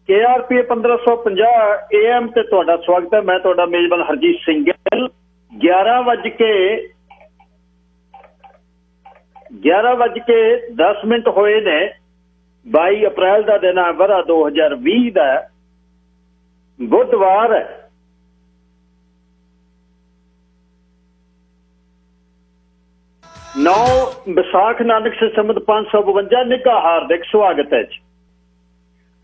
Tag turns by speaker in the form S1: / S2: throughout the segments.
S1: KRPA 1550 AM ਤੇ ਤੁਹਾਡਾ ਸਵਾਗਤ ਹੈ। ਮੈਂ ਤੁਹਾਡਾ ਮੇਜ਼ਬਾਨ ਹਰਜੀਤ ਸਿੰਘ ਗਿੱਲ। 11:10 ਹੋਏ ਨੇ। 22 ਅਪ੍ਰੈਲ ਦਾ ਦਿਨ ਹੈ, ਵਰ੍ਹਾ 2020 ਦਾ, ਬੁੱਧਵਾਰ ਹੈ। नौ ਵਿਸਾਖ ਨਾਨਕ ਸੰਮਤ 552 ਨਿੱਘਾ ਹਾਰਦਿਕ ਸਵਾਗਤ ਹੈ ਜੀ।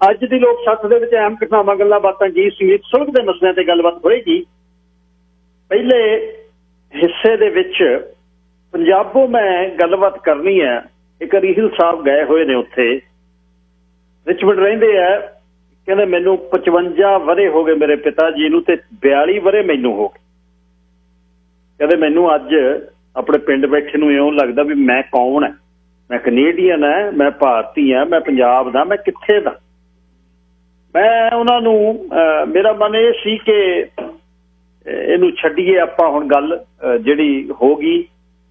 S1: ਅੱਜ ਦੀ ਲੋਕ ਸੱਥ ਦੇ ਵਿੱਚ ਅਹਿਮ ਘਟਨਾਵਾਂ, ਗੱਲਾਂ ਬਾਤਾਂ, ਗੀਤ ਸੰਗੀਤ, ਸੁਲਗ ਦੇ ਮਸਲਿਆਂ ਤੇ ਗੱਲਬਾਤ ਹੋਏਗੀ। ਪਹਿਲੇ ਹਿੱਸੇ ਦੇ ਵਿੱਚ ਪੰਜਾਬੋਂ ਮੈਂ ਗੱਲਬਾਤ ਕਰਨੀ ਹੈ। ਇੱਕ ਰੀਹਲ ਸਾਹਿਬ ਗਏ ਹੋਏ ਨੇ, ਉੱਥੇ ਰਿਚਮੰਡ ਰਹਿੰਦੇ ਆ। ਕਹਿੰਦੇ ਮੈਨੂੰ 55 ਵਰ੍ਹੇ ਹੋ ਗਏ ਮੇਰੇ ਪਿਤਾ ਜੀ ਨੂੰ ਤੇ 42 ਵਰ੍ਹੇ ਮੈਨੂੰ ਹੋ ਗਏ। ਕਹਿੰਦੇ ਮੈਨੂੰ ਅੱਜ ਆਪਣੇ ਪਿੰਡ ਬੈਠੇ ਨੂੰ ਇਉਂ ਲੱਗਦਾ ਵੀ ਮੈਂ ਕੌਣ ਹੈ, ਮੈਂ ਕੈਨੇਡੀਅਨ ਹੈ, ਮੈਂ ਭਾਰਤੀ ਹਾਂ, ਮੈਂ ਪੰਜਾਬ ਦਾ, ਮੈਂ ਕਿੱਥੇ ਦਾ। ਮੈਂ ਉਹਨਾਂ ਨੂੰ ਮੇਰਾ ਮਨ ਇਹ ਸੀ ਕਿ ਇਹਨੂੰ ਛੱਡੀਏ ਆਪਾਂ, ਹੁਣ ਗੱਲ ਜਿਹੜੀ ਹੋ ਗਈ।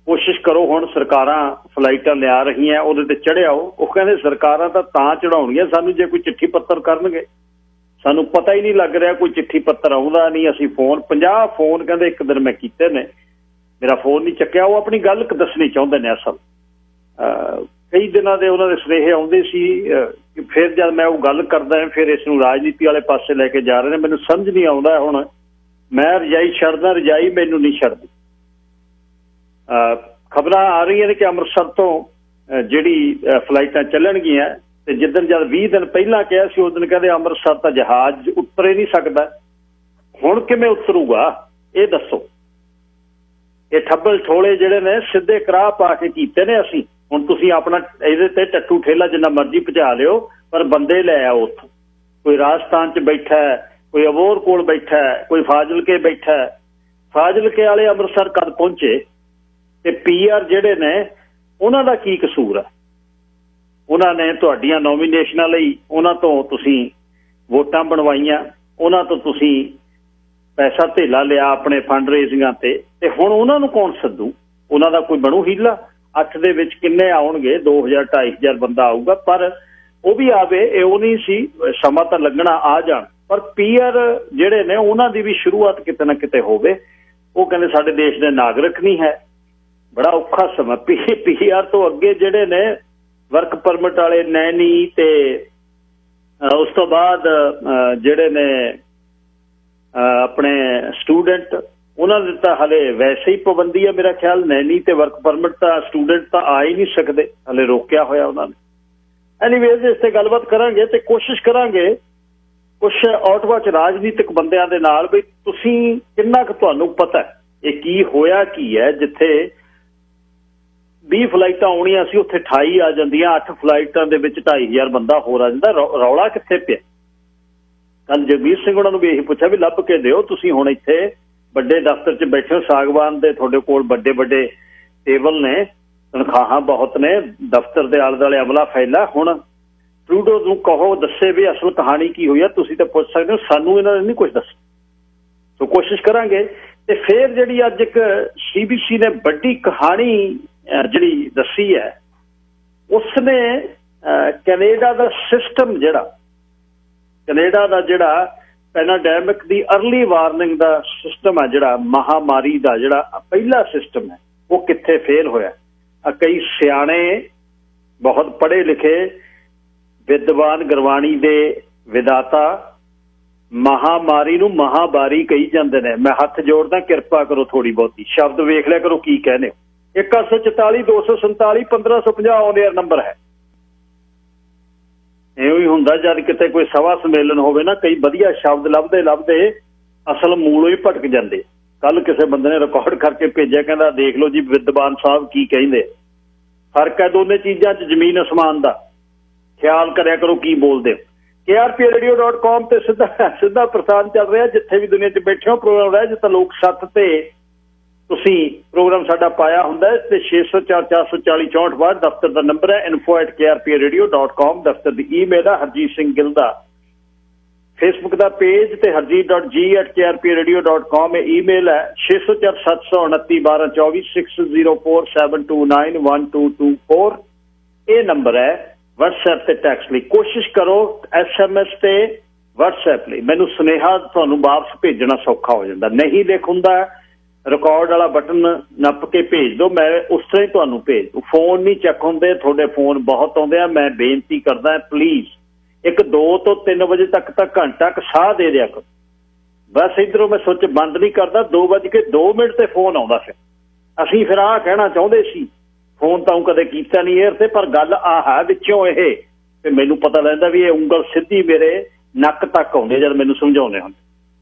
S1: ਕੋਸ਼ਿਸ਼ ਕਰੋ, ਹੁਣ ਸਰਕਾਰਾਂ ਫਲਾਈਟਾਂ ਲਿਆ ਰਹੀਆਂ, ਉਹਦੇ ਤੇ ਚੜ੍ਹਿਆਓ। ਉਹ ਕਹਿੰਦੇ ਸਰਕਾਰਾਂ ਤਾਂ ਚੜਾਉਣਗੀਆਂ ਸਾਨੂੰ ਜੇ ਕੋਈ ਚਿੱਠੀ ਪੱਤਰ ਕਰਨਗੇ। ਸਾਨੂੰ ਪਤਾ ਹੀ ਨਹੀਂ ਲੱਗ ਰਿਹਾ, ਕੋਈ ਚਿੱਠੀ ਪੱਤਰ ਆਉਂਦਾ ਨਹੀਂ। ਅਸੀਂ 50 ਫੋਨ ਕਹਿੰਦੇ ਇੱਕ ਦਿਨ ਮੈਂ ਕੀਤੇ ਨੇ, ਮੇਰਾ ਫੋਨ ਨਹੀਂ ਚੱਕਿਆ। ਉਹ ਆਪਣੀ ਗੱਲ ਦੱਸਣੀ ਚਾਹੁੰਦੇ ਨੇ। ਅਸਲ ਕਈ ਦਿਨਾਂ ਦੇ ਉਹਨਾਂ ਦੇ ਸੁਨੇਹੇ ਆਉਂਦੇ ਸੀ। ਫਿਰ ਜਦ ਮੈਂ ਉਹ ਗੱਲ ਕਰਦਾ, ਫਿਰ ਇਸ ਨੂੰ ਰਾਜਨੀਤੀ ਵਾਲੇ ਪਾਸੇ ਲੈ ਕੇ ਜਾ ਰਹੇ ਨੇ। ਮੈਨੂੰ ਸਮਝ ਨਹੀਂ ਆਉਂਦਾ ਹੁਣ ਮੈਂ ਰਜਾਈ ਛੱਡਦਾ, ਰਜਾਈ ਮੈਨੂੰ ਨਹੀਂ ਛੱਡਦੀ। ਖਬਰਾਂ ਆ ਰਹੀਆਂ ਨੇ ਕਿ ਅੰਮ੍ਰਿਤਸਰ ਤੋਂ ਜਿਹੜੀ ਫਲਾਈਟਾਂ ਚੱਲਣਗੀਆਂ, ਤੇ ਜਿੱਦਣ ਜਦ 20 ਦਿਨ ਪਹਿਲਾਂ ਕਿਹਾ ਸੀ ਉਸ ਦਿਨ ਕਹਿੰਦੇ ਅੰਮ੍ਰਿਤਸਰ ਤਾਂ ਜਹਾਜ਼ ਉਤਰ ਹੀ ਨਹੀਂ ਸਕਦਾ। ਹੁਣ ਕਿਵੇਂ ਉਤਰੂਗਾ ਇਹ ਦੱਸੋ। ਇਹ ਠੱਬਲ ਠੋਲੇ ਜਿਹੜੇ ਨੇ ਸਿੱਧੇ ਕਰਾਹ ਪਾ ਕੇ ਕੀਤੇ ਨੇ ਅਸੀਂ। ਹੁਣ ਤੁਸੀਂ ਆਪਣਾ ਇਹਦੇ ਤੇ ਟੱਟੂ ਠੇਲਾ ਜਿੰਨਾ ਮਰਜ਼ੀ ਪਹੁੰਚਾ ਲਿਓ, ਪਰ ਬੰਦੇ ਲੈ ਆਓ ਉੱਥੋਂ। ਕੋਈ ਰਾਜਸਥਾਨ 'ਚ ਬੈਠਾ ਹੈ, ਕੋਈ ਅਬੋਹਰ ਕੋਲ ਬੈਠਾ ਹੈ, ਕੋਈ ਫਾਜ਼ਿਲਕੇ ਬੈਠਾ ਹੈ। ਫਾਜ਼ਿਲਕੇ ਵਾਲੇ ਅੰਮ੍ਰਿਤਸਰ ਕਦ ਪਹੁੰਚੇ? ਤੇ PR ਜਿਹੜੇ ਨੇ ਉਹਨਾਂ ਦਾ ਕੀ ਕਸੂਰ ਹੈ? ਉਹਨਾਂ ਨੇ ਤੁਹਾਡੀਆਂ ਨੋਮੀਨੇਸ਼ਨਾਂ ਲਈ ਉਹਨਾਂ ਤੋਂ ਤੁਸੀਂ ਵੋਟਾਂ ਬਣਵਾਈਆਂ, ਉਹਨਾਂ ਤੋਂ ਤੁਸੀਂ ਪੈਸਾ ਧੇਲਾ ਲਿਆ ਆਪਣੇ ਫੰਡ ਰੇਜ਼ਿੰਗਾਂ ਤੇ ਹੁਣ ਉਹਨਾਂ ਨੂੰ ਕੌਣ ਸੱਦੂ? ਉਹਨਾਂ ਦਾ ਕੋਈ ਬਣੂ ਹੀਲਾ? 8 ਦੇ ਵਿੱਚ ਕਿੰਨੇ ਆਉਣਗੇ? 2000 2500 ਬੰਦਾ ਆਊਗਾ। ਪਰ ਉਹ ਵੀ ਆਵੇ, ਇਹ ਉਹ ਨਹੀਂ ਸੀ, ਸਮਾਂ ਤਾਂ ਲੱਗਣਾ, ਆ ਜਾਣ। ਪਰ PR ਜਿਹੜੇ ਨੇ ਉਹਨਾਂ ਦੀ ਵੀ ਸ਼ੁਰੂਆਤ ਕਿਤੇ ਨਾ ਕਿਤੇ ਹੋਵੇ। ਉਹ ਕਹਿੰਦੇ ਸਾਡੇ ਦੇਸ਼ ਦੇ ਨਾਗਰਿਕ ਨਹੀਂ ਹੈ। ਬੜਾ ਔਖਾ ਸਮਾਂ। PR ਤੋਂ ਅੱਗੇ ਜਿਹੜੇ ਨੇ ਵਰਕ ਪਰਮਿਟ ਵਾਲੇ, ਨੈਨੀ, ਤੇ ਉਸ ਤੋਂ ਬਾਅਦ ਜਿਹੜੇ ਨੇ ਆਪਣੇ ਸਟੂਡੈਂਟ, ਉਹਨਾਂ ਦੇ ਤਾਂ ਹਲੇ ਵੈਸੇ ਹੀ ਪਾਬੰਦੀ ਹੈ ਮੇਰਾ ਖਿਆਲ। ਨੈਨੀ ਤੇ ਵਰਕ ਪਰਮਿਟ ਤਾਂ ਸਟੂਡੈਂਟ ਤਾਂ ਆ ਹੀ ਨਹੀਂ ਸਕਦੇ, ਹਲੇ ਰੋਕਿਆ ਹੋਇਆ ਉਹਨਾਂ ਨੇ। ਐਨੀਵੇਜ਼ ਇਸ ਤੇ ਗੱਲਬਾਤ ਕਰਾਂਗੇ ਤੇ ਕੋਸ਼ਿਸ਼ ਕਰਾਂਗੇ ਕੁਛ ਆਟਵਾ 'ਚ ਰਾਜਨੀਤਿਕ ਬੰਦਿਆਂ ਦੇ ਨਾਲ ਵੀ ਤੁਸੀਂ ਕਿੰਨਾ ਕੁ ਤੁਹਾਨੂੰ ਪਤਾ ਇਹ ਕੀ ਹੋਇਆ ਕੀ ਹੈ। ਜਿੱਥੇ 20 ਫਲਾਈਟਾਂ ਆਉਣੀਆਂ ਸੀ ਉੱਥੇ 28 ਆ ਜਾਂਦੀਆਂ। 8 ਫਲਾਈਟਾਂ ਦੇ ਵਿੱਚ 2500 ਬੰਦਾ ਹੋਰ ਆ ਜਾਂਦਾ। ਰੌਲਾ ਕਿੱਥੇ ਪਿਆ? ਕੱਲ ਜਗਵੀਰ ਸਿੰਘ ਉਹਨਾਂ ਨੂੰ ਵੀ ਇਹੀ ਪੁੱਛਿਆ ਵੀ ਲੱਭ ਕੇ ਦਿਓ। ਤੁਸੀਂ ਹੁਣ ਇੱਥੇ ਵੱਡੇ ਦਫ਼ਤਰ 'ਚ ਬੈਠੇ ਹੋ, ਸਾਗਵਾਨ ਦੇ ਤੁਹਾਡੇ ਕੋਲ ਵੱਡੇ ਵੱਡੇ ਟੇਬਲ ਨੇ, ਤਨਖਾਹਾਂ ਬਹੁਤ ਨੇ, ਦਫ਼ਤਰ ਦੇ ਆਲੇ ਦੁਆਲੇ ਅਮਲਾ ਫੈਲਾ। ਹੁਣ ਟਰੂਡੋ ਨੂੰ ਕਹੋ ਦੱਸੇ ਵੀ ਅਸਲ ਕਹਾਣੀ ਕੀ ਹੋਈ ਆ। ਤੁਸੀਂ ਤਾਂ ਪੁੱਛ ਸਕਦੇ ਹੋ, ਸਾਨੂੰ ਇਹਨਾਂ ਨੇ ਨਹੀਂ ਕੁਛ ਦੱਸਿਆ। ਸੋ ਕੋਸ਼ਿਸ਼ ਕਰਾਂਗੇ। ਤੇ ਫਿਰ ਜਿਹੜੀ ਅੱਜ ਇੱਕ CBC ਨੇ ਵੱਡੀ ਕਹਾਣੀ ਜਿਹੜੀ ਦੱਸੀ ਹੈ, ਉਸਨੇ ਕੈਨੇਡਾ ਦਾ ਸਿਸਟਮ, ਕੈਨੇਡਾ ਦਾ ਜਿਹੜਾ ਪੈਨਾਡੈਮਿਕ ਦੀ ਅਰਲੀ ਵਾਰਨਿੰਗ ਦਾ ਸਿਸਟਮ ਹੈ, ਜਿਹੜਾ ਮਹਾਮਾਰੀ ਦਾ ਜਿਹੜਾ ਪਹਿਲਾ ਸਿਸਟਮ ਹੈ, ਉਹ ਕਿੱਥੇ ਫੇਲ ਹੋਇਆ। ਕਈ ਸਿਆਣੇ, ਬਹੁਤ ਪੜ੍ਹੇ ਲਿਖੇ ਵਿਦਵਾਨ, ਗੁਰਬਾਣੀ ਦੇ ਵਿਦਾਤਾ ਮਹਾਮਾਰੀ ਨੂੰ ਮਹਾਬਾਰੀ ਕਹੀ ਜਾਂਦੇ ਨੇ। ਮੈਂ ਹੱਥ ਜੋੜਦਾ, ਕਿਰਪਾ ਕਰੋ ਥੋੜ੍ਹੀ ਬਹੁਤੀ ਸ਼ਬਦ ਵੇਖ ਲਿਆ ਕਰੋ ਕੀ ਕਹਿੰਦੇ ਹੋ। 1844 247 1550 ਔਨ ਏਅਰ ਨੰਬਰ ਹੈ। ਇਹੋ ਹੀ ਹੁੰਦਾ ਜਦ ਕਿਤੇ ਕੋਈ ਸਭਾ ਸੰਮੇਲਨ ਹੋਵੇ ਨਾ, ਕਈ ਵਧੀਆ ਸ਼ਬਦ ਲੱਭਦੇ ਲੱਭਦੇ ਅਸਲ ਮੂਲੋਂ ਹੀ ਭਟਕ ਜਾਂਦੇ। ਕੱਲ ਕਿਸੇ ਬੰਦੇ ਨੇ ਰਿਕਾਰਡ ਕਰਕੇ ਭੇਜਿਆ, ਕਹਿੰਦਾ ਦੇਖ ਲਓ ਜੀ ਵਿਦਵਾਨ ਸਾਹਿਬ ਕੀ ਕਹਿੰਦੇ। ਫਰਕ ਹੈ ਦੋਨੇ ਚੀਜ਼ਾਂ 'ਚ ਜ਼ਮੀਨ ਅਸਮਾਨ ਦਾ। ਖਿਆਲ ਕਰਿਆ ਕਰੋ ਕੀ ਬੋਲਦੇ ਹੋ। KRPRadio.com ਤੇ ਸਿੱਧਾ ਪ੍ਰਸਾਰਣ ਚੱਲ ਰਿਹਾ। ਜਿੱਥੇ ਵੀ ਦੁਨੀਆ 'ਚ ਬੈਠੇ ਹੋ ਪ੍ਰੋਗਰਾਮ ਰਹਿ ਜਿੱਦਾਂ ਲੋਕ ਸੱਤ ਤੇ ਤੁਸੀਂ ਪ੍ਰੋਗਰਾਮ ਸਾਡਾ ਪਾਇਆ ਹੁੰਦਾ ਤੇ 604 440 6462 ਦਫ਼ਤਰ ਦਾ ਨੰਬਰ ਹੈ। info@krpradio.com ਦਫ਼ਤਰ ਦੀ ਈਮੇਲ ਹੈ। ਹਰਜੀਤ ਸਿੰਘ ਗਿੱਲ ਦਾ ਫੇਸਬੁੱਕ ਦਾ ਪੇਜ ਤੇ harjeet.g@krpradio.com ਇਹ ਈਮੇਲ ਹੈ। 604 729 1224 6047291224 ਇਹ ਨੰਬਰ ਹੈ। WhatsApp ਤੇ ਟੈਕਸਟ ਲਈ ਕੋਸ਼ਿਸ਼ ਕਰੋ, SMS ਤੇ WhatsApp ਲਈ ਮੈਨੂੰ ਸੁਨੇਹਾ ਤੁਹਾਨੂੰ ਵਾਪਸ ਭੇਜਣਾ ਸੌਖਾ ਹੋ ਜਾਂਦਾ। ਨਹੀਂ ਲਿਖ ਹੁੰਦਾ ਰਿਕਾਰਡ ਵਾਲਾ ਬਟਨ ਨੱਪ ਕੇ ਭੇਜ ਦਿਓ, ਮੈਂ ਉਸ ਤਰ੍ਹਾਂ ਹੀ ਤੁਹਾਨੂੰ ਭੇਜ ਦੂੰ। ਫੋਨ ਨਹੀਂ ਚੱਕ ਹੁੰਦੇ, ਤੁਹਾਡੇ ਫੋਨ ਬਹੁਤ ਆਉਂਦੇ ਆ। ਮੈਂ ਬੇਨਤੀ ਕਰਦਾ ਪਲੀਜ਼ 2 ਤੋਂ 3 ਵਜੇ ਤੱਕ ਤਾਂ ਘੰਟਾ ਕੁ ਸਾਹ ਦੇ ਦਿਆ ਕਰੋ। ਬਸ ਇੱਧਰੋਂ ਮੈਂ ਸੁੱਚ ਬੰਦ ਨਹੀਂ ਕਰਦਾ, 2:02 ਤੇ ਫੋਨ ਆਉਂਦਾ। ਫਿਰ ਅਸੀਂ ਫਿਰ ਆਹ ਕਹਿਣਾ ਚਾਹੁੰਦੇ ਸੀ, ਫੋਨ ਤਾਂ ਕਦੇ ਕੀਤਾ ਨਹੀਂ ਏਅਰ ਤੇ, ਪਰ ਗੱਲ ਆਹ ਹੈ ਵਿੱਚੋਂ ਇਹ ਤੇ ਮੈਨੂੰ ਪਤਾ ਲੱਗਦਾ ਵੀ ਇਹ ਉਂਗਲ ਸਿੱਧੀ ਮੇਰੇ ਨੱਕ ਤੱਕ ਆਉਂਦੀ ਜਦ ਮੈਨੂੰ ਸਮਝਾਉਂਦੇ ਹਨ।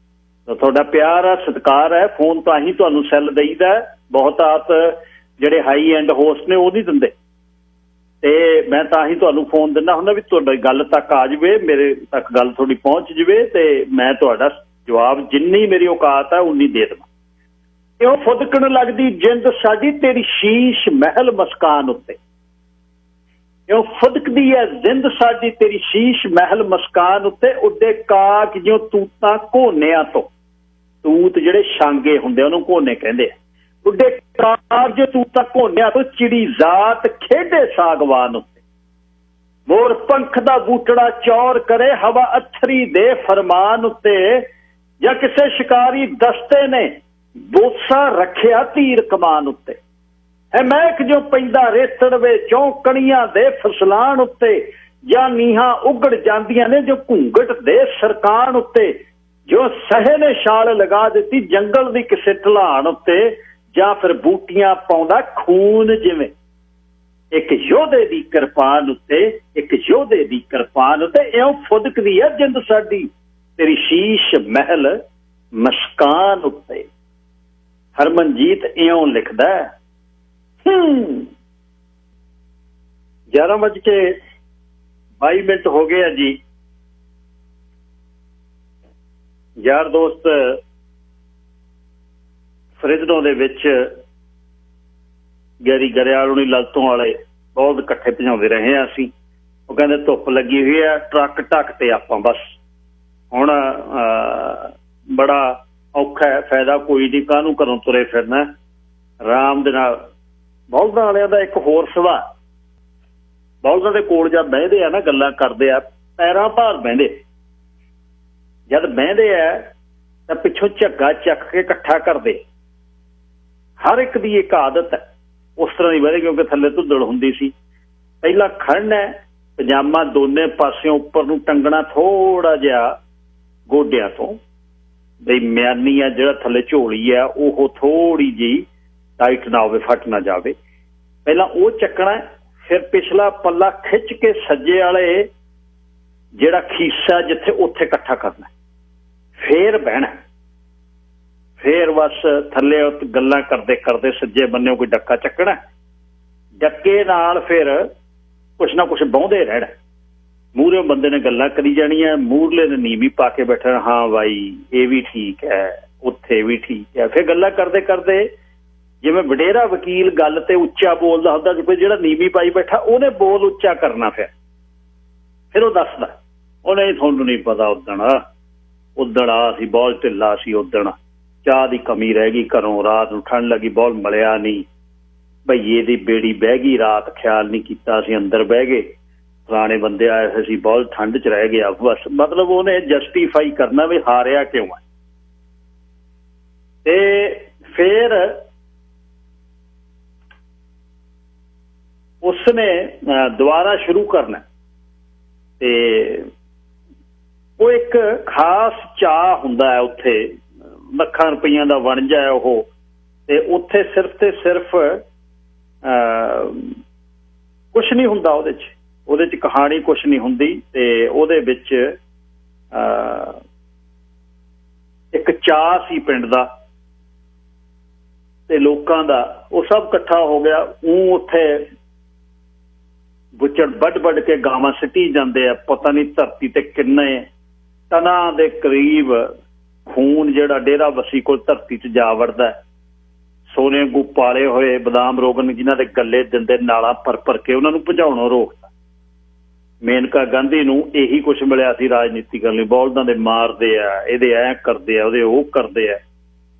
S1: ਤੁਹਾਡਾ ਪਿਆਰ ਆ, ਸਤਿਕਾਰ ਹੈ। ਫੋਨ ਤਾਂ ਹੀ ਤੁਹਾਨੂੰ ਸੈੱਲ ਦੇਈਦਾ, ਬਹੁਤਾਤ ਜਿਹੜੇ ਹਾਈ ਐਂਡ ਹੋਸਟ ਨੇ ਉਹ ਨਹੀਂ ਦਿੰਦੇ। ਤੇ ਮੈਂ ਤਾਂ ਹੀ ਤੁਹਾਨੂੰ ਫੋਨ ਦਿੰਦਾ ਹੁੰਦਾ ਵੀ ਤੁਹਾਡੀ ਗੱਲ ਤੱਕ ਆ ਜਾਵੇ, ਮੇਰੇ ਤੱਕ ਗੱਲ ਤੁਹਾਡੀ ਪਹੁੰਚ ਜਾਵੇ ਤੇ ਮੈਂ ਤੁਹਾਡਾ ਜਵਾਬ ਜਿੰਨੀ ਮੇਰੀ ਔਕਾਤ ਹੈ ਉਨੀ ਦੇ ਦੇਵਾਂ। ਕਿਉਂ ਫੁਦਕਣ ਲੱਗਦੀ ਜਿੰਦ ਸਾਡੀ ਤੇਰੀ ਸ਼ੀਸ਼ ਮਹਿਲ ਮਸਕਾਨ ਉੱਤੇ, ਕਿਉਂ ਫੁਦਕਦੀ ਹੈ ਜਿੰਦ ਸਾਡੀ ਤੇਰੀ ਸ਼ੀਸ਼ ਮਹਿਲ ਮਸਕਾਨ ਉੱਤੇ। ਉੱਡੇ ਕਾਕ ਜਿਉਂ ਤੂਤਾਂ ਘੋਨਿਆਂ ਤੋਂ, ਤੂਤ ਜਿਹੜੇ ਛਾਂਗੇ ਹੁੰਦੇ ਉਹਨੂੰ ਘੋਨੇ ਕਹਿੰਦੇ ਆ। ਉੱਡੇ ਕਾਕ ਜੋ ਤੂਤਾਂ ਘੋਨਿਆਂ ਤੋਂ, ਚਿੜੀ ਜ਼ਾਤ ਖੇਡੇ ਸਾਗਵਾਨ ਉੱਤੇ। ਮੋਰ ਪੰਖ ਦਾ ਬੂਟੜਾ ਚੌਰ ਕਰੇ ਹਵਾ ਅੱਥਰੀ ਦੇ ਫਰਮਾਨ ਉੱਤੇ, ਜਾਂ ਕਿਸੇ ਸ਼ਿਕਾਰੀ ਦਸਤੇ ਨੇ ਬੋਸਾ ਰੱਖਿਆ ਤੀਰ ਕਮਾਨ ਉੱਤੇ। ਹੈ ਮਹਿਕ ਜੋ ਪੈਂਦਾ ਰੇਤੜ ਵੇ ਚੌਂ ਕਣੀਆਂ ਦੇ ਫਸਲਾਨ ਉੱਤੇ, ਜਾਂ ਨੀਹਾਂ ਉਗੜ ਜਾਂਦੀਆਂ ਨੇ ਜੋ ਘੂੰਗਟ ਦੇ ਸਰਕਾਨ ਉੱਤੇ। ਜੋ ਸਹੇ ਨੇ ਛਾਲ ਲਗਾ ਦਿੱਤੀ ਜੰਗਲ ਦੀ ਕਿਸੇ ਢਲਾਣ ਉੱਤੇ, ਜਾਂ ਫਿਰ ਬੂਟੀਆਂ ਪਾਉਂਦਾ ਖੂਨ ਜਿਵੇਂ ਇੱਕ ਯੋਧੇ ਦੀ ਕਿਰਪਾਨ ਉੱਤੇ, ਇੱਕ ਯੋਧੇ ਦੀ ਕਿਰਪਾਨ ਉੱਤੇ। ਇਉਂ ਫੁਦਕਦੀ ਹੈ ਜਿੰਦ ਸਾਡੀ ਤੇਰੀ ਸ਼ੀਸ਼ ਮਹਿਲ ਮਸਕਾਨ ਉੱਤੇ। ਹਰਮਨਜੀਤ ਇਉਂ ਲਿਖਦਾ। 11:22 ਹੋ ਗਏ ਆ ਜੀ। ਯਾਰ ਦੋਸਤ ਫਰਿਜ਼ਨੋ ਦੇ ਵਿੱਚ ਗੈਰੀ ਗਰੇਵਾਲ ਹੁਣੀ ਲਲਤੋਂ ਵਾਲੇ ਬਹੁਤ ਇਕੱਠੇ ਭਜਾਉਂਦੇ ਰਹੇ ਆ ਅਸੀਂ। ਉਹ ਕਹਿੰਦੇ ਧੁੱਪ ਲੱਗੀ ਹੋਈ ਆ, ਟਰੱਕ ਢੱਕ ਤੇ ਆਪਾਂ ਬਸ ਹੁਣ ਬੜਾ ਔਖਾ ਹੈ, ਫਾਇਦਾ ਕੋਈ ਨਹੀਂ, ਕਾਹਨੂੰ ਘਰੋਂ ਤੁਰੇ ਫਿਰਨਾ, ਆਰਾਮ ਦੇ ਨਾਲ। ਬਲਦਾਂ ਵਾਲਿਆਂ ਦਾ ਇੱਕ ਹੋਰ ਸੁਭਾਅ, ਬਲਦਾਂ ਦੇ ਕੋਲ ਜਦ ਬਹਿੰਦੇ ਆ ਨਾ ਗੱਲਾਂ ਕਰਦੇ ਆ, ਪੈਰਾਂ ਭਾਰ ਬਹਿੰਦੇ। ਜਦ ਬਹਿੰਦੇ ਆ ਤਾਂ ਪਿੱਛੋਂ ਝੱਗਾ ਚੱਕ ਕੇ ਇਕੱਠਾ ਕਰਦੇ। ਹਰ ਇੱਕ ਦੀ ਇੱਕ ਆਦਤ ਹੈ ਉਸ ਤਰ੍ਹਾਂ ਦੀ ਬਹਿੰਦੇ, ਕਿਉਂਕਿ ਥੱਲੇ ਧੁੱਦੜ ਹੁੰਦੀ ਸੀ। ਪਹਿਲਾਂ ਖੜਨਾ, ਪਜਾਮਾ ਦੋਨੇ ਪਾਸਿਓਂ ਉੱਪਰ ਨੂੰ ਟੰਗਣਾ ਥੋੜਾ ਜਿਹਾ ਗੋਡਿਆਂ ਤੋਂ, ਬਈ ਮਿਆਨੀ ਆ ਜਿਹੜਾ ਥੱਲੇ ਝੋਲੀ ਆ ਉਹ ਥੋੜੀ ਜਿਹੀ ਟਾਈਟ ਨਾ ਹੋਵੇ, ਫਟ ਨਾ ਜਾਵੇ। ਪਹਿਲਾਂ ਉਹ ਚੱਕਣਾ, ਫਿਰ ਪਿਛਲਾ ਪੱਲਾ ਖਿੱਚ ਕੇ ਸੱਜੇ ਵਾਲੇ ਜਿਹੜਾ ਖੀਸਾ ਜਿੱਥੇ ਉੱਥੇ ਇਕੱਠਾ ਕਰਨਾ, ਫੇਰ ਬਹਿਣਾ। ਫੇਰ ਬਸ ਥੱਲੇ ਗੱਲਾਂ ਕਰਦੇ ਕਰਦੇ ਸੱਜੇ ਬੰਨੇ ਕੋਈ ਡੱਕਾ ਚੱਕਣਾ, ਡੱਕੇ ਨਾਲ ਫਿਰ ਕੁਛ ਨਾ ਕੁਛ ਬਾਉਂਦੇ ਰਹਿਣਾ। ਮੂਹਰੇ ਬੰਦੇ ਨੇ ਗੱਲਾਂ ਕਰੀ ਜਾਣੀਆਂ, ਮੂਹਰਲੇ ਨੇ ਨੀਵੀਂ ਪਾ ਕੇ ਬੈਠਣਾ, ਹਾਂ ਬਾਈ ਇਹ ਵੀ ਠੀਕ ਹੈ, ਉੱਥੇ ਵੀ ਠੀਕ ਹੈ। ਫਿਰ ਗੱਲਾਂ ਕਰਦੇ ਕਰਦੇ ਜਿਵੇਂ ਵਡੇਰਾ ਵਕੀਲ ਗੱਲ ਤੇ ਉੱਚਾ ਬੋਲਦਾ ਹੁੰਦਾ, ਜਿਹੜਾ ਨੀਵੀਂ ਪਾਈ ਬੈਠਾ ਉਹਨੇ ਬੋਲ ਉੱਚਾ ਕਰਨਾ। ਫਿਰ ਉਹ ਦੱਸਦਾ, ਉਹਨੇ ਤੁਹਾਨੂੰ ਨਹੀਂ ਪਤਾ ਉਦਣ ਆ ਸੀ ਬਹੁਤ ਢਿੱਲਾ ਸੀ, ਉਦਣ ਚਾਹ ਦੀ ਕਮੀ ਰਹਿ ਗਈ ਘਰੋਂ, ਰਾਤ ਨੂੰ ਠੰਡ ਲੱਗੀ ਬਹੁਤ ਮਲਿਆ ਨਹੀਂ, ਭਈਏ ਦੀ ਬੇੜੀ ਬਹਿ ਗਈ ਰਾਤ, ਖਿਆਲ ਨਹੀਂ ਕੀਤਾ ਅਸੀਂ ਅੰਦਰ ਬਹਿ ਗਏ, ਪੁਰਾਣੇ ਬੰਦੇ ਆਏ ਹੋਏ ਸੀ ਬਹੁਤ ਠੰਡ 'ਚ ਰਹਿ ਗਿਆ। ਬਸ ਮਤਲਬ ਉਹਨੇ ਜਸਟੀਫਾਈ ਕਰਨਾ ਵੀ ਹਾਰਿਆ ਕਿਉਂ ਹੈ। ਤੇ ਫਿਰ ਉਸਨੇ ਦੁਬਾਰਾ ਸ਼ੁਰੂ ਕਰਨਾ ਤੇ ਉਹ ਇੱਕ ਖਾਸ ਚਾਹ ਹੁੰਦਾ ਹੈ ਉੱਥੇ, ਲੱਖਾਂ ਰੁਪਈਆਂ ਦਾ ਵਣਜਾ ਹੈ ਉਹ, ਤੇ ਉੱਥੇ ਸਿਰਫ ਤੇ ਸਿਰਫ ਕੁਛ ਨਹੀਂ ਹੁੰਦਾ ਉਹਦੇ 'ਚ ਕਹਾਣੀ ਕੁਛ ਨਹੀਂ ਹੁੰਦੀ। ਤੇ ਉਹਦੇ ਵਿੱਚ ਇੱਕ ਚਾਹ ਸੀ ਪਿੰਡ ਦਾ ਤੇ ਲੋਕਾਂ ਦਾ, ਉਹ ਸਭ ਇਕੱਠਾ ਹੋ ਗਿਆ। ਉਹ ਉੱਥੇ ਬੁੱਚੜ ਵੱਢ ਕੇ ਗਾਵਾਂ ਸਿੱਟੀ ਜਾਂਦੇ ਆ, ਪਤਾ ਨਹੀਂ ਧਰਤੀ ਤੇ ਕਿੰਨੇ ਟਨਾਂ ਦੇ ਕਰੀਬ ਖੂਨ ਜਿਹੜਾ ਡੇਰਾ ਬੱਸੀ ਕੋਲ ਧਰਤੀ 'ਚ ਜਾ ਵੜਦਾ। ਸੋਨੇ ਵਾਂਗੂ ਪਾਲੇ ਹੋਏ ਬਦਾਮ ਰੋਗਨ ਜਿਨ੍ਹਾਂ ਦੇ ਗੱਲੇ ਦਿੰਦੇ ਨਾਲਾਂ ਭਰ ਕੇ ਉਹਨਾਂ ਨੂੰ ਭਜਾਉਣੋਂ ਰੋਕਦਾ। ਮੇਨਕਾ ਗਾਂਧੀ ਨੂੰ ਇਹੀ ਕੁਛ ਮਿਲਿਆ ਸੀ ਰਾਜਨੀਤੀ ਕਰਨ ਲਈ, ਬਲਦਾਂ ਦੇ ਮਾਰਦੇ ਆ, ਇਹਦੇ ਐ ਕਰਦੇ ਆ, ਉਹਦੇ ਉਹ ਕਰਦੇ ਆ।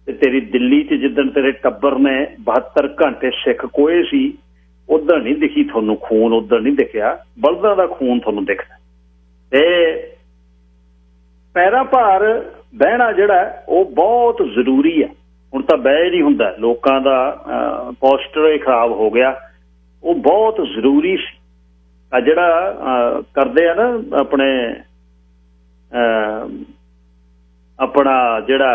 S1: ਤੇ ਤੇਰੀ ਦਿੱਲੀ 'ਚ ਜਿੱਦਣ ਤੇਰੇ ਟੱਬਰ ਨੇ 72 ਘੰਟੇ ਸਿੱਖ ਕੋਏ ਸੀ, उधर नहीं दिखी थोनू खून, उधर नहीं दिखिया, बलदां दा खून थोनू दिखदा। ते पैरां भार बहना जिहड़ा वो बहुत जरूरी है। हुण तां बह नहीं हुंदा, लोकां दा पोस्टर ही खराब हो गया। वो बहुत जरूरी सी। जिहड़ा करदे आ ना अपने अपना जिहड़ा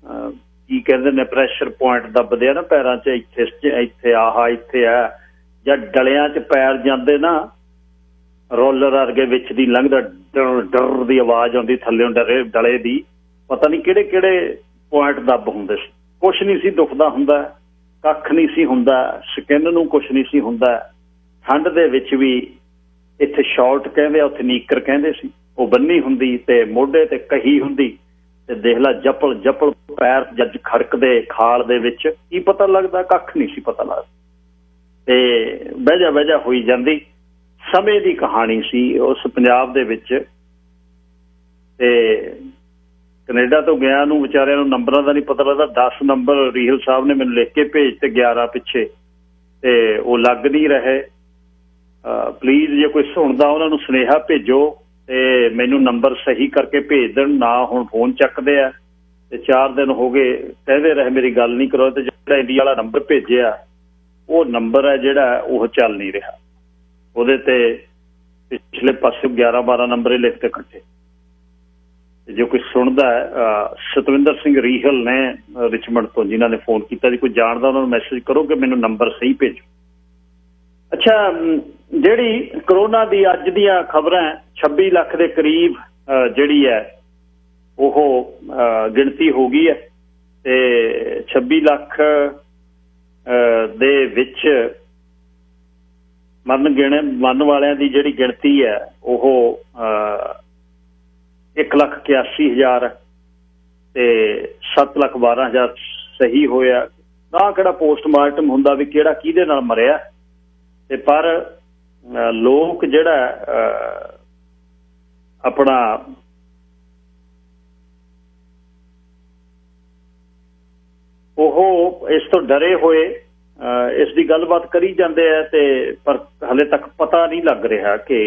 S1: की कहते ने प्रैशर पॉइंट दबदे आ ना पैरां च, इत्थे आह इत्थे आ, जां डलियां च पैर जांदे ना रोलर वर्गे विच दी लंघदा, डर डर दी आवाज़ आउंदी थल्लेों डले दी, पता नहीं किहड़े किहड़े पॉइंट दब हुंदे सी। कुछ नहीं सी दुखदा हुंदा, कख नहीं सी हुंदा, स्किन नूं कुछ नहीं सी हुंदा। ठंड दे विच भी इत्थे शॉर्ट कहंदे, उत्थे नीकर कहंदे सी, वो बन्नी हुंदी ते मोढे ते कही हुंदी ते देख ला जपल जपल पैर जज खड़कदे खाल दे विच, की पता लगदा, कख नहीं सी पता लगदा। ते बहजा होई जांदी। समय दी कहानी सी उस पंजाब दे विच। ते कनेडा तो गया नूं विचारिਆਂ ਨੂੰ नंबरां ਦਾ नहीं पता लगदा। 10 नंबर रीहल साहब ने मैनूं लिख के भेज ते 11 पिछे ते वो लग नहीं रहे। प्लीज़ जे कोई सुणदा उन्हां नूं सुनेहा भेजो ते मैनूं नंबर सही करके भेज देण ना। हुण फोन चकदे आ ते 4 दिन हो गए कहदे रहे मेरी गल नहीं करो, ते जिहड़ा इंडिया वाला नंबर भेजिआ वो नंबर है जिहड़ा वो चल नहीं रहा। ਉਹਦੇ ਤੇ पिछले पासे 11-12 नंबर ही लिखते इकट्ठे। जो कोई सुनता है, सतविंदर सिंह रीहल ने रिचमंड तो जिन्हों ने फोन किया, कोई जानता उन्होंने मैसेज करो कि मैनू नंबर सही भेजो। अच्छा, जिहड़ी करोना की अज दियां खबरां 26 लाख के करीब जिहड़ी है वो गिणती हो गई है ते 26 लाख दे विच मरण वालियां दी जिहड़ी गिणती है वो 1,81,000 ते 7,12,000 सही होया ना। किहड़ा पोस्टमार्टम हुंदा भी किहड़ा किहदे नाल मरिया, ते पर लोक जिहड़ा अपना ओहो इस तो डरे होए इस दी गलबात करी जाते हैं, ते पर हले तक पता नहीं लग रहा कि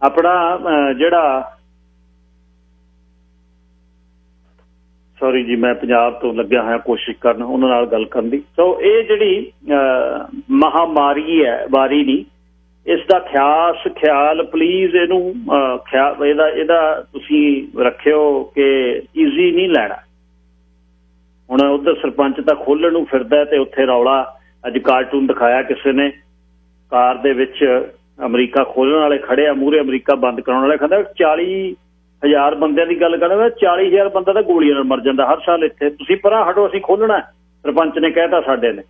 S1: अपना जिहड़ा, सॉरी जी मैं पंजाब तो लग्या होया कोशिश करन उन्हां नाल गल करन दी। सो ये जिहड़ी महामारी है वारी नहीं, इसका ख्याल प्लीज़ इनू इहदा तुसीं रखियो कि ईजी नहीं लैना। हुण उधर सरपंच तां खोलण नूं फिरदा ते उत्थे रौला, अज कार्टून दिखाया किसी ने, कार दे विच अमरीका खोलण वाले खड़े आ, मूहरे अमरीका बंद कराउण वाले, कहंदा 40,000 बंदिਆਂ ਦੀ ਗੱਲ करदा, 40,000 ਬੰਦਾ ਤਾਂ ਗੋਲੀਆਂ ਨਾਲ ਮਰ ਜਾਂਦਾ हर साल ਇੱਥੇ, ਤੁਸੀਂ ਪਰਾਂ ਹਟੋ ਅਸੀਂ ਖੋਲਣਾ, सरपंच ने कहता ਸਾਡੇ ने।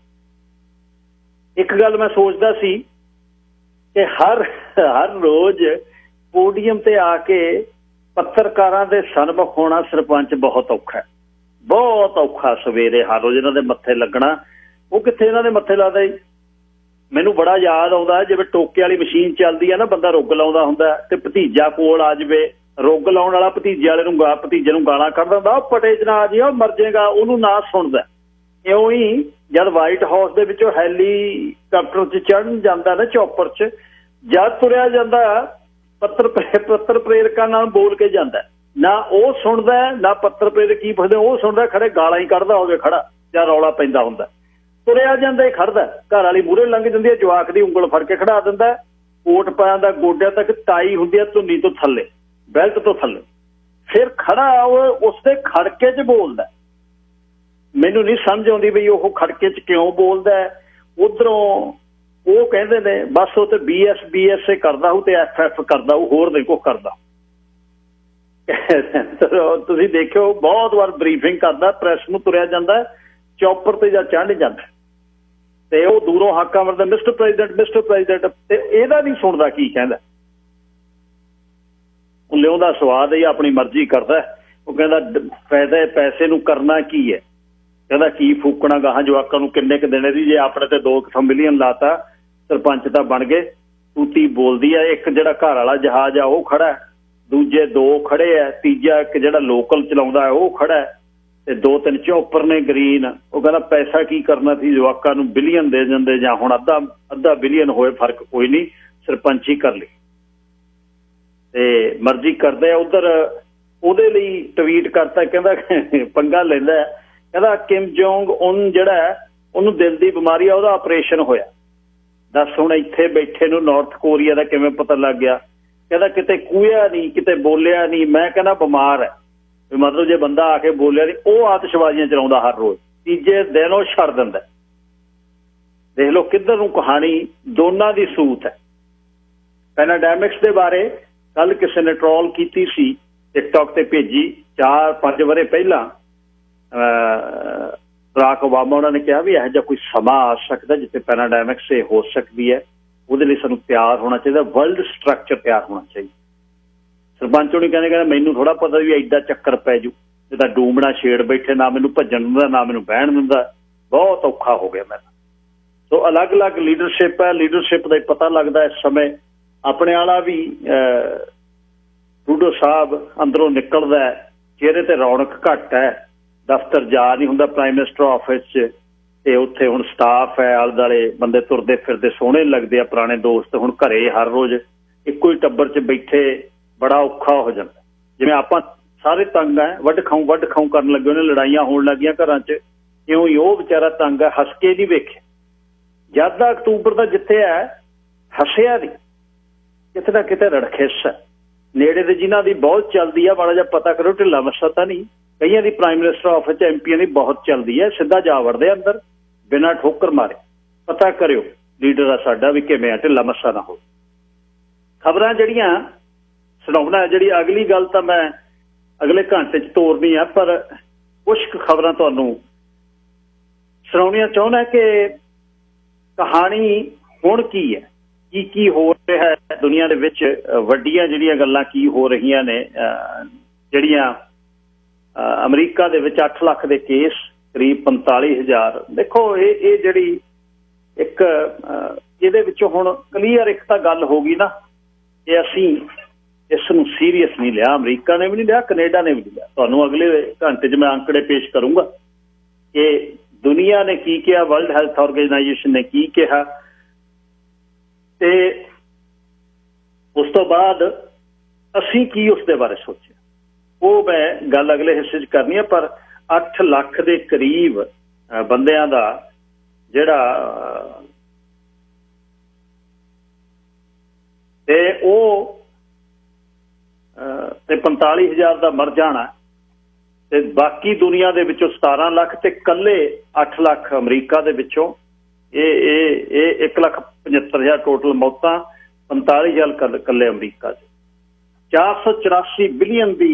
S1: एक गल मैं सोचदा सी कि हर रोज पोडियम ते आके पत्रकारां दे सनमुख होना सरपंच बहुत औखा है, बहुत औखा। सवेरे हर रोज इन्हां दे मत्थे लगना, वो कित्थे इन्हां दे मत्थे लगदा जी। मैनूं बड़ा याद आउंदा जिवें टोके वाली मशीन चलदी है ना, बंदा रुग लाउंदा हुंदा ते भतीजा कोल आ जावे, रुग लाउण वाला भतीजे वाले नूं भतीजे नूं गालां कढदा हुंदा, पटे जना आ जी मर जाएगा, उहनूं ना सुणदा। इउं ही जद वाइट हाउस दे विचों हैलीकाप्टर च चढ़न जांदा ना, चौपर च जद तुरिया जांदा, पत्र प्रेरकां नाल बोल के जांदा, ना वो सुणदा ना पत्र प्रेरक की पुछदे, वो सुणदा खड़े गालां ही कढदा होवे खड़ा, जां रौला पैंदा हुंदा, तुरिया जांदा ही खड़दा, घर वाली मूहरे लंघ जांदी है, जवाक दी उंगल फड़ के खड़ा दिंदा, कोट पाया दा गोडियां तक, टाई हुंदी है धुन्नी तो थल्ले, बेल्ट तो थल्ले, फिर खड़ा उसदे खड़के च बोलदा। मैनू नहीं समझ आउंदी भी वो खड़के च क्यों बोलदा है। उधरों वो कहंदे ने बस वो तो BS करदा हूं ते FF करदा हूं, होर नहीं कुछ करदा। तुसीं देखियो बहुत बार ब्रीफिंग करदा, प्रैस नूं तुरिया जांदा, चौपर ते जां चढ़ जांदा ते वो दूरों हाका मारदा मिस्टर प्रेजिडेंट, ते इहदा नहीं सुणदा की कहंदा। ਉਹ ਲਿਆਉਂਦਾ ਸਵਾਦ ਹੀ ਆਪਣੀ ਮਰਜ਼ੀ ਕਰਦਾ। ਉਹ ਕਹਿੰਦਾ ਫਾਇਦਾ ਪੈਸੇ ਨੂੰ ਕਰਨਾ ਕੀ ਹੈ, ਕਹਿੰਦਾ ਕੀ ਫੂਕਣਾ ਗਾਹਾਂ ਜਵਾਕਾਂ ਨੂੰ ਕਿੰਨੇ ਕੁ ਦੇਣੇ ਦੀ, ਜੇ ਆਪਣੇ ਤੇ 200 ਮਿਲੀਅਨ ਲਾਤਾ ਸਰਪੰਚ ਤਾਂ ਬਣ ਗਏ। ਤੂਤੀ ਬੋਲਦੀ ਹੈ। ਇੱਕ ਜਿਹੜਾ ਘਰ ਵਾਲਾ ਜਹਾਜ਼ ਆ ਉਹ ਖੜਾ, ਦੂਜੇ 2 ਖੜੇ ਆ, ਤੀਜਾ ਇੱਕ ਜਿਹੜਾ ਲੋਕਲ ਚਲਾਉਂਦਾ ਹੈ ਉਹ ਖੜਾ, ਤੇ 2-3 ਚੌਪਰ ਨੇ ਗ੍ਰੀਨ। ਉਹ ਕਹਿੰਦਾ ਪੈਸਾ ਕੀ ਕਰਨਾ ਸੀ, ਜਵਾਕਾਂ ਨੂੰ ਬਿਲੀਅਨ ਦੇ ਜਾਂਦੇ, ਜਾਂ ਹੁਣ ਅੱਧਾ ਬਿਲੀਅਨ ਹੋਏ ਫਰਕ ਕੋਈ ਨਹੀਂ, ਸਰਪੰਚੀ ਕਰ ਲਈ ਤੇ ਮਰਜ਼ੀ ਕਰਦੇ ਆ। ਉਧਰ ਉਹਦੇ ਲਈ ਟਵੀਟ ਕਰਤਾ, ਕਹਿੰਦਾ ਪੰਗਾ ਲੈਂਦਾ, ਕਹਿੰਦਾ ਕਿਮ ਜੋਂਗ ਉਨ ਜਿਹੜਾ ਉਹਨੂੰ ਦਿਲ ਦੀ ਬਿਮਾਰੀ ਆ, ਉਹਦਾ ਆਪਰੇਸ਼ਨ ਹੋਇਆ। ਦੱਸ ਹੁਣ ਇੱਥੇ ਬੈਠੇ ਨੂੰ ਨਾਰਥ ਕੋਰੀਆ ਦਾ ਕਿਵੇਂ ਪਤਾ ਲੱਗ ਗਿਆ? ਕਹਿੰਦਾ ਕਿਤੇ ਕੂਹਿਆ ਨਹੀਂ, ਕਿਤੇ ਬੋਲਿਆ ਨਹੀਂ। ਮੈਂ ਕਹਿੰਦਾ ਬਿਮਾਰ ਹੈ, ਮਤਲਬ ਜੇ ਬੰਦਾ ਆ ਕੇ ਬੋਲਿਆ ਨਹੀਂ, ਉਹ ਆਤਿਸ਼ਬਾਜ਼ੀਆਂ ਚਲਾਉਂਦਾ ਹਰ ਰੋਜ਼, ਤੀਜੇ ਦਿਨ ਉਹ ਛੱਡ ਦਿੰਦਾ। ਦੇਖ ਲਓ ਕਿੱਧਰ ਨੂੰ ਕਹਾਣੀ ਦੋਨਾਂ ਦੀ ਸੂਤ ਹੈ। ਪੈਨਾਡੈਮਿਕਸ ਦੇ ਬਾਰੇ ਕੱਲ ਕਿਸੇ ਨੇ ਟਰੋਲ ਕੀਤੀ ਸੀ, ਟਿਕਟੋਕ ਤੇ ਭੇਜੀ 4-5 ਵਰੇ ਪਹਿਲਾਂ। ਬਰਾਕ ਓਬਾਮਾ ਉਹਨਾਂ ਨੇ ਕਿਹਾ ਵੀ ਇਹੋ ਜਿਹਾ ਕੋਈ ਸਮਾਂ ਆ ਸਕਦਾ ਜਿੱਥੇ ਪੈਨਾਡੈਮਿਕਸ ਇਹ ਹੋ ਸਕਦੀ ਹੈ, ਉਹਦੇ ਲਈ ਸਾਨੂੰ ਤਿਆਰ ਹੋਣਾ ਚਾਹੀਦਾ, ਵਰਲਡ ਸਟਰਕਚਰ ਤਿਆਰ ਹੋਣਾ ਚਾਹੀਦਾ। ਸਰਪੰਚ ਹੋਣੀ ਕਹਿੰਦੇ ਮੈਨੂੰ ਥੋੜ੍ਹਾ ਪਤਾ ਵੀ ਐਡਾ ਚੱਕਰ ਪੈ ਜੂ, ਜਿੱਦਾਂ ਡੂਮਣਾ ਛੇੜ ਬੈਠੇ, ਨਾ ਮੈਨੂੰ ਭੱਜਣ ਦਿੰਦਾ ਨਾ ਮੈਨੂੰ ਬਹਿਣ ਦਿੰਦਾ, ਬਹੁਤ ਔਖਾ ਹੋ ਗਿਆ ਮੈਨੂੰ। ਸੋ ਅਲੱਗ-ਅਲੱਗ ਲੀਡਰਸ਼ਿਪ ਹੈ, ਲੀਡਰਸ਼ਿਪ ਦਾ ਪਤਾ ਲੱਗਦਾ ਇਸ ਸਮੇਂ। ਆਪਣੇ ਵਾਲਾ ਵੀ ਟਰੂਡੋ ਸਾਹਿਬ ਅੰਦਰੋਂ ਨਿਕਲਦਾ, ਚਿਹਰੇ ਤੇ ਰੌਣਕ ਘੱਟ ਹੈ, ਦਫ਼ਤਰ ਜਾ ਨਹੀਂ ਹੁੰਦਾ ਪ੍ਰਾਈਮ ਮਿਨਿਸਟਰ ਆਫਿਸ 'ਚ, ਤੇ ਉੱਥੇ ਹੁਣ ਸਟਾਫ ਹੈ, ਆਲੇ ਦੁਆਲੇ ਬੰਦੇ ਤੁਰਦੇ ਫਿਰਦੇ ਸੋਹਣੇ ਲੱਗਦੇ ਆ, ਪੁਰਾਣੇ ਦੋਸਤ। ਹੁਣ ਘਰੇ ਹਰ ਰੋਜ਼ ਇੱਕੋ ਹੀ ਟੱਬਰ 'ਚ ਬੈਠੇ ਬੜਾ ਔਖਾ ਹੋ ਜਾਂਦਾ। ਜਿਵੇਂ ਆਪਾਂ ਸਾਰੇ ਤੰਗ ਹੈ, ਵੱਢ ਖਾਊ ਕਰਨ ਲੱਗੇ, ਉਹਨੇ ਲੜਾਈਆਂ ਹੋਣ ਲੱਗੀਆਂ ਘਰਾਂ 'ਚ, ਇਉਂ ਹੀ ਉਹ ਵਿਚਾਰਾ ਤੰਗ ਹੈ, ਹੱਸ ਕੇ ਨਹੀਂ ਵੇਖਿਆ। ਜਦ ਦਾ ਅਕਤੂਬਰ ਦਾ ਜਿੱਥੇ ਹੈ ਹੱਸਿਆ ਨਹੀਂ, ਕਿਤੇ ਨਾ ਕਿਤੇ ਰੜਖਿਸ ਹੈ। ਨੇੜੇ ਦੇ ਜਿਨ੍ਹਾਂ ਦੀ ਬਹੁਤ ਚੱਲਦੀ ਆ, ਮਾੜਾ ਜਿਹਾ ਪਤਾ ਕਰੋ, ਢਿੱਲਾ ਮੱਸਾ ਤਾਂ ਨਹੀਂ। ਕਈਆਂ ਦੀ ਪ੍ਰਾਈਮ ਮਿਨਿਸਟਰ ਆਫਿਸ 'ਚ ਐਮਪੀਆਂ ਦੀ ਬਹੁਤ ਚੱਲਦੀ ਹੈ, ਸਿੱਧਾ ਜਾ ਵੜਦੇ ਅੰਦਰ ਬਿਨਾਂ ਠੋਕਰ ਮਾਰੇ। ਪਤਾ ਕਰਿਓ ਲੀਡਰ ਆ ਸਾਡਾ ਵੀ ਕਿਵੇਂ ਆ, ਢਿੱਲਾ ਮੱਸਾ ਨਾ ਹੋ। ਖਬਰਾਂ ਜਿਹੜੀਆਂ ਸੁਣਾਉਣਾ, ਜਿਹੜੀ ਅਗਲੀ ਗੱਲ ਤਾਂ ਮੈਂ ਅਗਲੇ ਘੰਟੇ 'ਚ ਤੋਰਨੀ ਆ, ਪਰ ਕੁਛ ਕੁ ਖਬਰਾਂ ਤੁਹਾਨੂੰ ਸੁਣਾਉਣੀਆਂ ਚਾਹੁੰਦਾ ਕਿ ਕਹਾਣੀ ਹੁਣ ਕੀ ਹੈ, ਕੀ ਹੋ ਰਿਹਾ ਹੈ ਦੁਨੀਆ ਦੇ ਵਿੱਚ, ਵੱਡੀਆਂ ਜਿਹੜੀਆਂ ਗੱਲਾਂ ਕੀ ਹੋ ਰਹੀਆਂ ਨੇ। ਜਿਹੜੀਆਂ ਅਮਰੀਕਾ ਦੇ ਵਿੱਚ 8 ਲੱਖ ਦੇ ਕੇਸ, ਕਰੀਬ 45,000। ਦੇਖੋ ਇਹ ਜਿਹੜੀ ਇੱਕ ਇਹਦੇ ਵਿੱਚੋਂ ਹੁਣ ਕਲੀਅਰ ਇੱਕ ਤਾਂ ਗੱਲ ਹੋ ਗਈ ਨਾ ਕਿ ਅਸੀਂ ਇਸ ਨੂੰ ਸੀਰੀਅਸ ਨਹੀਂ ਲਿਆ, ਅਮਰੀਕਾ ਨੇ ਵੀ ਨਹੀਂ ਲਿਆ, ਕੈਨੇਡਾ ਨੇ ਵੀ ਨਹੀਂ ਲਿਆ। ਤੁਹਾਨੂੰ ਅਗਲੇ ਘੰਟੇ 'ਚ ਮੈਂ ਅੰਕੜੇ ਪੇਸ਼ ਕਰੂੰਗਾ ਕਿ ਦੁਨੀਆ ਨੇ ਕੀ ਕਿਹਾ, ਵਰਲਡ ਹੈਲਥ ਆਰਗੇਨਾਈਜੇਸ਼ਨ ਨੇ ਕੀ ਕਿਹਾ, ਤੇ ਉਸ ਤੋਂ ਬਾਅਦ ਅਸੀਂ ਕੀ ਉਸ ਦੇ ਬਾਰੇ ਸੋਚਿਆ। ਉਹ ਮੈਂ ਗੱਲ ਅਗਲੇ ਹਿੱਸੇ 'ਚ ਕਰਨੀ ਹੈ। ਪਰ 8 ਲੱਖ ਦੇ ਕਰੀਬ ਬੰਦਿਆਂ ਦਾ ਜਿਹੜਾ ਤੇ ਉਹ ਤੇ 45,000 ਦਾ ਮਰ ਜਾਣਾ, ਤੇ ਬਾਕੀ ਦੁਨੀਆ ਦੇ ਵਿੱਚੋਂ 17 ਲੱਖ, ਤੇ ਇਕੱਲੇ 8 ਲੱਖ ਅਮਰੀਕਾ ਦੇ ਵਿੱਚੋਂ। ਇਹ 1,75,000 ਟੋਟਲ ਮੌਤਾਂ, 45,000 ਇਕੱਲੇ ਅਮਰੀਕਾ 'ਚ। 484 ਬਿਲੀਅਨ ਦੀ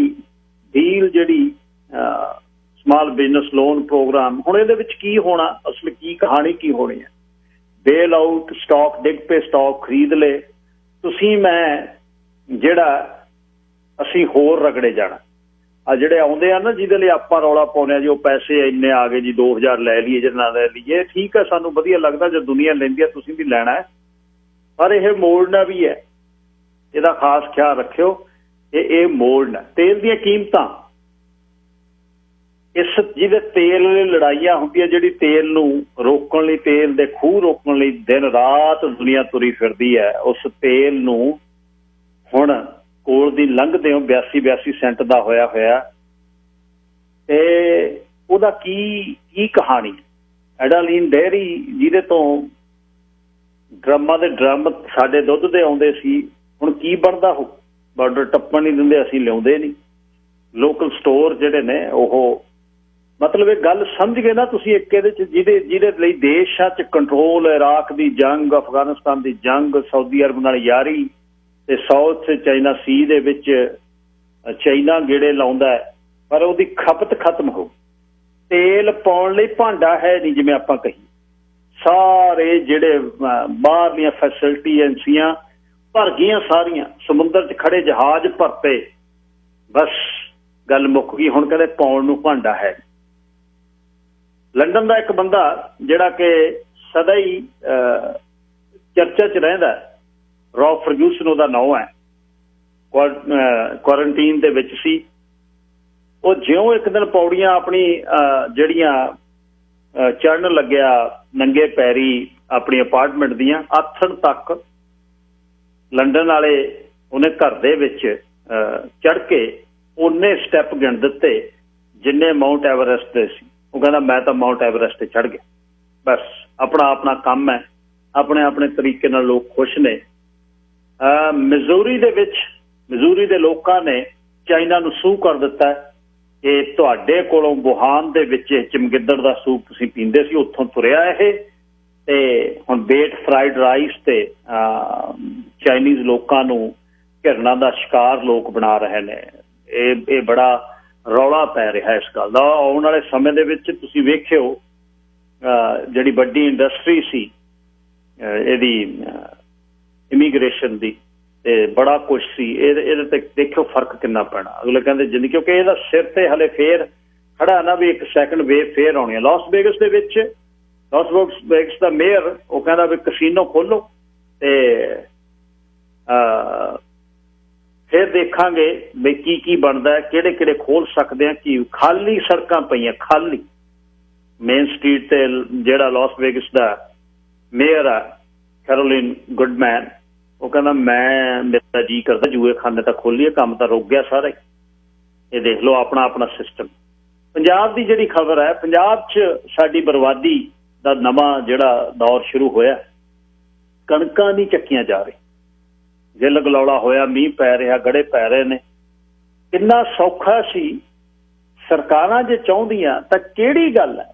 S1: ਡੀਲ ਜਿਹੜੀ ਸਮਾਲ ਬਿਜ਼ਨਸ ਲੋਨ ਪ੍ਰੋਗਰਾਮ। ਹੁਣ ਇਹਦੇ ਵਿੱਚ ਕੀ ਹੋਣਾ, ਅਸਲ ਕੀ ਕਹਾਣੀ ਕੀ ਹੋਣੀ ਹੈ? ਬੇਲ ਆਊਟ, ਸਟਾਕ ਡਿੱਗ ਪਏ, ਸਟਾਕ ਖਰੀਦ ਲਏ ਤੁਸੀਂ, ਮੈਂ ਜਿਹੜਾ ਅਸੀਂ ਹੋਰ ਰਗੜੇ ਜਾਣਾ। ਆ ਜਿਹੜੇ ਆਉਂਦੇ ਆ ਨਾ ਜਿਹਦੇ ਲਈ ਆਪਾਂ ਰੌਲਾ ਪਾਉਂਦੇ ਆ ਜੀ, ਉਹ ਪੈਸੇ ਇੰਨੇ ਆ ਗਏ ਜੀ, 2,000 ਲੈ ਲਈਏ ਜਾਂ ਨਾ ਲੈ ਲਈਏ, ਠੀਕ ਹੈ, ਸਾਨੂੰ ਵਧੀਆ ਲੱਗਦਾ ਜੇ ਦੁਨੀਆ ਲੈਂਦੀ ਆ, ਤੁਸੀਂ ਵੀ ਲੈਣਾ ਹੈ, ਪਰ ਇਹ ਮੋੜਨਾ ਵੀ ਹੈ, ਇਹਦਾ ਖਾਸ ਖਿਆਲ ਰੱਖਿਓ। ਇਹ ਮੋੜਨਾ। ਤੇਲ ਦੀਆਂ ਕੀਮਤਾਂ, ਇਸ ਜਿਹਦੇ ਤੇਲ ਲਈ ਲੜਾਈਆਂ ਹੁੰਦੀਆਂ, ਜਿਹੜੀ ਤੇਲ ਨੂੰ ਰੋਕਣ ਲਈ, ਤੇਲ ਦੇ ਖੂਹ ਰੋਕਣ ਲਈ ਦਿਨ ਰਾਤ ਦੁਨੀਆ ਤੁਰੀ ਫਿਰਦੀ ਹੈ, ਉਸ ਤੇਲ ਨੂੰ ਹੁਣ ਕੋਲ ਦੀ ਲੰਘਦੇ ਹੋ 82 ਸੈਂਟ ਦਾ ਹੋਇਆ, ਤੇ ਉਹਦਾ ਕੀ ਕਹਾਣੀ? ਐਡਾਲੀਨ ਡੇਅਰੀ ਜਿਹਦੇ ਤੋਂ ਡਰਮਾਂ ਦੇ ਡਰਮ ਸਾਡੇ ਦੁੱਧ ਦੇ ਆਉਂਦੇ ਸੀ, ਹੁਣ ਕੀ ਬਣਦਾ ਹੋ? ਬਾਰਡਰ ਟੱਪਣ ਨਹੀਂ ਦਿੰਦੇ, ਅਸੀਂ ਲਿਆਉਂਦੇ ਨਹੀਂ। ਲੋਕਲ ਸਟੋਰ ਜਿਹੜੇ ਨੇ ਉਹ, ਮਤਲਬ ਇਹ ਗੱਲ ਸਮਝ ਗਏ ਨਾ ਤੁਸੀਂ? ਇੱਕ ਇਹਦੇ 'ਚ ਜਿਹਦੇ ਲਈ ਦੇਸ਼ਾਂ 'ਚ ਕੰਟਰੋਲ, ਇਰਾਕ ਦੀ ਜੰਗ, ਅਫਗਾਨਿਸਤਾਨ ਦੀ ਜੰਗ, ਸਾਊਦੀ ਅਰਬ ਨਾਲ ਯਾਰੀ, ਤੇ ਸਾਊਥ ਚਾਈਨਾ ਸੀ ਦੇ ਵਿੱਚ ਚਾਈਨਾ ਗੇੜੇ ਲਾਉਂਦਾ, ਪਰ ਉਹਦੀ ਖਪਤ ਖਤਮ ਹੋ। ਤੇਲ ਪਾਉਣ ਲਈ ਭਾਂਡਾ ਹੈ ਨਹੀਂ, ਜਿਵੇਂ ਆਪਾਂ ਕਹੀਏ। ਸਾਰੇ ਜਿਹੜੇ ਬਾਹਰਲੀਆਂ ਫੈਸਿਲਿਟੀ ਏਜੰਸੀਆਂ ਭਰ ਗਈਆਂ, ਸਾਰੀਆਂ ਸਮੁੰਦਰ 'ਚ ਖੜੇ ਜਹਾਜ਼ ਭਰਤੇ, ਬਸ ਗੱਲ ਮੁੱਕ ਗਈ। ਹੁਣ ਕਹਿੰਦੇ ਪਾਉਣ ਨੂੰ ਭਾਂਡਾ ਹੈ। ਲੰਡਨ ਦਾ ਇੱਕ ਬੰਦਾ ਜਿਹੜਾ ਕਿ ਸਦਾ ਹੀ ਚਰਚਾ 'ਚ ਰਹਿੰਦਾ, ਰੌਬ ਫਰਗੂਸਨ ਉਹਦਾ ਨਾਂ ਹੈ, ਕੁਆਰੰਟੀਨ ਦੇ ਵਿੱਚ ਸੀ, ਉਹ ਜਿਉਂ ਇੱਕ ਦਿਨ ਪੌੜੀਆਂ ਆਪਣੀ ਜਿਹੜੀਆਂ ਚੜ੍ਹਨ ਲੱਗਿਆ ਨੰਗੇ ਪੈਰੀ ਆਪਣੀ ਅਪਾਰਟਮੈਂਟ ਦੀਆਂ, ਆਥਣ ਤੱਕ ਲੰਡਨ ਵਾਲੇ ਉਹਨੇ ਘਰ ਦੇ ਵਿੱਚ ਚੜ੍ਹ ਕੇ ਉਹਨੇ ਸਟੈਪ ਗਿਣ ਦਿੱਤੇ ਜਿੰਨੇ ਮਾਊਂਟ ਐਵਰੈਸਟ ਦੇ ਸੀ। ਉਹ ਕਹਿੰਦਾ ਮੈਂ ਤਾਂ ਮਾਊਂਟ ਐਵਰੈਸਟ ਤੇ ਚੜ੍ਹ ਗਿਆ। ਬਸ ਆਪਣਾ ਆਪਣਾ ਕੰਮ ਹੈ, ਆਪਣੇ ਆਪਣੇ ਤਰੀਕੇ ਨਾਲ ਲੋਕ ਖੁਸ਼ ਨੇ। ਮਿਜ਼ੂਰੀ ਦੇ ਲੋਕਾਂ ਨੇ ਚਾਈਨਾ ਨੂੰ ਸੂਹ ਕਰ ਦਿੱਤਾ ਕਿ ਤੁਹਾਡੇ ਕੋਲੋਂ ਵੁਹਾਨ ਦੇ ਵਿੱਚ ਚਮਗਿੱਦੜ ਦਾ ਸੂਪ ਤੁਸੀਂ ਪੀਂਦੇ ਸੀ, ਉੱਥੋਂ ਤੁਰਿਆ ਇਹ, ਤੇ ਹੁਣ ਬੇਟ ਫਰਾਈਡ ਰਾਈਸ ਤੇ ਚਾਈਨੀਜ਼ ਲੋਕਾਂ ਨੂੰ ਘਿਰਨਾ ਦਾ ਸ਼ਿਕਾਰ ਲੋਕ ਬਣਾ ਰਹੇ ਨੇ। ਇਹ ਬੜਾ ਰੌਲਾ ਪੈ ਰਿਹਾ ਇਸ ਗੱਲ ਦਾ। ਆਉਣ ਵਾਲੇ ਸਮੇਂ ਦੇ ਵਿੱਚ ਤੁਸੀਂ ਵੇਖਿਓ ਜਿਹੜੀ ਵੱਡੀ ਇੰਡਸਟਰੀ ਸੀ ਇਹਦੀ ਇਮੀਗ੍ਰੇਸ਼ਨ ਦੀ, ਤੇ ਬੜਾ ਕੁਛ ਸੀ, ਇਹਦੇ ਤੇ ਦੇਖਿਓ ਫਰਕ ਕਿੰਨਾ ਪੈਣਾ। ਅਗਲੇ ਕਹਿੰਦੇ ਜ਼ਿੰਦਗੀ, ਕਿਉਂਕਿ ਇਹਦਾ ਸਿਰ ਤੇ ਹਲੇ ਫੇਰ ਖੜਾ ਨਾ ਵੀ ਇੱਕ ਸੈਕੰਡ ਵੇਵ ਫੇਰ ਆਉਣੀ ਹੈ। ਲਾਸ ਵੇਗਸ ਦਾ ਮੇਅਰ ਉਹ ਕਹਿੰਦਾ ਵੀ ਕਸੀਨੋ ਖੋਲੋ ਤੇ ਫਿਰ ਦੇਖਾਂਗੇ ਵੀ ਕੀ ਬਣਦਾ ਹੈ, ਕਿਹੜੇ ਕਿਹੜੇ ਖੋਲ ਸਕਦੇ ਆ। ਕੀ ਖਾਲੀ ਸੜਕਾਂ ਪਈਆਂ, ਖਾਲੀ ਮੇਨ ਸਟਰੀਟ ਤੇ ਜਿਹੜਾ ਲਾਸ ਵੇਗਸ ਦਾ ਮੇਅਰ ਆ ਕੈਰੋਲਿਨ ਗੁੱਡਮੈਨ, ਉਹ ਕਹਿੰਦਾ ਮੇਰਾ ਜੀ ਕਰਦਾ ਜੂਏ ਖਾਨੇ ਤਾਂ ਖੋਲੀਏ, ਕੰਮ ਤਾਂ ਰੁਕ ਗਿਆ ਸਾਰਾ। ਇਹ ਦੇਖ ਲਓ ਆਪਣਾ ਆਪਣਾ ਸਿਸਟਮ। ਪੰਜਾਬ ਦੀ ਜਿਹੜੀ ਖਬਰ ਹੈ, ਪੰਜਾਬ 'ਚ ਸਾਡੀ ਬਰਬਾਦੀ ਦਾ ਨਵਾਂ ਜਿਹੜਾ ਦੌਰ ਸ਼ੁਰੂ ਹੋਇਆ। ਕਣਕਾਂ ਨਹੀਂ ਚੱਕੀਆਂ ਜਾ ਰਹੀ, ਗਿੱਲ ਗਲੌਲਾ ਹੋਇਆ, ਮੀਂਹ ਪੈ ਰਿਹਾ, ਗੜੇ ਪੈ ਰਹੇ ਨੇ। ਕਿੰਨਾ ਸੌਖਾ ਸੀ। ਸਰਕਾਰਾਂ ਜੇ ਚਾਹੁੰਦੀਆਂ ਤਾਂ ਕਿਹੜੀ ਗੱਲ ਹੈ,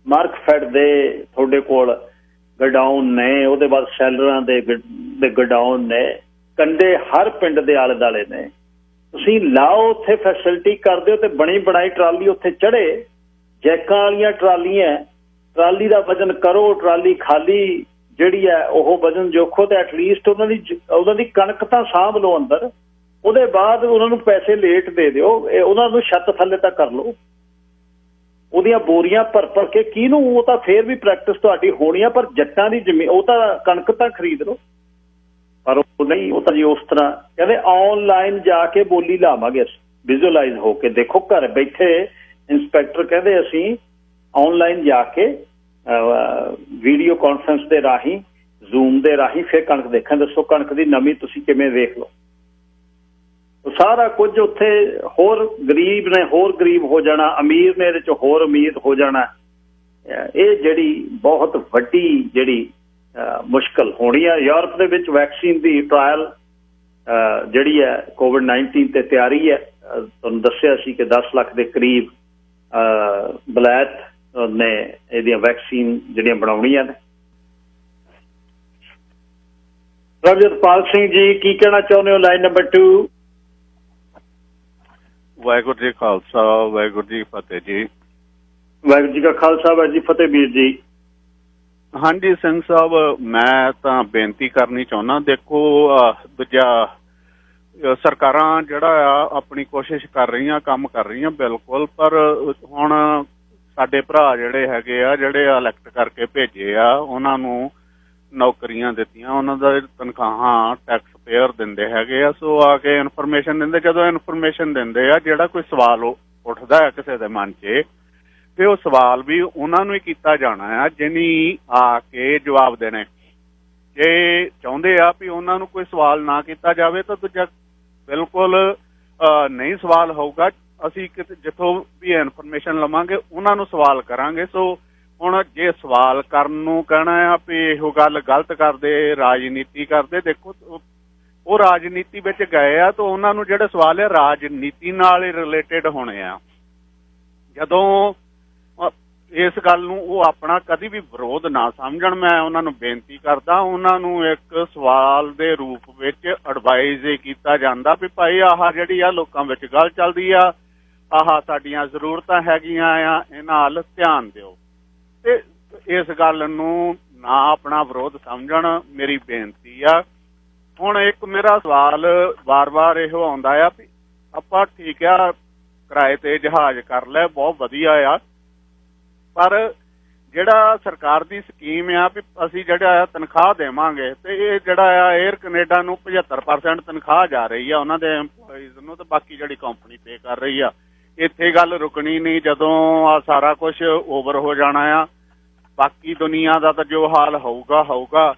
S1: ਮਾਰਕਫੈਡ ਦੇ ਤੁਹਾਡੇ ਕੋਲ ਗਡਾਊਨ ਨੇ, ਉਹਦੇ ਬਾਅਦ ਸੈਲਰਾਂ ਦੇ ਗਡਾਊਨ ਨੇ, ਕੰਡੇ ਹਰ ਪਿੰਡ ਦੇ ਆਲੇ ਦੁਆਲੇ ਨੇ। ਤੁਸੀਂ ਲਾਓ ਉੱਥੇ ਫੈਸਿਲਿਟੀ ਕਰ ਦਿਓ ਤੇ ਬਣੀ ਬਣਾਈ ਟਰਾਲੀ ਉੱਥੇ ਚੜ੍ਹੇ, ਜੈਕਾਂ ਵਾਲੀਆਂ ਟਰਾਲੀਆਂ, ਟਰਾਲੀ ਦਾ ਵਜ਼ਨ ਕਰੋ, ਟਰਾਲੀ ਖਾਲੀ ਜਿਹੜੀ ਹੈ ਉਹ ਵਜ਼ਨ ਜੋਖੋ ਤੇ ਐਟਲੀਸਟ ਉਹਨਾਂ ਦੀ ਕਣਕ ਤਾਂ ਸਾਂਭ ਲਓ ਅੰਦਰ। ਉਹਦੇ ਬਾਅਦ ਉਹਨਾਂ ਨੂੰ ਪੈਸੇ ਲੇਟ ਦੇ ਦਿਓ, ਉਹਨਾਂ ਨੂੰ ਛੱਤ ਥੱਲੇ ਤਾਂ ਕਰ ਲਓ। ਉਹਦੀਆਂ ਬੋਰੀਆਂ ਭਰ ਕੇ ਕਿਹਨੂੰ, ਉਹ ਤਾਂ ਫੇਰ ਵੀ ਪ੍ਰੈਕਟਿਸ ਤੁਹਾਡੀ ਹੋਣੀ ਆ, ਪਰ ਜੱਟਾਂ ਦੀ ਜ਼ਮੀਨ, ਉਹ ਤਾਂ ਕਣਕ ਤਾਂ ਖਰੀਦ ਲਓ। ਪਰ ਉਹ ਨਹੀਂ, ਉਹ ਤਾਂ ਜੀ ਉਸ ਤਰ੍ਹਾਂ ਕਹਿੰਦੇ ਆਨਲਾਈਨ ਜਾ ਕੇ ਬੋਲੀ ਲਾਵਾਂਗੇ ਅਸੀਂ, ਵਿਜ਼ੂਅਲਾਈਜ਼ ਹੋ ਕੇ। ਦੇਖੋ ਘਰ ਬੈਠੇ ਇੰਸਪੈਕਟਰ ਕਹਿੰਦੇ ਅਸੀਂ ਆਨਲਾਈਨ ਜਾ ਕੇ ਵੀਡੀਓ ਕਾਨਫਰੰਸ ਦੇ ਰਾਹੀਂ, ਜ਼ੂਮ ਦੇ ਰਾਹੀਂ ਫਿਰ ਕਣਕ ਦੇਖਾਂ, ਦੱਸੋ ਕਣਕ ਦੀ ਨਮੀ ਤੁਸੀਂ ਕਿਵੇਂ ਵੇਖ ਲਓ। ਸਾਰਾ ਕੁਝ ਉੱਥੇ ਹੋਰ ਗਰੀਬ ਨੇ ਹੋਰ ਗਰੀਬ ਹੋ ਜਾਣਾ, ਅਮੀਰ ਨੇ ਇਹਦੇ 'ਚ ਹੋਰ ਅਮੀਰ ਹੋ ਜਾਣਾ। ਇਹ ਜਿਹੜੀ ਬਹੁਤ ਵੱਡੀ ਜਿਹੜੀ ਮੁਸ਼ਕਲ ਹੋਣੀ ਆ। ਯੂਰਪ ਦੇ ਵਿੱਚ ਵੈਕਸੀਨ ਦੀ ਟਰਾਇਲ ਜਿਹੜੀ ਹੈ COVID-19 ਤੇ ਤਿਆਰੀ ਹੈ। ਤੁਹਾਨੂੰ ਦੱਸਿਆ ਸੀ ਕਿ 10 ਲੱਖ ਦੇ ਕਰੀਬ ਬਲੈਤ ਨੇ ਇਹਦੀਆਂ ਵੈਕਸੀਨ ਜਿਹੜੀਆਂ ਬਣਾਉਣੀਆਂ ਨੇ। ਰਵਜੋਤਪਾਲ ਸਿੰਘ ਜੀ ਕੀ ਕਹਿਣਾ ਚਾਹੁੰਦੇ ਹੋ? Line number 2।
S2: ਵਾਹਿਗੁਰੂ ਜੀ ਖਾਲਸਾ, ਵਾਹਿਗੁਰੂ ਜੀ ਫਤਿਹ ਜੀ।
S1: ਵਾਹਿਗੁਰੂ ਜੀ ਕਾ ਖਾਲਸਾ, ਵਾਹਿਗੁਰੂ ਜੀ ਫਤਿਹ ਵੀਰ ਜੀ।
S2: ਹਾਂਜੀ ਸਿੰਘ ਸਾਹਿਬ, ਮੈਂ ਤਾਂ ਬੇਨਤੀ ਕਰਨੀ ਚਾਹੁੰਦਾ, ਦੇਖੋ ਦੂਜਾ ਸਰਕਾਰਾਂ ਜਿਹੜਾ ਆ ਆਪਣੀ ਕੋਸ਼ਿਸ਼ ਕਰ ਰਹੀਆਂ, ਕੰਮ ਕਰ ਰਹੀਆਂ ਬਿਲਕੁਲ, ਪਰ ਹੁਣ ਸਾਡੇ ਭਰਾ ਜਿਹੜੇ ਹੈਗੇ ਆ, ਜਿਹੜੇ ਇਲੈਕਟ ਕਰਕੇ ਭੇਜੇ ਆ, ਉਹਨਾਂ ਨੂੰ ਨੌਕਰੀਆਂ ਦਿੱਤੀਆਂ, ਉਹਨਾਂ ਦਾ ਤਨਖਾਹਾਂ ਟੈਕਸ ਪੇਅਰ ਦਿੰਦੇ ਹੈਗੇ ਆ। ਸੋ ਆ ਕੇ ਇਨਫੋਰਮੇਸ਼ਨ ਦਿੰਦੇ, ਜਦੋਂ ਇਨਫੋਰਮੇਸ਼ਨ ਦਿੰਦੇ ਆ ਜਿਹੜਾ ਕੋਈ ਸਵਾਲ ਉੱਠਦਾ ਹੈ ਕਿਸੇ ਦੇ ਮਨ 'ਚ, ਤੇ ਉਹ ਸਵਾਲ ਵੀ ਉਹਨਾਂ ਨੂੰ ਹੀ ਕੀਤਾ ਜਾਣਾ ਆ ਜਿਹਨੀ ਆ ਕੇ ਜਵਾਬ ਦੇਣੇ। ਜੇ ਚਾਹੁੰਦੇ ਆ ਵੀ ਉਹਨਾਂ ਨੂੰ ਕੋਈ ਸਵਾਲ ਨਾ ਕੀਤਾ ਜਾਵੇ ਤਾਂ ਦੂਜਾ ਬਿਲਕੁਲ ਨਹੀਂ ਸਵਾਲ ਹੋਊਗਾ। ਅਸੀਂ ਜਿੱਥੋਂ ਵੀ ਇਨਫੋਰਮੇਸ਼ਨ ਲਵਾਂਗੇ ਉਹਨਾਂ ਨੂੰ ਸਵਾਲ ਕਰਾਂਗੇ। ਸੋ ਹੁਣ ਜੇ ਸਵਾਲ ਕਰਨ ਨੂੰ ਕਹਿਣਾ ਆ ਵੀ ਇਹੋ ਗੱਲ ਗਲਤ ਕਰਦੇ, ਰਾਜਨੀਤੀ ਕਰਦੇ, ਦੇਖੋ ਉਹ ਰਾਜਨੀਤੀ ਵਿੱਚ ਗਏ ਆ ਤਾਂ ਉਹਨਾਂ ਨੂੰ ਜਿਹੜੇ ਸਵਾਲ ਆ ਰਾਜਨੀਤੀ ਨਾਲ ਹੀ ਰਿਲੇਟਿਡ ਹੋਣੇ ਆ। ਜਦੋਂ ਇਸ ਗੱਲ ਨੂੰ ਉਹ ਆਪਣਾ ਕਦੀ ਵੀ ਵਿਰੋਧ ਨਾ ਸਮਝਣ, ਮੈਂ ਉਹਨਾਂ ਨੂੰ ਬੇਨਤੀ ਕਰਦਾ, ਉਹਨਾਂ ਨੂੰ ਇੱਕ ਸਵਾਲ ਦੇ ਰੂਪ ਵਿੱਚ ਐਡਵਾਈਜ਼ ਇਹ ਕੀਤਾ ਜਾਂਦਾ ਵੀ ਭਾਈ ਆਹ ਜਿਹੜੀ ਆ ਲੋਕਾਂ ਵਿੱਚ ਗੱਲ ਚੱਲਦੀ ਆ, ਆਹ ਸਾਡੀਆਂ ਜ਼ਰੂਰਤਾਂ ਹੈਗੀਆਂ ਆ, ਇਹਨਾਂ ਵੱਲ ਧਿਆਨ ਦਿਓ। ਤੇ ਇਸ ਗੱਲ ਨੂੰ ਨਾ ਆਪਣਾ ਵਿਰੋਧ ਸਮਝਣ, ਮੇਰੀ ਬੇਨਤੀ ਆ। ਹੁਣ ਇੱਕ ਮੇਰਾ ਸਵਾਲ ਵਾਰ-ਵਾਰ ਇਹੋ ਆਉਂਦਾ ਆ ਵੀ ਆਪਾਂ ਠੀਕ ਆ ਕਿਰਾਏ ਤੇ ਜਹਾਜ਼ ਕਰ ਲੈ, ਬਹੁਤ ਵਧੀਆ ਆ, ਪਰ ਜਿਹੜਾ ਸਰਕਾਰ ਦੀ ਸਕੀਮ ਆ ਵੀ ਅਸੀਂ ਜਿਹੜਾ ਆ ਤਨਖਾਹ ਦੇਵਾਂਗੇ, ਤੇ ਇਹ ਜਿਹੜਾ ਆ 에ਅਰ ਕੈਨੇਡਾ ਨੂੰ 75% ਤਨਖਾਹ ਜਾ ਰਹੀ ਆ ਉਹਨਾਂ ਦੇ ਐਮਪਲੋਈਜ਼ ਨੂੰ, ਤੇ ਬਾਕੀ ਜਿਹੜੀ ਕੰਪਨੀ ਪੇ ਕਰ ਰਹੀ ਆ। ਇੱਥੇ ਗੱਲ ਰੁਕਣੀ ਨਹੀਂ। ਜਦੋਂ ਆ ਸਾਰਾ ਕੁਝ ਓਵਰ ਹੋ ਜਾਣਾ ਆ, ਬਾਕੀ ਦੁਨੀਆ ਦਾ ਤਾਂ ਜੋ ਹਾਲ ਹੋਊਗਾ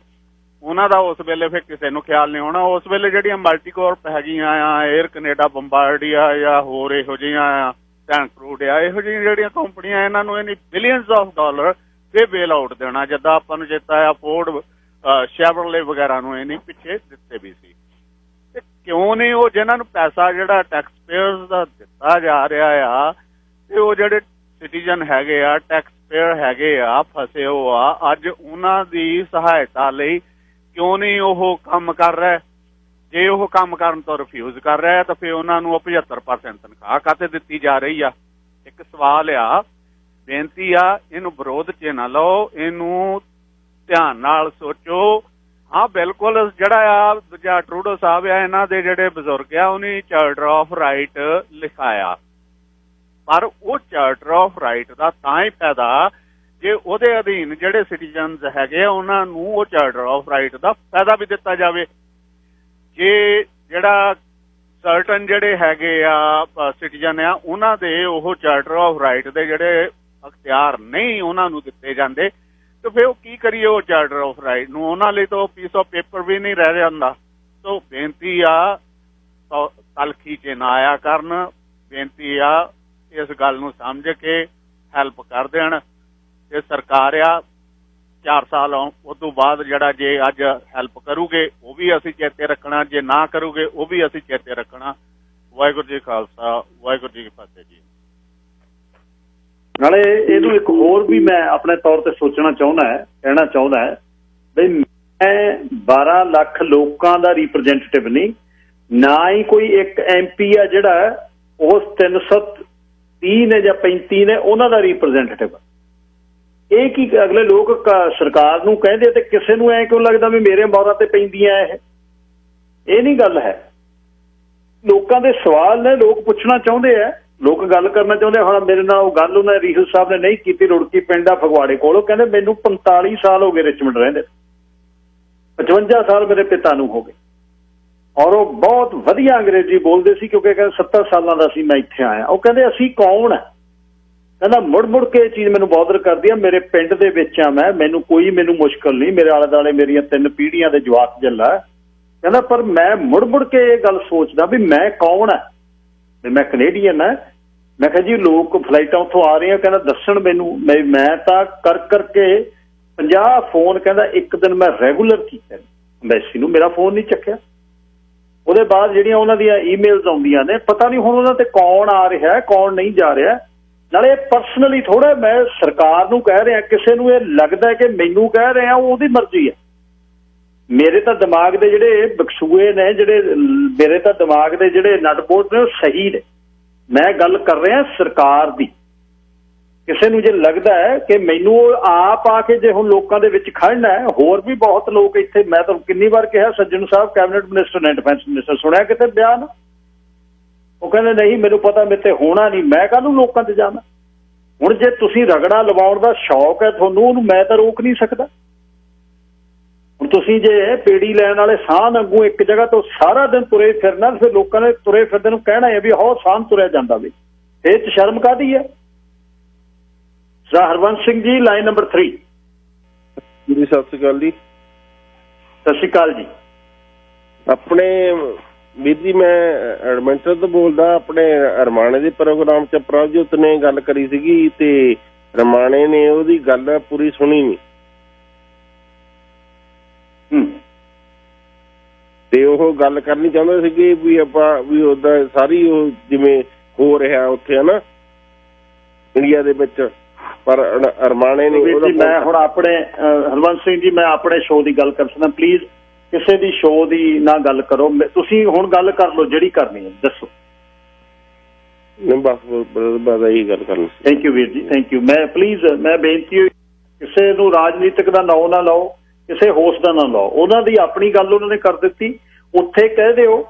S2: ਉਹਨਾਂ ਦਾ ਉਸ ਵੇਲੇ ਫਿਰ ਕਿਸੇ ਨੂੰ ਖਿਆਲ ਨਹੀਂ ਹੋਣਾ। ਉਸ ਵੇਲੇ ਜਿਹੜੀਆਂ ਮਲਟੀਕੋਰਪ ਹੈਗੀਆਂ ਆ, 에ਅਰ ਕੈਨੇਡਾ, ਬੰਬਾਰਡੀਆ ਜਾਂ ਹੋਰ ਇਹੋ ਜਿਹੀਆਂ ਆ, ਟੈਂਕਰੂਡ ਆ, ਇਹੋ ਜਿਹੀਆਂ ਜਿਹੜੀਆਂ ਕੰਪਨੀਆਂ, ਇਹਨਾਂ ਨੂੰ ਇਹਨੀ ਬਿਲੀਅਨਸ ਆਫ ਡਾਲਰ ਤੇ ਬੇਲ ਆਊਟ ਦੇਣਾ। ਜਿੱਦਾਂ ਆਪਾਂ ਨੂੰ ਚੇਤਾ ਆ ਫੋਰਡ, ਸ਼ੈਵਰਲੇ ਵਗੈਰਾ ਨੂੰ ਇਹਨੇ ਪਿੱਛੇ ਦਿੱਤੇ ਵੀ ਸੀ। ਤੇ ਕਿਉਂ ਨਹੀਂ ਉਹ ਜਿਹਨਾਂ ਨੂੰ ਪੈਸਾ ਜਿਹੜਾ ਟੈਕਸ ਪੇਅਰਸ ਦਾ ਦਿੱਤਾ ਜਾ ਰਿਹਾ ਆ, ਤੇ ਉਹ ਜਿਹੜੇ ਸਿਟੀਜ਼ਨ ਹੈਗੇ ਆ, ਟੈਕਸ ਪੇਅਰ ਹੈਗੇ ਆ, ਫਸੇ ਹੋ ਆ, ਅੱਜ ਉਹਨਾਂ ਦੀ ਸਹਾਇਤਾ ਲਈ ਕਿਉਂ ਨਹੀਂ ਉਹ ਕੰਮ ਕਰ ਰਿਹਾ? ਜੇ ਉਹ ਕੰਮ ਕਰਨ ਤੋਂ ਰਿਫਿਊਜ਼ ਕਰ ਰਿਹਾ ਤਾਂ ਫਿਰ ਉਹਨਾਂ ਨੂੰ 75% ਤਨਖਾਹ ਕਾਹਤੇ ਦਿੱਤੀ ਜਾ ਰਹੀ ਆ? ਇੱਕ ਸਵਾਲ ਆ, ਬੇਨਤੀ ਆ, ਇਹਨੂੰ ਵਿਰੋਧ 'ਚ ਨਾ ਲਓ, ਇਹਨੂੰ ਧਿਆਨ ਨਾਲ ਸੋਚੋ। ਹਾਂ ਬਿਲਕੁਲ, ਜਿਹੜਾ ਆ ਦੂਜਾ ਟਰੂਡੋ ਸਾਹਿਬ ਆ, ਇਹਨਾਂ ਦੇ ਜਿਹੜੇ ਬਜ਼ੁਰਗ ਆ, ਉਹਨੇ ਚਾਰਟਰ ਆਫ ਰਾਈਟ ਲਿਖਾਇਆ, ਪਰ ਉਹ ਚਾਰਟਰ ਆਫ ਰਾਈਟ ਦਾ ਤਾਂ ਹੀ ਫਾਇਦਾ ਜੇ ਉਹਦੇ ਅਧੀਨ ਜਿਹੜੇ ਸਿਟੀਜ਼ਨਸ ਹੈਗੇ ਆ ਉਹਨਾਂ ਨੂੰ ਉਹ ਚਾਰਟਰ ਆਫ ਰਾਈਟ ਦਾ ਫਾਇਦਾ ਵੀ ਦਿੱਤਾ ਜਾਵੇ। ਜੇ ਜਿਹੜਾ ਸਰਟਨ ਜਿਹੜੇ ਹੈਗੇ ਆ ਸਿਟੀਜ਼ਨ ਆ, ਉਹਨਾਂ ਦੇ ਉਹ ਚਾਰਟਰ ਆਫ ਰਾਈਟ ਦੇ ਜਿਹੜੇ ਅਖਤਿਆਰ ਨਹੀਂ ਉਹਨਾਂ ਨੂੰ ਦਿੱਤੇ ਜਾਂਦੇ, ਤੇ ਫਿਰ ਉਹ ਕੀ ਕਰੀਏ ਉਹ ਚਾਰਟਰ ਆਫ ਰਾਈਟ ਨੂੰ? ਉਹਨਾਂ ਲਈ ਤਾਂ ਉਹ ਪੀਸ ਆਫ ਪੇਪਰ ਵੀ ਨਹੀਂ ਰਹਿ ਜਾਂਦਾ। ਸੋ ਬੇਨਤੀ ਆ, ਤਲਖੀ 'ਚ ਨਾ ਆਇਆ ਕਰਨ। ਬੇਨਤੀ ਆ, ਇਸ ਗੱਲ ਨੂੰ ਸਮਝ ਕੇ ਹੈਲਪ ਕਰ ਦੇਣ। ਤੇ ਸਰਕਾਰ ਆ 4 ਸਾਲ ਉਸ ਤੋਂ ਬਾਅਦ ਜਿਹੜਾ ਜੇ ਅੱਜ ਹੈਲਪ ਕਰੂਗੇ ਉਹ ਵੀ ਅਸੀਂ ਚੇਤੇ ਰੱਖਣਾ, ਜੇ ਨਾ ਕਰੂਗੇ ਉਹ ਵੀ ਅਸੀਂ ਚੇਤੇ ਰੱਖਣਾ। ਵਾਹਿਗੁਰੂ ਜੀ ਖਾਲਸਾ, ਵਾਹਿਗੁਰੂ ਜੀ ਕੀ ਫਤਿਹ ਜੀ।
S1: ਨਾਲੇ ਇਹਨੂੰ ਇੱਕ ਹੋਰ ਵੀ ਮੈਂ ਆਪਣੇ ਤੌਰ ਤੇ ਸੋਚਣਾ ਕਹਿਣਾ ਚਾਹੁੰਦਾ ਬਈ ਮੈਂ 12 ਲੱਖ ਲੋਕਾਂ ਦਾ ਰਿਪਰੈਜ਼ੈਂਟੇਟਿਵ ਨਹੀਂ, ਨਾ ਹੀ ਕੋਈ ਇੱਕ MP ਆ ਜਿਹੜਾ ਉਸ 330 ਨੇ ਜਾਂ 35 ਨੇ ਉਹਨਾਂ ਦਾ ਰਿਪਰੈਜ਼ੈਂਟੇਟਿਵ। ਇਹ ਕੀ ਅਗਲੇ ਲੋਕ ਸਰਕਾਰ ਨੂੰ ਕਹਿੰਦੇ ਤੇ ਕਿਸੇ ਨੂੰ ਐ ਕਿਉਂ ਲੱਗਦਾ ਵੀ ਮੇਰੇ ਮੌਰਾਂ ਤੇ ਪੈਂਦੀਆਂ? ਇਹ ਨਹੀਂ ਗੱਲ ਹੈ। ਲੋਕਾਂ ਦੇ ਸਵਾਲ ਨੇ, ਲੋਕ ਪੁੱਛਣਾ ਚਾਹੁੰਦੇ ਆ, ਲੋਕ ਗੱਲ ਕਰਨਾ ਚਾਹੁੰਦੇ। ਹੁਣ ਮੇਰੇ ਨਾਲ ਉਹ ਗੱਲ ਉਹਨਾਂ ਰੀਹਲ ਸਾਹਿਬ ਨੇ ਨਹੀਂ ਕੀਤੀ, ਰੁੜਕੀ ਪਿੰਡ ਆ ਫਗਵਾੜੇ ਕੋਲ। ਉਹ ਕਹਿੰਦੇ ਮੈਨੂੰ 45 ਸਾਲ ਹੋ ਗਏ ਰਿਚਮੰਡ ਰਹਿੰਦੇ, 55 ਸਾਲ ਮੇਰੇ ਪਿਤਾ ਨੂੰ ਹੋ ਗਏ, ਔਰ ਉਹ ਬਹੁਤ ਵਧੀਆ ਅੰਗਰੇਜ਼ੀ ਬੋਲਦੇ ਸੀ ਕਿਉਂਕਿ ਕਹਿੰਦੇ 70 ਸਾਲਾਂ ਦਾ ਸੀ ਮੈਂ ਇੱਥੇ ਆਇਆ। ਉਹ ਕਹਿੰਦੇ ਅਸੀਂ ਕੌਣ ਆ? ਕਹਿੰਦਾ ਮੁੜ ਕੇ ਇਹ ਚੀਜ਼ ਮੈਨੂੰ ਬੌਦਰ ਕਰਦੀ ਆ। ਮੇਰੇ ਪਿੰਡ ਦੇ ਵਿੱਚ ਆ ਮੈਂ, ਮੈਨੂੰ ਮੁਸ਼ਕਿਲ ਨਹੀਂ, ਮੇਰੇ ਆਲੇ ਦੁਆਲੇ ਮੇਰੀਆਂ 3 ਪੀੜ੍ਹੀਆਂ ਦੇ ਜਵਾਕ ਜੱਲਾ। ਕਹਿੰਦਾ ਪਰ ਮੈਂ ਮੁੜ ਕੇ ਇਹ ਗੱਲ ਸੋਚਦਾ ਵੀ ਮੈਂ ਕੌਣ ਆ, ਵੀ ਮੈਂ ਕੈਨੇਡੀਅਨ ਆ। ਮੈਂ ਕਿਹਾ ਜੀ ਲੋਕ ਫਲਾਈਟਾਂ ਉੱਥੋਂ ਆ ਰਹੀਆਂ, ਕਹਿੰਦਾ ਦੱਸਣ ਮੈਨੂੰ। ਮੈਂ ਤਾਂ ਕਰਕੇ 50 ਫੋਨ ਕਹਿੰਦਾ ਇੱਕ ਦਿਨ ਮੈਂ ਰੈਗੂਲਰ ਕੀਤੇ ਐਮਬੈਸੀ ਨੂੰ, ਮੇਰਾ ਫੋਨ ਨਹੀਂ ਚੱਕਿਆ। ਉਹਦੇ ਬਾਅਦ ਜਿਹੜੀਆਂ ਉਹਨਾਂ ਦੀਆਂ ਈਮੇਲਸ ਆਉਂਦੀਆਂ ਨੇ, ਪਤਾ ਨਹੀਂ ਹੁਣ ਉਹਨਾਂ ਤੇ ਕੌਣ ਆ ਰਿਹਾ ਕੌਣ ਨਹੀਂ ਜਾ ਰਿਹਾ। ਨਾਲੇ ਪਰਸਨਲੀ ਥੋੜਾ ਮੈਂ ਸਰਕਾਰ ਨੂੰ ਕਹਿ ਰਿਹਾ, ਕਿਸੇ ਨੂੰ ਇਹ ਲੱਗਦਾ ਕਿ ਮੈਨੂੰ ਕਹਿ ਰਿਹਾ, ਉਹਦੀ ਮਰਜ਼ੀ ਹੈ। ਮੇਰੇ ਤਾਂ ਦਿਮਾਗ ਦੇ ਜਿਹੜੇ ਬਕਸੂਏ ਨੇ, ਮੇਰੇ ਤਾਂ ਦਿਮਾਗ ਦੇ ਜਿਹੜੇ ਨਟਬੋਲਟ ਨੇ ਉਹ ਸਹੀ ਨੇ। ਮੈਂ ਗੱਲ ਕਰ ਰਿਹਾ ਸਰਕਾਰ ਦੀ। ਕਿਸੇ ਨੂੰ ਜੇ ਲੱਗਦਾ ਹੈ ਕਿ ਮੈਨੂੰ ਆਪ ਆ ਕੇ ਜੇ ਹੁਣ ਲੋਕਾਂ ਦੇ ਵਿੱਚ ਖੜਨਾ ਹੈ, ਹੋਰ ਵੀ ਬਹੁਤ ਲੋਕ ਇੱਥੇ, ਮੈਂ ਤਾਂ ਕਿੰਨੀ ਵਾਰ ਕਿਹਾ ਸੱਜਣ ਸਾਹਿਬ ਕੈਬਨਿਟ ਮਿਨਿਸਟਰ ਨੇ, ਡਿਫੈਂਸ ਮਿਨਿਸਟਰ, ਸੁਣਿਆ ਕਿਤੇ ਬਿਆਨ? ਉਹ ਕਹਿੰਦੇ ਨਹੀਂ ਮੈਨੂੰ ਪਤਾ, ਮੇਰੇ ਤੇ ਹੋਣਾ ਨਹੀਂ, ਮੈਂ ਕਾਹਨੂੰ ਲੋਕਾਂ ਤੇ ਜਾਣਾ। ਹੁਣ ਜੇ ਤੁਸੀਂ ਰਗੜਾ ਲਵਾਉਣ ਦਾ ਸ਼ੌਕ ਹੈ ਤੁਹਾਨੂੰ, ਉਹਨੂੰ ਮੈਂ ਤਾਂ ਰੋਕ ਨਹੀਂ ਸਕਦਾ। ਹੁਣ ਤੁਸੀਂ ਜੇ ਪੇੜੀ ਲੈਣ ਵਾਲੇ ਸਾਹ ਵਾਂਗੂ ਇੱਕ ਜਗ੍ਹਾ ਤੋਂ ਸਾਰਾ ਦਿਨ ਤੁਰੇ ਫਿਰਨਾ, ਫਿਰ ਲੋਕਾਂ ਨੇ ਤੁਰੇ ਫਿਰਦੇ ਨੂੰ ਕਹਿਣਾ ਹੈ ਵੀ ਆਹ ਸਾਹ ਤੁਰਿਆ ਜਾਂਦਾ ਵੀ, ਇਹ 'ਚ ਸ਼ਰਮ ਕਾਹਦੀ ਹੈ? Sir Harvansh Singh ji, line number 3
S3: ਜੀ। ਸਤਿ ਸ਼੍ਰੀ ਅਕਾਲ ਜੀ।
S1: ਸਤਿ ਸ਼੍ਰੀ ਅਕਾਲ ਜੀ।
S3: ਆਪਣੇ ਵੀਰ ਜੀ ਮੈਂ ਐਡਮਿੰਟਨ ਤੋਂ ਬੋਲਦਾ। ਆਪਣੇ ਰਮਾਣੇ ਦੇ ਪ੍ਰੋਗਰਾਮ 'ਚ ਪ੍ਰਭਜੋਤ ਨੇ ਗੱਲ ਕਰੀ ਸੀਗੀ ਤੇ ਰਮਾਣੇ ਨੇ ਉਹਦੀ ਗੱਲ ਪੂਰੀ ਸੁਣੀ ਨਹੀਂ ਤੇ ਉਹ ਗੱਲ ਕਰਨੀ ਚਾਹੁੰਦੇ ਸੀਗੇ ਵੀ ਆਪਾਂ ਵੀ ਉਹਦਾ ਸਾਰੀ ਉਹ ਜਿਵੇਂ ਹੋ ਰਿਹਾ ਉੱਥੇ ਹੈ ਨਾ ਇੰਡੀਆ ਦੇ ਵਿੱਚ, ਪਰ ਰਮਾਣੇ ਨੇ
S1: ਮੈਂ ਹੁਣ ਆਪਣੇ ਹਰਵੰਸ਼ ਸਿੰਘ ਜੀ ਮੈਂ ਆਪਣੇ ਸ਼ੋਅ ਦੀ ਗੱਲ ਕਰ ਸਕਦਾ। ਪਲੀਜ਼ ਕਿਸੇ ਦੀ ਸ਼ੋਅ ਦੀ ਨਾ ਗੱਲ ਕਰੋ, ਤੁਸੀਂ ਹੁਣ ਗੱਲ ਕਰ ਲਓ ਜਿਹੜੀ ਕਰਨੀ ਹੈ, ਦੱਸੋ।
S3: ਬਸ ਇਹੀ ਗੱਲ ਕਰਨੀ।
S1: ਥੈਂਕ ਯੂ ਵੀਰ ਜੀ, ਥੈਂਕ ਯੂ। ਮੈਂ ਪਲੀਜ਼ ਮੈਂ ਬੇਨਤੀ, ਕਿਸੇ ਨੂੰ ਰਾਜਨੀਤਿਕ ਦਾ ਨਾਂ ਨਾ ਲਾਓ, ਕਿਸੇ ਹੋਸਟ ਦਾ ਨਾ ਲਾਓ। ਉਹਨਾਂ ਦੀ ਆਪਣੀ ਗੱਲ ਉਹਨਾਂ ਨੇ ਕਰ ਦਿੱਤੀ, ਉੱਥੇ ਕਹਿ ਦਿਓ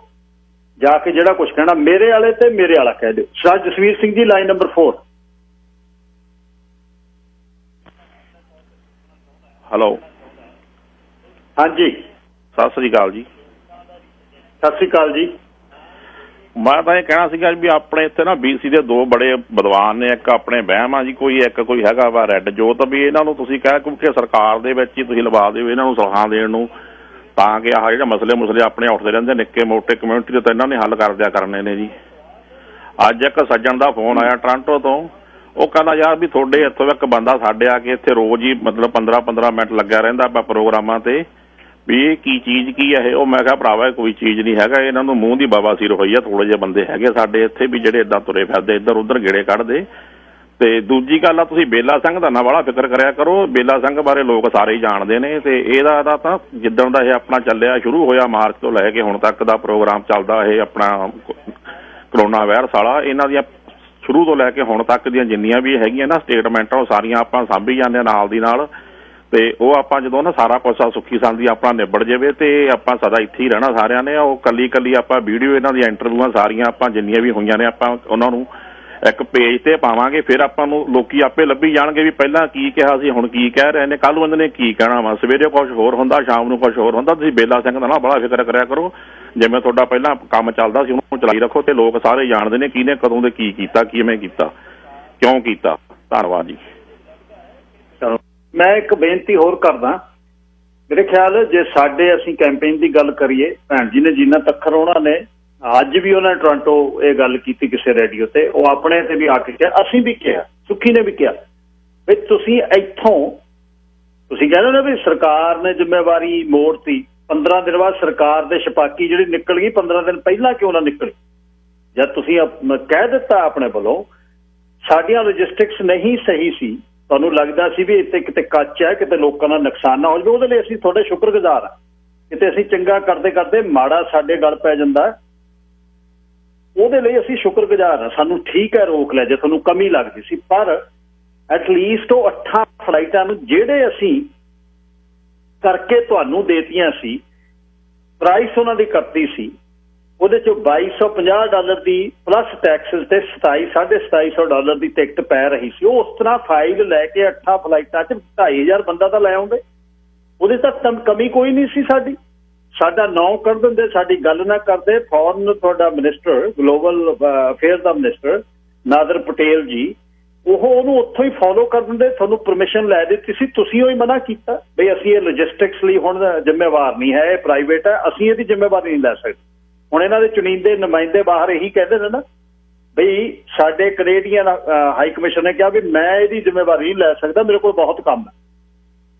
S1: ਜਾ ਕੇ ਜਿਹੜਾ ਕੁਛ ਕਹਿਣਾ। ਮੇਰੇ ਵਾਲੇ ਤੇ ਮੇਰੇ ਵਾਲਾ ਕਹਿ ਦਿਓ। Sir Jasvir Singh ji, line number 4।
S2: Hello,
S1: ਹਾਂਜੀ
S2: ਸਤਿ ਸ੍ਰੀ ਅਕਾਲ ਜੀ।
S1: ਸਤਿ ਸ੍ਰੀ ਅਕਾਲ ਜੀ।
S4: ਮੈਂ ਤਾਂ ਇਹ ਕਹਿਣਾ ਸੀਗਾ ਵੀ ਆਪਣੇ ਇੱਥੇ ਨਾ BC ਦੇ ਦੋ ਬੜੇ ਵਿਦਵਾਨ ਨੇ, ਇੱਕ ਆਪਣੇ ਵਹਿਮ ਆ ਜੀ ਕੋਈ ਹੈਗਾ ਵਾ ਰੈੱਡ ਜੋਤ, ਵੀ ਇਹਨਾਂ ਨੂੰ ਤੁਸੀਂ ਕਹਿ ਕਿਉਂਕਿ ਸਰਕਾਰ ਦੇ ਵਿੱਚ ਹੀ ਤੁਸੀਂ ਲਵਾ ਦਿਓ ਇਹਨਾਂ ਨੂੰ ਸਲਾਹਾਂ ਦੇਣ ਨੂੰ, ਤਾਂ ਕਿ ਆਹ ਜਿਹੜੇ ਮਸਲੇ ਆਪਣੇ ਉੱਠਦੇ ਰਹਿੰਦੇ ਨਿੱਕੇ ਮੋਟੇ ਕਮਿਊਨਿਟੀ ਦੇ, ਤਾਂ ਇਹਨਾਂ ਨੇ ਹੱਲ ਕਰ ਦਿਆ ਕਰਨੇ ਨੇ ਜੀ। ਅੱਜ ਇੱਕ ਸੱਜਣ ਦਾ ਫੋਨ ਆਇਆ ਟੋਰਾਂਟੋ ਤੋਂ, ਉਹ ਕਹਿੰਦਾ ਯਾਰ ਵੀ ਤੁਹਾਡੇ ਇੱਥੋਂ ਇੱਕ ਬੰਦਾ ਸਾਡੇ ਆ ਕੇ ਇੱਥੇ ਰੋਜ਼ ਹੀ ਮਤਲਬ 15-15 ਮਿੰਟ ਲੱਗਿਆ ਰਹਿੰਦਾ ਆਪਾਂ ਪ੍ਰੋਗਰਾਮਾਂ 'ਤੇ, ਵੀ ਇਹ ਕੀ ਚੀਜ਼ ਕੀ ਹੈ ਇਹ? ਉਹ ਮੈਂ ਕਿਹਾ ਭਰਾਵਾ ਕੋਈ ਚੀਜ਼ ਨਹੀਂ ਹੈਗਾ, ਇਹਨਾਂ ਨੂੰ ਮੂੰਹ ਦੀ ਬਵਾਸੀਰ ਹੋਈ ਆ, ਥੋੜ੍ਹੇ ਜਿਹੇ ਬੰਦੇ ਹੈਗੇ ਸਾਡੇ ਇੱਥੇ ਵੀ ਜਿਹੜੇ ਇੱਦਾਂ ਤੁਰੇ ਫਿਰਦੇ ਇੱਧਰ ਉੱਧਰ ਗੇੜੇ ਕੱਢਦੇ। ਅਤੇ ਦੂਜੀ ਗੱਲ ਆ, ਤੁਸੀਂ ਬੇਲਾ ਸਿੰਘ ਦਾ ਨਾ ਵਾਲਾ ਫਿਕਰ ਕਰਿਆ ਕਰੋ, ਬੇਲਾ ਸਿੰਘ ਬਾਰੇ ਲੋਕ ਸਾਰੇ ਹੀ ਜਾਣਦੇ ਨੇ, ਅਤੇ ਇਹਦਾ ਤਾਂ ਜਿੱਦਣ ਦਾ ਇਹ ਆਪਣਾ ਚੱਲਿਆ ਸ਼ੁਰੂ ਹੋਇਆ ਮਾਰਚ ਤੋਂ ਲੈ ਕੇ ਹੁਣ ਤੱਕ ਦਾ ਪ੍ਰੋਗਰਾਮ ਚੱਲਦਾ ਇਹ ਆਪਣਾ ਕਰੋਨਾ ਵਾਇਰਸ ਵਾਲਾ, ਇਹਨਾਂ ਦੀਆਂ ਸ਼ੁਰੂ ਤੋਂ ਲੈ ਕੇ ਹੁਣ ਤੱਕ ਦੀਆਂ ਜਿੰਨੀਆਂ ਵੀ ਹੈਗੀਆਂ ਨਾ ਸਟੇਟਮੈਂਟਾਂ ਉਹ ਸਾਰੀਆਂ ਆਪਾਂ ਸਾਂਭੀ ਜਾਂਦੇ ਹਾਂ ਨਾਲ ਦੀ ਨਾਲ, ਅਤੇ ਉਹ ਆਪਾਂ ਜਦੋਂ ਨਾ ਸਾਰਾ ਕੁਛ ਸੁੱਖੀ ਸਾਂਦੀ ਆਪਣਾ ਨਿਬੜ ਜਾਵੇ ਅਤੇ ਆਪਾਂ ਸਦਾ ਇੱਥੇ ਹੀ ਰਹਿਣਾ ਸਾਰਿਆਂ ਨੇ। ਉਹ ਕੱਲੀ ਆਪਾਂ ਵੀਡੀਓ ਇਹਨਾਂ ਦੀਆਂ ਇੰਟਰਵਿਊਆਂ ਸਾਰੀਆਂ ਆਪਾਂ ਜਿੰਨੀਆਂ ਵੀ ਹੋਈਆਂ ਨੇ ਆਪਾਂ ਉਹਨਾਂ ਨੂੰ ਇੱਕ ਪੇਜ 'ਤੇ ਪਾਵਾਂਗੇ, ਫਿਰ ਆਪਾਂ ਨੂੰ ਲੋਕੀ ਆਪੇ ਲੱਭੀ ਜਾਣਗੇ ਵੀ ਪਹਿਲਾਂ ਕੀ ਕਿਹਾ ਸੀ ਹੁਣ ਕੀ ਕਹਿ ਰਹੇ ਨੇ, ਕੱਲ੍ਹ ਨੂੰ ਇਹਨਾਂ ਨੇ ਕੀ ਕਹਿਣਾ ਵਾ, ਸਵੇਰੇ ਕੁਛ ਹੋਰ ਹੁੰਦਾ ਸ਼ਾਮ ਨੂੰ ਕੁਛ ਹੋਰ ਹੁੰਦਾ। ਤੁਸੀਂ ਬੇਲਾ ਸਿੰਘ ਦਾ ਨਾ ਬੜਾ ਫਿਕਰ ਕਰਿਆ ਕਰੋ, ਜਿਵੇਂ ਤੁਹਾਡਾ ਪਹਿਲਾਂ ਕੰਮ ਚੱਲਦਾ ਸੀ ਉਹਨੂੰ ਚਲਾਈ ਰੱਖੋ, ਅਤੇ ਲੋਕ ਸਾਰੇ ਜਾਣਦੇ ਨੇ ਕਿਹਨੇ ਕਦੋਂ ਦੇ ਕੀ ਕੀਤਾ, ਕਿਵੇਂ ਕੀਤਾ, ਕਿਉਂ ਕੀਤਾ। ਧੰਨਵਾਦ ਜੀ।
S1: ਚਲੋ ਮੈਂ ਇੱਕ ਬੇਨਤੀ ਹੋਰ ਕਰਦਾ, ਮੇਰੇ ਖਿਆਲ ਜੇ ਸਾਡੇ ਅਸੀਂ ਕੈਂਪੇਨ ਦੀ ਗੱਲ ਕਰੀਏ, ਭੈਣ ਜੀ ਨੇ ਜੀਨਾ ਤੱਖਰ ਉਹਨਾਂ ਨੇ ਅੱਜ ਵੀ ਉਹਨਾਂ ਟੋਰਾਂਟੋ ਇਹ ਗੱਲ ਕੀਤੀ ਕਿਸੇ ਰੇਡੀਓ ਤੇ, ਉਹ ਆਪਣੇ ਤੇ ਵੀ ਆ ਕੇ ਕਿਹਾ, ਅਸੀਂ ਵੀ ਕਿਹਾ, ਸੁੱਖੀ ਨੇ ਵੀ ਕਿਹਾ ਵੀ ਤੁਸੀਂ ਇੱਥੋਂ ਤੁਸੀਂ ਕਹਿੰਦੇ ਨਾ ਵੀ ਸਰਕਾਰ ਨੇ ਜ਼ਿੰਮੇਵਾਰੀ ਮੋੜਤੀ, 15 ਦਿਨ ਬਾਅਦ ਸਰਕਾਰ ਦੇ ਛਪਾਕੀ ਜਿਹੜੀ ਨਿਕਲ ਗਈ 15 ਦਿਨ ਪਹਿਲਾਂ ਕਿਉਂ ਨਾ ਨਿਕਲੀ? ਜਦ ਤੁਸੀਂ ਕਹਿ ਦਿੱਤਾ ਆਪਣੇ ਵੱਲੋਂ ਸਾਡੀਆਂ ਲੌਜਿਸਟਿਕਸ ਨਹੀਂ ਸਹੀ ਸੀ, ਤੁਹਾਨੂੰ ਲੱਗਦਾ ਸੀ ਵੀ ਇੱਥੇ ਕਿਤੇ ਕੱਚ ਹੈ, ਕਿਤੇ ਲੋਕਾਂ ਦਾ ਨੁਕਸਾਨ ਨਾ ਹੋ ਜਾਵੇ, ਉਹਦੇ ਲਈ ਅਸੀਂ ਤੁਹਾਡੇ ਸ਼ੁਕਰਗੁਜ਼ਾਰ ਹਾਂ। ਕਿਤੇ ਅਸੀਂ ਚੰਗਾ ਕਰਦੇ ਕਰਦੇ ਮਾੜਾ ਸਾਡੇ ਗੱਲ ਪੈ ਜਾਂਦਾ, ਉਹਦੇ ਲਈ ਅਸੀਂ ਸ਼ੁਕਰਗੁਜ਼ਾਰ ਹਾਂ। ਸਾਨੂੰ ਠੀਕ ਹੈ ਰੋਕ ਲਿਆ ਜੇ ਤੁਹਾਨੂੰ ਕਮੀ ਲੱਗਦੀ ਸੀ, ਪਰ ਐਟਲੀਸਟ ਉਹ 8 ਫਲਾਈਟਾਂ ਨੂੰ ਜਿਹੜੇ ਅਸੀਂ ਕਰਕੇ ਤੁਹਾਨੂੰ ਦੇਤੀਆਂ ਸੀ, ਪ੍ਰਾਈਸ ਉਹਨਾਂ ਦੀ ਕਰਤੀ ਸੀ, ਉਹਦੇ 'ਚੋਂ $2250 ਦੀ ਪਲੱਸ ਟੈਕਸਿਸ ਤੇ $27,500 ਦੀ ਟਿਕਟ ਪੈ ਰਹੀ ਸੀ। ਉਹ ਉਸ ਤਰ੍ਹਾਂ ਫਾਈਲ ਲੈ ਕੇ 8 ਫਲਾਈਟਾਂ 'ਚ 2500 ਬੰਦਾ ਤਾਂ ਲੈ ਆਉਂਦੇ, ਉਹਦੇ ਤਾਂ ਕਮੀ ਕੋਈ ਨਹੀਂ ਸੀ ਸਾਡੀ। ਸਾਡਾ ਨਾਂ ਕਰ ਦਿੰਦੇ, ਸਾਡੀ ਗੱਲ ਨਾ ਕਰਦੇ। ਫੋਰਨ ਤੁਹਾਡਾ ਮਿਨਿਸਟਰ ਗਲੋਬਲ ਅਫੇਅਰ ਦਾ ਮਿਨਿਸਟਰ ਨਾਦਰ ਪਟੇਲ ਜੀ, ਉਹਨੂੰ ਉੱਥੋਂ ਹੀ ਫੋਲੋ ਕਰ ਦਿੰਦੇ, ਤੁਹਾਨੂੰ ਪਰਮਿਸ਼ਨ ਲੈ ਦਿੱਤੀ ਸੀ, ਤੁਸੀਂ ਉਹ ਹੀ ਮਨਾ ਕੀਤਾ ਬਈ ਅਸੀਂ ਇਹ ਲੌਜਿਸਟਿਕਸ ਲਈ ਹੁਣ ਜ਼ਿੰਮੇਵਾਰ ਨਹੀਂ ਹੈ, ਇਹ ਪ੍ਰਾਈਵੇਟ ਹੈ, ਅਸੀਂ ਇਹਦੀ ਜ਼ਿੰਮੇਵਾਰੀ ਨਹੀਂ ਲੈ ਸਕਦੇ। ਹੁਣ ਇਹਨਾਂ ਦੇ ਚੁਣੀਂਦੇ ਨੁਮਾਇੰਦੇ ਬਾਹਰ ਇਹੀ ਕਹਿੰਦੇ ਨੇ ਨਾ ਬਈ ਸਾਡੇ ਕੈਨੇਡੀਅਨ ਹਾਈ ਕਮਿਸ਼ਨ ਨੇ ਕਿਹਾ ਵੀ ਮੈਂ ਇਹਦੀ ਜ਼ਿੰਮੇਵਾਰੀ ਨਹੀਂ ਲੈ ਸਕਦਾ, ਮੇਰੇ ਕੋਲ ਬਹੁਤ ਕੰਮ ਹੈ।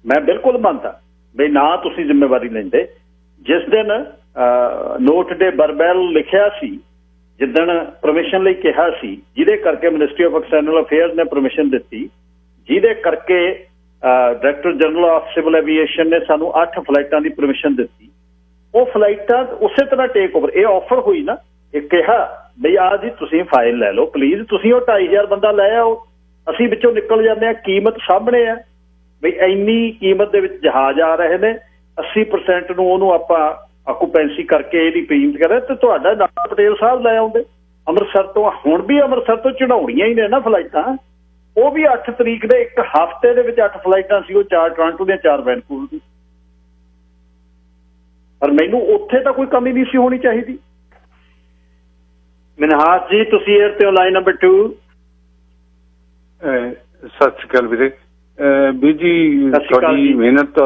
S1: ਮੈਂ ਬਿਲਕੁਲ ਮੰਨਦਾ ਬਈ ਨਾ ਤੁਸੀਂ ਜ਼ਿੰਮੇਵਾਰੀ ਲੈਂਦੇ। ਜਿਸ ਦਿਨ ਨੋਟ ਡੇ ਬਰਬੈਲ ਲਿਖਿਆ ਸੀ, ਜਿੱਦਣ ਪਰਮਿਸ਼ਨ ਲਈ ਕਿਹਾ ਸੀ, ਜਿਹਦੇ ਕਰਕੇ ਮਿਨਿਸਟਰੀ ਆਫ ਐਕਸਟਰਨਲ ਅਫੇਅਰਸ ਨੇ ਪਰਮਿਸ਼ਨ ਦਿੱਤੀ, ਜਿਹਦੇ ਕਰਕੇ director general of civil aviation ਨੇ ਸਾਨੂੰ 8 ਫਲਾਈਟਾਂ ਦੀ ਪਰਮਿਸ਼ਨ ਦਿੱਤੀ, ਉਹ ਫਲਾਈਟਾਂ ਉਸੇ ਤਰ੍ਹਾਂ ਟੇਕ ਓਵਰ, ਇਹ ਆਫਰ ਹੋਈ ਨਾ, ਇਹ ਕਿਹਾ ਬਈ ਆਹ ਜੀ ਤੁਸੀਂ ਫਾਈਲ ਲੈ ਲਓ ਪਲੀਜ਼, ਤੁਸੀਂ ਉਹ 2500 ਬੰਦਾ ਲੈ ਆਓ, ਅਸੀਂ ਵਿੱਚੋਂ ਨਿਕਲ ਜਾਂਦੇ ਹਾਂ। ਕੀਮਤ ਸਾਹਮਣੇ ਆ ਬਈ ਇੰਨੀ ਕੀਮਤ ਦੇ ਵਿੱਚ ਜਹਾਜ਼ ਆ ਰਹੇ ਨੇ, 80% ਨੂੰ ਉਹਨੂੰ ਆਪਾਂ ਆਕੂਪੈਂਸੀ ਕਰਕੇ ਇਹਦੀ ਪੇਮੈਂਟ ਕਰੇ, ਤੇ ਤੁਹਾਡਾ ਨਾਮ ਪਟੇਲ ਸਾਹਿਬ ਲੈ ਆਉਂਦੇ ਅੰਮ੍ਰਿਤਸਰ ਤੋਂ। ਹੁਣ ਵੀ ਅੰਮ੍ਰਿਤਸਰ ਤੋਂ ਚੜਾਉਣੀਆਂ ਹੀ ਨੇ ਨਾ ਫਲਾਈਟਾਂ, ਉਹ ਵੀ 8 ਤਰੀਕ ਦੇ ਇੱਕ ਹਫ਼ਤੇ ਦੇ ਵਿੱਚ 8 ਫਲਾਈਟਾਂ ਸੀ, ਉਹ 4 ਟੋਰਾਂਟੋ ਦੀਆਂ 4 ਵੈਨਕੂਵਰ ਦੀ। ਪਰ ਮੈਨੂੰ ਉੱਥੇ ਤਾਂ ਕੋਈ ਕਮੀ ਨਹੀਂ ਸੀ ਹੋਣੀ ਚਾਹੀਦੀ। ਮਨਹਾਸ ਜੀ ਤੁਸੀਂ ਏਅਰ ਤੇ ਲਾਈਨ ਨੰਬਰ 2।
S5: ਸਤਿ ਸ਼੍ਰੀ ਅਕਾਲ ਵੀਰੇ। ਵੀਰ ਜੀ ਤੁਹਾਡੀ ਮਿਹਨਤ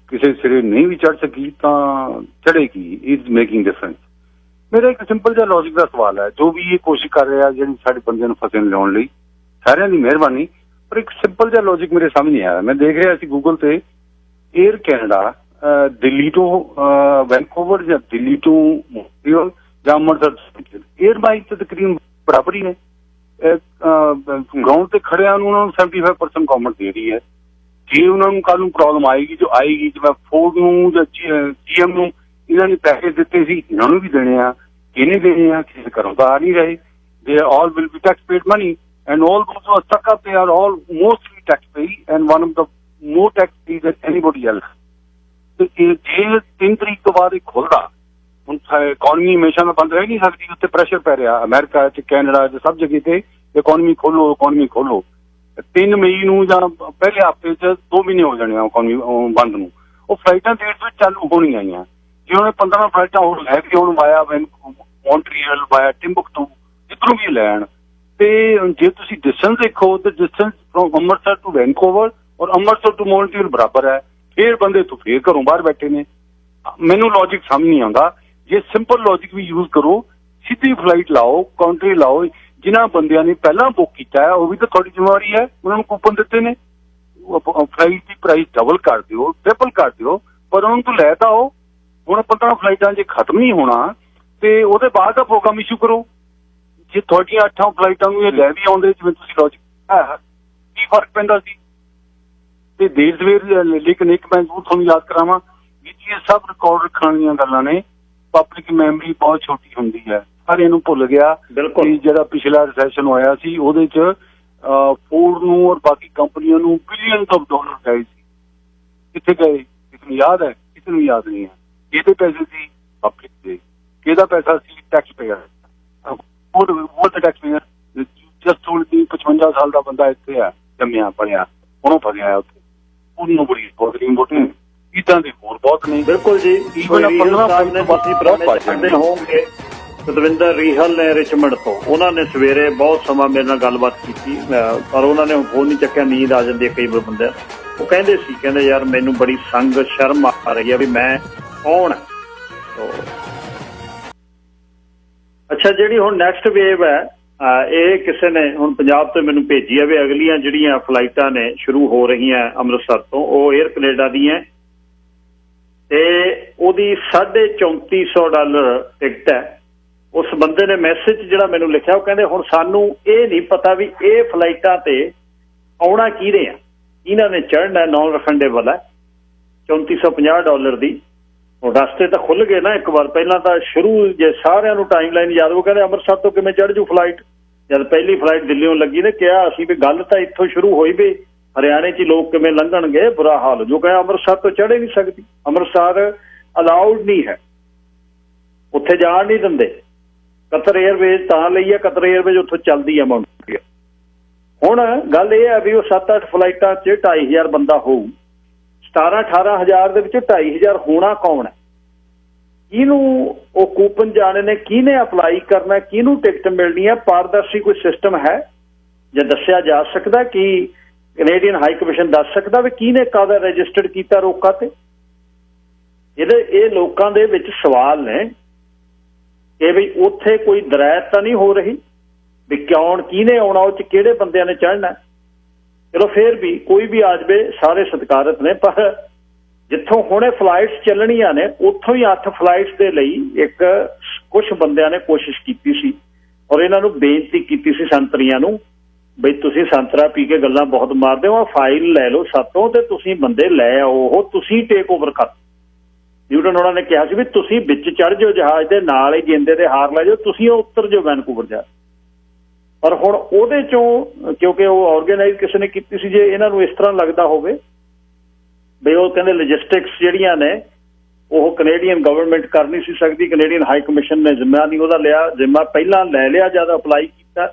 S5: ਕਿਸੇ ਸਿਰੇ ਨਹੀਂ ਵੀ ਚੜ੍ਹ ਸਕੀ ਤਾਂ ਚੜ੍ਹੇਗੀ, ਇਜ਼ ਮੇਕਿੰਗ ਡਿਫਰੈਂਸ। ਮੇਰਾ ਇੱਕ ਸਿੰਪਲ ਜਿਹਾ ਲੌਜਿਕ ਦਾ ਸਵਾਲ ਹੈ, ਜੋ ਵੀ ਇਹ ਕੋਸ਼ਿਸ਼ ਕਰ ਰਿਹਾ ਜਿਹੜੀ ਸਾਡੇ ਬੰਦਿਆਂ ਨੂੰ ਫਸੇ ਲਿਆਉਣ ਲਈ, ਸਾਰਿਆਂ ਦੀ ਮਿਹਰਬਾਨੀ, ਪਰ ਇੱਕ ਸਿੰਪਲ ਜਿਹਾ ਲੌਜਿਕ ਮੇਰੇ ਸਾਹਮਣੇ ਨਹੀਂ ਆਇਆ। ਮੈਂ ਦੇਖ ਰਿਹਾ ਸੀ ਗੂਗਲ ਤੇ ਏਅਰ ਕੈਨੇਡਾ ਦਿੱਲੀ ਤੋਂ ਵੈਨਕੂਵਰ ਜਾਂ ਦਿੱਲੀ ਤੋਂ ਮੋਂਟਰੀਅਲ ਜਾਂ ਅੰਮ੍ਰਿਤਸਰ ਏਅਰ ਮਾਈਲ ਤੇ ਤਕਰੀਬਨ ਬਰਾਬਰ ਹੀ ਨੇ। ਗਰਾਊਂਡ ਤੇ ਖੜਿਆਂ ਨੂੰ ਉਹਨਾਂ ਨੂੰ 75% ਗਵਰਨਮੈਂਟ ਦੇ ਰਹੀ ਹੈ। ਜੇ ਉਹਨਾਂ ਨੂੰ ਕੱਲ੍ਹ ਨੂੰ ਪ੍ਰੋਬਲਮ ਆਏਗੀ, ਜੋ ਆਏਗੀ, ਜਿਵੇਂ ਫੋਰਡ ਨੂੰ ਜਾਂ GM ਨੂੰ ਇਹਨਾਂ ਨੇ ਪੈਸੇ ਦਿੱਤੇ ਸੀ, ਇਹਨਾਂ ਨੂੰ ਵੀ ਦੇਣੇ ਆ, ਕਿਹਨੇ ਦੇਣੇ ਆ, ਕਿਸੇ ਘਰੋਂ ਤਾਂ ਆ ਨਹੀਂ ਰਹੇ। They all will be tax paid money and all those who are stuck up, they are all mostly tax paying and one of the more tax paying than anybody else. ਤੇ ਜੇ 3 ਤਰੀਕ ਤੋਂ ਬਾਅਦ ਇਹ ਖੁੱਲਦਾ, ਹੁਣ ਇਕੋਨਮੀ ਹਮੇਸ਼ਾ ਤਾਂ ਬੰਦ ਰਹਿ ਨਹੀਂ ਸਕਦੀ, ਉੱਤੇ ਪ੍ਰੈਸ਼ਰ ਪੈ ਰਿਹਾ ਅਮਰੀਕਾ 'ਚ, ਕੈਨੇਡਾ 'ਚ, ਸਭ ਜਗ੍ਹਾ ਤੇ ਇਕੋਨਮੀ ਖੋਲੋ, ਇਕੋਨਮੀ ਖੋਲੋ। 3 ਮਈ ਨੂੰ ਜਾਂ ਪਹਿਲੇ ਹਫ਼ਤੇ 'ਚ 2 ਮਹੀਨੇ ਹੋ ਜਾਣੇ ਆ ਇਕੋਨਮੀ ਬੰਦ ਨੂੰ। ਉਹ ਫਲਾਈਟਾਂ ਡੇਟ ਵਿੱਚ ਚਾਲੂ ਹੋਣੀਆਂ ਆਈਆਂ। ਜੇ ਉਹਨੇ 15 ਫਲਾਈਟਾਂ ਹੋਰ ਲੈ ਕੇ ਹੁਣ ਵਾਇਆ ਮੌਂਟਰੀਅਲ ਵਾਇਆ ਟਿੰਬਕਟੂ, ਜਿੱਧਰੋਂ ਵੀ ਲੈਣ। ਤੇ ਜੇ ਤੁਸੀਂ ਡਿਸਟੈਂਸ ਦੇਖੋ ਤਾਂ distance from Amritsar to Vancouver ਔਰ ਅੰਮ੍ਰਿਤਸਰ ਟੂ ਮੌਂਟਰੀਅਲ ਬਰਾਬਰ ਹੈ। ਫੇਰ ਬੰਦੇ ਤੋਂ ਫੇਰ ਘਰੋਂ ਬਾਹਰ ਬੈਠੇ ਨੇ। ਮੈਨੂੰ ਲੌਜਿਕ ਸਮਝ ਨਹੀਂ ਆਉਂਦਾ। ਜੇ ਸਿੰਪਲ ਲੌਜਿਕ ਵੀ ਯੂਜ਼ ਕਰੋ, ਸਿੱਧੀ ਫਲਾਈਟ ਲਾਓ, ਕਾਉਂਟਰੀ ਲਾਓ। ਜਿਨ੍ਹਾਂ ਬੰਦਿਆਂ ਨੇ ਪਹਿਲਾਂ ਬੁੱਕ ਕੀਤਾ ਹੈ ਉਹ ਵੀ ਤਾਂ ਤੁਹਾਡੀ ਜ਼ਿੰਮੇਵਾਰੀ ਹੈ, ਉਹਨਾਂ ਨੂੰ ਕੂਪਨ ਦਿੱਤੇ ਨੇ। ਫਲਾਈਟ ਦੀ ਪ੍ਰਾਈਸ ਡਬਲ ਕਰ ਦਿਓ, ਟ੍ਰਿਪਲ ਕਰ ਦਿਓ, ਪਰ ਉਹਨਾਂ ਤੋਂ ਲੈ ਤਾਂ ਆਓ। ਹੁਣ 15 ਫਲਾਈਟਾਂ ਜੇ ਖਤਮ ਨਹੀਂ ਹੋਣਾ ਤੇ ਉਹਦੇ ਬਾਅਦ ਦਾ ਪ੍ਰੋਗਰਾਮ ਇਸ਼ੂ ਕਰੋ। ਜੇ ਤੁਹਾਡੀਆਂ 8 ਫਲਾਈਟਾਂ ਨੂੰ ਇਹ ਲੈ ਵੀ ਆਉਂਦੇ ਜਿਵੇਂ ਤੁਸੀਂ ਲੌਜਿਕ ਕੀ ਫਰਕ ਪੈਂਦਾ ਸੀ? ਤੇ ਦੇਰ ਸਵੇਰ ਲੇਕਿਨ ਇੱਕ ਮੈਂ ਤੁਹਾਨੂੰ ਯਾਦ ਕਰਾਵਾਂ ਵੀ ਇਹ ਸਭ ਰਿਕਾਰਡ ਰੱਖਣ ਦੀਆਂ ਗੱਲਾਂ ਨੇ। ਪਬਲਿਕ ਮੈਮਰੀ ਬਹੁਤ ਛੋਟੀ ਹੁੰਦੀ ਹੈ, ਸਾਰਿਆਂ ਨੂੰ ਭੁੱਲ ਗਿਆ ਕਿ ਜਿਹੜਾ ਪਿਛਲਾ ਰਿਸੈਸ਼ਨ ਹੋਇਆ ਸੀ ਉਹਦੇ 'ਚ ਫੋਰਡ ਨੂੰ ਔਰ ਬਾਕੀ ਕੰਪਨੀਆਂ ਨੂੰ ਬਿਲੀਅਨਸ ਆਫ ਡਾਲਰ ਗਏ ਸੀ। ਕਿੱਥੇ ਗਏ? ਕਿਸੇ ਨੂੰ ਯਾਦ ਹੈ? ਕਿਸੇ ਨੂੰ ਯਾਦ ਨਹੀਂ ਹੈ। ਕਿਹਦੇ ਪੈਸੇ ਸੀ? ਪਬਲਿਕ ਦੇ। ਕਿਹਦਾ ਪੈਸਾ ਸੀ? Tax payer. ਉਹ ਟੈਕਸ ਪੇਅਰ ਜਸਟ ਟੋਲਡ ਵੀ 55 ਸਾਲ ਦਾ ਬੰਦਾ ਇੱਥੇ ਆ, ਜੰਮਿਆ ਪੜਿਆ, ਉਹਨੂੰ ਫਸਿਆ ਉੱਥੇ। ਉਹਨੂੰ ਬੜੀ ਬਹੁਤ ਇੰਪੋਰਟੈਂਟ ਇੱਦਾਂ ਦੇ ਹੋਰ ਬਹੁਤ ਨਹੀਂ।
S1: ਬਿਲਕੁਲ ਜੀ, ਹੋਣਗੇ ਸਤਵਿੰਦਰ ਰੀਹਲ ਨੇ ਰਿਚਮੰਡ ਤੋਂ, ਉਹਨਾਂ ਨੇ ਸਵੇਰੇ ਬਹੁਤ ਸਮਾਂ ਮੇਰੇ ਨਾਲ ਗੱਲਬਾਤ ਕੀਤੀ, ਪਰ ਉਹਨਾਂ ਨੇ ਫੋਨ ਨਹੀਂ ਚੱਕਿਆ। ਨੀਂਦ ਆ ਜਾਂਦੀ ਹੈ ਕਈ ਵਾਰ ਬੰਦੇ। ਉਹ ਕਹਿੰਦੇ ਸੀ, ਕਹਿੰਦੇ ਯਾਰ ਮੈਨੂੰ ਬੜੀ ਸੰਗ ਸ਼ਰਮ ਆ ਰਹੀ ਹੈ ਵੀ ਮੈਂ ਕੌਣ। ਅੱਛਾ, ਜਿਹੜੀ ਹੁਣ ਨੈਕਸਟ ਵੇਵ ਹੈ ਇਹ ਕਿਸੇ ਨੇ ਹੁਣ ਪੰਜਾਬ ਤੋਂ ਮੈਨੂੰ ਭੇਜੀ ਹੈ ਵੀ ਅਗਲੀਆਂ ਜਿਹੜੀਆਂ ਫਲਾਈਟਾਂ ਨੇ ਸ਼ੁਰੂ ਹੋ ਰਹੀਆਂ ਅੰਮ੍ਰਿਤਸਰ ਤੋਂ, ਉਹ 에ਅਰ ਕੈਨੇਡਾ ਦੀਆਂ ਤੇ ਉਹਦੀ $3400 ਟਿਕਟ ਹੈ। ਉਸ ਬੰਦੇ ਨੇ ਮੈਸੇਜ ਜਿਹੜਾ ਮੈਨੂੰ ਲਿਖਿਆ, ਉਹ ਕਹਿੰਦੇ ਹੁਣ ਸਾਨੂੰ ਇਹ ਨਹੀਂ ਪਤਾ ਵੀ ਇਹ ਫਲਾਈਟਾਂ ਤੇ ਆਉਣਾ ਕਿਹਦੇ ਆ, ਇਹਨਾਂ ਨੇ ਚੜ੍ਹਨਾ ਨੌਨ ਰਿਫੰਡੇਬਲ ਹੈ। $3450 ਦੀ। ਹੁਣ ਰਸਤੇ ਤਾਂ ਖੁੱਲ ਗਏ ਨਾ ਇੱਕ ਵਾਰ। ਪਹਿਲਾਂ ਤਾਂ ਸ਼ੁਰੂ ਜੇ ਸਾਰਿਆਂ ਨੂੰ ਟਾਈਮ ਲਾਈਨ ਯਾਦ, ਉਹ ਕਹਿੰਦੇ ਅੰਮ੍ਰਿਤਸਰ ਤੋਂ ਕਿਵੇਂ ਚੜ੍ਹ ਜੂ ਫਲਾਈਟ। ਜਦ ਪਹਿਲੀ ਫਲਾਈਟ ਦਿੱਲੀੋਂ ਲੱਗੀ ਨੇ ਕਿਹਾ ਅਸੀਂ ਵੀ ਗੱਲ ਤਾਂ ਇੱਥੋਂ ਸ਼ੁਰੂ ਹੋਈ ਵੀ ਹਰਿਆਣੇ 'ਚ ਲੋਕ ਕਿਵੇਂ ਲੰਘਣਗੇ, ਬੁਰਾ ਹਾਲ ਜੋ ਕਹਿੰਦਾ ਅੰਮ੍ਰਿਤਸਰ ਤੋਂ ਚੜ੍ਹੇ ਨਹੀਂ ਸਕਦੀ। ਅੰਮ੍ਰਿਤਸਰ ਅਲਾਊਡ ਨਹੀਂ ਹੈ, ਉੱਥੇ ਜਾਣ ਨਹੀਂ ਦਿੰਦੇ। ਕਤਰ 에ਅਰਵੇਜ਼ ਤਾਂ ਲਈ ਹੈ, ਕਤਰ 에ਅਰਵੇਜ਼ ਉੱਥੋਂ ਚੱਲਦੀ ਹੈ ਮੌਂਟਰੀਅਲ। ਹੁਣ ਗੱਲ ਇਹ ਹੈ ਵੀ ਉਹ 7-8 ਫਲਾਈਟਾਂ 'ਚ 2500 ਬੰਦਾ ਹੋਊ। 17-18 ਹਜ਼ਾਰ ਦੇ ਵਿੱਚੋਂ 2500 ਹੋਣਾ ਕੌਣ ਹੈ? ਕਿਹਨੂੰ ਉਹ ਕੂਪਨ ਜਾਣੇ ਨੇ, ਕਿਹਨੇ ਅਪਲਾਈ ਕਰਨਾ, ਕਿਹਨੂੰ ਟਿਕਟ ਮਿਲਣੀ ਹੈ? ਪਾਰਦਰਸ਼ੀ ਕੋਈ ਸਿਸਟਮ ਹੈ? ਜੇ ਦੱਸਿਆ ਜਾ ਸਕਦਾ ਕਿ ਕੈਨੇਡੀਅਨ ਹਾਈ ਕਮਿਸ਼ਨ ਦੱਸ ਸਕਦਾ ਵੀ ਕਿਹਨੇ ਕਾਹਦਾ ਰਜਿਸਟਰਡ ਕੀਤਾ ਰੋਕਾ ਤੇ? ਇਹ ਲੋਕਾਂ ਦੇ ਵਿੱਚ ਸਵਾਲ ਨੇ ਕਿ ਵੀ ਉੱਥੇ ਕੋਈ ਦਰਾਇਤ ਤਾਂ ਨਹੀਂ ਹੋ ਰਹੀ ਵੀ ਕੌਣ ਕਿਹਨੇ ਆਉਣਾ, ਉਹ 'ਚ ਕਿਹੜੇ ਬੰਦਿਆਂ ਨੇ ਚੜ੍ਹਨਾ। ਚਲੋ ਫੇਰ ਵੀ ਕੋਈ ਵੀ ਆ ਜਾਵੇ, ਸਾਰੇ ਸਤਿਕਾਰਤ ਨੇ, ਪਰ ਜਿੱਥੋਂ ਹੁਣੇ ਫਲਾਈਟਸ ਚੱਲਣੀਆਂ ਨੇ ਉੱਥੋਂ ਹੀ 8 ਫਲਾਈਟਸ ਦੇ ਲਈ ਇੱਕ ਕੁਛ ਬੰਦਿਆਂ ਨੇ ਕੋਸ਼ਿਸ਼ ਕੀਤੀ ਸੀ ਔਰ ਇਹਨਾਂ ਨੂੰ ਬੇਨਤੀ ਕੀਤੀ ਸੀ ਸੰਤਰੀਆਂ ਨੂੰ ਬਈ ਤੁਸੀਂ ਸੰਤਰਾ ਪੀ ਕੇ ਗੱਲਾਂ ਬਹੁਤ ਮਾਰਦੇ ਹੋ, ਫਾਈਲ ਲੈ ਲਓ ਸਾਤੋਂ ਤੇ ਤੁਸੀਂ ਬੰਦੇ ਲੈ ਆਓ, ਉਹ ਤੁਸੀਂ ਟੇਕ ਓਵਰ ਕਰ। ਨਿਊਟਨ ਉਹਨਾਂ ਨੇ ਕਿਹਾ ਸੀ ਵੀ ਤੁਸੀਂ ਵਿੱਚ ਚੜ੍ਹ ਜਾਓ ਜਹਾਜ਼ ਦੇ ਨਾਲ ਹੀ, ਜਿੰਦੇ ਦੇ ਹਾਰ ਲੈ ਜਾਓ, ਤੁਸੀਂ ਉਹ ਉੱਤਰ ਜਾਓ ਵੈਨਕੂਵਰ ਜਾ। ਪਰ ਹੁਣ ਉਹਦੇ ਚੋਂ ਕਿਉਂਕਿ ਉਹ ਆਰਗੇਨਾਈਜ਼ ਕਿਸੇ ਨੇ ਕੀਤੀ ਸੀ, ਜੇ ਇਹਨਾਂ ਨੂੰ ਇਸ ਤਰ੍ਹਾਂ ਲੱਗਦਾ ਹੋਵੇ ਵੀ ਉਹ ਕਹਿੰਦੇ ਲੌਜਿਸਟਿਕਸ ਜਿਹੜੀਆਂ ਨੇ ਉਹ ਕੈਨੇਡੀਅਨ ਗਵਰਨਮੈਂਟ ਕਰ ਨਹੀਂ ਸੀ ਸਕਦੀ, ਕੈਨੇਡੀਅਨ ਹਾਈ ਕਮਿਸ਼ਨ ਨੇ ਜ਼ਿੰਮਾ ਨਹੀਂ ਉਹਦਾ ਲਿਆ, ਜ਼ਿੰਮਾ ਪਹਿਲਾਂ ਲੈ ਲਿਆ ਜਦ ਅਪਲਾਈ ਕੀਤਾ,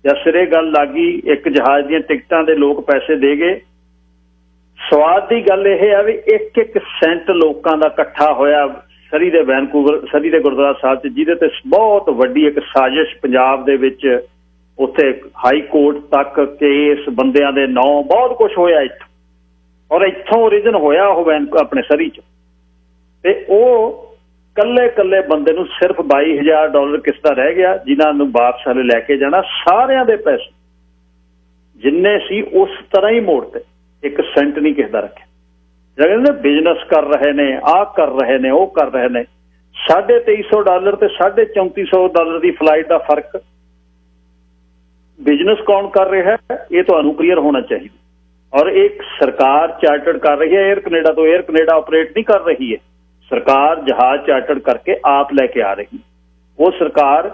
S1: ਜਦ ਸਿਰੇ ਗੱਲ ਲੱਗ ਗਈ ਇੱਕ ਜਹਾਜ਼ ਦੀਆਂ ਟਿਕਟਾਂ ਦੇ ਲੋਕ ਪੈਸੇ ਦੇ ਗਏ। ਸਵਾਦ ਦੀ ਗੱਲ ਇਹ ਆ ਵੀ 1-1 ਸੈਂਟ ਲੋਕਾਂ ਦਾ ਇਕੱਠਾ ਹੋਇਆ ਸਰੀ ਦੇ ਵੈਨਕੂਵਰ, ਸਰੀ ਦੇ ਗੁਰਦੁਆਰਾ ਸਾਹਿਬ 'ਚ, ਜਿਹਦੇ ਤੇ ਬਹੁਤ ਵੱਡੀ ਇੱਕ ਸਾਜ਼ਿਸ਼ ਪੰਜਾਬ ਦੇ ਵਿੱਚ, ਉੱਥੇ ਹਾਈ ਕੋਰਟ ਤੱਕ ਕੇਸ, ਬੰਦਿਆਂ ਦੇ ਨਾਂ, ਬਹੁਤ ਕੁਛ ਹੋਇਆ ਇੱਥੋਂ, ਔਰ ਇੱਥੋਂ ਓਰੀਜਨ ਹੋਇਆ ਉਹ ਆਪਣੇ ਸਰੀ 'ਚ। ਤੇ ਉਹ ਕੱਲੇ ਬੰਦੇ ਨੂੰ ਸਿਰਫ $22,000 ਕਿਸ ਦਾ ਰਹਿ ਗਿਆ, ਜਿਨ੍ਹਾਂ ਨੂੰ ਵਾਪਸ ਹਲੇ ਲੈ ਕੇ ਜਾਣਾ। ਸਾਰਿਆਂ ਦੇ ਪੈਸੇ ਜਿੰਨੇ ਸੀ ਉਸ ਤਰ੍ਹਾਂ ਹੀ ਮੋੜ ਤੇ, 1 ਸੈਂਟ ਨਹੀਂ ਕਿਸੇ ਦਾ ਰੱਖਿਆ। ਜਿਹੜੇ ਬਿਜ਼ਨਸ ਕਰ ਰਹੇ ਨੇ, ਆਹ ਕਰ ਰਹੇ ਨੇ, ਉਹ ਕਰ ਰਹੇ ਨੇ। $2300 ਤੇ $3400 ਦੀ ਫਲਾਈਟ ਦਾ ਫਰਕ ਬਿਜ਼ਨਸ ਕੌਣ ਕਰ ਰਿਹਾ ਹੈ, ਇਹ ਤੁਹਾਨੂੰ ਕਲੀਅਰ ਹੋਣਾ ਚਾਹੀਦਾ। ਔਰ ਇੱਕ ਸਰਕਾਰ ਚਾਰਟਰਡ ਕਰ ਰਹੀ ਹੈ 에ਅਰ ਕੈਨੇਡਾ ਤੋਂ। 에ਅਰ ਕੈਨੇਡਾ ਆਪਰੇਟ ਨਹੀਂ ਕਰ ਰਹੀ ਹੈ, ਸਰਕਾਰ ਜਹਾਜ਼ ਚਾਰਟਰਡ ਕਰਕੇ ਆਪ ਲੈ ਕੇ ਆ ਰਹੀ। ਉਹ ਸਰਕਾਰ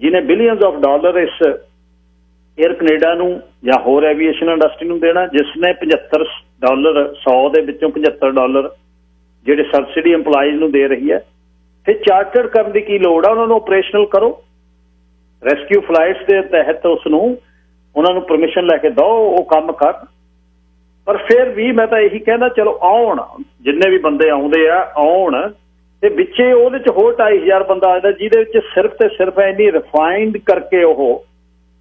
S1: ਜਿਹਨੇ ਬਿਲੀਅਨਸ ਆਫ ਡਾਲਰ ਇਸ 에ਅਰ ਕੈਨੇਡਾ ਨੂੰ ਜਾਂ ਹੋਰ ਐਵੀਏਸ਼ਨ ਇੰਡਸਟਰੀ ਨੂੰ ਦੇਣਾ, ਜਿਸ ਨੇ $75 100 ਦੇ ਵਿੱਚੋਂ $75 ਜਿਹੜੇ ਸਬਸਿਡੀ ਇੰਪਲਾਈਜ਼ ਨੂੰ ਦੇ ਰਹੀ ਹੈ। ਤੇ ਚਾਰਟਰਡ ਕਰਨ ਦੀ ਕੀ ਲੋੜ ਆ? ਉਹਨਾਂ ਨੂੰ ਆਪਰੇਸ਼ਨਲ ਕਰੋ, ਰੈਸਕਿਊ ਫਲਾਈਟਸ ਦੇ ਤਹਿਤ ਉਸ ਨੂੰ ਉਹਨਾਂ ਨੂੰ ਪਰਮਿਸ਼ਨ ਲੈ ਕੇ ਦਿਓ, ਉਹ ਕੰਮ ਕਰ। ਪਰ ਫਿਰ ਵੀ ਮੈਂ ਤਾਂ ਇਹੀ ਕਹਿੰਦਾ ਚਲੋ ਆਉਣ, ਜਿੰਨੇ ਵੀ ਬੰਦੇ ਆਉਂਦੇ ਆ ਆਉਣ, ਤੇ ਵਿੱਚੇ ਉਹਦੇ 'ਚ ਹੋਰ 2500 ਬੰਦਾ ਆ ਜਾਂਦਾ, ਜਿਹਦੇ ਵਿੱਚ ਸਿਰਫ ਤੇ ਸਿਰਫ ਇੰਨੀ ਰਿਫਾਈਨਡ ਕਰਕੇ ਉਹ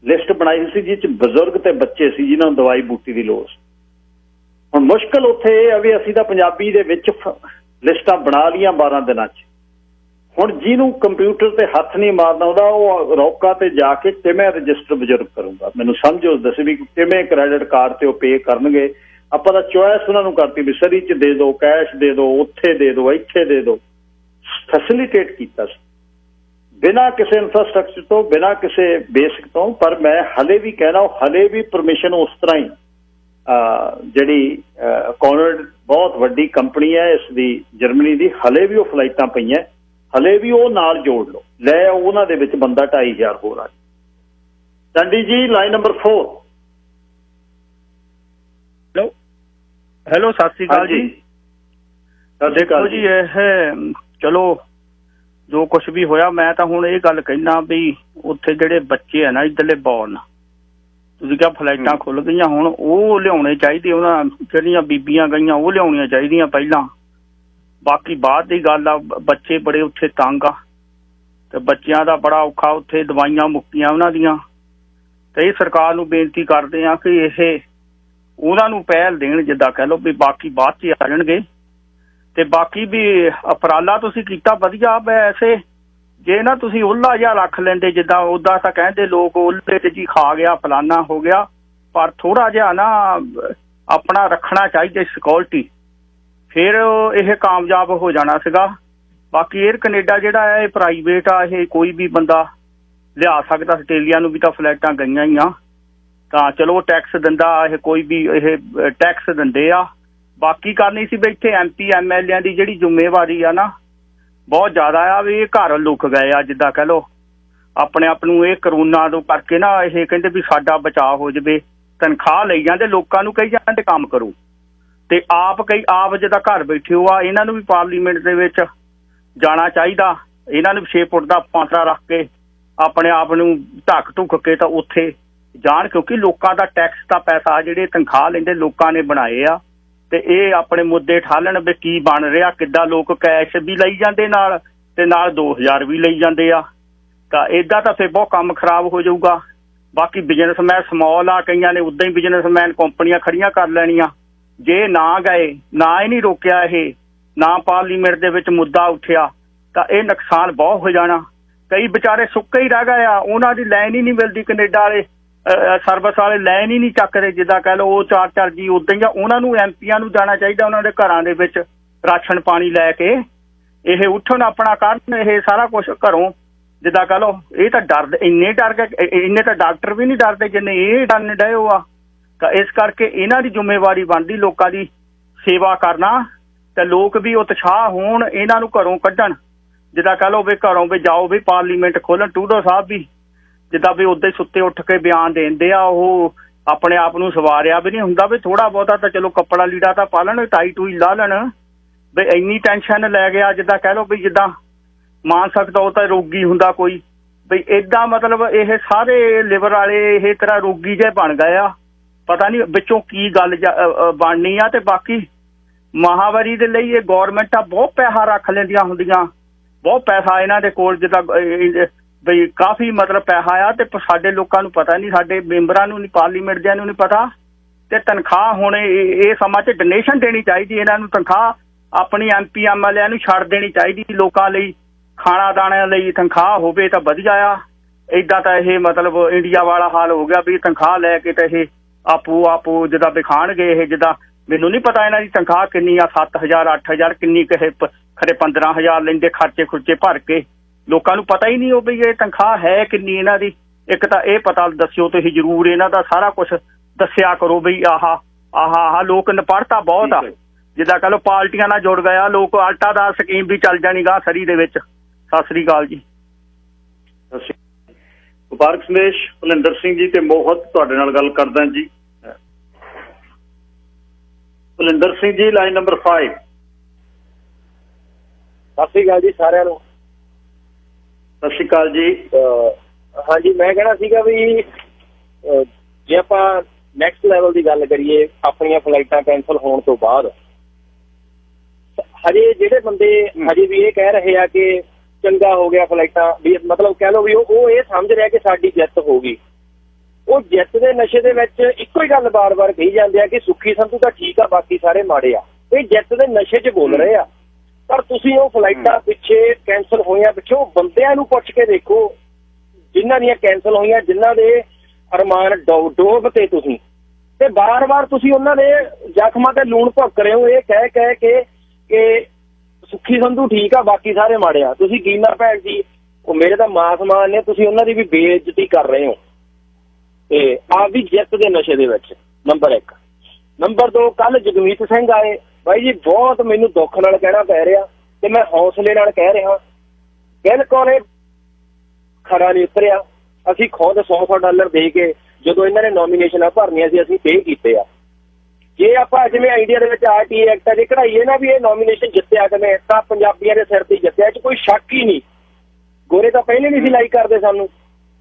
S1: ਲਿਸਟ ਬਣਾਈ ਸੀ ਜਿਸ 'ਚ ਬਜ਼ੁਰਗ ਤੇ ਬੱਚੇ ਸੀ ਜਿਨ੍ਹਾਂ ਨੂੰ ਦਵਾਈ ਬੂਟੀ ਦੀ ਲੋੜ ਸੀ। ਹੁਣ ਮੁਸ਼ਕਲ ਉੱਥੇ ਇਹ ਆ ਵੀ ਅਸੀਂ ਤਾਂ ਪੰਜਾਬੀ ਦੇ ਵਿੱਚ ਲਿਸਟਾਂ ਬਣਾ ਲਈਆਂ 12 ਦਿਨਾਂ 'ਚ। ਹੁਣ ਜਿਹਨੂੰ ਕੰਪਿਊਟਰ ਤੇ ਹੱਥ ਨਹੀਂ ਮਾਰਨਾ ਆਉਂਦਾ ਉਹ ਰੌਕਾ ਤੇ ਜਾ ਕੇ ਕਿਵੇਂ ਰਜਿਸਟਰ ਬਜ਼ੁਰਗ ਕਰੂਗਾ? ਮੈਨੂੰ ਸਮਝੋ ਦੱਸੇ ਵੀ ਕਿਵੇਂ ਕ੍ਰੈਡਿਟ ਕਾਰਡ ਤੇ ਉਹ ਪੇ ਕਰਨਗੇ। ਆਪਾਂ ਤਾਂ ਚੋਇਸ ਉਹਨਾਂ ਨੂੰ ਕਰਤੀ ਵੀ ਸਰੀ 'ਚ ਦੇ ਦਿਓ, ਕੈਸ਼ ਦੇ ਦਿਓ, ਉੱਥੇ ਦੇ ਦਿਓ, ਇੱਥੇ ਦੇ ਦਿਓ, ਫੈਸਿਲੀਟੇਟ ਕੀਤਾ ਸੀ ਬਿਨਾਂ ਕਿਸੇ ਇਨਫਰਾਸਟਰਕਚਰ ਤੋਂ, ਬਿਨਾਂ ਕਿਸੇ ਬੇਸਿਕ ਤੋਂ। ਪਰ ਮੈਂ ਹਲੇ ਵੀ ਕਹਿਣਾ ਹਲੇ ਵੀ ਪਰਮਿਸ਼ਨ ਉਸ ਤਰ੍ਹਾਂ ਹੀ ਜਿਹੜੀ ਕੌਨਰਡ ਬਹੁਤ ਵੱਡੀ ਕੰਪਨੀ ਹੈ ਇਸ ਦੀ ਜਰਮਨੀ ਦੀ, ਹਲੇ ਵੀ ਉਹ ਫਲਾਈਟਾਂ ਪਈਆਂ, ਹਲੇ ਵੀ ਉਹ ਨਾਲ ਜੋੜ ਲਓ, ਲੈ ਉਹਨਾਂ ਦੇ ਵਿੱਚ ਬੰਦਾ 2500 ਹੋਰ ਆ। ਚੰਡੀ ਜੀ ਲਾਈਨ ਨੰਬਰ 4।
S6: ਹੈਲੋ ਸਤਿ ਸ਼੍ਰੀ ਅਕਾਲ ਜੀ। ਦੇਖੋ ਜੀ ਇਹ ਚਲੋ ਜੋ ਕੁਛ ਵੀ ਹੋਇਆ, ਮੈਂ ਤਾਂ ਹੁਣ ਇਹ ਗੱਲ ਕਹਿਣਾ ਵੀ ਉੱਥੇ ਜਿਹੜੇ ਬੱਚੇ ਆ ਨਾ ਇੱਧਰਲੇ ਬੌਰਨ, ਤੁਸੀਂ ਕਿਹਾ ਫਲਾਈਟਾਂ ਖੁੱਲ ਗਈਆਂ, ਹੁਣ ਉਹ ਲਿਆਉਣੇ ਚਾਹੀਦੇ, ਉਹਨਾਂ ਜਿਹੜੀਆਂ ਬੀਬੀਆਂ ਗਈਆਂ ਉਹ ਲਿਆਉਣੀਆਂ ਚਾਹੀਦੀਆਂ ਪਹਿਲਾਂ। ਬਾਕੀ ਬਾਅਦ ਦੀ ਗੱਲ ਆ, ਬੱਚੇ ਬੜੇ ਉੱਥੇ ਤੰਗ ਆ ਤੇ ਬੱਚਿਆਂ ਦਾ ਬੜਾ ਔਖਾ, ਉੱਥੇ ਦਵਾਈਆਂ ਮੁੱਕੀਆਂ ਉਹਨਾਂ ਦੀਆਂ। ਤੇ ਇਹ ਸਰਕਾਰ ਨੂੰ ਬੇਨਤੀ ਕਰਦੇ ਆ ਕਿ ਇਹ ਉਹਨਾਂ ਨੂੰ ਪਹਿਲ ਦੇਣ, ਜਿੱਦਾਂ ਕਹਿ ਲਓ ਵੀ ਬਾਕੀ ਬਾਅਦ 'ਚ ਆ ਜਾਣਗੇ। ਤੇ ਬਾਕੀ ਵੀ ਉਪਰਾਲਾ ਤੁਸੀਂ ਕੀਤਾ ਵਧੀਆ। ਵੈਸੇ ਜੇ ਨਾ ਤੁਸੀਂ ਉਹਲਾ ਜਿਹਾ ਰੱਖ ਲੈਂਦੇ, ਜਿੱਦਾਂ ਉੱਦਾਂ ਤਾਂ ਕਹਿੰਦੇ ਲੋਕ ਉਹਲੇ 'ਚ ਜੀ ਖਾ ਗਿਆ ਫਲਾਨਾ ਹੋ ਗਿਆ, ਪਰ ਥੋੜ੍ਹਾ ਜਿਹਾ ਨਾ ਆਪਣਾ ਰੱਖਣਾ ਚਾਹੀਦਾ ਸਿਕਿਉਰਿਟੀ, ਫਿਰ ਇਹ ਕਾਮਯਾਬ ਹੋ ਜਾਣਾ ਸੀਗਾ। ਬਾਕੀ 에ਅਰ ਕੈਨੇਡਾ ਜਿਹੜਾ ਹੈ ਇਹ ਪ੍ਰਾਈਵੇਟ ਆ, ਇਹ ਕੋਈ ਵੀ ਬੰਦਾ ਲਿਆ ਸਕਦਾ। ਆਸਟ੍ਰੇਲੀਆ ਨੂੰ ਵੀ ਤਾਂ ਫਲਾਈਟਾਂ ਗਈਆਂ ਹੀ ਆ, ਤਾਂ ਚਲੋ ਟੈਕਸ ਦਿੰਦਾ ਇਹ, ਕੋਈ ਵੀ ਇਹ ਟੈਕਸ ਦਿੰਦੇ ਆ। ਬਾਕੀ ਕਰਨੀ ਸੀ ਵੀ ਇੱਥੇ MP MLA ਦੀ ਜਿਹੜੀ ਜ਼ਿੰਮੇਵਾਰੀ ਆ ਨਾ ਬਹੁਤ ਜ਼ਿਆਦਾ ਆ, ਵੀ ਇਹ ਘਰ ਲੁਕ ਗਏ ਆ, ਜਿੱਦਾਂ ਕਹਿ ਲਓ ਆਪਣੇ ਆਪ ਨੂੰ ਇਹ ਕਰੋਨਾ ਤੋਂ ਕਰਕੇ ਨਾ ਇਹ ਕਹਿੰਦੇ ਵੀ ਸਾਡਾ ਬਚਾਅ ਹੋ ਜਾਵੇ, ਤਨਖਾਹ ਲਈ ਜਾਂਦੇ, ਲੋਕਾਂ ਨੂੰ ਕਹੀ ਜਾਂਦੇ ਕੰਮ ਕਰੋ, ਤੇ ਆਪ ਜਿੱਦਾਂ ਘਰ ਬੈਠੇ ਹੋ ਆ। ਇਹਨਾਂ ਨੂੰ ਵੀ ਪਾਰਲੀਮੈਂਟ ਦੇ ਵਿੱਚ ਜਾਣਾ ਚਾਹੀਦਾ, ਇਹਨਾਂ ਨੂੰ 6 ਫੁੱਟ ਦਾ ਪਾਂਤਰਾ ਰੱਖ ਕੇ ਆਪਣੇ ਆਪ ਨੂੰ ਢੱਕ ਢੁੱਕ ਕੇ ਤਾਂ ਉੱਥੇ ਜਾਣ, ਕਿਉਂਕਿ ਲੋਕਾਂ ਦਾ ਟੈਕਸ ਦਾ ਪੈਸਾ ਜਿਹੜੇ ਤਨਖਾਹ ਲੈਂਦੇ ਲੋਕਾਂ ਨੇ ਬਣਾਏ ਆ। ਤੇ ਇਹ ਆਪਣੇ ਮੁੱਦੇ ਠਾਲਣ ਵੀ ਕੀ ਬਣ ਰਿਹਾ, ਕਿੱਦਾਂ ਲੋਕ ਕੈਸ਼ ਵੀ ਲਈ ਜਾਂਦੇ ਨਾਲ ਤੇ ਨਾਲ 2000 ਵੀ ਲਈ ਜਾਂਦੇ ਆ, ਤਾਂ ਏਦਾਂ ਤਾਂ ਫਿਰ ਬਹੁਤ ਕੰਮ ਖਰਾਬ ਹੋ ਜਾਊਗਾ। ਬਾਕੀ ਬਿਜ਼ਨਸਮੈਨ ਸਮੌਲ ਆ, ਕਈਆਂ ਨੇ ਉੱਦਾਂ ਹੀ ਬਿਜ਼ਨਸਮੈਨ ਕੰਪਨੀਆਂ ਖੜੀਆਂ ਕਰ ਲੈਣੀਆਂ। ਜੇ ਨਾ ਗਏ, ਨਾ ਹੀ ਨਹੀਂ ਰੋਕਿਆ ਇਹ, ਨਾ ਪਾਰਲੀਮੈਂਟ ਦੇ ਵਿੱਚ ਮੁੱਦਾ ਉੱਠਿਆ, ਤਾਂ ਇਹ ਨੁਕਸਾਨ ਬਹੁਤ ਹੋ ਜਾਣਾ। ਕਈ ਵਿਚਾਰੇ ਸੁੱਕੇ ਹੀ ਰਹਿ ਗਏ ਆ, ਉਹਨਾਂ ਦੀ ਲਾਈਨ ਹੀ ਨਹੀਂ ਮਿਲਦੀ, ਕੈਨੇਡਾ ਵਾਲੇ ਸਰਵਿਸ ਵਾਲੇ ਲਾਈਨ ਹੀ ਨਹੀਂ ਚੱਕਦੇ, ਜਿੱਦਾਂ ਕਹਿ ਲਓ ਉਹ 4-4 ਜੀ ਉੱਦਾਂ ਹੀ ਆ। ਉਹਨਾਂ ਨੂੰ MPਆਂ ਨੂੰ ਜਾਣਾ ਚਾਹੀਦਾ, ਉਹਨਾਂ ਦੇ ਘਰਾਂ ਦੇ ਵਿੱਚ ਰਾਸ਼ਨ ਪਾਣੀ ਲੈ ਕੇ ਇਹ ਉੱਠਣ, ਆਪਣਾ ਕਰਨ ਇਹ ਸਾਰਾ ਕੁਛ ਘਰੋਂ, ਜਿੱਦਾਂ ਕਹਿ ਲਓ। ਇਹ ਤਾਂ ਡਰਦੇ, ਇੰਨੇ ਡਰ ਗਏ, ਇੰਨੇ ਤਾਂ ਡਾਕਟਰ ਵੀ ਨਹੀਂ ਡਰਦੇ ਜਿੰਨੇ ਇਹ ਡਰਨ ਡਏ ਹੋ ਆ। ਤਾਂ ਇਸ ਕਰਕੇ ਇਹਨਾਂ ਦੀ ਜ਼ਿੰਮੇਵਾਰੀ ਬਣਦੀ ਲੋਕਾਂ ਦੀ ਸੇਵਾ ਕਰਨਾ, ਤੇ ਲੋਕ ਵੀ ਉਤਸ਼ਾਹ ਹੋਣ, ਇਹਨਾਂ ਨੂੰ ਘਰੋਂ ਕੱਢਣ, ਜਿੱਦਾਂ ਕਹਿ ਲਓ ਵੀ ਘਰੋਂ ਵੀ ਜਾਓ, ਵੀ ਪਾਰਲੀਮੈਂਟ ਖੋਲ੍ਹਣ। ਟਰੂਡੋ ਸਾਹਿਬ ਵੀ ਜਿੱਦਾਂ ਵੀ ਉੱਦਾਂ ਹੀ ਸੁੱਤੇ ਉੱਠ ਕੇ ਬਿਆਨ ਦਿੰਦੇ ਆ, ਉਹ ਆਪਣੇ ਆਪ ਨੂੰ ਸਵਾਰਿਆ ਵੀ ਨਹੀਂ ਹੁੰਦਾ, ਵੀ ਥੋੜ੍ਹਾ ਬਹੁਤਾ ਤਾਂ ਚਲੋ ਕੱਪੜਾ ਲੀੜਾ ਤਾਂ ਪਾ ਲੈਣ, ਟਾਈ ਟੂਈ ਲਾ ਲੈਣ, ਵੀ ਇੰਨੀ ਟੈਨਸ਼ਨ ਲੈ ਗਿਆ। ਜਿੱਦਾਂ ਕਹਿ ਲਓ ਵੀ ਜਿੱਦਾਂ ਮਾਨ ਸਕਦਾ ਉਹ ਤਾਂ ਰੋਗੀ ਹੁੰਦਾ ਕੋਈ, ਵੀ ਏਦਾਂ ਮਤਲਬ ਇਹ ਸਾਰੇ ਲਿਵਰ ਵਾਲੇ ਇਹ ਤਰ੍ਹਾਂ ਰੋਗੀ ਜਿਹੇ ਬਣ ਗਏ ਆ, ਪਤਾ ਨਹੀਂ ਵਿੱਚੋਂ ਕੀ ਗੱਲ ਬਣਨੀ ਆ। ਤੇ ਬਾਕੀ ਮਹਾਵਾਰੀ ਦੇ ਲਈ ਇਹ ਗੌਰਮੈਂਟਾਂ ਬਹੁਤ ਪੈਸਾ ਰੱਖ ਲੈਂਦੀਆਂ ਹੁੰਦੀਆਂ, ਬਹੁਤ ਪੈਸਾ ਇਹਨਾਂ ਦੇ ਕੋਲ, ਜਿੱਦਾਂ ਬਈ ਕਾਫੀ ਮਤਲਬ ਪੈਸਾ ਆ, ਤੇ ਸਾਡੇ ਲੋਕਾਂ ਨੂੰ ਪਤਾ ਨਹੀਂ, ਸਾਡੇ ਮੈਂਬਰਾਂ ਨੂੰ ਨਹੀਂ, ਪਾਰਲੀਮੈਂਟ ਦਿਆਂ ਨੂੰ ਨਹੀਂ ਪਤਾ। ਤੇ ਤਨਖਾਹ ਹੁਣ ਇਹ ਸਮਾਂ 'ਚ ਡੋਨੇਸ਼ਨ ਦੇਣੀ ਚਾਹੀਦੀ ਇਹਨਾਂ ਨੂੰ, ਤਨਖਾਹ ਆਪਣੀ MP MLA ਨੂੰ ਛੱਡ ਦੇਣੀ ਚਾਹੀਦੀ, ਲੋਕਾਂ ਲਈ ਖਾਣਾ ਦਾਣਿਆਂ ਲਈ ਤਨਖਾਹ ਹੋਵੇ ਤਾਂ ਵਧੀਆ ਆ। ਏਦਾਂ ਤਾਂ ਇਹ ਮਤਲਬ ਇੰਡੀਆ ਵਾਲਾ ਹਾਲ ਹੋ ਗਿਆ ਵੀ ਤਨਖਾਹ ਲੈ ਕੇ ਤਾਂ ਇਹ ਆਪੋ ਜਿੱਦਾਂ ਵਿਖਾਣਗੇ। ਇਹ ਜਿੱਦਾਂ ਮੈਨੂੰ ਨਹੀਂ ਪਤਾ ਇਹਨਾਂ ਦੀ ਤਨਖਾਹ ਕਿੰਨੀ ਆ, 7000 8000 ਕਿੰਨੀ ਕਿਸੇ ਖਰੇ 15000 ਲੈਂਦੇ, ਖਰਚੇ ਖੁਰਚੇ ਭਰ ਕੇ। ਲੋਕਾਂ ਨੂੰ ਪਤਾ ਹੀ ਨਹੀਂ ਉਹ ਵੀ ਇਹ ਤਨਖਾਹ ਹੈ ਕਿੰਨੀ ਇਹਨਾਂ ਦੀ। ਇੱਕ ਤਾਂ ਇਹ ਪਤਾ ਦੱਸਿਓ ਤੁਸੀਂ ਜ਼ਰੂਰ, ਇਹਨਾਂ ਦਾ ਸਾਰਾ ਕੁਛ ਦੱਸਿਆ ਕਰੋ ਬਈ ਆਹ ਲੋਕ ਨਪੜਤਾ ਬਹੁਤ ਆ, ਜਿੱਦਾਂ ਕਹਿ ਲਓ ਪਾਰਟੀਆਂ ਨਾਲ ਜੁੜ ਗਿਆ, ਲੋਕ ਆਲਟਾ ਦਾ ਸਕੀਮ ਵੀ ਚੱਲ ਜਾਣੀ ਗਾ ਸਰੀ ਦੇ ਵਿੱਚ। ਸਤਿ ਸ੍ਰੀ ਅਕਾਲ ਜੀ।
S1: ਵਪਾਰਕ ਸੰਦੇਸ਼ ਭੁਲਿੰਦਰ ਸਿੰਘ ਜੀ ਤੇ ਮੋਹਤ ਤੁਹਾਡੇ ਨਾਲ ਗੱਲ ਕਰਦਾ ਜੀ। ਭੁਲਿੰਦਰ ਸਿੰਘ ਜੀ ਲਾਈਨ ਨੰਬਰ 5।
S7: ਸਤਿ ਸ਼੍ਰੀ ਅਕਾਲ ਜੀ ਸਾਰਿਆਂ ਨੂੰ।
S1: ਸਤਿ ਸ਼੍ਰੀ ਅਕਾਲ ਜੀ।
S7: ਹਾਂਜੀ, ਮੈਂ ਕਹਿਣਾ ਸੀਗਾ ਵੀ ਜੇ ਆਪਾਂ ਨੈਕਸਟ ਲੈਵਲ ਦੀ ਗੱਲ ਕਰੀਏ, ਆਪਣੀਆਂ ਫਲਾਈਟਾਂ ਕੈਂਸਲ ਹੋਣ ਤੋਂ ਬਾਅਦ ਹਜੇ ਜਿਹੜੇ ਬੰਦੇ ਹਜੇ ਵੀ ਇਹ ਕਹਿ ਰਹੇ ਆ ਕਿ ਚੰਗਾ ਹੋ ਗਿਆ ਫਲਾਈਟਾਂ, ਵੀ ਮਤਲਬ ਕਹਿ ਲਓ ਵੀ ਉਹ ਇਹ ਸਮਝ ਰਿਹਾ ਕਿ ਸਾਡੀ ਜਿੱਤ ਹੋ ਗਈ। ਉਹ ਜਿੱਤ ਦੇ ਨਸ਼ੇ ਦੇ ਵਿੱਚ ਇੱਕੋ ਹੀ ਗੱਲ ਬਾਰ-ਬਾਰ ਕਹੀ ਜਾਂਦੇ ਆ ਕਿ ਸੁੱਖੀ ਸੰਧੂ ਤਾਂ ਠੀਕ ਆ, ਬਾਕੀ ਸਾਰੇ ਮਾੜੇ ਆ। ਇਹ ਜਿੱਤ ਦੇ ਨਸ਼ੇ 'ਚ ਬੋਲ ਰਹੇ ਆ। ਪਰ ਤੁਸੀਂ ਉਹ ਫਲਾਈਟਾਂ ਪਿੱਛੇ ਕੈਂਸਲ ਹੋਈਆਂ ਪਿੱਛੇ ਉਹ ਬੰਦਿਆਂ ਨੂੰ ਪੁੱਛ ਕੇ ਦੇਖੋ ਜਿਨ੍ਹਾਂ ਦੀਆਂ ਕੈਂਸਲ ਹੋਈਆਂ, ਜਿਨ੍ਹਾਂ ਦੇ ਅਰਮਾਨ ਡੋਬ ਤੇ ਤੁਸੀਂ, ਤੇ ਬਾਰ-ਬਾਰ ਤੁਸੀਂ ਉਹਨਾਂ ਦੇ ਜ਼ਖਮਾਂ ਤੇ ਲੂਣ ਭੁੱਕ ਰਹੇ ਹੋ ਇਹ ਕਹਿ ਕੇ ਕਿ ਸੁੱਖੀ ਸੰਧੂ ਠੀਕ ਆ, ਬਾਕੀ ਸਾਰੇ ਮਾੜੇ ਆ। ਤੁਸੀਂ ਗੀਨਾ ਭੈਣ ਜੀ ਉਹ ਮੇਰੇ ਤਾਂ ਮਾਂ-ਸਮਾਨ ਨੇ, ਤੁਸੀਂ ਉਹਨਾਂ ਦੀ ਵੀ ਬੇਇੱਜ਼ਤੀ ਕਰ ਰਹੇ ਹੋ ਤੇ ਆਪਦੀ ਜਿੱਤ ਦੇ ਨਸ਼ੇ ਦੇ ਵਿੱਚ। ਨੰਬਰ 1। ਨੰਬਰ 2, ਕੱਲ ਜਗਮੀਤ ਸਿੰਘ ਆਏ ਬਾਈ ਜੀ, ਬਹੁਤ ਮੈਨੂੰ ਦੁੱਖ ਨਾਲ ਕਹਿਣਾ ਪੈ ਰਿਹਾ ਤੇ ਮੈਂ ਹੌਸਲੇ ਨਾਲ ਕਹਿ ਰਿਹਾ, ਬਿਲਕੁਲ ਇਹ ਖਰਾ ਨਹੀਂ ਉਤਰਿਆ। ਅਸੀਂ ਖੁਦ $100 ਦੇ ਕੇ ਜਦੋਂ ਇਹਨਾਂ ਨੇ ਨੋਮੀਨੇਸ਼ਨਾਂ ਭਰਨੀਆਂ ਸੀ ਅਸੀਂ ਪੇ ਕੀਤੇ ਆ। ਜੇ ਆਪਾਂ ਜਿਵੇਂ ਇੰਡੀਆ ਦੇ ਵਿੱਚ RTI ਐਕਟ ਜੇ ਕਢਾਈਏ ਨਾ ਵੀ ਇਹ ਨੋਮੀਨੇਸ਼ਨ ਜਿੱਤਿਆ ਕਿਵੇਂ, ਤਾਂ ਪੰਜਾਬੀਆਂ ਦੇ ਸਿਰ ਤੇ ਜਿੱਤਿਆ, ਇਹ 'ਚ ਕੋਈ ਸ਼ੱਕ ਹੀ ਨਹੀਂ। ਗੋਰੇ ਤਾਂ ਪਹਿਲੇ ਨਹੀਂ ਸੀ ਲਾਈਕ ਕਰਦੇ ਸਾਨੂੰ,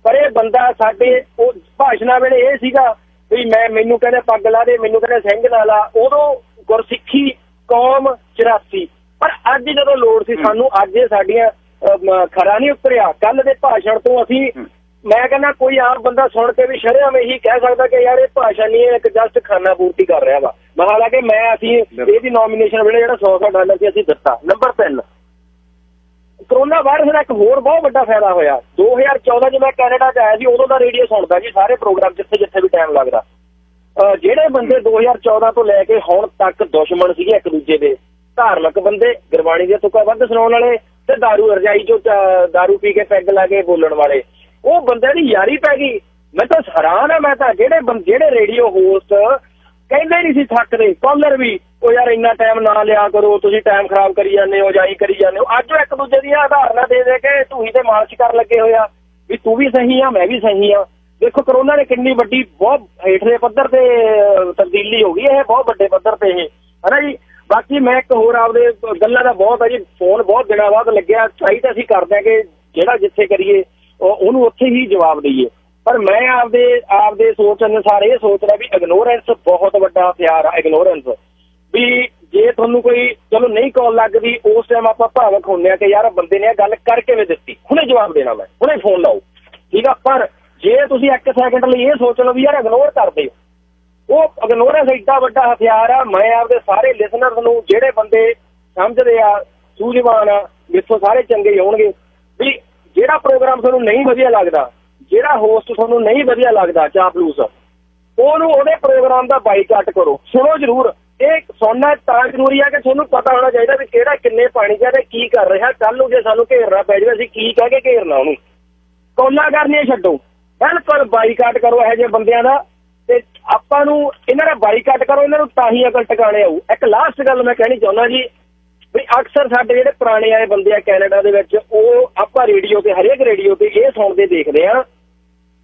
S7: ਪਰ ਇਹ ਬੰਦਾ ਸਾਡੇ ਉਹ ਭਾਸ਼ਣਾਂ ਵੇਲੇ ਇਹ ਸੀਗਾ ਵੀ ਮੈਨੂੰ ਕਹਿੰਦੇ ਪੱਗ ਲਾ ਦੇ, ਮੈਨੂੰ ਕਹਿੰਦੇ ਸਿੰਘ ਨਾ ਲਾ। ਉਦੋਂ ਗੁਰਸਿੱਖੀ ਕੌਮ 84, ਪਰ ਅੱਜ ਜਦੋਂ ਲੋੜ ਸੀ ਸਾਨੂੰ, ਅੱਜ ਇਹ ਸਾਡੀਆਂ ਖਰਾ ਨਹੀਂ ਉਤਰਿਆ। ਕੱਲ ਦੇ ਭਾਸ਼ਣ ਤੋਂ ਅਸੀਂ, ਮੈਂ ਕਹਿੰਦਾ ਕੋਈ ਆਮ ਬੰਦਾ ਸੁਣ ਕੇ ਵੀ ਸ਼ਰੇਆਮ ਇਹੀ ਕਹਿ ਸਕਦਾ ਕਿ ਯਾਰ ਇਹ ਭਾਸ਼ਣ ਨਹੀਂ, ਇੱਕ ਜਸਟ ਖਾਨਾ ਪੂਰਤੀ ਕਰ ਰਿਹਾ ਵਾ। ਹਾਲਾਂਕਿ ਅਸੀਂ ਇਹਦੀ ਨੋਮੀਨੇਸ਼ਨ ਵੇਲੇ ਜਿਹੜਾ $100 ਸੀ ਅਸੀਂ ਦਿੱਤਾ। ਨੰਬਰ 3, ਕਰੋਨਾ ਵਾਇਰਸ ਦਾ ਇੱਕ ਹੋਰ ਬਹੁਤ ਵੱਡਾ ਫਾਇਦਾ ਹੋਇਆ। 2014 'ਚ ਮੈਂ ਕੈਨੇਡਾ 'ਚ ਆਇਆ ਸੀ, ਉਦੋਂ ਦਾ ਰੇਡੀਓ ਸੁਣਦਾ ਜੀ ਸਾਰੇ ਪ੍ਰੋਗਰਾਮ ਜਿੱਥੇ ਵੀ ਟਾਈਮ ਲੱਗਦਾ। ਜਿਹੜੇ ਬੰਦੇ 2014 ਤੋਂ ਲੈ ਕੇ ਹੁਣ ਤੱਕ ਦੁਸ਼ਮਣ ਸੀਗੇ ਇੱਕ ਦੂਜੇ ਦੇ, ਧਾਰਮਿਕ ਬੰਦੇ, ਗੁਰਬਾਣੀ ਦੇ ਤੁਕਾਂ ਵੱਧ ਸੁਣਾਉਣ ਵਾਲੇ ਤੇ ਦਾਰੂ ਰਜਾਈ 'ਚੋਂ ਦਾਰੂ ਪੀ ਕੇ ਪੈਗ ਲਾ ਕੇ ਬੋਲਣ ਵਾਲੇ, ਉਹ ਬੰਦਿਆਂ ਦੀ ਯਾਰੀ ਪੈ ਗਈ। ਮੈਂ ਤਾਂ ਹੈਰਾਨ ਆ, ਮੈਂ ਤਾਂ ਜਿਹੜੇ ਰੇਡੀਓ ਹੋਸਟ ਕਹਿੰਦੇ ਨਹੀਂ ਸੀ ਥੱਕਦੇ, ਕਾਲਰ ਵੀ ਉਹ ਯਾਰ ਇੰਨਾ ਟਾਈਮ ਨਾ ਲਿਆ ਕਰੋ, ਤੁਸੀਂ ਟਾਈਮ ਖਰਾਬ ਕਰੀ ਜਾਂਦੇ ਹੋ, ਜਾਈ ਕਰੀ ਜਾਂਦੇ ਹੋ, ਅੱਜ ਇੱਕ ਦੂਜੇ ਦੀਆਂ ਉਦਾਹਰਨਾਂ ਦੇ ਕੇ ਧੂਈ ਤੇ ਮਾਲਸ਼ ਕਰਨ ਲੱਗੇ ਹੋਏ ਆ ਵੀ ਤੂੰ ਵੀ ਸਹੀ ਆ, ਮੈਂ ਵੀ ਸਹੀ ਆ। ਦੇਖੋ ਕਰੋਨਾ ਨੇ ਕਿੰਨੀ ਵੱਡੀ, ਬਹੁਤ ਹੇਠਲੇ ਪੱਧਰ ਤੇ ਤਬਦੀਲੀ ਹੋ ਗਈ, ਇਹ ਬਹੁਤ ਵੱਡੇ ਪੱਧਰ ਤੇ ਇਹ, ਹਨਾ ਜੀ। ਬਾਕੀ ਮੈਂ ਇੱਕ ਹੋਰ ਆਪਦੇ ਗੱਲਾਂ ਦਾ ਬਹੁਤ ਆ ਜੀ, ਫੋਨ ਬਹੁਤ ਦਿਨਾਂ ਬਾਅਦ ਲੱਗਿਆ, ਟਰਾਈ ਤਾਂ ਅਸੀਂ ਕਰਦੇ ਹਾਂ ਕਿ ਜਿਹੜਾ ਜਿੱਥੇ ਕਰੀਏ ਉਹਨੂੰ ਉੱਥੇ ਹੀ ਜਵਾਬ ਦਈਏ, ਪਰ ਮੈਂ ਆਪਦੇ ਸੋਚ ਅਨੁਸਾਰ ਇਹ ਸੋਚ ਰਿਹਾ ਵੀ ਇਗਨੋਰੈਂਸ ਬਹੁਤ ਵੱਡਾ ਹਥਿਆਰ ਆ। ਇਗਨੋਰੈਂਸ ਵੀ ਜੇ ਤੁਹਾਨੂੰ ਕੋਈ ਚਲੋ ਨਹੀਂ ਕਾਲ ਲੱਗਦੀ, ਉਸ ਟਾਈਮ ਆਪਾਂ ਭਾਵਕ ਹੁੰਦੇ ਆ ਕਿ ਯਾਰ ਬੰਦੇ ਨੇ ਗੱਲ ਕਰਕੇ ਵੀ ਦਿੱਤੀ, ਹੁਣੇ ਜਵਾਬ ਦੇਣਾ, ਮੈਂ ਹੁਣੇ ਫੋਨ ਲਾਓ, ਠੀਕ ਆ। ਪਰ ਜੇ ਤੁਸੀਂ 1 ਸੈਕਿੰਡ ਲਈ ਇਹ ਸੋਚ ਲਓ ਵੀ ਯਾਰ ਇਗਨੋਰ ਕਰਦੇ, ਉਹ ਇਗਨੋਰੈਂਸ ਏਡਾ ਵੱਡਾ ਹਥਿਆਰ ਆ। ਮੈਂ ਆਪਦੇ ਸਾਰੇ ਲਿਸਨਰਸ ਨੂੰ, ਜਿਹੜੇ ਬੰਦੇ ਸਮਝਦੇ ਆ, ਸੂਝਵਾਨ ਆ, ਜਿੱਥੋਂ ਸਾਰੇ ਚੰਗੇ ਹੋਣਗੇ, ਵੀ ਜਿਹੜਾ ਪ੍ਰੋਗਰਾਮ ਤੁਹਾਨੂੰ ਨਹੀਂ ਵਧੀਆ ਲੱਗਦਾ, ਜਿਹੜਾ ਹੋਸਟ ਤੁਹਾਨੂੰ ਨਹੀਂ ਵਧੀਆ ਲੱਗਦਾ ਚਾਪਲੂਸ, ਉਹਦੇ ਪ੍ਰੋਗਰਾਮ ਦਾ ਬਾਈਕਾਟ ਕਰੋ। ਸੁਣੋ ਜ਼ਰੂਰ, ਇਹ ਸੁਣਨਾ ਤਾਂ ਜ਼ਰੂਰੀ ਆ ਕਿ ਤੁਹਾਨੂੰ ਪਤਾ ਹੋਣਾ ਚਾਹੀਦਾ ਵੀ ਕਿਹੜਾ ਕਿੰਨੇ ਪਾਣੀ 'ਚ ਤੇ ਕੀ ਕਰ ਰਿਹਾ। ਕੱਲ ਨੂੰ ਜੇ ਸਾਨੂੰ ਘੇਰਨਾ ਪੈ ਜਾਵੇ ਅਸੀਂ ਕੀ ਕਹਿ ਕੇ ਘੇਰਨਾ ਉਹਨੂੰ। ਕੌਲਾਂ ਕਰਨੀਆਂ ਛੱਡੋ, ਬਿਲਕੁਲ ਬਾਈਕਾਟ ਕਰੋ ਇਹੋ ਜਿਹੇ ਬੰਦਿਆਂ ਦਾ, ਤੇ ਆਪਾਂ ਨੂੰ ਇਹਨਾਂ ਦਾ ਬਾਈਕਾਟ ਕਰੋ, ਇਹਨਾਂ ਨੂੰ ਤਾਂ ਹੀ ਅਕਲ ਟਿਕਾਣੇ ਆਊ। ਇੱਕ ਲਾਸਟ ਗੱਲ ਮੈਂ ਕਹਿਣੀ ਚਾਹੁੰਦਾ ਜੀ, ਵੀ ਅਕਸਰ ਸਾਡੇ ਜਿਹੜੇ ਪੁਰਾਣੇ ਆਏ ਬੰਦੇ ਆ ਕੈਨੇਡਾ ਦੇ ਵਿੱਚ, ਉਹ ਆਪਾਂ ਰੇਡੀਓ ਤੇ, ਹਰੇਕ ਰੇਡੀਓ ਤੇ ਇਹ ਸੁਣਦੇ ਦੇਖਦੇ ਆ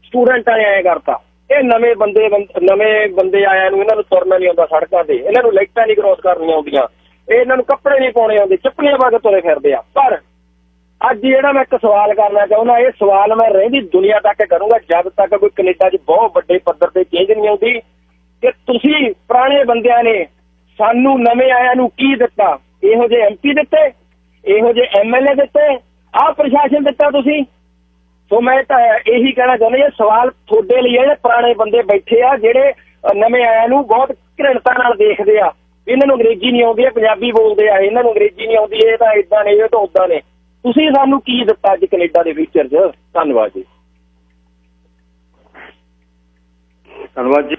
S7: ਸਟੂਡੈਂਟਾਂ ਨੇ ਐਂ ਕਰਤਾ, ਇਹ ਨਵੇਂ ਬੰਦੇ ਆਇਆ ਨੂੰ ਇਹਨਾਂ ਨੂੰ ਤੁਰਨਾ ਨਹੀਂ ਆਉਂਦਾ ਸੜਕਾਂ ਤੇ, ਇਹਨਾਂ ਨੂੰ ਲਾਈਟਾਂ ਨਹੀਂ ਕ੍ਰੋਸ ਕਰਨੀਆਂ ਆਉਂਦੀਆਂ, ਇਹਨਾਂ ਨੂੰ ਕੱਪੜੇ ਨਹੀਂ ਪਾਉਣੇ ਆਉਂਦੇ, ਚੱਪਲੀਆਂ ਪਾ ਕੇ ਤੁਰੇ ਫਿਰਦੇ ਆ। ਪਰ ਅੱਜ ਜਿਹੜਾ ਮੈਂ ਇੱਕ ਸਵਾਲ ਕਰਨਾ ਚਾਹੁੰਦਾ, ਇਹ ਸਵਾਲ ਮੈਂ ਰਹਿੰਦੀ ਦੁਨੀਆ ਤੱਕ ਕਰੂੰਗਾ ਜਦ ਤੱਕ ਕੋਈ ਕੈਨੇਡਾ 'ਚ ਬਹੁਤ ਵੱਡੇ ਪੱਧਰ ਤੇ ਚੇਂਜ ਨਹੀਂ ਆਉਂਦੀ, ਕਿ ਤੁਸੀਂ ਪੁਰਾਣੇ ਬੰਦਿਆਂ ਨੇ ਸਾਨੂੰ ਨਵੇਂ ਆਇਆਂ ਨੂੰ ਕੀ ਦਿੱਤਾ? ਇਹੋ ਜਿਹੇ MP ਦਿੱਤੇ, ਇਹੋ ਜਿਹੇ MLA ਦਿੱਤੇ, ਆਹ ਪ੍ਰਸ਼ਾਸਨ ਦਿੱਤਾ ਤੁਸੀਂ। ਸੋ ਮੈਂ ਤਾਂ ਇਹੀ ਕਹਿਣਾ ਚਾਹੁੰਦਾ, ਇਹ ਸਵਾਲ ਤੁਹਾਡੇ ਲਈ ਹੈ। ਪੁਰਾਣੇ ਬੰਦੇ ਬੈਠੇ ਆ ਜਿਹੜੇ ਨਵੇਂ ਆਇਆਂ ਨੂੰ ਬਹੁਤ ਘ੍ਰਿਣਤਾ ਨਾਲ ਦੇਖਦੇ ਆ, ਇਹਨਾਂ ਨੂੰ ਅੰਗਰੇਜ਼ੀ ਨਹੀਂ ਆਉਂਦੀ, ਪੰਜਾਬੀ ਬੋਲਦੇ ਆ, ਇਹਨਾਂ ਨੂੰ ਅੰਗਰੇਜ਼ੀ ਨਹੀਂ ਆਉਂਦੀ, ਇਹ ਤਾਂ ਏਦਾਂ ਨੇ, ਇਹ ਤਾਂ ਉੱਦਾਂ ਨੇ। ਤੁਸੀਂ ਸਾਨੂੰ ਕੀ ਦਿੱਤਾ ਅੱਜ ਕੈਨੇਡਾ ਦੇ ਫਿਊਚਰ 'ਚ? ਧੰਨਵਾਦ ਜੀ।
S1: ਧੰਨਵਾਦ ਜੀ।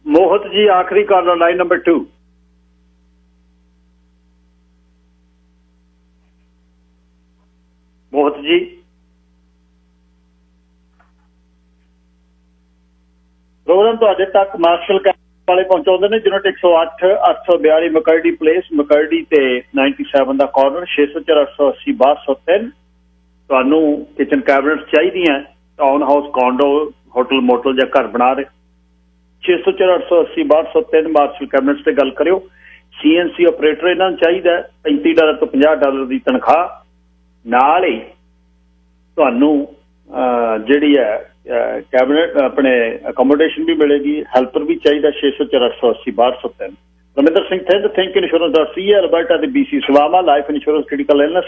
S1: ਮੋਹਤ ਜੀ ਆਖਰੀ ਕਾਲਰ, ਲਾਈਨ ਨੰਬਰ 2। ਮੋਹਤ ਜੀ, ਪ੍ਰੋਗਰਾਮ ਤੁਹਾਡੇ ਤੱਕ ਮਾਰਸ਼ਲ ਕੈਂਪ ਵਾਲੇ ਪਹੁੰਚਾਉਂਦੇ ਨੇ, ਜਿਹਨਾਂ 108 842 ਮਕਰਡੀ ਪਲੇਸ, ਮਕਰਡੀ ਤੇ 97 ਦਾ ਕਾਰਨਰ, 604 880 6203। ਤੁਹਾਨੂੰ ਕਿਚਨ ਕੈਬਨਿਟ ਚਾਹੀਦੀਆਂ, town house, condo, hotel, motel ਜਾਂ ਘਰ ਬਣਾ ਰਹੇ, 604 880 6203 ਮਾਰਸ਼ਲ ਕੈਬਨਿਟ ਤੇ ਗੱਲ ਕਰਿਓ। CNC ਆਪਰੇਟਰ ਇਹਨਾਂ ਨੂੰ ਚਾਹੀਦਾ, $35 ਤੋਂ $50 ਦੀ ਤਨਖਾਹ, ਨਾਲ ਹੀ ਤੁਹਾਨੂੰ ਜਿਹੜੀ ਹੈ ਕੈਬਨਿਟ ਆਪਣੇ ਅਕੋਮੋਡੇਸ਼ਨ ਵੀ ਮਿਲੇਗੀ, ਹੈਲਪਰ ਵੀ ਚਾਹੀਦਾ, 604 880 6203। ਰਮਿੰਦਰ ਸਿੰਘ ਥਿੰਦ, ਥਿੰਕ ਇੰਸ਼ੋਰੈਂਸ.ca, ਅਲਬਰਟਾ ਦੇ BC ਸੇਵਾਵਾਂ, life insurance, critical illness,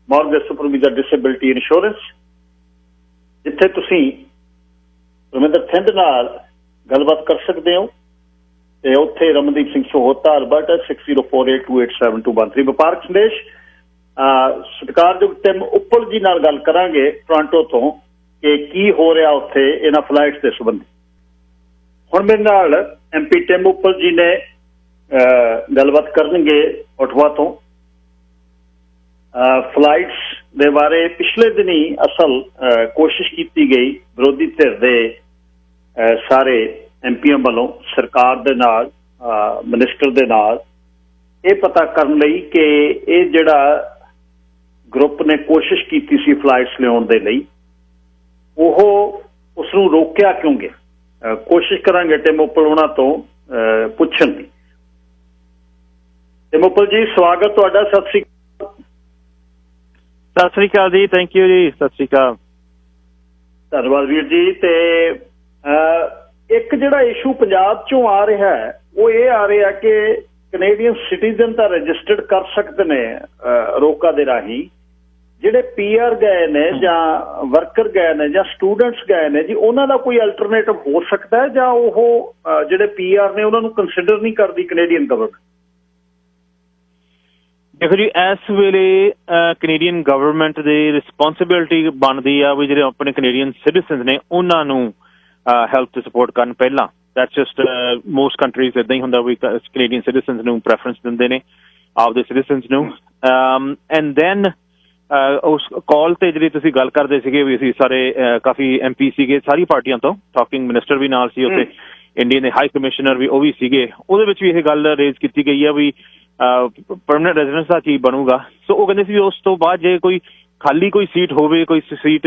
S1: mortgage supervisor, disability insurance, ਜਿੱਥੇ ਤੁਸੀਂ ਰਮਿੰਦਰ ਥਿੰਦ ਨਾਲ ਗੱਲਬਾਤ ਕਰ ਸਕਦੇ ਹੋ। ਤੇ ਉੱਥੇ ਰਮਨਦੀਪ ਸਿੰਘ ਸਹੋਤਾ, ਅਲਬਰਟਾ 6048287213। ਵਪਾਰਕ ਸੰਦੇਸ਼ ਸਤਿਕਾਰਯੋਗ ਟਿਮ ਉੱਪਲ ਜੀ ਨਾਲ ਗੱਲ ਕਰਾਂਗੇ ਟੋਰਾਂਟੋ ਤੋਂ ਕਿ ਕੀ ਹੋ ਰਿਹਾ ਉੱਥੇ ਇਹਨਾਂ ਫਲਾਈਟਸ ਦੇ ਸੰਬੰਧੀ। ਹੁਣ ਮੇਰੇ ਨਾਲ MP ਟਿਮ ਉੱਪਲ ਜੀ ਨੇ ਗੱਲਬਾਤ ਕਰਨਗੇ ਓਟਵਾ ਤੋਂ। ਫਲਾਈਟਸ ਦੇ ਬਾਰੇ ਪਿਛਲੇ ਦਿਨੀ ਅਸਲ ਕੋਸ਼ਿਸ਼ ਕੀਤੀ ਗਈ ਵਿਰੋਧੀ ਧਿਰ ਦੇ ਸਾਰੇ MPਆਂ ਵੱਲੋਂ ਸਰਕਾਰ ਦੇ ਨਾਲ, ਮਿਨਿਸਟਰ ਦੇ ਨਾਲ, ਇਹ ਪਤਾ ਕਰਨ ਲਈ ਕਿ ਇਹ ਜਿਹੜਾ ਗਰੁੱਪ ਨੇ ਕੋਸ਼ਿਸ਼ ਕੀਤੀ ਸੀ ਫਲਾਈਟਸ ਲਿਆਉਣ ਦੇ ਲਈ, ਉਹ ਉਸ ਨੂੰ ਰੋਕਿਆ ਕਿਉਂ ਗਿਆ। ਕੋਸ਼ਿਸ਼ ਕਰਾਂਗੇ ਟਿਮ ਉੱਪਲ ਉਹਨਾਂ ਤੋਂ ਪੁੱਛਣ ਦੀ। ਟਿਮ ਉੱਪਲ ਜੀ, ਸਵਾਗਤ ਤੁਹਾਡਾ। ਸਤਿ ਸ੍ਰੀ ਅਕਾਲ
S8: ਜੀ। ਥੈਂਕ ਯੂ ਜੀ। ਸਤਿ ਸ੍ਰੀ ਅਕਾਲ।
S1: ਧੰਨਵਾਦ ਵੀਰ ਜੀ। ਤੇ ਇੱਕ ਜਿਹੜਾ ਇਸ਼ੂ ਪੰਜਾਬ ਚੋਂ ਆ ਰਿਹਾ ਹੈ ਉਹ ਇਹ ਆ ਰਿਹਾ ਕਿ ਕੈਨੇਡੀਅਨ ਸਿਟੀਜ਼ਨ ਤਾਂ ਰਜਿਸਟਰਡ ਕਰ ਸਕਦੇ ਨੇ ਰੋਕਾ ਦੇ ਰਾਹੀਂ, ਜਿਹੜੇ PR ਗਏ ਨੇ ਜਾਂ ਵਰਕਰ ਗਏ ਨੇ ਜਾਂ ਸਟੂਡੈਂਟਸ ਗਏ ਨੇ ਜੀ, ਉਹਨਾਂ ਦਾ ਕੋਈ ਅਲਟਰਨੇਟਿਵ ਹੋ ਸਕਦਾ ਹੈ ਜਾਂ ਉਹ ਜਿਹੜੇ PR ਨੇ ਉਹਨਾਂ ਨੂੰ ਕੰਸੀਡਰ ਨਹੀਂ ਕਰਦੀ ਕੈਨੇਡੀਅਨ ਗਵਰਨਮੈਂਟ?
S8: ਦੇਖੋ ਜੀ, ਇਸ ਵੇਲੇ ਕੈਨੇਡੀਅਨ ਗਵਰਨਮੈਂਟ ਦੀ ਰਿਸਪੋਂਸਿਬਿਲਿਟੀ ਬਣਦੀ ਆ ਵੀ ਜਿਹੜੇ ਆਪਣੇ ਕੈਨੇਡੀਅਨ ਸਿਟੀਜ਼ਨਸ ਨੇ ਉਹਨਾਂ ਨੂੰ ਹੈਲਪ ਤੇ ਸਪੋਰਟ ਕਰਨ। ਪਹਿਲਾਂ ਦੈਟਸ ਜਸਟ ਮੋਸਟ ਕੰਟਰੀਜ਼ ਇੱਦਾਂ ਹੀ ਹੁੰਦਾ ਵੀ ਕੈਨੇਡੀਅਨ ਸਿਟੀਜ਼ਨਸ ਨੂੰ ਪ੍ਰੈਫਰੈਂਸ ਦਿੰਦੇ ਨੇ ਆਪਦੇ ਸਿਟੀਜ਼ਨਸ ਨੂੰ। ਐਂਡ ਦੈਨ ਉਸ ਕਾਲ ਤੇ ਜਿਹੜੀ ਤੁਸੀਂ ਗੱਲ ਕਰਦੇ ਸੀਗੇ ਵੀ ਅਸੀਂ ਸਾਰੇ ਕਾਫੀ MP ਸੀਗੇ ਸਾਰੀ ਪਾਰਟੀਆਂ ਤੋਂ, ਟਾਕਿੰਗ ਮਿਨਿਸਟਰ ਵੀ ਨਾਲ ਸੀ ਉੱਥੇ, ਇੰਡੀਅਨ ਦੇ ਹਾਈ ਕਮਿਸ਼ਨਰ ਵੀ ਉਹ ਵੀ ਸੀਗੇ। ਉਹਦੇ ਵਿੱਚ ਵੀ ਇਹ ਗੱਲ ਰੇਜ਼ ਕੀਤੀ ਗਈ ਆ ਵੀ ਪਰਮਾਨੈਂਟ ਰੈਜ਼ੀਡੈਂਸ ਦਾ ਕੀ ਬਣੂਗਾ। ਸੋ ਉਹ ਕਹਿੰਦੇ ਸੀ ਵੀ ਉਸ ਤੋਂ ਬਾਅਦ ਜੇ ਕੋਈ ਖਾਲੀ ਕੋਈ ਸੀਟ ਹੋਵੇ, ਕੋਈ ਸੀਟ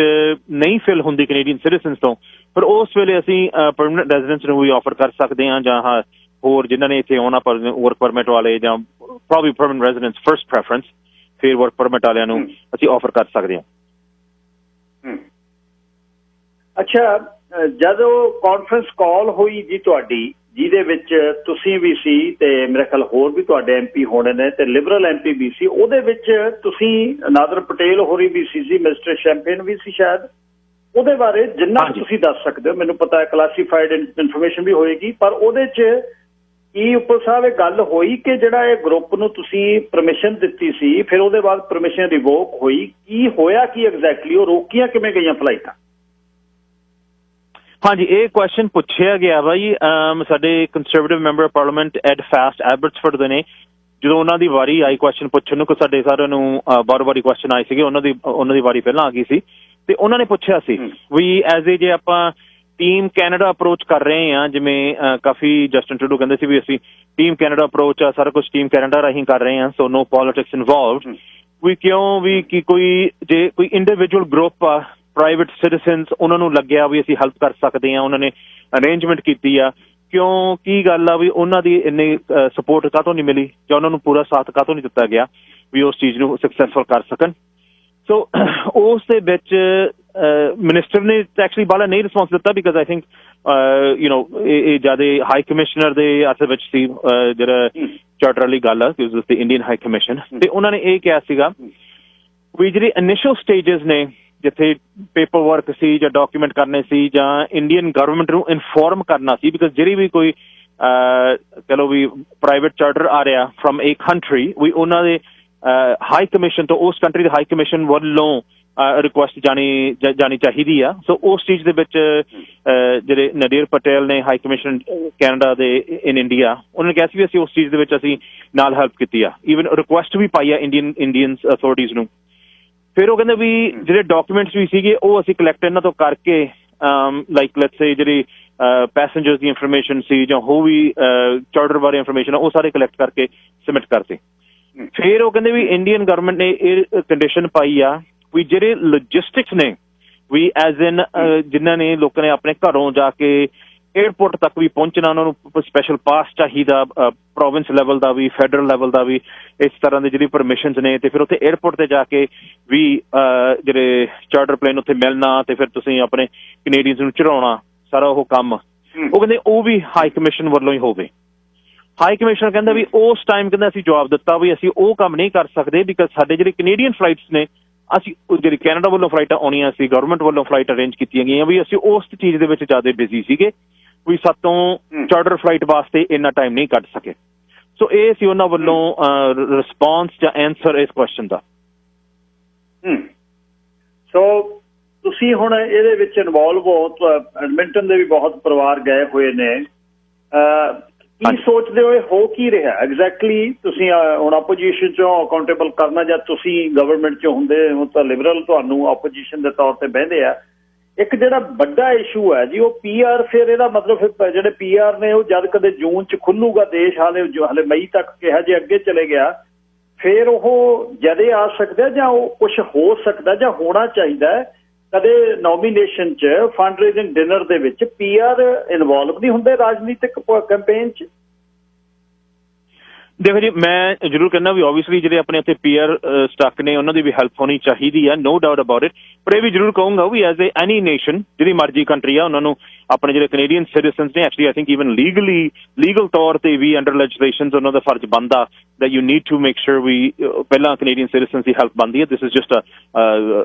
S8: ਨਹੀਂ ਫਿਲ ਹੁੰਦੀ ਕੈਨੇਡੀਅਨ ਸਿਟੀਜ਼ਨਸ ਤੋਂ, ਪਰ ਉਸ ਵੇਲੇ ਅਸੀਂ ਪਰਮਾਨੈਂਟ ਰੈਜ਼ੀਡੈਂਸ ਨੂੰ ਵੀ ਆਫਰ ਕਰ ਸਕਦੇ ਹਾਂ, ਜਾਂ ਹੋਰ ਜਿਨ੍ਹਾਂ ਨੇ ਇੱਥੇ ਆਉਣਾ ਵਰਕ ਪਰਮਿਟ ਵਾਲੇ ਜਾਂ probably permanent residence first preference, ਫਿਰ ਵਰਕ ਪਰਮਿਟ ਵਾਲਿਆਂ ਨੂੰ ਅਸੀਂ ਆਫਰ ਕਰ ਸਕਦੇ ਹਾਂ।
S1: ਅੱਛਾ, ਜਦੋਂ ਕਾਨਫਰੰਸ ਕਾਲ ਹੋਈ ਜੀ ਤੁਹਾਡੀ, ਜਿਹਦੇ ਵਿੱਚ ਤੁਸੀਂ ਵੀ ਸੀ ਤੇ ਮੇਰੇ ਖਿਆਲ ਹੋਰ ਵੀ ਤੁਹਾਡੇ MP ਹੋਣੇ ਨੇ ਤੇ ਲਿਬਰਲ MP ਵੀ ਸੀ, ਉਹਦੇ ਵਿੱਚ ਤੁਸੀਂ ਨਾਦਰ ਪਟੇਲ ਹੋਰੀ ਵੀ ਸੀ, ਮਿਸਟਰ ਸ਼ੈਂਪੇਨ ਵੀ ਸੀ ਸ਼ਾਇਦ, ਉਹਦੇ ਬਾਰੇ ਜਿੰਨਾ ਤੁਸੀਂ ਦੱਸ ਸਕਦੇ ਹੋ। ਮੈਨੂੰ ਪਤਾ ਹੈ ਕਲਾਸੀਫਾਈਡ ਇਨਫੋਰਮੇਸ਼ਨ ਵੀ ਹੋਏਗੀ, ਪਰ ਉਹਦੇ 'ਚ ਕੀ ਉੱਪਲ ਸਾਹਿਬ ਇਹ ਗੱਲ ਹੋਈ ਕਿ ਜਿਹੜਾ ਇਹ ਗਰੁੱਪ ਨੂੰ ਤੁਸੀਂ ਪਰਮਿਸ਼ਨ ਦਿੱਤੀ ਸੀ, ਫਿਰ ਉਹਦੇ ਬਾਅਦ ਪਰਮਿਸ਼ਨ ਰਿਵੋਕ ਹੋਈ, ਕੀ ਹੋਇਆ ਕੀ ਐਗਜ਼ੈਕਟਲੀ, ਉਹ ਰੋਕੀਆਂ ਕਿਵੇਂ ਗਈਆਂ ਫਲਾਈਟਾਂ?
S8: ਹਾਂਜੀ, ਇਹ ਕੁਐਸਚਨ ਪੁੱਛਿਆ ਗਿਆ ਵਾ ਜੀ ਸਾਡੇ Conservative member parliament Ed Fast Abbotsford ਦੇ ਨੇ। ਜਦੋਂ ਉਹਨਾਂ ਦੀ ਵਾਰੀ ਆਈ ਕੁਐਸਚਨ ਪੁੱਛਣ ਨੂੰ, ਕਿ ਸਾਡੇ ਸਾਰਿਆਂ ਨੂੰ ਬਾਰ-ਬਾਰੀ ਕੁਐਸਚਨ ਆਏ ਸੀਗੇ, ਉਹਨਾਂ ਦੀ ਵਾਰੀ ਪਹਿਲਾਂ ਆ ਗਈ ਸੀ, ਤੇ ਉਹਨਾਂ ਨੇ ਪੁੱਛਿਆ ਸੀ ਵੀ ਐਜ਼ ਏ ਜੇ ਆਪਾਂ ਟੀਮ ਕੈਨੇਡਾ ਅਪਰੋਚ ਕਰ ਰਹੇ ਹਾਂ, ਜਿਵੇਂ ਕਾਫੀ ਜਸਟਿਨ ਟਰੂਡੋ ਕਹਿੰਦੇ ਸੀ ਵੀ ਅਸੀਂ ਟੀਮ ਕੈਨੇਡਾ ਅਪਰੋਚ ਆ, ਸਾਰਾ ਕੁਛ ਟੀਮ ਕੈਨੇਡਾ ਰਾਹੀਂ ਕਰ ਰਹੇ ਹਾਂ, ਸੋ ਨੋ ਪੋਲੀਟਿਕਸ ਇਨਵੋਲਵਡ, ਵੀ ਕਿਉਂ ਵੀ ਕਿ ਜੇ ਕੋਈ ਇੰਡੀਵਿਜੂਅਲ ਗਰੁੱਪ ਆ ਪ੍ਰਾਈਵੇਟ ਸਿਟੀਜ਼ਨਸ, ਉਹਨਾਂ ਨੂੰ ਲੱਗਿਆ ਵੀ ਅਸੀਂ ਹੈਲਪ ਕਰ ਸਕਦੇ ਹਾਂ, ਉਹਨਾਂ ਨੇ ਅਰੇਂਜਮੈਂਟ ਕੀਤੀ ਆ, ਕਿਉਂ ਕੀ ਗੱਲ ਆ ਵੀ ਉਹਨਾਂ ਦੀ ਇੰਨੀ ਸਪੋਰਟ ਕਾਹਤੋਂ ਨਹੀਂ ਮਿਲੀ ਜਾਂ ਉਹਨਾਂ ਨੂੰ ਪੂਰਾ ਸਾਥ ਕਾਹਤੋਂ ਨਹੀਂ ਦਿੱਤਾ ਗਿਆ ਵੀ ਉਸ ਚੀਜ਼ ਨੂੰ ਸਕਸੈਸਫੁਲ ਕਰ ਸਕਣ। ਸੋ ਉਸ ਦੇ ਵਿੱਚ ਮਿਨਿਸਟਰ ਨੇ ਐਕਚੁਅਲੀ ਬਾਲਾ ਨਹੀਂ ਰਿਸਪੌਂਸ ਦਿੱਤਾ, ਬਿਕਾਜ਼ ਆਈ ਥਿੰਕ ਇਹ ਜ਼ਿਆਦਾ ਹਾਈ ਕਮਿਸ਼ਨਰ ਦੇ ਹੱਥ ਵਿੱਚ ਸੀ ਜਿਹੜਾ ਚਾਰਟਰ ਵਾਲੀ ਗੱਲ ਆ, ਤੇ ਇੰਡੀਅਨ ਹਾਈ ਕਮਿਸ਼ਨ, ਤੇ ਉਹਨਾਂ ਨੇ ਇਹ ਕਿਹਾ ਸੀਗਾ ਵੀ ਜਿਹੜੇ ਇਨੀਸ਼ੀਅਲ ਸਟੇਜਸ ਨੇ ਜਿੱਥੇ ਪੇਪਰ ਵਰਕ ਸੀ ਜਾਂ ਡਾਕੂਮੈਂਟ ਕਰਨੇ ਸੀ ਜਾਂ ਇੰਡੀਅਨ ਗਵਰਨਮੈਂਟ ਨੂੰ ਇਨਫੋਰਮ ਕਰਨਾ ਸੀ, ਬਿਕਾਜ਼ ਜਿਹੜੀ ਵੀ ਕੋਈ ਚਲੋ ਵੀ ਪ੍ਰਾਈਵੇਟ ਚਾਰਟਰ ਆ ਰਿਹਾ ਫਰੋਮ ਏ ਕੰਟਰੀ, ਵੀ ਉਹਨਾਂ ਦੇ ਹਾਈ ਕਮਿਸ਼ਨ ਤੋਂ, ਉਸ ਕੰਟਰੀ ਦੇ ਹਾਈ ਕਮਿਸ਼ਨ ਵੱਲੋਂ ਰਿਕੁਐਸਟ ਜਾਣੀ ਚਾਹੀਦੀ ਆ। ਸੋ ਉਸ ਚੀਜ਼ ਦੇ ਵਿੱਚ ਜਿਹੜੇ ਨਦੀਰ ਪਟੇਲ ਨੇ ਹਾਈ ਕਮਿਸ਼ਨ ਕੈਨੇਡਾ ਦੇ ਇਨ ਇੰਡੀਆ, ਉਹਨਾਂ ਨੇ ਕਿਹਾ ਸੀ ਵੀ ਅਸੀਂ ਉਸ ਚੀਜ਼ ਦੇ ਵਿੱਚ ਅਸੀਂ ਨਾਲ ਹੈਲਪ ਕੀਤੀ ਆ, ਈਵਨ ਰਿਕੁਐਸਟ ਵੀ ਪਾਈ ਆ ਇੰਡੀਅਨ ਅਥਾਰਟੀਜ਼ ਨੂੰ। ਫਿਰ ਉਹ ਕਹਿੰਦੇ ਵੀ ਜਿਹੜੇ ਡਾਕੂਮੈਂਟਸ ਵੀ ਸੀਗੇ ਉਹ ਅਸੀਂ ਕਲੈਕਟ ਇਹਨਾਂ ਤੋਂ ਕਰਕੇ, ਲਾਈਕ ਲੈਟਸ ਸੇ ਜਿਹੜੀ ਪੈਸੇਂਜਰਸ ਦੀ ਇਨਫੋਰਮੇਸ਼ਨ ਸੀ ਜਾਂ ਹੋਰ ਵੀ ਚਾਰਟਰ ਬਾਰੇ ਇਨਫੋਰਮੇਸ਼ਨ, ਉਹ ਸਾਰੇ ਕਲੈਕਟ ਕਰਕੇ ਸਬਮਿਟ ਕਰਤੇ। ਫਿਰ ਉਹ ਕਹਿੰਦੇ ਵੀ ਇੰਡੀਅਨ ਗਵਰਨਮੈਂਟ ਨੇ ਇਹ ਕੰਡੀਸ਼ਨ ਪਾਈ ਆ ਵੀ ਜਿਹੜੇ ਲੋਜਿਸਟਿਕਸ ਨੇ, ਵੀ ਐਜ਼ ਇਨ ਜਿਨ੍ਹਾਂ ਨੇ ਲੋਕਾਂ ਨੇ ਆਪਣੇ ਘਰੋਂ ਜਾ ਕੇ ਏਅਰਪੋਰਟ ਤੱਕ ਵੀ ਪਹੁੰਚਣਾ, ਉਹਨਾਂ ਨੂੰ ਸਪੈਸ਼ਲ ਪਾਸ ਚਾਹੀਦਾ, ਪ੍ਰੋਵਿੰਸ ਲੈਵਲ ਦਾ ਵੀ, ਫੈਡਰਲ ਲੈਵਲ ਦਾ ਵੀ, ਇਸ ਤਰ੍ਹਾਂ ਦੀ ਜਿਹੜੀ ਪਰਮਿਸ਼ਨਸ ਨੇ, ਤੇ ਫਿਰ ਉੱਥੇ ਏਅਰਪੋਰਟ ਤੇ ਜਾ ਕੇ ਵੀ ਜਿਹੜੇ ਚਾਰਟਰ ਪਲੇਨ ਉੱਥੇ ਮਿਲਣਾ, ਤੇ ਫਿਰ ਤੁਸੀਂ ਆਪਣੇ ਕੈਨੇਡੀਅਨਸ ਨੂੰ ਚੜਾਉਣਾ, ਸਾਰਾ ਉਹ ਕੰਮ ਉਹ ਕਹਿੰਦੇ ਉਹ ਵੀ ਹਾਈ ਕਮਿਸ਼ਨ ਵੱਲੋਂ ਹੀ ਹੋਵੇ। ਹਾਈ ਕਮਿਸ਼ਨਰ ਕਹਿੰਦਾ ਵੀ ਉਸ ਟਾਈਮ ਕਹਿੰਦਾ ਅਸੀਂ ਜਵਾਬ ਦਿੱਤਾ ਵੀ ਅਸੀਂ ਉਹ ਕੰਮ ਨਹੀਂ ਕਰ ਸਕਦੇ ਬਿਕਾਜ਼ ਸਾਡੇ ਜਿਹੜੇ ਕੈਨੇਡੀਅਨ ਫਲਾਈਟਸ ਨੇ ਅਸੀਂ ਜਿਹੜੀ ਕੈਨੇਡਾ ਵੱਲੋਂ ਫਲਾਈਟਾਂ ਆਉਣੀਆਂ ਸੀ ਗਵਰਨਮੈਂਟ ਵੱਲੋਂ ਫਲਾਈਟ ਅਰੇਂਜ ਕੀਤੀਆਂ ਗਈਆਂ ਵੀ ਅਸੀਂ ਉਸ ਚੀਜ਼ ਦੇ ਵਿੱਚ ਜ਼ਿਆਦਾ ਬਿਜ਼ੀ ਸੀਗੇ ਵੀ ਸਾਤੋਂ ਚਾਰਟਰ ਫਲਾਈਟ ਵਾਸਤੇ ਇੰਨਾ ਟਾਈਮ ਨਹੀਂ ਕੱਢ ਸਕੇ ਸੋ ਇਹ ਸੀ ਉਹਨਾਂ ਵੱਲੋਂ ਰਿਸਪੌਂਸ ਜਾਂ ਆਨਸਰ ਇਸ ਕੁਐਸਚਨ ਦਾ
S1: ਸੋ ਤੁਸੀਂ ਹੁਣ ਇਹਦੇ ਵਿੱਚ ਇਨਵੋਲਵ ਹੋ ਐਡਮਿੰਟਨ ਦੇ ਵੀ ਬਹੁਤ ਪਰਿਵਾਰ ਗਏ ਹੋਏ ਨੇ ਕੀ ਸੋਚਦੇ ਹੋ ਕੀ ਰਿਹਾ ਐਗਜ਼ੈਕਟਲੀ ਤੁਸੀਂ ਹੁਣ ਆਪੋਜੀਸ਼ਨ ਚੋਂ ਅਕਾਊਂਟੇਬਲ ਕਰਨਾ ਜਾਂ ਤੁਸੀਂ ਗਵਰਨਮੈਂਟ ਚੋਂ ਹੁੰਦੇ ਹੋ ਤਾਂ ਲਿਬਰਲ ਤੁਹਾਨੂੰ ਆਪੋਜੀਸ਼ਨ ਦੇ ਤੌਰ ਤੇ ਬਹਿੰਦੇ ਆ ਇੱਕ ਜਿਹੜਾ ਵੱਡਾ ਇਸ਼ੂ ਹੈ ਜੀ ਉਹ PR ਫਿਰ ਇਹਦਾ ਮਤਲਬ ਫਿਰ ਜਿਹੜੇ PR ਨੇ ਉਹ ਜਦ ਕਦੇ ਜੂਨ 'ਚ ਖੁੱਲੂਗਾ ਦੇਸ਼ ਹਾਲੇ ਮਈ ਤੱਕ ਕਿਹਾ ਜੇ ਅੱਗੇ ਚਲੇ ਗਿਆ ਫਿਰ ਉਹ ਜਦੇ ਆ ਸਕਦਾ ਜਾਂ ਉਹ ਕੁਝ ਹੋ ਸਕਦਾ ਜਾਂ ਹੋਣਾ ਚਾਹੀਦਾ ਹੈ ਕਦੇ ਨੋਮੀਨੇਸ਼ਨ 'ਚ ਫੰਡ ਰੇਜ਼ਿੰਗ ਡਿਨਰ ਦੇ ਵਿੱਚ PR ਇਨਵੋਲਵ ਨਹੀਂ ਹੁੰਦੇ ਰਾਜਨੀਤਿਕ ਕੈਂਪੇਨ 'ਚ
S8: ਦੇਖੋ ਜੀ ਮੈਂ ਜ਼ਰੂਰ ਕਹਿੰਦਾ ਵੀ ਓਬਵੀਅਸਲੀ ਜਿਹੜੇ ਆਪਣੇ ਇੱਥੇ PR ਸਟਾਕ ਨੇ ਉਹਨਾਂ ਦੀ ਵੀ ਹੈਲਪ ਹੋਣੀ ਚਾਹੀਦੀ ਹੈ ਨੋ ਡਾਊਟ ਅਬਾਊਟ ਇਟ ਪਰ ਇਹ ਵੀ ਜ਼ਰੂਰ ਕਹੂੰਗਾ ਵੀ ਐਜ਼ ਐਨੀ ਨੇਸ਼ਨ ਜਿਹੜੀ ਮਰਜ਼ੀ ਕੰਟਰੀ ਆ ਉਹਨਾਂ ਨੂੰ ਆਪਣੇ ਜਿਹੜੇ ਕੈਨੇਡੀਅਨ ਸਿਟੀਜ਼ਨਸ ਨੇ actually I think even legal ਤੌਰ ਤੇ ਵੀ ਅੰਡਰ ਲੈਜਿਸਲੇਸ਼ਨਸ ਉਹਨਾਂ ਦਾ ਫਰਜ਼ ਬਣਦਾ that you need to make sure we ਪਹਿਲਾਂ ਕੈਨੇਡੀਅਨ ਸਿਟੀਜ਼ਨਸ ਦੀ ਹੈਲਪ ਬਣਦੀ ਹੈ this is just a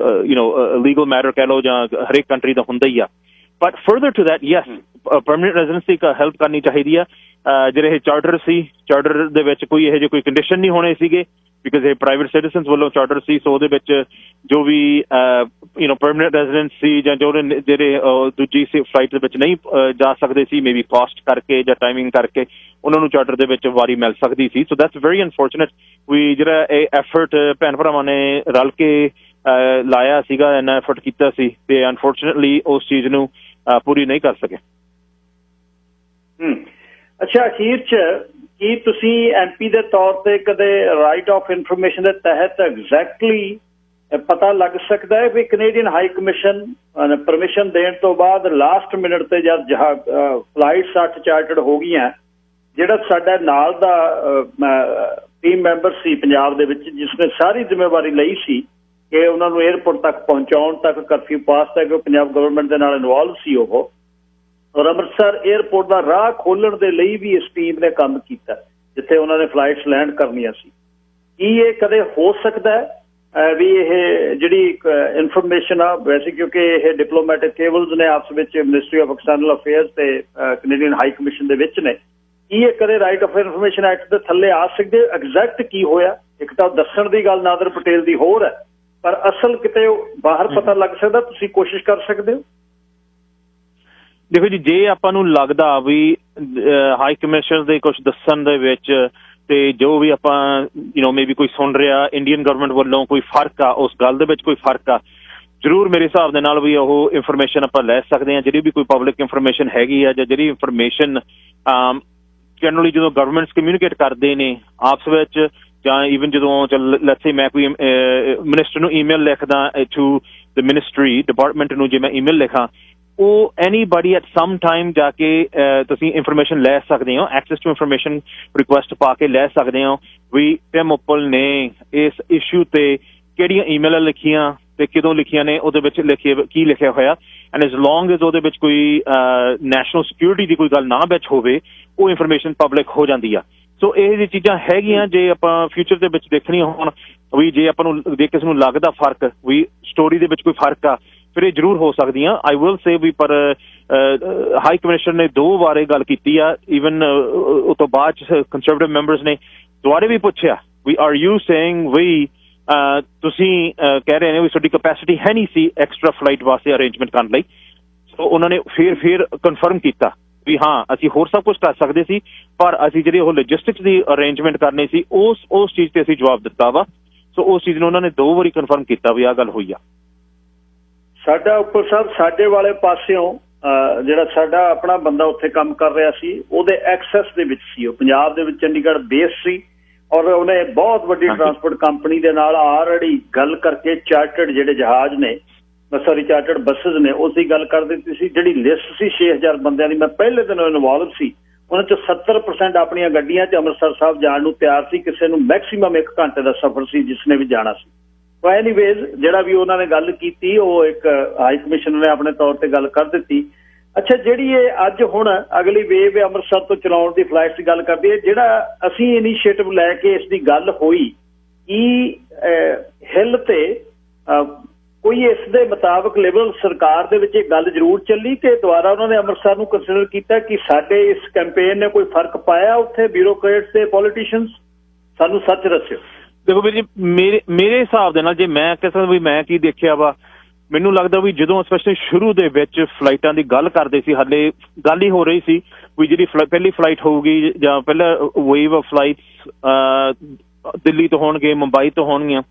S8: legal matter ਕਹਿ ਲਓ ਜਾਂ ਹਰੇਕ ਕੰਟਰੀ ਦਾ ਹੁੰਦਾ ਹੀ ਆ but further to that yes permanent residency help ਕਰਨੀ ਚਾਹੀਦੀ ਆ ਜਿਹੜੇ ਇਹ ਚਾਰਟਰ ਦੇ ਵਿੱਚ ਕੋਈ ਇਹੋ ਜਿਹੇ ਕੋਈ ਕੰਡੀਸ਼ਨ ਨਹੀਂ ਹੋਣੇ ਸੀਗੇ ਬਿਕਾਜ਼ ਇਹ ਪ੍ਰਾਈਵੇਟ ਸਿਟੀਜ਼ਨਸ ਵੱਲੋਂ ਚਾਰਟਰ ਸੀ ਸੋ ਉਹਦੇ ਵਿੱਚ ਜੋ ਵੀ ਪਰਮਾਨੈਂਟ ਰੈਜ਼ੀਡੈਂਟ ਸੀ ਜਾਂ ਜਿਹੜੇ ਦੂਜੀ ਫਲਾਈਟ ਦੇ ਵਿੱਚ ਨਹੀਂ ਜਾ ਸਕਦੇ ਸੀ ਮੇਬੀ ਕਾਸਟ ਕਰਕੇ ਜਾਂ ਟਾਈਮਿੰਗ ਕਰਕੇ ਉਹਨਾਂ ਨੂੰ ਚਾਰਟਰ ਦੇ ਵਿੱਚ ਵਾਰੀ ਮਿਲ ਸਕਦੀ ਸੀ ਸੋ ਦੈਟਸ ਵੈਰੀ ਅਨਫੋਰਚੂਨੇਟ ਵੀ ਜਿਹੜਾ ਇਹ ਐਫਰਟ ਭੈਣ ਭਰਾਵਾਂ ਨੇ ਰਲ ਕੇ ਲਾਇਆ ਸੀਗਾ ਇੰਨਾ ਐਫਰਟ ਕੀਤਾ ਸੀ ਤੇ ਅਨਫੋਰਚੂਨੇਟਲੀ ਉਸ ਚੀਜ਼ ਨੂੰ ਪੂਰੀ ਨਹੀਂ ਕਰ ਸਕੇ
S1: ਅੱਛਾ ਅਖੀਰ 'ਚ ਕੀ ਤੁਸੀਂ MP ਦੇ ਤੌਰ ਤੇ ਕਦੇ ਰਾਈਟ ਆਫ ਇਨਫੋਰਮੇਸ਼ਨ ਦੇ ਤਹਿਤ ਐਗਜ਼ੈਕਟਲੀ ਪਤਾ ਲੱਗ ਸਕਦਾ ਹੈ ਵੀ ਕੈਨੇਡੀਅਨ ਹਾਈ ਕਮਿਸ਼ਨ ਪਰਮਿਸ਼ਨ ਦੇਣ ਤੋਂ ਬਾਅਦ ਲਾਸਟ ਮਿੰਟ ਤੇ ਜਦ ਫਲਾਈਟ 60 ਚਾਰਟਰਡ ਹੋ ਗਈਆਂ ਜਿਹੜਾ ਸਾਡਾ ਨਾਲ ਦਾ ਟੀਮ ਮੈਂਬਰ ਸੀ ਪੰਜਾਬ ਦੇ ਵਿੱਚ ਜਿਸਨੇ ਸਾਰੀ ਜ਼ਿੰਮੇਵਾਰੀ ਲਈ ਸੀ ਕਿ ਉਹਨਾਂ ਨੂੰ ਏਅਰਪੋਰਟ ਤੱਕ ਪਹੁੰਚਾਉਣ ਤੱਕ ਕਰਫਿਊ ਪਾਸ ਤੱਕ ਪੰਜਾਬ ਗਵਰਨਮੈਂਟ ਦੇ ਨਾਲ ਇਨਵੋਲਵ ਸੀ ਉਹ ਔਰ ਅੰਮ੍ਰਿਤਸਰ ਏਅਰਪੋਰਟ ਦਾ ਰਾਹ ਖੋਲ੍ਹਣ ਦੇ ਲਈ ਵੀ ਇਸ ਟੀਮ ਨੇ ਕੰਮ ਕੀਤਾ ਜਿੱਥੇ ਉਹਨਾਂ ਨੇ ਫਲਾਈਟਸ ਲੈਂਡ ਕਰਨੀਆਂ ਸੀ ਕੀ ਇਹ ਕਦੇ ਹੋ ਸਕਦਾ ਹੈ ਵੀ ਇਹ ਜਿਹੜੀ ਇਨਫੋਰਮੇਸ਼ਨ ਆ ਵੈਸੇ ਕਿਉਂਕਿ ਇਹ ਡਿਪਲੋਮੈਟਿਕ ਕੇਬਲਸ ਨੇ ਆਪਸ ਵਿੱਚ ਮਿਨਿਸਟਰੀ ਆਫ ਐਕਸਟਰਨਲ ਅਫੇਅਰਸ ਤੇ ਕੈਨੇਡੀਅਨ ਹਾਈ ਕਮਿਸ਼ਨ ਦੇ ਵਿੱਚ ਨੇ ਕੀ ਇਹ ਕਦੇ ਰਾਈਟ ਆਫ ਇਨਫੋਰਮੇਸ਼ਨ ਐਕਟ ਦੇ ਥੱਲੇ ਆ ਸਕਦੇ ਐਗਜ਼ੈਕਟ ਕੀ ਹੋਇਆ ਇੱਕ ਤਾਂ ਦੱਸਣ ਦੀ ਗੱਲ ਨਾਦਰ ਪਟੇਲ ਦੀ ਹੋਰ ਹੈ ਪਰ ਅਸਲ ਕਿਤੇ ਬਾਹਰ ਪਤਾ ਲੱਗ ਸਕਦਾ ਤੁਸੀਂ ਕੋਸ਼ਿਸ਼ ਕਰ ਸਕਦੇ ਹੋ
S8: ਦੇਖੋ ਜੀ ਜੇ ਆਪਾਂ ਨੂੰ ਲੱਗਦਾ ਵੀ ਹਾਈ ਕਮਿਸ਼ਨ ਦੇ ਕੁਝ ਦੱਸਣ ਦੇ ਵਿੱਚ ਤੇ ਜੋ ਵੀ ਆਪਾਂ ਮੇਬੀ ਕੋਈ ਸੁਣ ਰਿਹਾ ਇੰਡੀਅਨ ਗਵਰਨਮੈਂਟ ਵੱਲੋਂ ਕੋਈ ਫਰਕ ਆ ਉਸ ਗੱਲ ਦੇ ਵਿੱਚ ਕੋਈ ਫਰਕ ਆ ਜ਼ਰੂਰ ਮੇਰੇ ਹਿਸਾਬ ਦੇ ਨਾਲ ਵੀ ਉਹ ਇਨਫੋਰਮੇਸ਼ਨ ਆਪਾਂ ਲੈ ਸਕਦੇ ਹਾਂ ਜਿਹੜੀ ਵੀ ਕੋਈ ਪਬਲਿਕ ਇਨਫੋਰਮੇਸ਼ਨ ਹੈਗੀ ਆ ਜਾਂ ਜਿਹੜੀ ਇਨਫੋਰਮੇਸ਼ਨ ਜਨਰਲੀ ਜਦੋਂ ਗਵਰਨਮੈਂਟਸ ਕਮਿਊਨੀਕੇਟ ਕਰਦੇ ਨੇ ਆਪਸ ਵਿੱਚ ਜਾਂ ਈਵਨ ਜਦੋਂ ਲੈਟਸ ਸੇ ਮੈਂ ਕੋਈ ਮਿਨਿਸਟਰ ਨੂੰ ਈਮੇਲ ਲਿਖਦਾ ਟੂ ਦ ਮਿਨਿਸਟਰੀ ਡਿਪਾਰਟਮੈਂਟ ਨੂੰ ਜੇ ਮੈਂ ਈਮੇਲ ਲਿਖਾਂ ਉਹ ਐਨੀਬਡੀ ਐਟ ਸਮ ਟਾਈਮ ਜਾ ਕੇ ਤੁਸੀਂ ਇਨਫੋਰਮੇਸ਼ਨ ਲੈ ਸਕਦੇ ਹੋ ਐਕਸੈਸ ਟੂ ਇਨਫੋਰਮੇਸ਼ਨ ਰਿਕੁਐਸਟ ਪਾ ਕੇ ਲੈ ਸਕਦੇ ਹੋ ਵੀ ਟਿਮ ਉੱਪਲ ਨੇ ਇਸ ਇਸ਼ੂ ਤੇ ਕਿਹੜੀਆਂ ਈਮੇਲਾਂ ਲਿਖੀਆਂ ਤੇ ਕਦੋਂ ਲਿਖੀਆਂ ਨੇ ਉਹਦੇ ਵਿੱਚ ਕੀ ਲਿਖਿਆ ਹੋਇਆ ਐਂਡ ਐਜ਼ ਲੌਂਗ ਐਜ਼ ਉਹਦੇ ਵਿੱਚ ਕੋਈ ਨੈਸ਼ਨਲ ਸਿਕਿਉਰਿਟੀ ਦੀ ਕੋਈ ਗੱਲ ਨਾ ਵਿੱਚ ਹੋਵੇ ਉਹ ਇਨਫੋਰਮੇਸ਼ਨ ਪਬਲਿਕ ਹੋ ਜਾਂਦੀ ਆ ਸੋ ਇਹ ਜਿਹੀ ਚੀਜ਼ਾਂ ਹੈਗੀਆਂ ਜੇ ਆਪਾਂ ਫਿਊਚਰ ਦੇ ਵਿੱਚ ਦੇਖਣੀਆਂ ਹੋਣ ਵੀ ਜੇ ਆਪਾਂ ਨੂੰ ਜੇ ਕਿਸੇ ਨੂੰ ਲੱਗਦਾ ਫਰਕ ਵੀ ਸਟੋਰੀ ਦੇ ਵਿੱਚ ਕੋਈ ਫਰਕ ਆ ਫਿਰ ਇਹ ਜ਼ਰੂਰ ਹੋ ਸਕਦੀਆਂ ਆਈ ਵਿਲ ਸੇ ਵੀ ਪਰ ਹਾਈ ਕਮਿਸ਼ਨਰ ਨੇ 2 ਵਾਰ ਇਹ ਗੱਲ ਕੀਤੀ ਆ ਈਵਨ ਉਹ ਤੋਂ ਬਾਅਦ ਕੰਸਰਵੇਟਿਵ ਮੈਂਬਰਸ ਨੇ ਦੁਬਾਰੇ ਵੀ ਪੁੱਛਿਆ ਵੀ ਆਰ ਯੂ ਸੇਇੰਗ ਵੀ ਤੁਸੀਂ ਕਹਿ ਰਹੇ ਨੇ ਵੀ ਤੁਹਾਡੀ ਕੈਪੈਸਿਟੀ ਹੈ ਨਹੀਂ ਸੀ ਐਕਸਟਰਾ ਫਲਾਈਟ ਵਾਸਤੇ ਅਰੇਂਜਮੈਂਟ ਕਰਨ ਲਈ ਸੋ ਉਹਨਾਂ ਨੇ ਫਿਰ ਕਨਫਰਮ ਕੀਤਾ ਵੀ ਹਾਂ ਅਸੀਂ ਹੋਰ ਸਭ ਕੁਝ ਕਰ ਸਕਦੇ ਸੀ ਪਰ ਅਸੀਂ ਜਿਹੜੀ ਉਹ ਲੋਜਿਸਟਿਕਸ ਦੀ ਅਰੇਂਜਮੈਂਟ ਕਰਨੀ ਸੀ ਉਸ ਚੀਜ਼ ਤੇ ਅਸੀਂ ਜਵਾਬ ਦਿੱਤਾ ਵਾ ਸੋ ਉਸ ਚੀਜ਼ ਨੂੰ ਉਹਨਾਂ ਨੇ 2 ਵਾਰੀ ਕਨਫਰਮ ਕੀਤਾ ਵੀ ਆਹ ਗੱਲ ਹੋਈ ਆ
S1: ਸਾਡਾ ਉੱਪਰ ਸਾਹਿਬ ਸਾਡੇ ਵਾਲੇ ਪਾਸਿਓਂ ਜਿਹੜਾ ਸਾਡਾ ਆਪਣਾ ਬੰਦਾ ਉੱਥੇ ਕੰਮ ਕਰ ਰਿਹਾ ਸੀ ਉਹਦੇ ਐਕਸੈਸ ਦੇ ਵਿੱਚ ਸੀ ਉਹ ਪੰਜਾਬ ਦੇ ਵਿੱਚ ਚੰਡੀਗੜ੍ਹ ਬੇਸ ਸੀ ਔਰ ਉਹਨੇ ਬਹੁਤ ਵੱਡੀ ਟਰਾਂਸਪੋਰਟ ਕੰਪਨੀ ਦੇ ਨਾਲ ਆਲਰੇਡੀ ਗੱਲ ਕਰਕੇ ਚਾਰਟਰਡ ਜਿਹੜੇ ਜਹਾਜ਼ ਨੇ ਚਾਰਟਰਡ ਬੱਸਿਸ ਨੇ ਉਸ ਦੀ ਗੱਲ ਕਰ ਦਿੱਤੀ ਸੀ ਜਿਹੜੀ ਲਿਸਟ ਸੀ 6000 ਬੰਦਿਆਂ ਦੀ ਮੈਂ ਪਹਿਲੇ ਦਿਨ ਇਨਵੋਲਵ ਸੀ ਉਹਨਾਂ 'ਚੋਂ 70% ਆਪਣੀਆਂ ਗੱਡੀਆਂ 'ਚ ਅੰਮ੍ਰਿਤਸਰ ਸਾਹਿਬ ਜਾਣ ਨੂੰ ਤਿਆਰ ਸੀ ਕਿਸੇ ਨੂੰ ਮੈਕਸੀਮਮ 1 ਘੰਟੇ ਦਾ ਸਫ਼ਰ ਸੀ ਜਿਸਨੇ ਵੀ ਜਾਣਾ ਸੀ ਐਨੀਵੇਜ਼ ਜਿਹੜਾ ਵੀ ਉਹਨਾਂ ਨੇ ਗੱਲ ਕੀਤੀ ਉਹ ਇੱਕ ਹਾਈ ਕਮਿਸ਼ਨਰ ਨੇ ਆਪਣੇ ਤੌਰ ਤੇ ਗੱਲ ਕਰ ਦਿੱਤੀ ਅੱਛਾ, ਜਿਹੜੀ ਇਹ ਅੱਜ ਹੁਣ ਅਗਲੀ ਵੇਵ ਅੰਮ੍ਰਿਤਸਰ ਤੋਂ ਚਲਾਉਣ ਦੀ ਫਲਾਈਟ ਦੀ ਗੱਲ ਕਰਦੇ, ਜਿਹੜਾ ਅਸੀਂ ਇਨੀਸ਼ੀਏਟਿਵ ਲੈ ਕੇ ਇਸ ਦੀ ਗੱਲ ਹੋਈ, ਕੀ ਹਿੱਲ ਤੇ ਕੋਈ ਇਸ ਦੇ ਮੁਤਾਬਕ ਲਿਬਰਲ ਸਰਕਾਰ ਦੇ ਵਿੱਚ ਇਹ ਗੱਲ ਜ਼ਰੂਰ ਚੱਲੀ ਕਿ ਦੁਬਾਰਾ ਉਹਨਾਂ ਨੇ ਅੰਮ੍ਰਿਤਸਰ ਨੂੰ ਕੰਸੀਡਰ ਕੀਤਾ ਕਿ ਸਾਡੇ ਇਸ ਕੈਂਪੇਨ ਨੇ ਕੋਈ ਫਰਕ ਪਾਇਆ ਉੱਥੇ ਬਿਊਰੋਕਰੇਟਸ ਤੇ ਪੋਲੀਟੀਸ਼ੀਅਨਸ? ਸਾਨੂੰ ਸੱਚ ਦੱਸਿਓ।
S8: ਦੇਖੋ ਵੀਰ ਜੀ, ਮੇਰੇ ਹਿਸਾਬ ਦੇ ਨਾਲ ਜੇ ਮੈਂ ਕਿਸੇ ਵੀ ਮੈਂ ਕੀ ਦੇਖਿਆ ਵਾ, ਮੈਨੂੰ ਲੱਗਦਾ ਵੀ ਜਦੋਂ ਸਪੈਸ਼ਲੀ ਸ਼ੁਰੂ ਦੇ ਵਿੱਚ ਫਲਾਈਟਾਂ ਦੀ ਗੱਲ ਕਰਦੇ ਸੀ, ਹਾਲੇ ਗੱਲ ਹੀ ਹੋ ਰਹੀ ਸੀ ਵੀ ਜਿਹੜੀ ਪਹਿਲੀ ਫਲਾਈਟ ਹੋਊਗੀ ਜਾਂ ਪਹਿਲਾ ਵੇਵ ਆਫ ਫਲਾਈਟਸ ਦਿੱਲੀ ਤੋਂ ਹੋਣਗੇ, ਮੁੰਬਈ ਤੋਂ ਹੋਣਗੀਆਂ,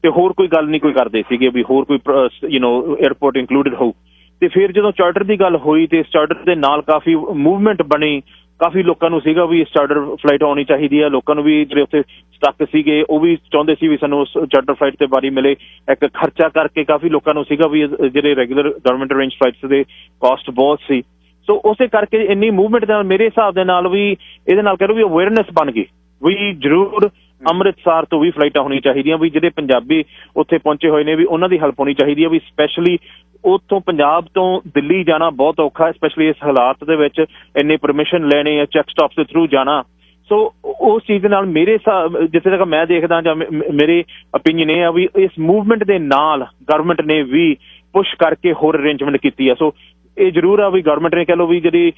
S8: ਤੇ ਹੋਰ ਕੋਈ ਗੱਲ ਨਹੀਂ ਕੋਈ ਕਰਦੇ ਸੀਗੇ ਵੀ ਹੋਰ ਕੋਈ ਏਅਰਪੋਰਟ ਇਨਕਲੂਡਡ ਹੋਊ। ਤੇ ਫਿਰ ਜਦੋਂ ਚਾਰਟਰ ਦੀ ਗੱਲ ਹੋਈ ਤੇ ਇਸ ਚਾਰਟਰ ਦੇ ਨਾਲ ਕਾਫੀ ਮੂਵਮੈਂਟ ਬਣੀ, ਕਾਫੀ ਲੋਕਾਂ ਨੂੰ ਸੀਗਾ ਵੀ ਇਸ ਚਾਰਟਰ ਫਲਾਈਟ ਆਉਣੀ ਚਾਹੀਦੀ ਹੈ। ਲੋਕਾਂ ਨੂੰ ਵੀ ਜਿਹੜੇ ਉੱਥੇ ਸਟੱਕ ਸੀਗੇ ਉਹ ਵੀ ਚਾਹੁੰਦੇ ਸੀ ਵੀ ਸਾਨੂੰ ਉਸ ਚਾਰਟਰ ਫਲਾਈਟ ਤੇ ਵਾਰੀ ਮਿਲੇ। ਇੱਕ ਖਰਚਾ ਕਰਕੇ ਕਾਫੀ ਲੋਕਾਂ ਨੂੰ ਸੀਗਾ ਵੀ ਜਿਹੜੇ ਰੈਗੂਲਰ ਗਵਰਨਮੈਂਟ ਅਰੇਂਜ ਫਲਾਈਟਸ ਦੇ ਕਾਸਟ ਬਹੁਤ ਸੀ। ਸੋ ਉਸੇ ਕਰਕੇ ਇੰਨੀ ਮੂਵਮੈਂਟ ਦੇ ਨਾਲ ਮੇਰੇ ਹਿਸਾਬ ਦੇ ਨਾਲ ਵੀ ਇਹਦੇ ਨਾਲ ਕਹਿ ਲਓ ਵੀ ਅਵੇਅਰਨੈਸ ਬਣ ਗਈ ਵੀ ਜ਼ਰੂਰ ਅੰਮ੍ਰਿਤਸਰ ਤੋਂ ਵੀ ਫਲਾਈਟਾਂ ਹੋਣੀਆਂ ਚਾਹੀਦੀਆਂ, ਵੀ ਜਿਹੜੇ ਪੰਜਾਬੀ ਉੱਥੇ ਪਹੁੰਚੇ ਹੋਏ ਨੇ ਵੀ ਉਹਨਾਂ ਦੀ ਹੈਲਪ ਹੋਣੀ ਚਾਹੀਦੀ ਹੈ। ਵੀ ਸਪੈਸ਼ਲੀ ਉੱਥੋਂ ਪੰਜਾਬ ਤੋਂ ਦਿੱਲੀ ਜਾਣਾ ਬਹੁਤ ਔਖਾ ਹੈ, ਸਪੈਸ਼ਲੀ ਇਸ ਹਾਲਾਤ ਦੇ ਵਿੱਚ ਇੰਨੇ ਪਰਮਿਸ਼ਨ ਲੈਣੇ ਜਾਂ ਚੈੱਕ ਸਟਾਪਸ ਦੇ ਥਰੂ ਜਾਣਾ। ਸੋ ਉਸ ਚੀਜ਼ ਦੇ ਨਾਲ ਮੇਰੇ ਹਿਸਾਬ ਜਿੱਥੇ ਤੱਕ ਮੈਂ ਦੇਖਦਾ ਜਾਂ ਮੇਰੇ ਓਪੀਨੀਅਨ ਇਹ ਆ ਵੀ ਇਸ ਮੂਵਮੈਂਟ ਦੇ ਨਾਲ ਗਵਰਨਮੈਂਟ ਨੇ ਵੀ ਪੁਸ਼ ਕਰਕੇ ਹੋਰ ਅਰੇਂਜਮੈਂਟ ਕੀਤੀ ਆ। ਸੋ ਇਹ ਜ਼ਰੂਰ ਆ ਵੀ ਗਵਰਨਮੈਂਟ ਨੇ ਕਹਿ ਲਓ ਵੀ ਜਿਹੜੀ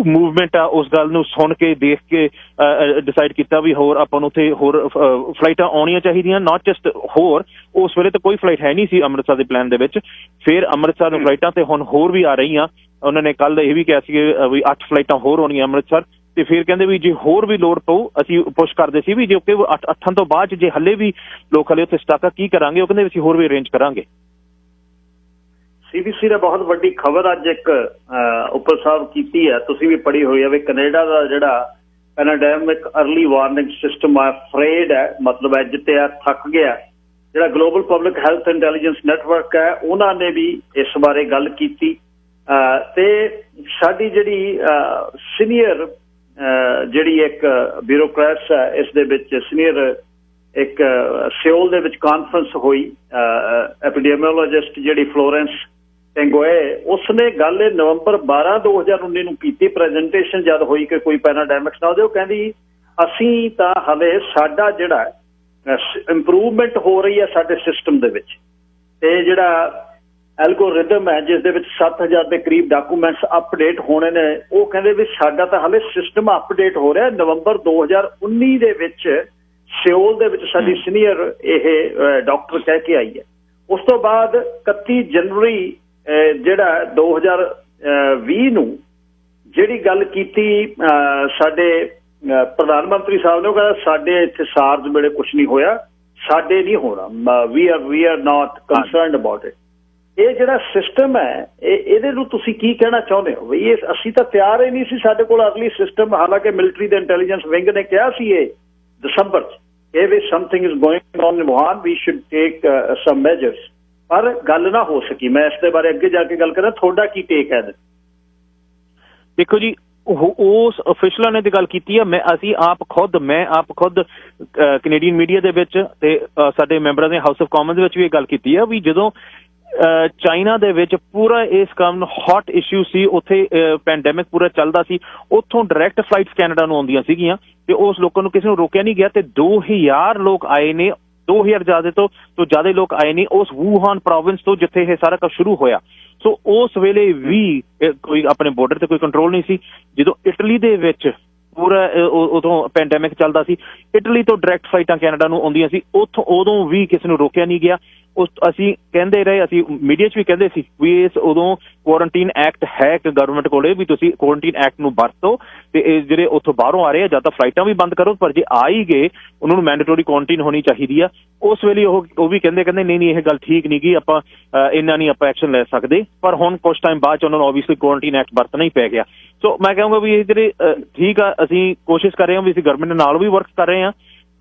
S8: ਮੂਵਮੈਂਟ ਆ ਉਸ ਗੱਲ ਨੂੰ ਸੁਣ ਕੇ ਦੇਖ ਕੇ ਡਿਸਾਈਡ ਕੀਤਾ ਵੀ ਹੋਰ ਆਪਾਂ ਨੂੰ ਉੱਥੇ ਹੋਰ ਫਲਾਈਟਾਂ ਆਉਣੀਆਂ ਚਾਹੀਦੀਆਂ, ਨਾਟ ਜਸਟ ਹੋਰ। ਉਸ ਵੇਲੇ ਤਾਂ ਕੋਈ ਫਲਾਈਟ ਹੈ ਨਹੀਂ ਸੀ ਅੰਮ੍ਰਿਤਸਰ ਦੇ ਪਲਾਨ ਦੇ ਵਿੱਚ, ਫਿਰ ਅੰਮ੍ਰਿਤਸਰ ਨੂੰ ਫਲਾਈਟਾਂ ਤੇ ਹੁਣ ਹੋਰ ਵੀ ਆ ਰਹੀਆਂ। ਉਹਨਾਂ ਨੇ ਕੱਲ ਇਹ ਵੀ ਕਿਹਾ ਸੀ ਵੀ 8 ਫਲਾਈਟਾਂ ਹੋਰ ਹੋਣੀਆਂ ਅੰਮ੍ਰਿਤਸਰ, ਤੇ ਫਿਰ ਕਹਿੰਦੇ ਵੀ ਜੇ ਹੋਰ ਵੀ ਲੋੜ ਪਊ ਅਸੀਂ ਪੁਸ਼ ਕਰਦੇ ਸੀ ਵੀ ਜੇ 8 ਤੋਂ ਬਾਅਦ ਜੇ ਹਲੇ ਵੀ ਲੋਕ ਹਲੇ ਉੱਥੇ ਸਟਕ ਆ ਕੀ ਕਰਾਂਗੇ, ਉਹ ਕਹਿੰਦੇ ਅਸੀਂ ਹੋਰ ਵੀ ਅਰੇਂਜ ਕਰਾਂਗੇ।
S1: CBC ਨੇ ਬਹੁਤ ਵੱਡੀ ਖਬਰ ਅੱਜ ਇੱਕ ਉੱਪਰ ਸਾਹਿਬ ਕੀਤੀ ਹੈ, ਤੁਸੀਂ ਵੀ ਪੜ੍ਹੀ ਹੋਈ ਹੈ, ਵੀ ਕੈਨੇਡਾ ਦਾ ਜਿਹੜਾ ਪੈਂਡੈਮਿਕ ਅਰਲੀ ਵਾਰਨਿੰਗ ਸਿਸਟਮ ਆ ਫਰੇਡ ਹੈ, ਮਤਲਬ ਅੱਜ ਤੇ ਆ ਥੱਕ ਗਿਆ। ਜਿਹੜਾ global public health intelligence network ਹੈ ਉਹਨਾਂ ਨੇ ਵੀ ਇਸ ਬਾਰੇ ਗੱਲ ਕੀਤੀ ਤੇ ਸਾਡੀ ਜਿਹੜੀ ਸੀਨੀਅਰ ਜਿਹੜੀ ਇੱਕ ਬਿਊਰੋਕਰੇਟਸ ਹੈ ਇਸ ਦੇ ਵਿੱਚ ਸੀਨੀਅਰ ਇੱਕ ਸਿਓਲ ਦੇ ਵਿੱਚ ਕਾਨਫਰੰਸ ਹੋਈ, ਐਪੀਡੈਮੀਓਲੋਜਿਸਟ ਜਿਹੜੀ ਫਲੋਰੈਂਸ ਟੈਂਗੋਏ, ਉਸਨੇ ਗੱਲ ਨਵੰਬਰ 12, 2019 ਨੂੰ ਕੀਤੀ ਪ੍ਰੈਜੈਂਟੇਸ਼ਨ ਜਦ ਹੋਈ ਕਿ ਕੋਈ ਪੈਰਾਡਾਇਮਿਕਸ ਨਾ ਉਹਦੇ। ਉਹ ਕਹਿੰਦੀ ਅਸੀਂ ਤਾਂ ਹਲੇ ਸਾਡਾ ਜਿਹੜਾ ਇੰਪਰੂਵਮੈਂਟ ਹੋ ਰਹੀ ਹੈ ਸਾਡੇ ਸਿਸਟਮ ਦੇ ਵਿੱਚ, ਤੇ ਜਿਹੜਾ ਐਲਗੋਰਿਦਮ ਹੈ ਜਿਸ ਦੇ ਵਿੱਚ 7000 ਦੇ ਕਰੀਬ ਡਾਕੂਮੈਂਟਸ ਅਪਡੇਟ ਹੋਣੇ ਨੇ, ਉਹ ਕਹਿੰਦੇ ਵੀ ਸਾਡਾ ਤਾਂ ਹਲੇ ਸਿਸਟਮ ਅਪਡੇਟ ਹੋ ਰਿਹਾ। ਨਵੰਬਰ 2019 ਦੇ ਵਿੱਚ ਸਿਓਲ ਦੇ ਵਿੱਚ ਸਾਡੀ ਸੀਨੀਅਰ ਇਹ ਡਾਕਟਰ ਕਹਿ ਕੇ ਆਈ ਹੈ। ਉਸ ਤੋਂ ਬਾਅਦ 31 ਜਨਵਰੀ ਜਿਹੜਾ 2020 ਨੂੰ ਜਿਹੜੀ ਗੱਲ ਕੀਤੀ ਸਾਡੇ ਪ੍ਰਧਾਨ ਮੰਤਰੀ ਸਾਹਿਬ ਨੇ, ਉਹ ਕਹਿੰਦਾ ਸਾਡੇ ਇੱਥੇ ਸਾਰਸ ਵੇਲੇ ਕੁਝ ਨਹੀਂ ਹੋਇਆ, ਸਾਡੇ ਨਹੀਂ ਹੋਣਾ, we are not concerned about it. ਇਹ ਜਿਹੜਾ ਸਿਸਟਮ ਹੈ ਇਹਦੇ ਨੂੰ ਤੁਸੀਂ ਕੀ ਕਹਿਣਾ ਚਾਹੁੰਦੇ ਹੋ? ਵੀ ਇਹ ਅਸੀਂ ਤਾਂ ਤਿਆਰ ਹੀ ਨਹੀਂ ਸੀ, ਸਾਡੇ ਕੋਲ ਅਰਲੀ ਸਿਸਟਮ, ਹਾਲਾਂਕਿ ਮਿਲਟਰੀ ਦੇ ਇੰਟੈਲੀਜੈਂਸ ਵਿੰਗ ਨੇ ਕਿਹਾ ਸੀ ਇਹ ਦਸੰਬਰ 'ਚ ਇਹ ਵੀ something is going on in Wuhan, we should take some measures, ਪਰ ਗੱਲ ਨਾ ਹੋ ਸਕੀ। ਮੈਂ ਇਸ ਦੇ ਬਾਰੇ ਅੱਗੇ ਜਾ ਕੇ ਗੱਲ ਕਰਾਂ, ਤੁਹਾਡਾ ਕੀ ਟੇਕ ਹੈ?
S8: ਦੇਖੋ ਜੀ, ਉਸ ਅਫੀਸ਼ਲਾਂ ਨੇ ਤੇ ਗੱਲ ਕੀਤੀ ਆ, ਮੈਂ ਆਪ ਖੁਦ ਕੈਨੇਡੀਅਨ ਮੀਡੀਆ ਦੇ ਵਿੱਚ ਤੇ ਸਾਡੇ ਮੈਂਬਰਾਂ ਦੇ ਹਾਊਸ ਆਫ ਕਾਮਨ ਦੇ ਵਿੱਚ ਵੀ ਇਹ ਗੱਲ ਕੀਤੀ ਆ ਵੀ ਜਦੋਂ ਚਾਈਨਾ ਦੇ ਵਿੱਚ ਪੂਰਾ ਇਸ ਕੰਮ ਹੌਟ ਇਸ਼ੂ ਸੀ, ਉੱਥੇ ਪੈਂਡੈਮਿਕ ਪੂਰਾ ਚੱਲਦਾ ਸੀ, ਉੱਥੋਂ ਡਾਇਰੈਕਟ ਫਲਾਈਟਸ ਕੈਨੇਡਾ ਨੂੰ ਆਉਂਦੀਆਂ ਸੀਗੀਆਂ ਤੇ ਉਸ ਲੋਕਾਂ ਨੂੰ ਕਿਸੇ ਨੂੰ ਰੋਕਿਆ ਨਹੀਂ ਗਿਆ ਤੇ 2000 ਲੋਕ ਆਏ ਨੇ, 2000 ਜ਼ਿਆਦਾ ਤੋਂ ਜ਼ਿਆਦਾ ਲੋਕ ਆਏ ਨੇ ਉਸ ਵੂਹਾਨ ਪ੍ਰੋਵਿੰਸ ਤੋਂ ਜਿੱਥੇ ਇਹ ਸਾਰਾ ਕੁਝ ਸ਼ੁਰੂ ਹੋਇਆ। ਸੋ ਉਸ ਵੇਲੇ ਵੀ ਕੋਈ ਆਪਣੇ ਬਾਰਡਰ ਤੇ ਕੋਈ ਕੰਟਰੋਲ ਨਹੀਂ ਸੀ। ਜਦੋਂ ਇਟਲੀ ਦੇ ਵਿੱਚ ਪੂਰਾ ਉਦੋਂ ਪੈਂਡੈਮਿਕ ਚੱਲਦਾ ਸੀ, ਇਟਲੀ ਤੋਂ ਡਾਇਰੈਕਟ ਫਲਾਈਟਾਂ ਕੈਨੇਡਾ ਨੂੰ ਆਉਂਦੀਆਂ ਸੀ, ਉੱਥੋਂ ਉਦੋਂ ਵੀ ਕਿਸੇ ਨੂੰ ਰੋਕਿਆ ਨਹੀਂ ਗਿਆ। ਅਸੀਂ ਕਹਿੰਦੇ ਰਹੇ, ਅਸੀਂ ਮੀਡੀਆ 'ਚ ਵੀ ਕਹਿੰਦੇ ਸੀ ਵੀ ਇਸ ਉਦੋਂ ਕੁਆਰੰਟੀਨ ਐਕਟ ਹੈ ਇੱਕ ਗਵਰਨਮੈਂਟ ਕੋਲੇ, ਵੀ ਤੁਸੀਂ ਕੁਆਰੰਟੀਨ ਐਕਟ ਨੂੰ ਵਰਤੋ ਤੇ ਇਹ ਜਿਹੜੇ ਉੱਥੋਂ ਬਾਹਰੋਂ ਆ ਰਹੇ ਆ ਜਾਂ ਤਾਂ ਫਲਾਈਟਾਂ ਵੀ ਬੰਦ ਕਰੋ, ਪਰ ਜੇ ਆ ਹੀ ਗਏ ਉਹਨਾਂ ਨੂੰ ਮੈਂਡੇਟਰੀ ਕੁਆਰੰਟੀਨ ਹੋਣੀ ਚਾਹੀਦੀ ਆ। ਉਸ ਵੇਲੇ ਉਹ ਵੀ ਕਹਿੰਦੇ ਨਹੀਂ ਇਹ ਗੱਲ ਠੀਕ ਨਹੀਂ ਗੀ, ਆਪਾਂ ਇੰਨਾ ਨਹੀਂ ਆਪਾਂ ਐਕਸ਼ਨ ਲੈ ਸਕਦੇ। ਪਰ ਹੁਣ ਕੁਛ ਟਾਈਮ ਬਾਅਦ 'ਚ ਉਹਨਾਂ ਨੂੰ ਓਬਵੀਅਸਲੀ ਕੁਆਰੰਟੀਨ ਐਕਟ ਵਰਤਣਾ ਹੀ ਪੈ ਗਿਆ। ਸੋ ਮੈਂ ਕਹਾਂਗਾ ਵੀ ਇਹ ਜਿਹੜੇ ਠੀਕ ਆ, ਅਸੀਂ ਕੋਸ਼ਿਸ਼ ਕਰ ਰਹੇ ਹਾਂ ਵੀ ਅਸੀਂ ਗਵਰਨਮੈਂਟ ਨਾਲ ਵੀ ਵਰਕ ਕਰ ਰਹੇ ਹਾਂ,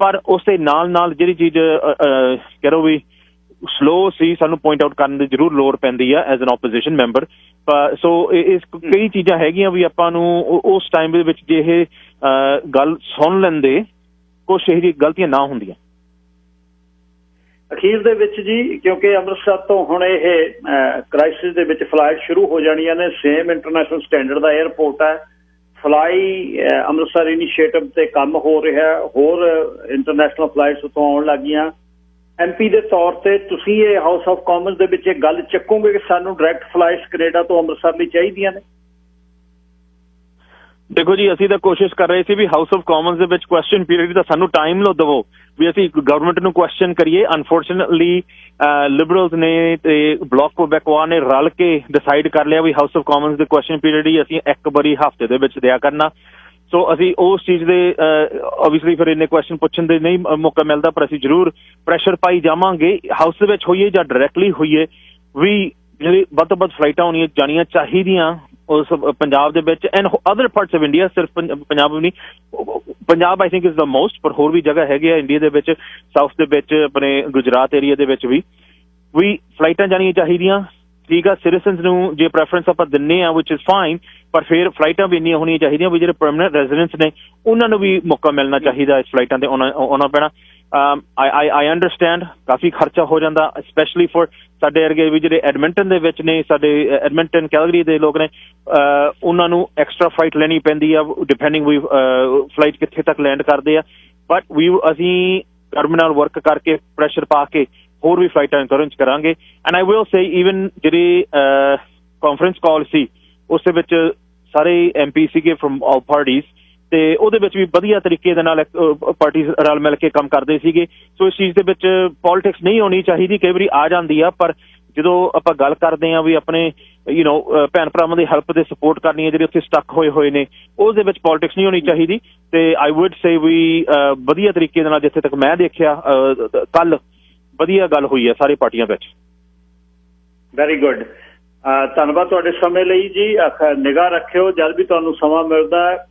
S8: ਪਰ ਉਸ ਦੇ ਨਾਲ ਜਿਹੜੀ ਚੀਜ਼ ਕਹਿ ਲਓ ਵੀ ਸਲੋ ਸੀ, ਸਾਨੂੰ ਪੁਆਇੰਟ ਆਊਟ ਕਰਨ ਦੀ ਜ਼ਰੂਰ ਲੋੜ ਪੈਂਦੀ ਆ ਐਜ਼ ਐਨ ਆਪੋਜੀਸ਼ਨ ਮੈਂਬਰ। ਸੋ ਇਸ ਕਈ ਚੀਜ਼ਾਂ ਹੈਗੀਆਂ ਵੀ ਆਪਾਂ ਨੂੰ ਉਸ ਟਾਈਮ ਦੇ ਵਿੱਚ ਜੇ ਇਹ ਗੱਲ ਸੁਣ ਲੈਂਦੇ, ਕੁਛ ਇਹੋ ਜਿਹੀ ਗਲਤੀਆਂ ਨਾ ਹੁੰਦੀਆਂ।
S1: ਅਖੀਰ ਦੇ ਵਿੱਚ ਜੀ, ਕਿਉਂਕਿ ਅੰਮ੍ਰਿਤਸਰ ਤੋਂ ਹੁਣ ਇਹ ਕ੍ਰਾਈਸਿਸ ਦੇ ਵਿੱਚ ਫਲਾਈਟ ਸ਼ੁਰੂ ਹੋ ਜਾਣੀਆਂ ਨੇ, ਸੇਮ ਇੰਟਰਨੈਸ਼ਨਲ ਸਟੈਂਡਰਡ ਦਾ 에ਅਰਪੋਰਟ ਹੈ, ਫਲਾਈ ਅੰਮ੍ਰਿਤਸਰ ਇਨੀਸ਼ੀਏਟਿਵ ਤੇ ਕੰਮ ਹੋ ਰਿਹਾ, ਹੋਰ ਇੰਟਰਨੈਸ਼ਨਲ ਫਲਾਈਟਸ ਉੱਥੋਂ ਆਉਣ ਲੱਗੀਆਂ। MP ਦੇ ਤੌਰ ਤੇ ਤੁਸੀਂ ਇਹ ਹਾਊਸ ਆਫ ਕਾਮਨਸ ਦੇ ਵਿੱਚ ਇਹ ਗੱਲ ਚੱਕੋਗੇ ਕਿ ਸਾਨੂੰ ਡਾਇਰੈਕਟ ਫਲਾਈਟਸ ਕੈਨੇਡਾ ਤੋਂ ਅੰਮ੍ਰਿਤਸਰ ਲਈ ਚਾਹੀਦੀਆਂ ਨੇ?
S8: ਦੇਖੋ ਜੀ, ਅਸੀਂ ਤਾਂ ਕੋਸ਼ਿਸ਼ ਕਰ ਰਹੇ ਸੀ ਵੀ ਹਾਊਸ ਆਫ ਕਾਮਨਸ ਦੇ ਵਿੱਚ ਕੁਐਸਚਨ ਪੀਰੀਅਡ ਦਾ ਸਾਨੂੰ ਟਾਈਮ ਲਓ ਦਵੋ ਵੀ ਅਸੀਂ ਗਵਰਨਮੈਂਟ ਨੂੰ ਕੁਐਸਚਨ ਕਰੀਏ। ਅਨਫੋਰਚੂਨੇਟਲੀ ਲਿਬਰਲਸ ਨੇ ਤੇ ਬਲਾਕ ਕੁਬੈਕਵਾ ਨੇ ਰਲ ਕੇ ਡਿਸਾਈਡ ਕਰ ਲਿਆ ਵੀ ਹਾਊਸ ਆਫ ਕਾਮਨਸ ਦੇ ਕੁਐਸਚਨ ਪੀਰੀਅਡ ਹੀ ਅਸੀਂ ਇੱਕ ਵਾਰੀ ਹਫ਼ਤੇ ਦੇ ਵਿੱਚ ਦਿਆ ਕਰਨਾ। ਸੋ ਅਸੀਂ ਉਸ ਚੀਜ਼ ਦੇ ਓਬਵੀਅਸਲੀ ਫਿਰ ਇੰਨੇ ਕੁਐਸਚਨ ਪੁੱਛਣ ਦੇ ਨਹੀਂ ਮੌਕਾ ਮਿਲਦਾ, ਪਰ ਅਸੀਂ ਜ਼ਰੂਰ ਪ੍ਰੈਸ਼ਰ ਪਾਈ ਜਾਵਾਂਗੇ, ਹਾਊਸ ਦੇ ਵਿੱਚ ਹੋਈਏ ਜਾਂ ਡਾਇਰੈਕਟਲੀ ਹੋਈਏ, ਵੀ ਜਿਹੜੀ ਵੱਧ ਤੋਂ ਵੱਧ ਫਲਾਈਟਾਂ ਹੋਣੀਆਂ ਜਾਣੀਆਂ ਚਾਹੀਦੀਆਂ ਉਸ ਪੰਜਾਬ ਦੇ ਵਿੱਚ and other parts of India. ਸਿਰਫ ਪੰਜਾਬ ਨਹੀਂ, Punjab I think is the most, ਪਰ ਹੋਰ ਵੀ ਜਗ੍ਹਾ ਹੈਗੀ ਆ ਇੰਡੀਆ ਦੇ ਵਿੱਚ, ਸਾਊਥ ਦੇ ਵਿੱਚ, ਆਪਣੇ ਗੁਜਰਾਤ ਏਰੀਆ ਦੇ ਵਿੱਚ ਵੀ ਫਲਾਈਟਾਂ ਜਾਣੀਆਂ ਚਾਹੀਦੀਆਂ। ਠੀਕ ਆ, ਸਿਟੀਜ਼ਨਸ ਨੂੰ ਜੇ ਪ੍ਰੈਫਰੈਂਸ ਆਪਾਂ ਦਿੰਦੇ ਹਾਂ ਵਿਚ ਇਜ਼ ਫਾਈਨ, ਪਰ ਫਿਰ ਫਲਾਈਟਾਂ ਵੀ ਇੰਨੀਆਂ ਹੋਣੀਆਂ ਚਾਹੀਦੀਆਂ ਵੀ ਜਿਹੜੇ ਪਰਮਾਨੈਂਟ ਰੈਜ਼ੀਡੈਂਟਸ ਨੇ ਉਹਨਾਂ ਨੂੰ ਵੀ ਮੌਕਾ ਮਿਲਣਾ ਚਾਹੀਦਾ ਇਸ ਫਲਾਈਟਾਂ ਤੇ ਆਉਣਾ ਪੈਣਾ। ਆਈ ਅੰਡਰਸਟੈਂਡ ਕਾਫੀ ਖਰਚਾ ਹੋ ਜਾਂਦਾ, ਸਪੈਸ਼ਲੀ ਫॉर ਸਾਡੇ ਵਰਗੇ ਵੀ ਜਿਹੜੇ ਐਡਮਿੰਟਨ ਦੇ ਵਿੱਚ ਨੇ, ਸਾਡੇ ਐਡਮਿੰਟਨ ਕੈਲਗਰੀ ਦੇ ਲੋਕ ਨੇ, ਉਹਨਾਂ ਨੂੰ ਐਕਸਟਰਾ ਫਲਾਈਟ ਲੈਣੀ ਪੈਂਦੀ ਆ ਡਿਪੈਂਡਿੰਗ ਵੀ ਫਲਾਈਟ ਕਿੱਥੇ ਤੱਕ ਲੈਂਡ ਕਰਦੇ ਆ। ਬਟ ਅਸੀਂ ਗਵਰਨਮੈਂਟ ਨਾਲ ਵਰਕ ਕਰਕੇ ਪ੍ਰੈਸ਼ਰ ਪਾ ਕੇ ਹੋਰ ਵੀ ਫਲਾਈਟਾਂ ਇਨਕਰੇਜ ਕਰਾਂਗੇ। And I will say even ਜਿਹੜੀ ਕਾਨਫਰੰਸ ਕਾਲ ਸੀ ਉਸ ਦੇ ਵਿੱਚ ਸਾਰੇ MP ਸੀਗੇ ਫਰੋਮ ਆਲ ਪਾਰਟੀਜ਼, ਤੇ ਉਹਦੇ ਵਿੱਚ ਵੀ ਵਧੀਆ ਤਰੀਕੇ ਦੇ ਨਾਲ ਪਾਰਟੀਜ਼ ਰਲ ਮਿਲ ਕੇ ਕੰਮ ਕਰਦੇ ਸੀਗੇ। ਸੋ ਇਸ ਚੀਜ਼ ਦੇ ਵਿੱਚ ਪੋਲਿਟਿਕਸ ਨਹੀਂ ਹੋਣੀ ਚਾਹੀਦੀ, ਕਈ ਵਾਰੀ ਆ ਜਾਂਦੀ ਆ, ਪਰ ਜਦੋਂ ਆਪਾਂ ਗੱਲ ਕਰਦੇ ਹਾਂ ਵੀ ਆਪਣੇ ਭੈਣ ਭਰਾਵਾਂ ਦੀ ਹੈਲਪ ਦੇ ਸਪੋਰਟ ਕਰਨੀ ਹੈ ਜਿਹੜੇ ਉੱਥੇ ਸਟਕ ਹੋਏ ਨੇ, ਉਸ ਦੇ ਵਿੱਚ ਪੋਲਿਟਿਕਸ ਨਹੀਂ ਹੋਣੀ ਚਾਹੀਦੀ। ਤੇ ਆਈ ਵੁੱਡ ਸੇ ਵੀ ਵਧੀਆ ਤਰੀਕੇ ਦੇ ਨਾਲ, ਜਿੱਥੇ ਤੱਕ ਮੈਂ ਦੇਖਿਆ ਕੱਲ, ਵਧੀਆ ਗੱਲ ਹੋਈ ਹੈ ਸਾਰੀ ਪਾਰਟੀਆਂ ਵਿੱਚ।
S1: ਵੈਰੀ ਗੁੱਡ, ਧੰਨਵਾਦ ਤੁਹਾਡੇ ਸਮੇਂ ਲਈ ਜੀ। ਨਿਗਾਹ ਰੱਖਿਓ, ਜਦ ਵੀ ਤੁਹਾਨੂੰ ਸਮਾਂ ਮਿਲਦਾ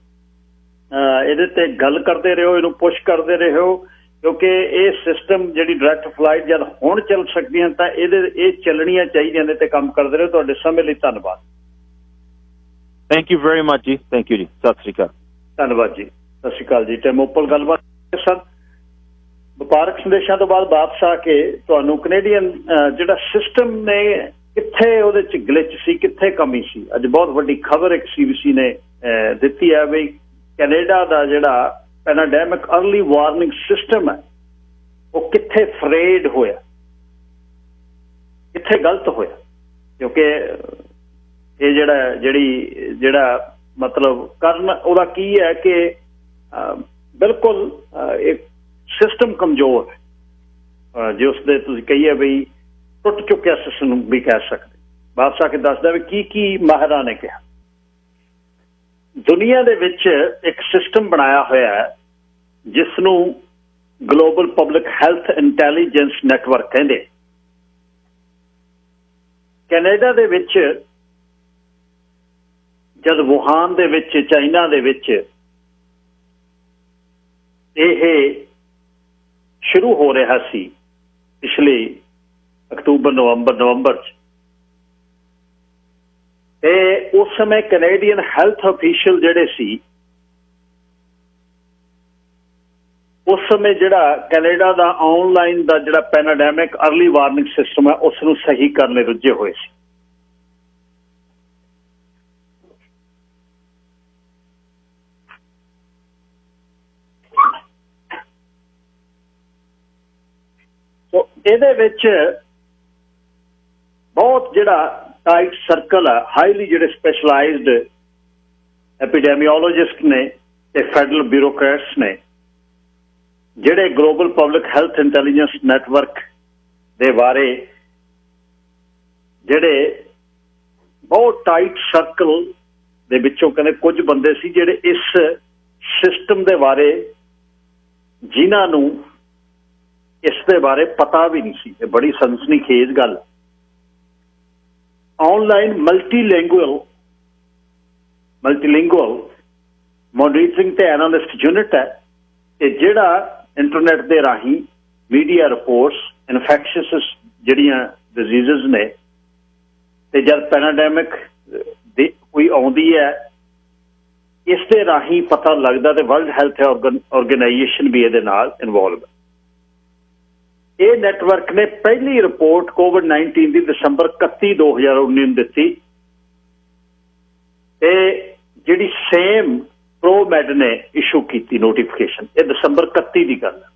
S1: ਇਹਦੇ ਤੇ ਗੱਲ ਕਰਦੇ ਰਹੋ, ਇਹਨੂੰ ਪੁਸ਼ ਕਰਦੇ ਰਹੋ, ਕਿਉਂਕਿ ਇਹ ਸਿਸਟਮ ਜਿਹੜੀ ਡਾਇਰੈਕਟ ਫਲਾਈਟ ਜਦ ਹੁਣ ਚੱਲ ਸਕਦੀਆਂ ਤਾਂ ਇਹ ਚੱਲਣੀਆਂ ਚਾਹੀਦੀਆਂ ਨੇ, ਤੇ ਕੰਮ ਕਰਦੇ ਰਹੋ। ਤੁਹਾਡੇ ਸਮੇਂ ਲਈ ਧੰਨਵਾਦ।
S8: ਥੈਂਕ ਯੂ ਵੈਰੀ ਮਚ ਜੀ, ਥੈਂਕ ਯੂ ਜੀ, ਸਤਿ ਸ਼੍ਰੀ ਅਕਾਲ।
S1: ਧੰਨਵਾਦ ਜੀ, ਸਤਿ ਸ਼੍ਰੀ ਅਕਾਲ ਜੀ। ਟੈਮੋਪਲ ਗੱਲਬਾਤ ਸਨ। ਵਪਾਰਕ ਸੰਦੇਸ਼ਾਂ ਤੋਂ ਬਾਅਦ ਵਾਪਸ ਆ ਕੇ ਤੁਹਾਨੂੰ ਕੈਨੇਡੀਅਨ ਜਿਹੜਾ ਸਿਸਟਮ ਨੇ ਕਿੱਥੇ ਉਹਦੇ 'ਚ ਗਲਿਚ ਸੀ, ਕਿੱਥੇ ਕਮੀ ਸੀ, ਅੱਜ ਬਹੁਤ ਵੱਡੀ ਖਬਰ ਇੱਕ CBC ਨੇ ਦਿੱਤੀ ਹੈ ਵੀ ਕੈਨੇਡਾ ਦਾ ਜਿਹੜਾ ਪੈਨਾਡੈਮਿਕ ਅਰਲੀ ਵਾਰਨਿੰਗ ਸਿਸਟਮ ਹੈ ਉਹ ਕਿੱਥੇ ਫਰੇਡ ਹੋਇਆ, ਕਿੱਥੇ ਗਲਤ ਹੋਇਆ। ਕਿਉਂਕਿ ਇਹ ਜਿਹੜਾ ਮਤਲਬ ਕਰਨ ਉਹਦਾ ਕੀ ਹੈ ਕਿ ਬਿਲਕੁਲ ਇੱਕ ਸਿਸਟਮ ਕਮਜ਼ੋਰ ਹੈ, ਜੇ ਉਸਦੇ ਤੁਸੀਂ ਕਹੀਏ ਬਈ ਟੁੱਟ ਚੁੱਕਿਆ ਸਿਸਟਮ ਵੀ ਕਹਿ ਸਕਦੇ। ਵਾਪਸ ਆ ਕੇ ਦੱਸਦਾ ਵੀ ਕੀ ਮਾਹਿਰਾਂ ਨੇ ਕਿਹਾ। ਦੁਨੀਆ ਦੇ ਵਿੱਚ ਇੱਕ ਸਿਸਟਮ ਬਣਾਇਆ ਹੋਇਆ ਹੈ ਜਿਸ ਨੂੰ global public health intelligence network ਕਹਿੰਦੇ। ਕੈਨੇਡਾ ਦੇ ਵਿੱਚ ਜਦ ਵੁਹਾਨ ਦੇ ਵਿੱਚ, ਚਾਈਨਾ ਦੇ ਵਿੱਚ ਇਹ ਸ਼ੁਰੂ ਹੋ ਰਿਹਾ ਸੀ ਪਿਛਲੇ ਅਕਤੂਬਰ ਨਵੰਬਰ 'ਚ, ਤੇ ਉਸ ਸਮੇਂ ਕੈਨੇਡੀਅਨ ਹੈਲਥ ਅਫੀਸ਼ੀਅਲ ਜਿਹੜੇ ਸੀ, ਉਸ ਸਮੇਂ ਜਿਹੜਾ ਕੈਨੇਡਾ ਦਾ ਆਨਲਾਈਨ ਦਾ ਜਿਹੜਾ ਪੈਨਾਡੈਮਿਕ ਅਰਲੀ ਵਾਰਨਿੰਗ ਸਿਸਟਮ ਹੈ ਉਸ ਨੂੰ ਸਹੀ ਕਰਨ ਲਈ ਰੁੱਝੇ ਹੋਏ ਸੀ। ਸੋ ਇਹਦੇ ਵਿੱਚ ਬਹੁਤ ਜਿਹੜਾ ਟਾਈਟ ਸਰਕਲ ਹੈ, ਹਾਈਲੀ ਜਿਹੜੇ ਸਪੈਸ਼ਲਾਈਜ਼ਡ ਐਪੀਡੈਮੀਓਲੋਜਿਸਟ ਨੇ ਤੇ ਫੈਡਰਲ ਬਿਊਰੋਕਰੇਟਸ ਨੇ, ਜਿਹੜੇ global public health intelligence network ਦੇ ਬਾਰੇ ਜਿਹੜੇ ਬਹੁਤ ਟਾਈਟ ਸਰਕਲ ਦੇ ਵਿੱਚੋਂ ਕਹਿੰਦੇ ਕੁਝ ਬੰਦੇ ਸੀ ਜਿਹੜੇ ਇਸ ਸਿਸਟਮ ਦੇ ਬਾਰੇ, ਜਿਨ੍ਹਾਂ ਨੂੰ ਇਸ ਦੇ ਬਾਰੇ ਪਤਾ ਵੀ ਨਹੀਂ ਸੀ। ਇਹ ਬੜੀ ਸਨਸਨੀਖੇਜ਼ ਗੱਲ। ਆਨਲਾਈਨ ਮਲਟੀਲਿੰਗੁਅਲ ਮੋਨੀਟਰਿੰਗ ਤੇ ਐਨਾਲਿਸਟ ਯੂਨਿਟ ਹੈ, ਤੇ ਜਿਹੜਾ ਇੰਟਰਨੈਟ ਦੇ ਰਾਹੀਂ ਮੀਡੀਆ ਰਿਪੋਰਟਸ, ਇਨਫੈਕਸ਼ੀਅਸ ਜਿਹੜੀਆਂ ਡਿਜ਼ੀਜ਼ਸ ਨੇ, ਤੇ ਜਦ ਪੈਨਾਡੈਮਿਕ ਦੀ ਕੋਈ ਆਉਂਦੀ ਹੈ ਇਸ ਦੇ ਰਾਹੀਂ ਪਤਾ ਲੱਗਦਾ, ਤੇ ਵਰਲਡ ਹੈਲਥ ਆਰਗੇਨਾਈਜੇਸ਼ਨ ਵੀ ਇਹਦੇ ਨਾਲ ਇਨਵੋਲਵ ਹੈ। ਇਹ ਨੈਟਵਰਕ ਨੇ ਪਹਿਲੀ ਰਿਪੋਰਟ COVID-19 ਦੀ ਦਸੰਬਰ 31, 2019 ਨੂੰ ਦਿੱਤੀ ਤੇ ਜਿਹੜੀ ਸੇਮ ਪ੍ਰੋਮੈਡ ਨੇ ਇਸ਼ੂ ਕੀਤੀ ਨੋਟੀਫਿਕੇਸ਼ਨ। ਇਹ ਦਸੰਬਰ 31 ਦੀ ਗੱਲ ਹੈ।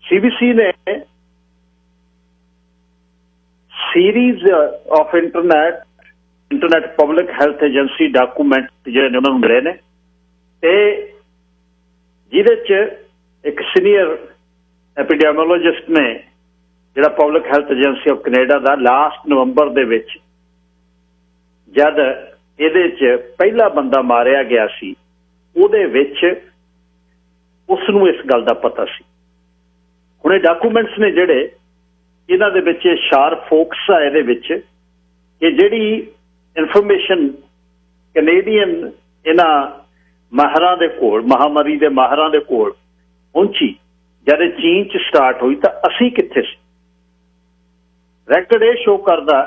S1: CBC ਨੇ series of internet public health agency document ਜਿਹੜੇ ਨੇ ਉਹਨਾਂ ਨੂੰ ਮਿਲੇ ਨੇ ਤੇ ਜਿਹਦੇ 'ਚ ਇੱਕ ਸੀਨੀਅਰ ਐਪੀਡੈਮੋਲੋਜਿਸਟ ਨੇ ਜਿਹੜਾ public health agency of Canada ਦਾ ਲਾਸਟ ਨਵੰਬਰ ਦੇ ਵਿੱਚ ਜਦ ਇਹਦੇ 'ਚ ਪਹਿਲਾ ਬੰਦਾ ਮਾਰਿਆ ਗਿਆ ਸੀ ਉਹਦੇ ਵਿੱਚ ਉਸ ਨੂੰ ਇਸ ਗੱਲ ਦਾ ਪਤਾ ਸੀ। ਹੁਣ ਇਹ ਡਾਕੂਮੈਂਟਸ ਨੇ ਜਿਹੜੇ ਇਹਨਾਂ ਦੇ ਵਿੱਚ ਸ਼ਾਰਪ ਫੋਕਸ ਆ ਇਹਦੇ ਵਿੱਚ ਕਿ ਜਿਹੜੀ ਇਨਫੋਰਮੇਸ਼ਨ ਕੈਨੇਡੀਅਨ ਇਹਨਾਂ ਮਾਹਰਾਂ ਦੇ ਕੋਲ ਮਹਾਮਾਰੀ ਦੇ ਮਾਹਰਾਂ ਦੇ ਕੋਲ ਪਹੁੰਚੀ ਜਦ ਇਹ ਚੀਨ 'ਚ ਸਟਾਰਟ ਹੋਈ ਤਾਂ ਅਸੀਂ ਕਿੱਥੇ ਸੀ। ਰੈਕਡ ਇਹ ਸ਼ੋ ਕਰਦਾ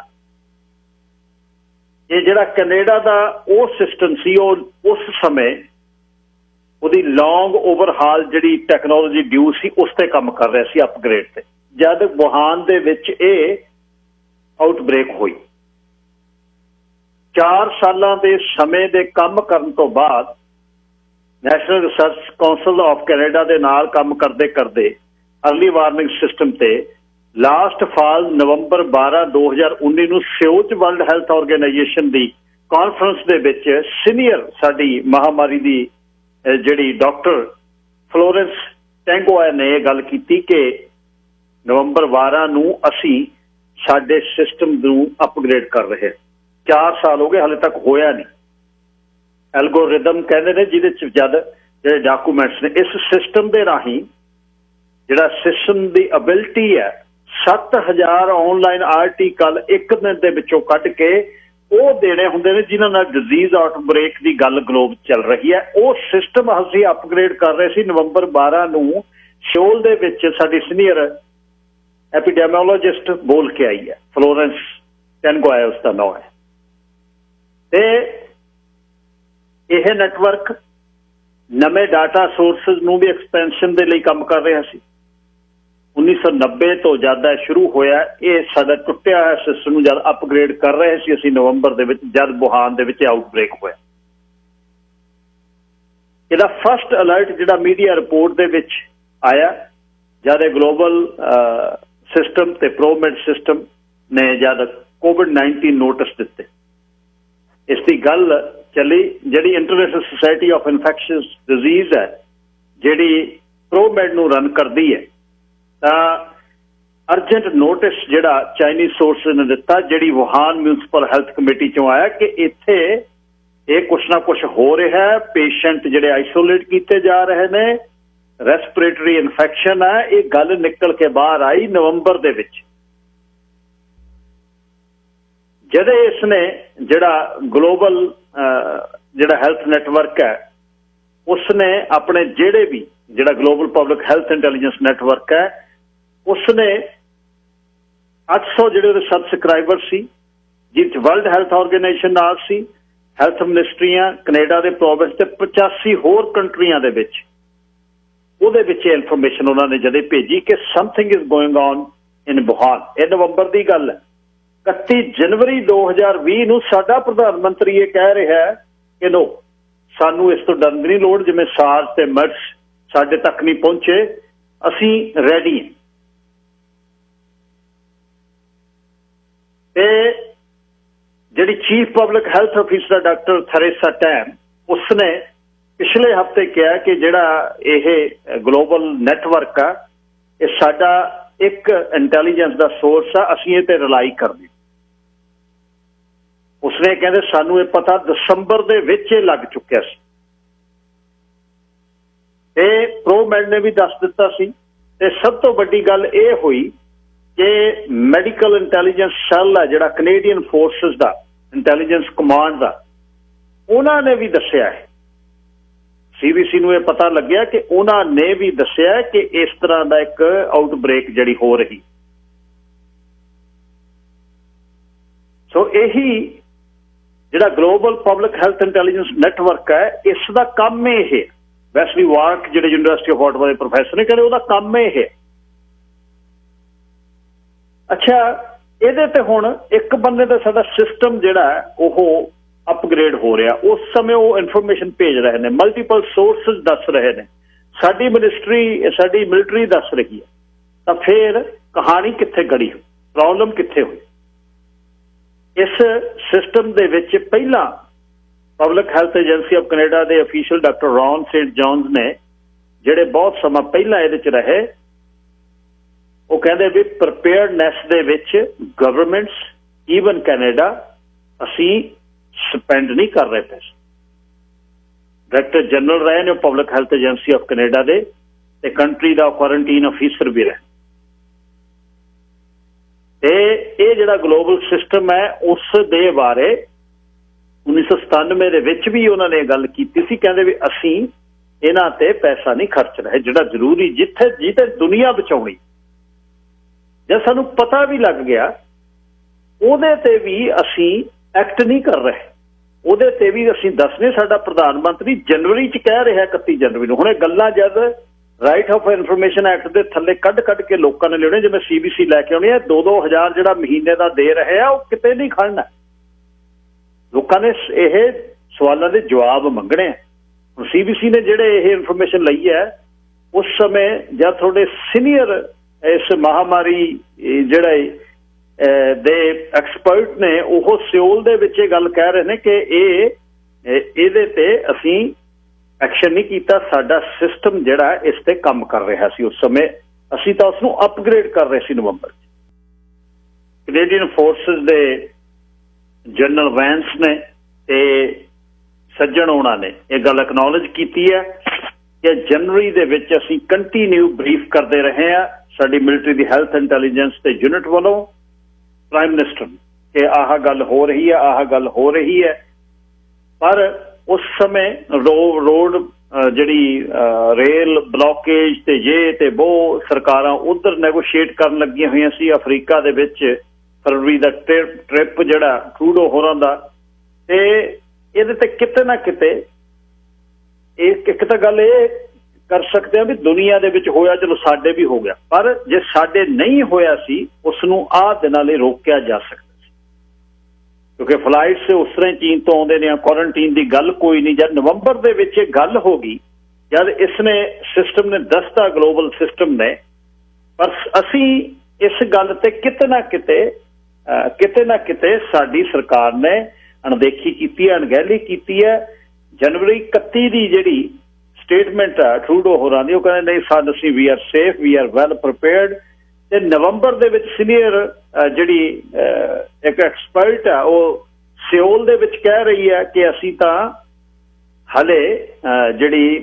S1: ਕਿ ਜਿਹੜਾ ਕੈਨੇਡਾ ਦਾ ਉਹ ਸਿਸਟਮ ਸੀ ਉਹ ਉਸ ਸਮੇਂ ਉਹਦੀ ਲੌਂਗ ਓਵਰਹਾਲ ਜਿਹੜੀ ਟੈਕਨੋਲੋਜੀ ਡਿਊ ਸੀ ਉਸ ਤੇ ਕੰਮ ਕਰ ਰਿਹਾ ਸੀ ਅਪਗ੍ਰੇਡ ਤੇ। ਜਦ ਵੁਹਾਨ ਦੇ ਵਿੱਚ ਇਹ ਆਊਟਬ੍ਰੇਕ ਹੋਈ 4 ਸਾਲਾਂ ਦੇ ਸਮੇਂ ਦੇ ਕੰਮ ਕਰਨ ਤੋਂ ਬਾਅਦ national research council of Canada ਦੇ ਨਾਲ ਕੰਮ ਕਰਦੇ ਕਰਦੇ ਅਰਲੀ ਵਾਰਨਿੰਗ ਸਿਸਟਮ ਤੇ ਲਾਸਟ ਫਾਲ ਨਵੰਬਰ 12, 2019 ਨੂੰ ਸਿਓਲ 'ਚ ਵਰਲਡ ਹੈਲਥ ਆਰਗੇਨਾਈਜੇਸ਼ਨ ਦੀ ਕਾਨਫਰੰਸ ਦੇ ਵਿੱਚ ਸੀਨੀਅਰ ਸਾਡੀ ਮਹਾਮਾਰੀ ਦੀ ਜਿਹੜੀ ਡਾਕਟਰ ਫਲੋਰੈਂਸ ਟੈਂਗੋਆ ਨੇ ਇਹ ਗੱਲ ਕੀਤੀ ਕਿ ਨਵੰਬਰ 12 ਨੂੰ ਅਸੀਂ ਸਾਡੇ ਸਿਸਟਮ ਨੂੰ ਅਪਗ੍ਰੇਡ ਕਰ ਰਹੇ। 4 ਸਾਲ ਹੋ ਗਏ ਹਾਲੇ ਤੱਕ ਹੋਇਆ ਨਹੀਂ। ਐਲਗੋਰਿਦਮ ਕਹਿੰਦੇ ਨੇ ਜਿਹਦੇ 'ਚ ਜਦ ਜਿਹੜੇ ਡਾਕੂਮੈਂਟਸ ਨੇ ਇਸ ਸਿਸਟਮ ਦੇ ਰਾਹੀਂ ਜਿਹੜਾ ਸਿਸਟਮ ਦੀ ਅਬਿਲਿਟੀ ਹੈ 7000 ਆਨਲਾਈਨ ਆਰਟੀਕਲ ਇੱਕ ਦਿਨ ਦੇ ਵਿੱਚੋਂ ਕੱਢ ਕੇ ਉਹ ਦੇਣੇ ਹੁੰਦੇ ਨੇ ਜਿਨ੍ਹਾਂ ਨਾਲ ਡਿਜ਼ੀਜ਼ ਆਊਟਬ੍ਰੇਕ ਦੀ ਗੱਲ ਗਲੋਬ ਚੱਲ ਰਹੀ ਹੈ। ਉਹ ਸਿਸਟਮ ਅਸੀਂ ਅਪਗ੍ਰੇਡ ਕਰ ਰਹੇ ਸੀ। ਨਵੰਬਰ 12 ਨੂੰ ਸ਼ੋਲ ਦੇ ਵਿੱਚ ਸਾਡੀ ਸੀਨੀਅਰ ਐਪੀਡੈਮੋਲੋਜਿਸਟ ਬੋਲ ਕੇ ਆਈ ਹੈ ਫਲੋਰੈਂਸ ਟੈਂਗੋਆ ਉਸ ਦਾ ਨਾਮ ਹੈ ਤੇ ਇਹ ਨੈਟਵਰਕ ਨਵੇਂ ਡਾਟਾ ਸੋਰਸਿਸ ਨੂੰ ਵੀ ਐਕਸਪੈਂਸ਼ਨ ਦੇ ਲਈ ਕੰਮ ਕਰ ਰਿਹਾ ਸੀ। 1990 ਤੋਂ ਜ਼ਿਆਦਾ ਸ਼ੁਰੂ ਹੋਇਆ ਇਹ ਸਾਡਾ ਟੁੱਟਿਆ ਹੋਇਆ ਸਿਸਟਮ ਨੂੰ ਜਦ ਅਪਗ੍ਰੇਡ ਕਰ ਰਹੇ ਸੀ ਅਸੀਂ ਨਵੰਬਰ ਦੇ ਵਿੱਚ ਜਦ ਵੁਹਾਨ ਦੇ ਵਿੱਚ ਆਊਟਬ੍ਰੇਕ ਹੋਇਆ। ਇਹਦਾ ਫਸਟ ਅਲਰਟ ਜਿਹੜਾ ਮੀਡੀਆ ਰਿਪੋਰਟ ਦੇ ਵਿੱਚ ਆਇਆ ਜਦ ਇਹ ਗਲੋਬਲ ਸਿਸਟਮ ਤੇ ਪ੍ਰੋਮੈਡ ਸਿਸਟਮ ਨੇ ਜਦ COVID-19 ਨੋਟਿਸ ਦਿੱਤੇ ਇਸ ਦੀ ਗੱਲ ਚੱਲੀ। ਜਿਹੜੀ International Society of Infectious Disease ਹੈ ਜਿਹੜੀ ਪ੍ਰੋਮੈਡ ਨੂੰ ਰਨ ਕਰਦੀ ਹੈ ਤਾਂ ਅਰਜੈਂਟ ਨੋਟਿਸ ਜਿਹੜਾ ਚਾਈਨੀਜ਼ ਸੋਰਸਿਸ ਨੇ ਦਿੱਤਾ ਜਿਹੜੀ ਵੁਹਾਨ ਮਿਊਨਿਸਪਲ ਹੈਲਥ ਕਮੇਟੀ ਚੋਂ ਆਇਆ ਕਿ ਇੱਥੇ ਇਹ ਕੁਛ ਨਾ ਕੁਛ ਹੋ ਰਿਹਾ ਹੈ। ਪੇਸ਼ੈਂਟ ਜਿਹੜੇ ਆਈਸੋਲੇਟ ਕੀਤੇ ਜਾ ਰਹੇ ਨੇ ਰੈਸਪੀਰੇਟਰੀ ਇਨਫੈਕਸ਼ਨ ਹੈ। ਇਹ ਗੱਲ ਨਿਕਲ ਕੇ ਬਾਹਰ ਆਈ ਨਵੰਬਰ ਦੇ ਵਿੱਚ ਜਦੋਂ ਇਸ ਨੇ ਜਿਹੜਾ ਗਲੋਬਲ ਜਿਹੜਾ ਹੈਲਥ ਨੈਟਵਰਕ ਹੈ ਉਸ ਨੇ ਆਪਣੇ ਜਿਹੜੇ ਵੀ ਜਿਹੜਾ global public health intelligence network ਹੈ ਉਸ ਨੇ 800 ਜਿਹੜੇ ਉਹਦੇ ਸਬਸਕ੍ਰਾਈਬਰ ਸੀ ਜਿਸ ਵਰਲਡ ਹੈਲਥ ਆਰਗੇਨਾਈਜੇਸ਼ਨ ਨਾਲ ਸੀ ਹੈਲਥ ਮਿਨਿਸਟਰੀਆਂ ਕੈਨੇਡਾ ਦੇ ਪ੍ਰੋਵਿੰਸ ਤੇ 85 ਹੋਰ ਕੰਟਰੀਆਂ ਦੇ ਵਿੱਚ ਉਹਦੇ ਵਿੱਚ ਇਨਫੋਰਮੇਸ਼ਨ ਉਹਨਾਂ ਨੇ ਜਦੋਂ ਭੇਜੀ ਕਿ something is going on in Wuhan. ਇਹ ਨਵੰਬਰ ਦੀ ਗੱਲ ਹੈ। 31 ਜਨਵਰੀ 2020 ਨੂੰ ਸਾਡਾ ਪ੍ਰਧਾਨ ਮੰਤਰੀ ਇਹ ਕਹਿ ਰਿਹਾ ਹੈ ਕਿ ਲੋ ਸਾਨੂੰ ਇਸ ਤੋਂ ਡਰਨ ਦੀ ਨਹੀਂ ਲੋੜ। ਜਿਵੇਂ ਸਾਰਸ ਤੇ ਮਰਸ ਸਾਡੇ ਤੱਕ ਨਹੀਂ ਪਹੁੰਚੇ ਅਸੀਂ ਰੈਡੀ ਹਾਂ। ਤੇ ਜਿਹੜੀ chief public health officer doctor Theresa Tam ਉਸਨੇ ਪਿਛਲੇ ਹਫ਼ਤੇ ਕਿਹਾ ਕਿ ਜਿਹੜਾ ਇਹ ਗਲੋਬਲ ਨੈਟਵਰਕ ਆ ਇਹ ਸਾਡਾ ਇੱਕ ਇੰਟੈਲੀਜੈਂਸ ਦਾ ਸੋਰਸ ਆ ਅਸੀਂ ਇਹ ਤੇ ਰਿਲਾਈ ਕਰਦੇ। ਉਸਨੇ ਕਹਿੰਦੇ ਸਾਨੂੰ ਇਹ ਪਤਾ ਦਸੰਬਰ ਦੇ ਵਿੱਚ ਇਹ ਲੱਗ ਚੁੱਕਿਆ ਸੀ ਤੇ ਪ੍ਰੋਮੈਡ ਨੇ ਵੀ ਦੱਸ ਦਿੱਤਾ ਸੀ। ਤੇ ਸਭ ਤੋਂ ਵੱਡੀ ਗੱਲ ਇਹ ਹੋਈ ਕਿ ਮੈਡੀਕਲ ਇੰਟੈਲੀਜੈਂਸ ਸੈੱਲ ਆ ਜਿਹੜਾ ਕੈਨੇਡੀਅਨ ਫੋਰਸਿਸ ਦਾ ਇੰਟੈਲੀਜੈਂਸ ਕਮਾਂਡ ਦਾ ਉਹਨਾਂ ਨੇ ਵੀ ਦੱਸਿਆ ਹੈ CBC ਨੂੰ ਇਹ ਪਤਾ ਲੱਗਿਆ ਕਿ ਉਹਨਾਂ ਨੇ ਵੀ ਦੱਸਿਆ ਕਿ ਇਸ ਤਰ੍ਹਾਂ ਦਾ ਇੱਕ ਆਊਟਬ੍ਰੇਕ ਜਿਹੜੀ ਹੋ ਰਹੀ। ਸੋ ਇਹੀ ਜਿਹੜਾ global public health intelligence network ਹੈ ਇਸ ਦਾ ਕੰਮ ਇਹ ਵੈਸਲੀ ਵਾਰਕ ਜਿਹੜੇ ਯੂਨੀਵਰਸਿਟੀ ਆਫ ਆਟਵਾ ਦੇ ਪ੍ਰੋਫੈਸਰ ਨੇ ਕਹਿੰਦੇ ਉਹਦਾ ਕੰਮ ਇਹ ਹੈ ਅੱਛਾ, ਇਹਦੇ ਤੇ ਹੁਣ ਇੱਕ ਬੰਦੇ ਦਾ ਸਾਡਾ ਸਿਸਟਮ ਜਿਹੜਾ ਉਹ ਅਪਗ੍ਰੇਡ ਹੋ ਰਿਹਾ, ਉਸ ਸਮੇਂ ਉਹ ਇਨਫੋਰਮੇਸ਼ਨ ਭੇਜ ਰਹੇ ਨੇ, ਮਲਟੀਪਲ ਸੋਰਸਸ ਦੱਸ ਰਹੇ ਨੇ, ਸਾਡੀ ਮਿਨਿਸਟਰੀ ਸਾਡੀ ਮਿਲਟਰੀ ਦੱਸ ਰਹੀ ਹੈ, ਤਾਂ ਫਿਰ ਕਹਾਣੀ ਕਿੱਥੇ ਗੜੀ ਹੋਈ, ਪ੍ਰੋਬਲਮ ਕਿੱਥੇ ਹੋਈ? ਇਸ ਸਿਸਟਮ ਦੇ ਵਿੱਚ ਪਹਿਲਾਂ public health agency of Canada ਦੇ official doctor Ron St Johns ਨੇ, ਜਿਹੜੇ ਬਹੁਤ ਸਮਾਂ ਪਹਿਲਾਂ ਇਹਦੇ 'ਚ ਰਹੇ, ਉਹ ਕਹਿੰਦੇ ਵੀ ਪ੍ਰੀਪੇਅਰਡਨੈਸ ਦੇ ਵਿੱਚ ਗਵਰਨਮੈਂਟਸ ਈਵਨ ਕੈਨੇਡਾ ਅਸੀਂ ਸਪੈਂਡ ਨਹੀਂ ਕਰ ਰਹੇ ਪੈਸੇ। ਡਾਇਰੈਕਟਰ ਜਨਰਲ ਰਹੇ ਨੇ public health agency of Canada ਦੇ, ਤੇ ਕੰਟਰੀ ਦਾ ਕੁਆਰੰਟੀਨ ਅਫੀਸਰ ਵੀ ਰਹੇ। ਤੇ ਇਹ ਜਿਹੜਾ ਗਲੋਬਲ ਸਿਸਟਮ ਹੈ ਉਸ ਦੇ ਬਾਰੇ 1997 ਦੇ ਵਿੱਚ ਵੀ ਉਹਨਾਂ ਨੇ ਗੱਲ ਕੀਤੀ ਸੀ, ਕਹਿੰਦੇ ਵੀ ਅਸੀਂ ਇਹਨਾਂ ਤੇ ਪੈਸਾ ਨਹੀਂ ਖਰਚ ਰਹੇ ਜਿਹੜਾ ਜ਼ਰੂਰੀ, ਜਿੱਥੇ ਦੁਨੀਆ ਬਚਾਉਣੀ। ਜਦ ਸਾਨੂੰ ਪਤਾ ਵੀ ਲੱਗ ਗਿਆ ਉਹਦੇ ਤੇ ਵੀ ਅਸੀਂ ਐਕਟ ਨਹੀਂ ਕਰ ਰਹੇ, ਉਹਦੇ ਤੇ ਵੀ ਅਸੀਂ ਦੱਸਨੇ। ਸਾਡਾ ਪ੍ਰਧਾਨ ਮੰਤਰੀ ਜਨਵਰੀ 'ਚ ਕਹਿ ਰਿਹਾ 31 ਜਨਵਰੀ ਨੂੰ, ਹੁਣ ਇਹ ਗੱਲਾਂ ਜਦ ਰਾਈਟ ਆਫ ਇਨਫੋਰਮੇਸ਼ਨ ਐਕਟ ਦੇ ਥੱਲੇ ਕੱਢ ਕੇ ਲੋਕਾਂ ਨੇ ਲਿਆਉਣੇ, ਜਿਵੇਂ CBC ਲੈ ਕੇ ਆਉਣੀ ਹੈ, 2-2 ਹਜ਼ਾਰ ਜਿਹੜਾ ਮਹੀਨੇ ਦਾ ਦੇ ਰਹੇ ਆ, ਉਹ ਕਿਤੇ ਨਹੀਂ ਖੜਨਾ। ਲੋਕਾਂ ਨੇ ਇਹ ਸਵਾਲਾਂ ਦੇ ਜਵਾਬ ਮੰਗਣੇ ਆ। ਹੁਣ CBC ਨੇ ਜਿਹੜੇ ਇਹ ਇਨਫੋਰਮੇਸ਼ਨ ਲਈ ਹੈ, ਉਸ ਸਮੇਂ ਜਦ ਤੁਹਾਡੇ ਸੀਨੀਅਰ ਇਸ ਮਹਾਮਾਰੀ ਜਿਹੜਾ ਦੇ ਐਕਸਪਰਟ ਨੇ, ਉਹ ਸਿਓਲ ਦੇ ਵਿੱਚ ਇਹ ਗੱਲ ਕਹਿ ਰਹੇ ਨੇ ਕਿ ਇਹਦੇ ਤੇ ਅਸੀਂ ਐਕਸ਼ਨ ਨਹੀਂ ਕੀਤਾ, ਸਾਡਾ ਸਿਸਟਮ ਜਿਹੜਾ ਇਸ ਤੇ ਕੰਮ ਕਰ ਰਿਹਾ ਸੀ। ਉਸ ਸਮੇਂ ਅਸੀਂ ਤਾਂ ਉਸਨੂੰ ਅਪਗ੍ਰੇਡ ਕਰ ਰਹੇ ਸੀ। ਨਵੰਬਰ 'ਚ ਕੈਨੇਡੀਅਨ ਫੋਰਸਿਸ ਦੇ ਜਨਰਲ ਵੈਂਸ ਨੇ ਤੇ ਸੱਜਣ ਉਹਨਾਂ ਨੇ ਇਹ ਗੱਲ ਐਕਨੋਲਜ ਕੀਤੀ ਹੈ ਕਿ ਜਨਵਰੀ ਦੇ ਵਿੱਚ ਅਸੀਂ ਕੰਟੀਨਿਊ ਬਰੀਫ ਕਰਦੇ ਰਹੇ ਹਾਂ ਸਾਡੀ ਮਿਲਟਰੀ ਦੀ ਹੈਲਥ ਇੰਟੈਲੀਜੈਂਸ ਤੇ ਯੂਨਿਟ ਵੱਲੋਂ ਪ੍ਰਾਈਮ ਮਿਨਿਸਟਰ ਕਿ ਆਹ ਗੱਲ ਹੋ ਰਹੀ ਹੈ, ਆਹ ਗੱਲ ਹੋ ਰਹੀ ਹੈ। ਪਰ ਉਸ ਸਮੇਂ ਰੋਡ ਜਿਹੜੀ ਰੇਲ ਬਲੌਕੇਜ ਤੇ ਜੇ ਤੇ ਉਹ ਸਰਕਾਰਾਂ ਉਧਰ ਨੈਗੋਸ਼ੀਏਟ ਕਰਨ ਲੱਗੀਆਂ ਹੋਈਆਂ ਸੀ। ਅਫਰੀਕਾ ਦੇ ਵਿੱਚ ਫਰਵਰੀ ਦਾ ਟ੍ਰਿਪ ਜਿਹੜਾ ਟਰੂਡੋ ਹੋਰਾਂ ਦਾ, ਤੇ ਇਹਦੇ ਤੇ ਕਿਤੇ ਨਾ ਕਿਤੇ ਇੱਕ ਤਾਂ ਗੱਲ ਇਹ ਕਰ ਸਕਦੇ ਆ ਵੀ ਦੁਨੀਆ ਦੇ ਵਿੱਚ ਹੋਇਆ, ਚਲੋ ਸਾਡੇ ਵੀ ਹੋ ਗਿਆ, ਪਰ ਜੇ ਸਾਡੇ ਨਹੀਂ ਹੋਇਆ ਸੀ ਉਸ ਨੂੰ ਆਹ ਦਿਨਾਂ ਲਈ ਰੋਕਿਆ ਜਾ ਸਕਦਾ ਸੀ, ਕਿਉਂਕਿ ਫਲਾਈਟਸ ਉਸ ਤਰ੍ਹਾਂ ਚੀਨ ਤੋਂ ਆਉਂਦੇ ਨੇ, ਕੁਆਰੰਟੀਨ ਦੀ ਗੱਲ ਕੋਈ ਨਹੀਂ। ਜਦ ਨਵੰਬਰ ਦੇ ਵਿੱਚ ਇਹ ਗੱਲ ਹੋ ਗਈ, ਜਦ ਇਸਨੇ ਸਿਸਟਮ ਨੇ ਦੱਸਤਾ, ਗਲੋਬਲ ਸਿਸਟਮ ਨੇ, ਪਰ ਅਸੀਂ ਇਸ ਗੱਲ ਤੇ ਕਿਤੇ ਨਾ ਕਿਤੇ ਸਾਡੀ ਸਰਕਾਰ ਨੇ ਅਣਦੇਖੀ ਕੀਤੀ ਹੈ, ਅਣਗਹਿਲੀ ਕੀਤੀ ਹੈ। ਜਨਵਰੀ 31 ਦੀ ਜਿਹੜੀ ਸਟੇਟਮੈਂਟ ਆ ਟਰੂਡੋ ਹੋਰਾਂ ਦੀ, ਉਹ ਕਹਿੰਦੇ ਨਹੀਂ ਅਸੀਂ we are safe, we are well prepared. ਤੇ ਨਵੰਬਰ ਦੇ ਵਿੱਚ ਸੀਨੀਅਰ ਜਿਹੜੀ ਇੱਕ ਐਕਸਪਰਟ ਆ ਉਹ ਸਿਓਲ ਦੇ ਵਿੱਚ ਕਹਿ ਰਹੀ ਹੈ ਕਿ ਅਸੀਂ ਤਾਂ ਹਲੇ ਜਿਹੜੀ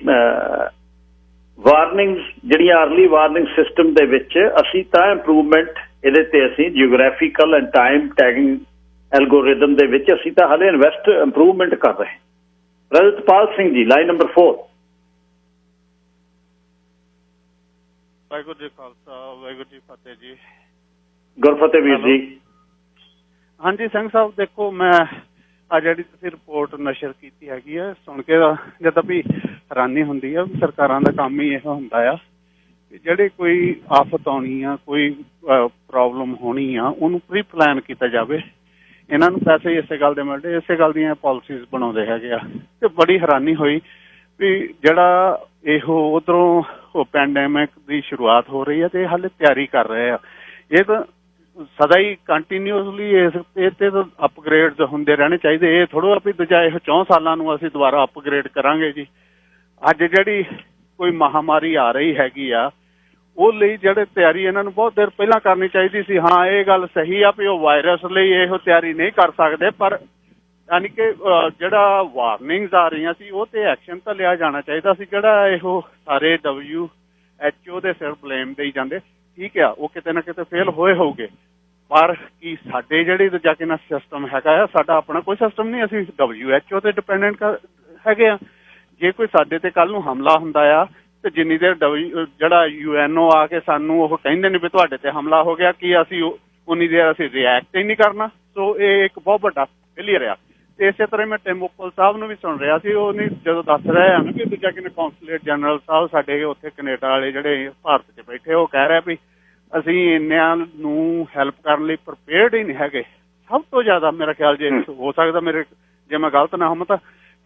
S1: ਵਾਰਨਿੰਗਸ ਜਿਹੜੀਆਂ ਅਰਲੀ ਵਾਰਨਿੰਗ ਸਿਸਟਮ ਦੇ ਵਿੱਚ ਅਸੀਂ ਤਾਂ ਇੰਪਰੂਵਮੈਂਟ ਇਹਦੇ ਤੇ ਅਸੀਂ ਜਿਓਗ੍ਰਾਫੀਕਲ ਐਂਡ ਟਾਈਮ ਟੈਗਿੰਗ ਐਲਗੋਰਿਦਮ ਦੇ ਵਿੱਚ ਅਸੀਂ ਤਾਂ ਹਲੇ ਇੰਪਰੂਵਮੈਂਟ ਕਰ ਰਹੇ। ਰਜਤਪਾਲ ਸਿੰਘ ਜੀ, ਲਾਈਨ ਨੰਬਰ 4।
S2: ਵਾਹਿਗੁਰੂ ਜੀ ਖਾਲਸਾ, ਵਾਹਿਗੁਰੂ ਜੀ ਫਤਿਹ ਜੀ।
S1: ਗੁਰਫਤਿਹ ਵੀਰ ਜੀ।
S2: ਹਾਂਜੀ ਸਿੰਘ ਸਾਹਿਬ, ਦੇਖੋ ਮੈਂ ਆ ਜਿਹੜੀ ਤੁਸੀਂ ਰਿਪੋਰਟ ਨਸ਼ਰ ਕੀਤੀ ਹੈਗੀ ਆ, ਸੁਣ ਕੇ ਜਦੋਂ ਵੀ ਹੈਰਾਨੀ ਹੁੰਦੀ ਆ। ਸਰਕਾਰਾਂ ਦਾ ਕੰਮ ਹੀ ਇਹ ਹੁੰਦਾ ਆ ਕਿ ਜਿਹੜੇ ਕੋਈ ਆਫਤ ਆਉਣੀ ਆ, ਕੋਈ ਪ੍ਰੋਬਲਮ ਹੋਣੀ ਆ, ਉਹਨੂੰ ਪ੍ਰੀ ਪਲਾਨ ਕੀਤਾ ਜਾਵੇ। ਇਹਨਾਂ ਨੂੰ ਪੈਸੇ ਇਸੇ ਗੱਲ ਦੇ ਮਿਲਦੇ, ਇਸੇ ਗੱਲ ਦੀਆਂ ਪਾਲਿਸੀਜ਼ ਬਣਾਉਂਦੇ ਹੈਗੇ ਆ। ਤੇ ਬੜੀ ਹੈਰਾਨੀ ਹੋਈ ਵੀ ਜਿਹੜਾ ਇਹੋ ਉੱਧਰੋਂ ਉਹ ਪੈਂਡੈਮਿਕ ਦੀ ਸ਼ੁਰੂਆਤ ਹੋ ਰਹੀ ਹੈ ਤੇ ਹਾਲੇ ਤਿਆਰੀ ਕਰ ਰਹੇ ਆ। ਇਹ ਤਾਂ ਸਦਾ ਹੀ ਕੰਟੀਨਿਊਸਲੀ ਇਹ ਤੇ ਅਪਗ੍ਰੇਡਸ ਹੁੰਦੇ ਰਹਿਣੇ ਚਾਹੀਦੇ। ਇਹ ਥੋੜ੍ਹਾ ਵੀ ਦੂਜਾ ਇਹ 4 ਸਾਲਾਂ ਨੂੰ ਅਸੀਂ ਦੁਬਾਰਾ ਅਪਗ੍ਰੇਡ ਕਰਾਂਗੇ ਜੀ। ਅੱਜ ਜਿਹੜੀ ਕੋਈ ਮਹਾਮਾਰੀ ਆ ਰਹੀ ਹੈਗੀ ਆ, ਉਹ ਲਈ ਜਿਹੜੇ ਤਿਆਰੀ ਇਹਨਾਂ ਨੂੰ ਬਹੁਤ ਦੇਰ ਪਹਿਲਾਂ ਕਰਨੀ ਚਾਹੀਦੀ ਸੀ। ਹਾਂ, ਇਹ ਗੱਲ ਸਹੀ ਆ ਵੀ ਉਹ ਵਾਇਰਸ ਲਈ ਇਹੋ ਤਿਆਰੀ ਨਹੀਂ ਕਰ ਸਕਦੇ, ਪਰ ਯਾਨੀ ਕਿ ਜਿਹੜਾ ਵਾਰਨਿੰਗਸ ਆ ਰਹੀਆਂ ਸੀ ਉਹ ਤੇ ਐਕਸ਼ਨ ਤਾਂ ਲਿਆ ਜਾਣਾ ਚਾਹੀਦਾ ਸੀ। ਜਿਹੜਾ ਇਹੋ ਸਾਰੇ WHO ਦੇ ਸਿਰ ਬਲੇਮ ਦੇਈ ਜਾਂਦੇ, ਠੀਕ ਆ, ਉਹ ਕਿਤੇ ਨਾ ਕਿਤੇ ਫੇਲ ਹੋਏ ਹੋਊਗੇ, ਪਰ ਕੀ ਸਾਡੇ ਜਿਹੜੀ ਦੂਜਾ ਕਿੰਨਾ ਸਿਸਟਮ ਹੈਗਾ ਆ, ਸਾਡਾ ਆਪਣਾ ਕੋਈ ਸਿਸਟਮ ਨਹੀਂ, ਅਸੀਂ WHO ਤੇ ਡਿਪੈਂਡੈਂਟ ਹੈਗੇ ਆ। ਜੇ ਕੋਈ ਸਾਡੇ ਤੇ ਕੱਲ੍ਹ ਨੂੰ ਹਮਲਾ ਹੁੰਦਾ ਆ ਤੇ ਜਿੰਨੀ ਦੇਰ ਜਿਹੜਾ UNO ਆ ਕੇ ਸਾਨੂੰ ਉਹ ਕਹਿੰਦੇ ਨੇ ਵੀ ਤੁਹਾਡੇ ਤੇ ਹਮਲਾ ਹੋ ਗਿਆ, ਕੀ ਅਸੀਂ ਉਨੀ ਦੇਰ ਅਸੀਂ ਰਿਐਕਟ ਹੀ ਨਹੀਂ ਕਰਨਾ। ਸੋ ਇਹ ਇੱਕ ਬਹੁਤ ਵੱਡਾ ਫੇਲੀਅਰ ਆ। ਤੇ ਇਸੇ ਤਰ੍ਹਾਂ ਮੈਂ ਟਿਮ ਉਪਲ ਸਾਹਿਬ ਨੂੰ ਵੀ ਸੁਣ ਰਿਹਾ ਸੀ, ਉਹ ਨਹੀਂ ਜਦੋਂ ਦੱਸ ਰਹੇ ਹਨ ਕਿ ਦੂਜਾ ਕਿਨੇ ਕੌਂਸਲੇਟ ਜਨਰਲ ਸਾਹਿਬ ਸਾਡੇ ਉੱਥੇ ਕੈਨੇਡਾ ਵਾਲੇ ਜਿਹੜੇ ਭਾਰਤ 'ਚ ਬੈਠੇ, ਉਹ ਕਹਿ ਰਿਹਾ ਵੀ ਅਸੀਂ ਇੰਨਿਆਂ ਨੂੰ ਹੈਲਪ ਕਰਨ ਲਈ ਪ੍ਰਪੇਅਰਡ ਹੀ ਨਹੀਂ ਹੈਗੇ। ਸਭ ਤੋਂ ਜ਼ਿਆਦਾ ਮੇਰਾ ਖਿਆਲ, ਜੇ ਹੋ ਸਕਦਾ ਜੇ ਮੈਂ ਗਲਤ ਨਾ ਹੋਵਾਂ, ਤਾਂ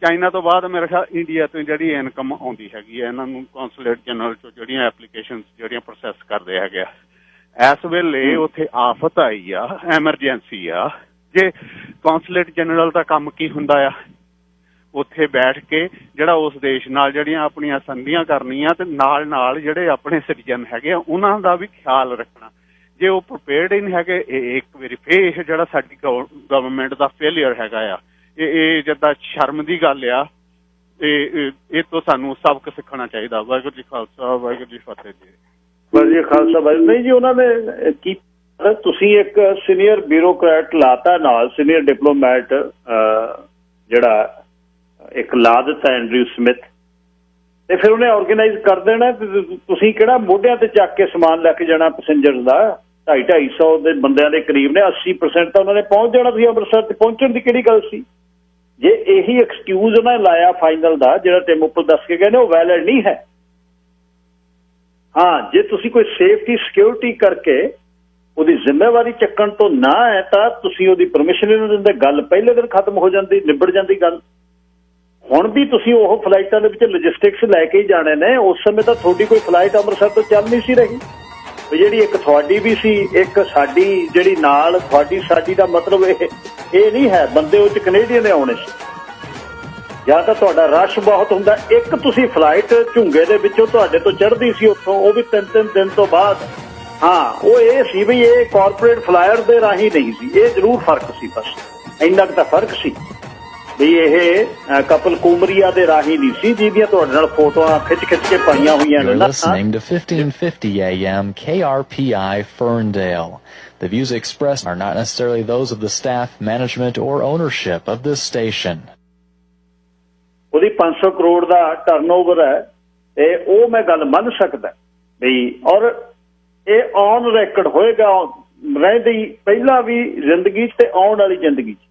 S2: ਚਾਈਨਾ ਤੋਂ ਬਾਅਦ ਮੇਰਾ ਖਿਆਲ ਇੰਡੀਆ ਤੋਂ ਜਿਹੜੀ ਇਨਕਮ ਆਉਂਦੀ ਹੈਗੀ ਹੈ ਇਹਨਾਂ ਨੂੰ ਕੌਂਸੂਲੇਟ ਜਨਰਲ 'ਚੋਂ, ਜਿਹੜੀਆਂ ਐਪਲੀਕੇਸ਼ਨ ਜਿਹੜੀਆਂ ਪ੍ਰੋਸੈਸ ਕਰਦੇ ਹੈਗੇ ਆ। ਇਸ ਵੇਲੇ ਉੱਥੇ ਆਫਤ ਆਈ ਆ, ਐਮਰਜੈਂਸੀ ਆ। ਜੇ ਕੌਂਸੂਲੇਟ ਜਨਰਲ ਦਾ ਕੰਮ ਕੀ ਹੁੰਦਾ ਆ? ਉੱਥੇ ਬੈਠ ਕੇ ਜਿਹੜਾ ਉਸ ਦੇਸ਼ ਨਾਲ ਜਿਹੜੀਆਂ ਆਪਣੀਆਂ ਸੰਧੀਆਂ ਕਰਨੀਆਂ, ਤੇ ਨਾਲ ਜਿਹੜੇ ਆਪਣੇ ਸਿਟੀਜ਼ਨ ਹੈਗੇ ਆ ਉਹਨਾਂ ਦਾ ਵੀ ਖਿਆਲ ਰੱਖਣਾ। ਜੇ ਉਹ ਪ੍ਰਪੇਅਰਡ ਹੀ ਨਹੀਂ ਹੈਗੇ, ਇੱਕ ਵਾਰੀ ਫੇਰ ਜਿਹੜਾ ਸਾਡੀ ਗਵਰਨਮੈਂਟ ਦਾ ਫੇਲੀਅਰ ਹੈਗਾ ਆ, ਇਹ ਜਿੱਦਾਂ ਸ਼ਰਮ ਦੀ ਗੱਲ ਆ। ਇਹ ਤੋਂ ਸਾਨੂੰ ਸਬਕ ਸਿੱਖਣਾ ਚਾਹੀਦਾ। ਵਾਹਿਗੁਰੂ ਜੀ ਖਾਲਸਾ, ਵਾਹਿਗੁਰੂ ਜੀ ਫਤਿਹ ਜੀ।
S1: ਵਾਹਿਗੁਰੂ ਜੀ ਖਾਲਸਾ, ਵਾਹਿਗੁਰੂ। ਨਹੀਂ ਜੀ, ਉਹਨਾਂ ਨੇ ਕੀ, ਤੁਸੀਂ ਇੱਕ ਸੀਨੀਅਰ ਬਿਊਰੋਕਰੈਟ ਲਾਤਾ ਨਾਲ, ਸੀਨੀਅਰ ਡਿਪਲੋਮੈਟ ਜਿਹੜਾ ਇੱਕ ਲਾ ਦਿੱਤਾ ਐਂਡਰਿਊ ਸਮਿਥ, ਤੇ ਫਿਰ ਉਹਨੇ ਔਰਗੇਨਾਈਜ਼ ਕਰ ਦੇਣਾ। ਤੁਸੀਂ ਕਿਹੜਾ ਮੋਢਿਆਂ ਤੇ ਚੱਕ ਕੇ ਸਮਾਨ ਲੈ ਕੇ ਜਾਣਾ ਪੈਸੇਂਜਰਸ ਦਾ? 250-250 ਦੇ ਬੰਦਿਆਂ ਦੇ ਕਰੀਬ ਨੇ, 80% ਤਾਂ ਉਹਨਾਂ ਨੇ ਪਹੁੰਚ ਜਾਣਾ ਸੀ ਅੰਮ੍ਰਿਤਸਰ। ਤੇ ਪਹੁੰਚਣ ਦੀ ਕਿਹੜੀ ਗੱਲ ਸੀ? ਜੇ ਇਹੀ ਐਕਸਕਿਊਜ਼ ਉਹਨਾਂ ਨੇ ਲਾਇਆ ਫਾਈਨਲ ਦਾ, ਜਿਹੜਾ ਟਿਮ ਉੱਪਰ ਦੱਸ ਕੇ ਗਏ ਨੇ, ਉਹ ਵੈਲਿਡ ਨਹੀਂ ਹੈ। ਹਾਂ, ਜੇ ਤੁਸੀਂ ਕੋਈ ਸੇਫਟੀ ਸਿਕਿਉਰਿਟੀ ਕਰਕੇ ਉਹਦੀ ਜ਼ਿੰਮੇਵਾਰੀ ਚੱਕਣ ਤੋਂ ਨਾ ਹੈ, ਤਾਂ ਤੁਸੀਂ ਉਹਦੀ ਪਰਮਿਸ਼ਨ ਨਹੀਂ ਦਿੰਦੇ, ਗੱਲ ਪਹਿਲੇ ਦਿਨ ਖਤਮ ਹੋ ਜਾਂਦੀ, ਨਿਬੜ ਜਾਂਦੀ ਗੱਲ। ਹੁਣ ਵੀ ਤੁਸੀਂ ਉਹ ਫਲਾਈਟਾਂ ਦੇ ਵਿੱਚ ਲੌਜਿਸਟਿਕਸ ਲੈ ਕੇ ਹੀ ਜਾਣੇ ਨੇ। ਉਸ ਸਮੇਂ ਤਾਂ ਤੁਹਾਡੀ ਕੋਈ ਫਲਾਈਟ ਅੰਮ੍ਰਿਤਸਰ ਤੋਂ ਚੱਲ ਨਹੀਂ ਸੀ ਰਹੀ। ਜਿਹੜੀ ਇੱਕ ਤੁਹਾਡੀ ਵੀ ਸੀ, ਇੱਕ ਸਾਡੀ ਜਿਹੜੀ ਨਾਲ, ਤੁਹਾਡੀ ਸਾਡੀ ਦਾ ਮਤਲਬ ਇਹ ਨਹੀਂ ਹੈ ਬੰਦੇ ਉਹ 'ਚ ਕੈਨੇਡੀਅਨ ਨੇ ਆਉਣੇ ਸੀ, ਜਾਂ ਤਾਂ ਤੁਹਾਡਾ ਰਸ਼ ਬਹੁਤ ਹੁੰਦਾ। ਇੱਕ ਤੁਸੀਂ ਫਲਾਈਟ ਝੁੰਗੇ ਦੇ ਵਿੱਚੋਂ ਤੁਹਾਡੇ ਤੋਂ ਚੜ੍ਹਦੀ ਸੀ ਉੱਥੋਂ, ਉਹ ਵੀ 3-3 ਦਿਨ ਤੋਂ ਬਾਅਦ। ਹਾਂ, ਉਹ ਇਹ ਸੀ ਵੀ ਇਹ ਕਾਰਪੋਰੇਟ ਫਲਾਇਰ ਦੇ ਰਾਹੀਂ ਨਹੀਂ ਸੀ। ਇਹ ਜ਼ਰੂਰ ਫਰਕ ਸੀ, ਬਸ ਇੰਨਾ ਕੁ ਤਾਂ ਫਰਕ ਸੀ ਵੀ ਇਹ ਕਪਲ ਕੁਮਰੀਆ ਦੇ ਰਾਹੀਂ ਨਹੀਂ ਸੀ, ਜਿਹਦੀਆਂ ਤੁਹਾਡੇ ਨਾਲ ਫੋਟੋਆਂ ਖਿੱਚ ਕੇ ਪਾਈਆਂ ਹੋਈਆਂ ਨੇ।
S9: Listening to 1550 AM KRPI Ferndale. The views expressed are not necessarily those of the staff, management, or ownership of this station.
S1: ਉਹਦੀ 500 ਕਰੋੜ ਦਾ ਟਰਨਓਵਰ ਹੈ, ਤੇ ਉਹ ਮੈਂ ਗੱਲ ਮੰਨ ਸਕਦਾ ਵੀ, ਔਰ ਇਹ ਔਨ ਰੈਕਡ ਹੋਏਗਾ ਰਹਿੰਦੀ ਪਹਿਲਾਂ ਵੀ ਜ਼ਿੰਦਗੀ 'ਚ ਤੇ ਆਉਣ ਵਾਲੀ ਜ਼ਿੰਦਗੀ 'ਚ।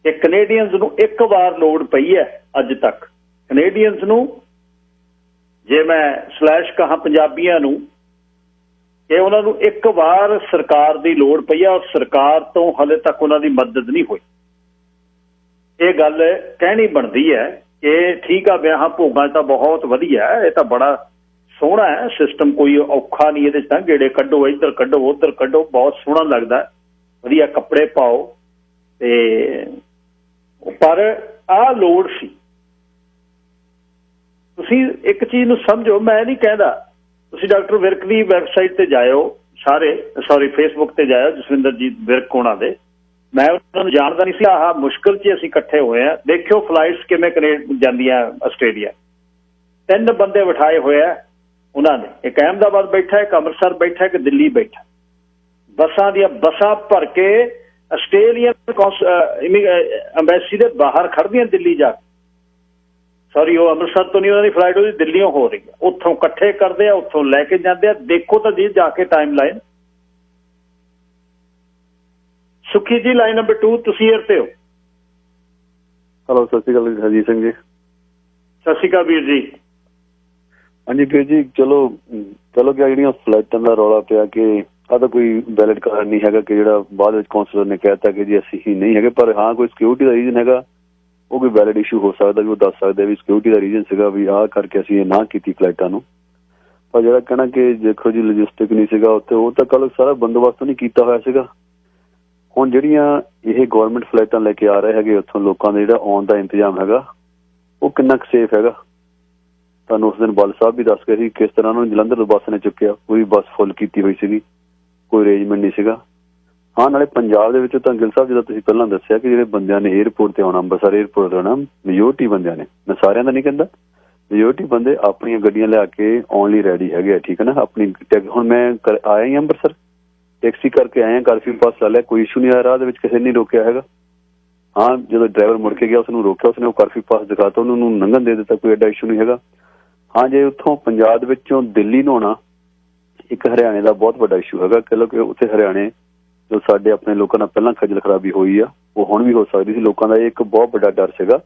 S1: ਕਿ ਕੈਨੇਡੀਅਨਸ ਨੂੰ ਇੱਕ ਵਾਰ ਲੋੜ ਪਈ ਹੈ ਅੱਜ ਤੱਕ, ਕੈਨੇਡੀਅਨਸ ਨੂੰ, ਜੇ ਮੈਂ ਸਲੈਸ਼ ਕਹਾਂ ਪੰਜਾਬੀਆਂ ਨੂੰ, ਕਿ ਉਹਨਾਂ ਨੂੰ ਇੱਕ ਵਾਰ ਸਰਕਾਰ ਦੀ ਲੋੜ ਪਈ ਹੈ, ਔਰ ਸਰਕਾਰ ਤੋਂ ਹਲੇ ਤੱਕ ਉਹਨਾਂ ਦੀ ਮਦਦ ਨਹੀਂ ਹੋਈ। ਇਹ ਗੱਲ ਕਹਿਣੀ ਬਣਦੀ ਹੈ ਕਿ ਠੀਕ ਆ, ਵਿਆਹਾਂ ਭੋਗਾਂ ਤਾਂ ਬਹੁਤ ਵਧੀਆ, ਇਹ ਤਾਂ ਬੜਾ ਸੋਹਣਾ ਹੈ ਸਿਸਟਮ, ਕੋਈ ਔਖਾ ਨਹੀਂ ਇਹਦੇ 'ਚ। ਤਾਂ ਗੇੜੇ ਕੱਢੋ, ਇੱਧਰ ਕੱਢੋ, ਉੱਧਰ ਕੱਢੋ, ਬਹੁਤ ਸੋਹਣਾ ਲੱਗਦਾ, ਵਧੀਆ ਕੱਪੜੇ ਪਾਓ। ਤੇ ਪਰ ਆਹ ਲੋੜ ਸੀ। ਤੁਸੀਂ ਇੱਕ ਚੀਜ਼ ਨੂੰ ਸਮਝੋ, ਮੈਂ ਨਹੀਂ ਕਹਿੰਦਾ, ਤੁਸੀਂ ਡਾਕਟਰ ਵਿਰਕ ਦੀ ਵੈਬਸਾਈਟ ਤੇ ਜਾਇਓ, ਫੇਸਬੁੱਕ ਤੇ ਜਾਇਓ, ਜਸਵਿੰਦਰਜੀਤ ਵਿਰਕ ਉਹਨਾਂ ਦੇ। ਮੈਂ ਉਹਨਾਂ ਨੂੰ ਜਾਣਦਾ ਨਹੀਂ ਸੀ, ਆਹ ਮੁਸ਼ਕਿਲ 'ਚ ਅਸੀਂ ਇਕੱਠੇ ਹੋਏ ਆ। ਦੇਖਿਓ ਫਲਾਈਟਸ ਕਿਵੇਂ ਜਾਂਦੀਆਂ ਆਸਟ੍ਰੇਲੀਆ। 3 ਬੰਦੇ ਬਿਠਾਏ ਹੋਏ ਆ ਉਹਨਾਂ ਨੇ, ਇੱਕ ਅਹਿਮਦਾਬਾਦ ਬੈਠਾ, ਇੱਕ ਅੰਮ੍ਰਿਤਸਰ ਬੈਠਾ, ਇੱਕ ਦਿੱਲੀ ਬੈਠਾ। ਬੱਸਾਂ ਦੀਆਂ ਬੱਸਾਂ ਭਰ ਕੇ ਆਸਟ੍ਰੇਲੀਅਨ ਅੰਬੈਸੀ ਦੇ ਬਾਹਰ ਖੜਦੀਆਂ ਦਿੱਲੀ ਜਾ ਕੇ। ਸੌਰੀ, ਉਹ ਅੰਮ੍ਰਿਤਸਰ ਤੋਂ ਨਹੀਂ, ਉਹਨਾਂ ਦੀ ਫਲਾਈਟ ਉਹਦੀ ਦਿੱਲੀੋਂ ਹੋ ਰਹੀ ਹੈ। ਉੱਥੋਂ ਇਕੱਠੇ ਕਰਦੇ ਆ, ਉੱਥੋਂ ਲੈ ਕੇ ਜਾਂਦੇ ਆ। ਦੇਖੋ ਤਾਂ ਜੀ ਜਾ ਕੇ ਟਾਈਮ ਲਾਈਨ। ਸੁਖੀ ਜੀ, ਲਾਈਨ ਨੰਬਰ 2, ਤੁਸੀਂ ਏਅਰ ਤੇ ਹੋ।
S10: ਹੈਲੋ, ਸਤਿ ਸ਼੍ਰੀ ਅਕਾਲ ਜੀ, ਹਰਜੀਤ ਸਿੰਘ ਜੀ।
S1: ਸਤਿ ਸ਼੍ਰੀ ਅਕਾਲ ਵੀਰ ਜੀ।
S10: ਹਾਂਜੀ ਵੀਰ ਜੀ, ਚਲੋ ਕਿਆ ਜਿਹੜੀਆਂ ਫਲਾਈਟਾਂ ਦਾ ਰੌਲਾ ਪਿਆ ਕਿ ਆਹ ਤਾਂ ਕੋਈ ਵੈਲਿਡ ਕਾਰਨ ਨਹੀਂ ਹੈਗਾ, ਕਿ ਜਿਹੜਾ ਬਾਅਦ ਵਿੱਚ ਕੌਂਸਲਰ ਨੇ ਕਹਿ ਦਿੱਤਾ ਕਿ ਜੀ ਅਸੀਂ ਹੀ ਨਹੀਂ ਹੈਗੇ। ਪਰ ਹਾਂ, ਕੋਈ ਸਿਕਿਉਰਿਟੀ ਦਾ ਰੀਜ਼ਨ ਹੈਗਾ, ਉਹ ਕੋਈ ਵੈਲਿਡ ਇਸ਼ੂ ਹੋ ਸਕਦਾ ਵੀ ਉਹ ਦੱਸ ਸਕਦੇ ਵੀ ਸਿਕਿਉਰਿਟੀ ਦਾ ਰੀਜ਼ਨ ਸੀਗਾ ਵੀ ਆਹ ਕਰਕੇ ਅਸੀਂ ਇਹ ਨਾ ਕੀਤੀ ਫਲਾਈਟਾਂ ਨੂੰ। ਪਰ ਜਿਹੜਾ ਕਹਿਣਾ ਕਿ ਦੇਖੋ ਜੀ ਲੌਜਿਸਟਿਕ ਨਹੀਂ ਸੀਗਾ ਉੱਥੇ, ਉਹ ਤਾਂ ਕੱਲ੍ਹ ਸਾਰਾ ਬੰਦੋਬਸਤ ਨਹੀਂ ਕੀਤਾ ਹੋਇਆ ਸੀਗਾ। ਹੁਣ ਜਿਹੜੀਆਂ ਇਹ ਗੌਰਮੈਂਟ ਫਲਾਈਟਾਂ ਲੈ ਕੇ ਆ ਰਹੇ ਹੈਗੇ ਉੱਥੋਂ, ਲੋਕਾਂ ਦਾ ਜਿਹੜਾ ਆਉਣ ਦਾ ਇੰਤਜ਼ਾਮ ਹੈਗਾ ਉਹ ਕਿੰਨਾ ਕੁ ਸੇਫ ਹੈਗਾ? ਤੁਹਾਨੂੰ ਉਸ ਦਿਨ ਬੱਲ ਸਾਹਿਬ ਵੀ ਦੱਸ ਗਏ ਸੀ ਕਿਸ ਤਰ੍ਹਾਂ ਉਹਨਾਂ ਨੂੰ ਜਲੰਧਰ ਤੋਂ ਬੱਸ ਨੇ ਚੁੱਕਿਆ, ਪੂਰੀ ਬੱਸ ਫੁੱਲ ਕੀਤੀ ਹੋਈ ਸੀਗੀ, ਕੋਈ ਅਰੇਂਜਮੈਂਟ ਨਹੀਂ ਸੀਗਾ। ਹਾਂ, ਨਾਲੇ ਪੰਜਾਬ ਦੇ ਵਿੱਚ ਤਾਂ ਗਿੱਲ ਸਾਹਿਬ, ਜਦੋਂ ਤੁਸੀਂ ਪਹਿਲਾਂ ਦੱਸਿਆ ਕਿ ਜਿਹੜੇ ਬੰਦਿਆਂ ਨੇ ਏਅਰਪੋਰਟ ਤੇ ਆਉਣਾ, ਅੰਮ੍ਰਿਤਸਰ ਏਅਰਪੋਰਟ ਤੇ ਆਉਣਾ, ਮੈਜੋਰਟੀ ਬੰਦਿਆਂ ਨੇ, ਮੈਂ ਸਾਰਿਆਂ ਦਾ ਨਹੀਂ ਕਹਿੰਦਾ, ਮੈਜੋਰਟੀ ਬੰਦੇ ਆਪਣੀਆਂ ਗੱਡੀਆਂ ਲਿਆ ਕੇ ਆਉਣ ਲਈ ਰੈਡੀ ਹੈਗੇ ਆ, ਠੀਕ ਹੈ ਨਾ। ਆਪਣੀ ਹੁਣ ਮੈਂ ਆਇਆ ਹੀ ਅੰਮ੍ਰਿਤਸਰ, ਟੈਕਸੀ ਕਰਕੇ ਆਏ, ਕਰਫਿਊ ਪਾਸ ਲਾ ਲਿਆ, ਕੋਈ ਇਸ਼ੂ ਨਹੀਂ ਆਇਆ, ਰਾਹ ਦੇ ਵਿੱਚ ਕਿਸੇ ਨੇ ਰੋਕਿਆ ਹੈਗਾ। ਹਾਂ, ਜਦੋਂ ਡਰਾਈਵਰ ਮੁੜ ਕੇ ਗਿਆ ਉਸਨੂੰ ਰੋਕਿਆ, ਉਸਨੇ ਉਹ ਕਰਫਿਊ ਪਾਸ ਦਿਖਾਤਾ, ਉਹਨੂੰ ਲੰਘਣ ਦੇ ਦਿੱਤਾ, ਕੋਈ ਐਡਾ ਇਸ਼ੂ ਨਹੀਂ ਹੈਗਾ। ਹਾਂ, ਜੇ ਉੱਥੋਂ ਪੰਜਾਬ ਦੇ ਵਿੱਚੋਂ ਦਿੱਲੀ ਨੂੰ ਆਉਣਾ, ਇੱਕ ਹਰਿਆਣੇ ਦਾ ਬਹੁਤ ਵੱਡਾ ਇਸ਼ੂ ਹੈਗਾ, ਕਿਉਂਕਿ ਉੱਥੇ ਹਰਿਆਣੇ ਜੋ ਸਾਡੇ ਆਪਣੇ ਲੋਕਾਂ ਨਾਲ ਪਹਿਲਾਂ ਖੱਜਲ ਖਰਾਬੀ ਹੋਈ ਆ, ਉਹ ਹੁਣ ਵੀ ਹੋ ਸਕਦੀ ਸੀ। ਲੋਕਾਂ ਦਾ ਇਹ ਇੱਕ ਬਹੁਤ ਵੱਡਾ ਡਰ ਸੀਗਾ।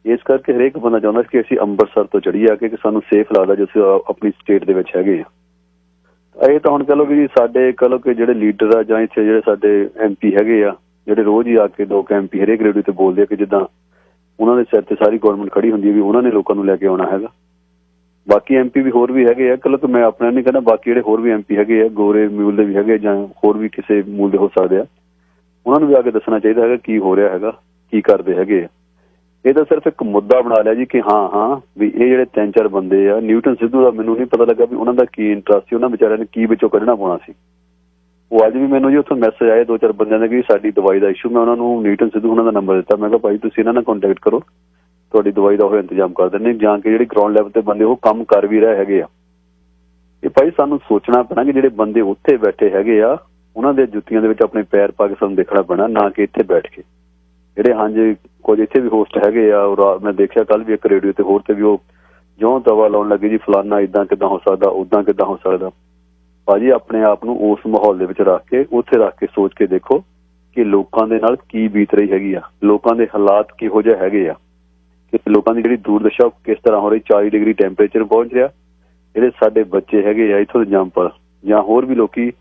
S10: ਇਸ ਕਰਕੇ ਹਰੇਕ ਬੰਦਾ ਚਾਹੁੰਦਾ ਸੀ ਕਿ ਅਸੀਂ ਅੰਮ੍ਰਿਤਸਰ ਤੋਂ ਚੜ੍ਹੀਏ ਆ ਕੇ, ਕਿ ਸਾਨੂੰ ਸੇਫ ਲੱਗਦਾ ਜੋ ਅਸੀਂ ਆਪਣੀ ਸਟੇਟ ਦੇ ਵਿੱਚ ਹੈਗੇ ਆ। ਇਹ ਤਾਂ ਹੁਣ ਕਹ ਲਓ ਕਿ ਜੀ ਸਾਡੇ ਕਹ ਲਓ ਕਿ ਜਿਹੜੇ ਲੀਡਰ ਆ ਜਾਂ ਇੱਥੇ ਜਿਹੜੇ ਸਾਡੇ MP ਹੈਗੇ ਆ, ਜਿਹੜੇ ਰੋਜ਼ ਹੀ ਆ ਕੇ ਲੋਕ MP ਹਰੇਕ ਰੇਡੀਓ ਤੇ ਬੋਲਦੇ ਆ ਕਿ ਜਿੱਦਾਂ ਉਹਨਾਂ ਦੇ ਸਿਰ ਤੇ ਸਾਰੀ ਗੌਰਮੈਂਟ ਖੜੀ ਹੁੰਦੀ ਹੈ ਵੀ ਉਹਨਾਂ ਨੇ ਲੋਕਾਂ ਨੂੰ ਲੈ ਕੇ ਆਉਣਾ ਹੈਗਾ। ਬਾਕੀ MP ਵੀ ਹੋਰ ਵੀ ਹੈਗੇ ਆ, ਕਹ ਲਓ ਕਿ ਮੈਂ ਆਪਣਾ ਨਹੀਂ ਕਹਿੰਦਾ, ਬਾਕੀ ਜਿਹੜੇ ਹੋਰ ਵੀ MP ਹੈਗੇ ਆ, ਗੋਰੇ ਮੂਲ ਦੇ ਵੀ ਹੈਗੇ ਜਾਂ ਹੋਰ ਵੀ ਕਿਸੇ ਮੂਲ ਦੇ ਹੋ ਸਕਦੇ ਆ, ਉਹਨਾਂ ਨੂੰ ਵੀ ਆ ਕੇ ਦੱਸਣਾ ਚਾਹੀਦਾ ਹੈਗਾ ਕੀ ਹੋ ਰਿਹਾ ਹੈਗਾ, ਕੀ ਕਰਦੇ ਹੈਗੇ ਆ। ਇਹ ਤਾਂ ਸਿਰਫ ਇੱਕ ਮੁੱਦਾ ਬਣਾ ਲਿਆ ਜੀ ਕਿ ਹਾਂ ਵੀ ਇਹ ਜਿਹੜੇ 3-4 ਬੰਦੇ ਆ, ਨਿਊਟਨ ਸਿੱਧੂ ਦਾ ਮੈਨੂੰ ਨਹੀਂ ਪਤਾ ਲੱਗਾ ਵੀ ਉਹਨਾਂ ਦਾ ਕੀ ਇੰਟਰਸਟ ਸੀ, ਉਹਨਾਂ ਵਿਚਾਰਿਆਂ ਨੇ ਕੀ ਵਿੱਚੋਂ ਕੱਢਣਾ ਪਾਉਣਾ ਸੀ। ਉਹ ਅੱਜ ਵੀ ਮੈਨੂੰ ਜੀ ਉੱਥੋਂ ਮੈਸੇਜ ਆਏ 2-4 ਬੰਦਿਆਂ ਦੇ ਕਿ ਸਾਡੀ ਦਵਾਈ ਦਾ ਇਸ਼ੂ, ਮੈਂ ਉਹਨਾਂ ਨੂੰ ਨਿਊਟਨ ਸਿੱਧੂ ਉਹਨਾਂ ਦਾ ਨੰਬਰ ਦਿੱਤਾ, ਮੈਂ ਕਿਹਾ ਭਾਈ ਤੁਸੀਂ ਇਹਨਾਂ ਨਾਲ ਕੰਟੈਕਟ ਕਰੋ, ਤੁਹਾਡੀ ਦਵਾਈ ਦਾ ਉਹ ਇੰਤਜ਼ਾਮ ਕਰ ਦਿੰਦੇ, ਜਾਂ ਕਿ ਜਿਹੜੀ ਗਰਾਊਂਡ ਲੈਵਲ ਤੇ ਬੰਦੇ ਉਹ ਕੰਮ ਕਰ ਵੀ ਰਹੇ ਹੈਗੇ ਆ। ਇਹ ਭਾਈ ਸਾਨੂੰ ਸੋਚਣਾ ਪੈਣਾ ਕਿ ਜਿਹੜੇ ਬੰਦੇ ਉੱਥੇ ਬੈਠੇ ਹੈਗੇ ਆ ਉਹਨਾਂ ਦੇ ਜੁੱਤੀਆਂ ਦੇ ਵਿੱਚ ਆਪਣੇ ਪੈਰ ਪਾ ਕੇ ਸਾਨੂੰ ਦੇਖਣਾ ਪੈਣਾ, ਨਾ ਕਿ ਇੱਥੇ ਬੈਠ ਕੇ ਜਿਹੜੇ ਹਾਂਜੀ ਕੁਝ ਇੱਥੇ ਵੀ ਹੋਸਟ ਹੈਗੇ ਆ। ਮੈਂ ਦੇਖਿਆ ਕੱਲ ਵੀ ਇੱਕ ਰੇਡੀਓ ਤੇ ਹੋਰ ਤੇ ਵੀ ਉਹ ਜਿਉਂ ਦਵਾ ਲਾਉਣ ਲੱਗੇ ਜੀ ਫਲਾਨਾ ਇੱਦਾਂ ਕਿੱਦਾਂ ਹੋ ਸਕਦਾ, ਉੱਦਾਂ ਕਿੱਦਾਂ ਹੋ ਸਕਦਾ। ਭਾਜੀ ਆਪਣੇ ਆਪ ਨੂੰ ਉਸ ਮਾਹੌਲ ਦੇ ਵਿੱਚ ਰੱਖ ਕੇ ਉੱਥੇ ਰੱਖ ਕੇ ਸੋਚ ਕੇ ਦੇਖੋ ਕਿ ਲੋਕਾਂ ਦੇ ਨਾਲ ਕੀ ਬੀਤ ਰਹੀ ਹੈਗੀ ਆ, ਲੋਕਾਂ ਦੇ ਹਾਲਾਤ ਕਿਹੋ ਜਿਹੇ ਹੈਗੇ ਆ, ਕਿ ਲੋਕਾਂ ਦੀ ਜਿਹੜੀ ਦੂਰਦਸ਼ਾ ਕਿਸ ਤਰ੍ਹਾਂ ਹੋ ਰਹੀ, 40 ਡਿਗਰੀ ਟੈਂਪਰੇਚਰ ਪਹੁੰਚ ਰਿਹਾ। ਜਿਹੜੇ ਸਾਡੇ ਬੱਚੇ ਹੈਗੇ ਆ ਇੱਥੋਂ ਦੇ ਜੰਪਲ ਜਾਂ ਹੋਰ ਵੀ ਲੋਕੀ,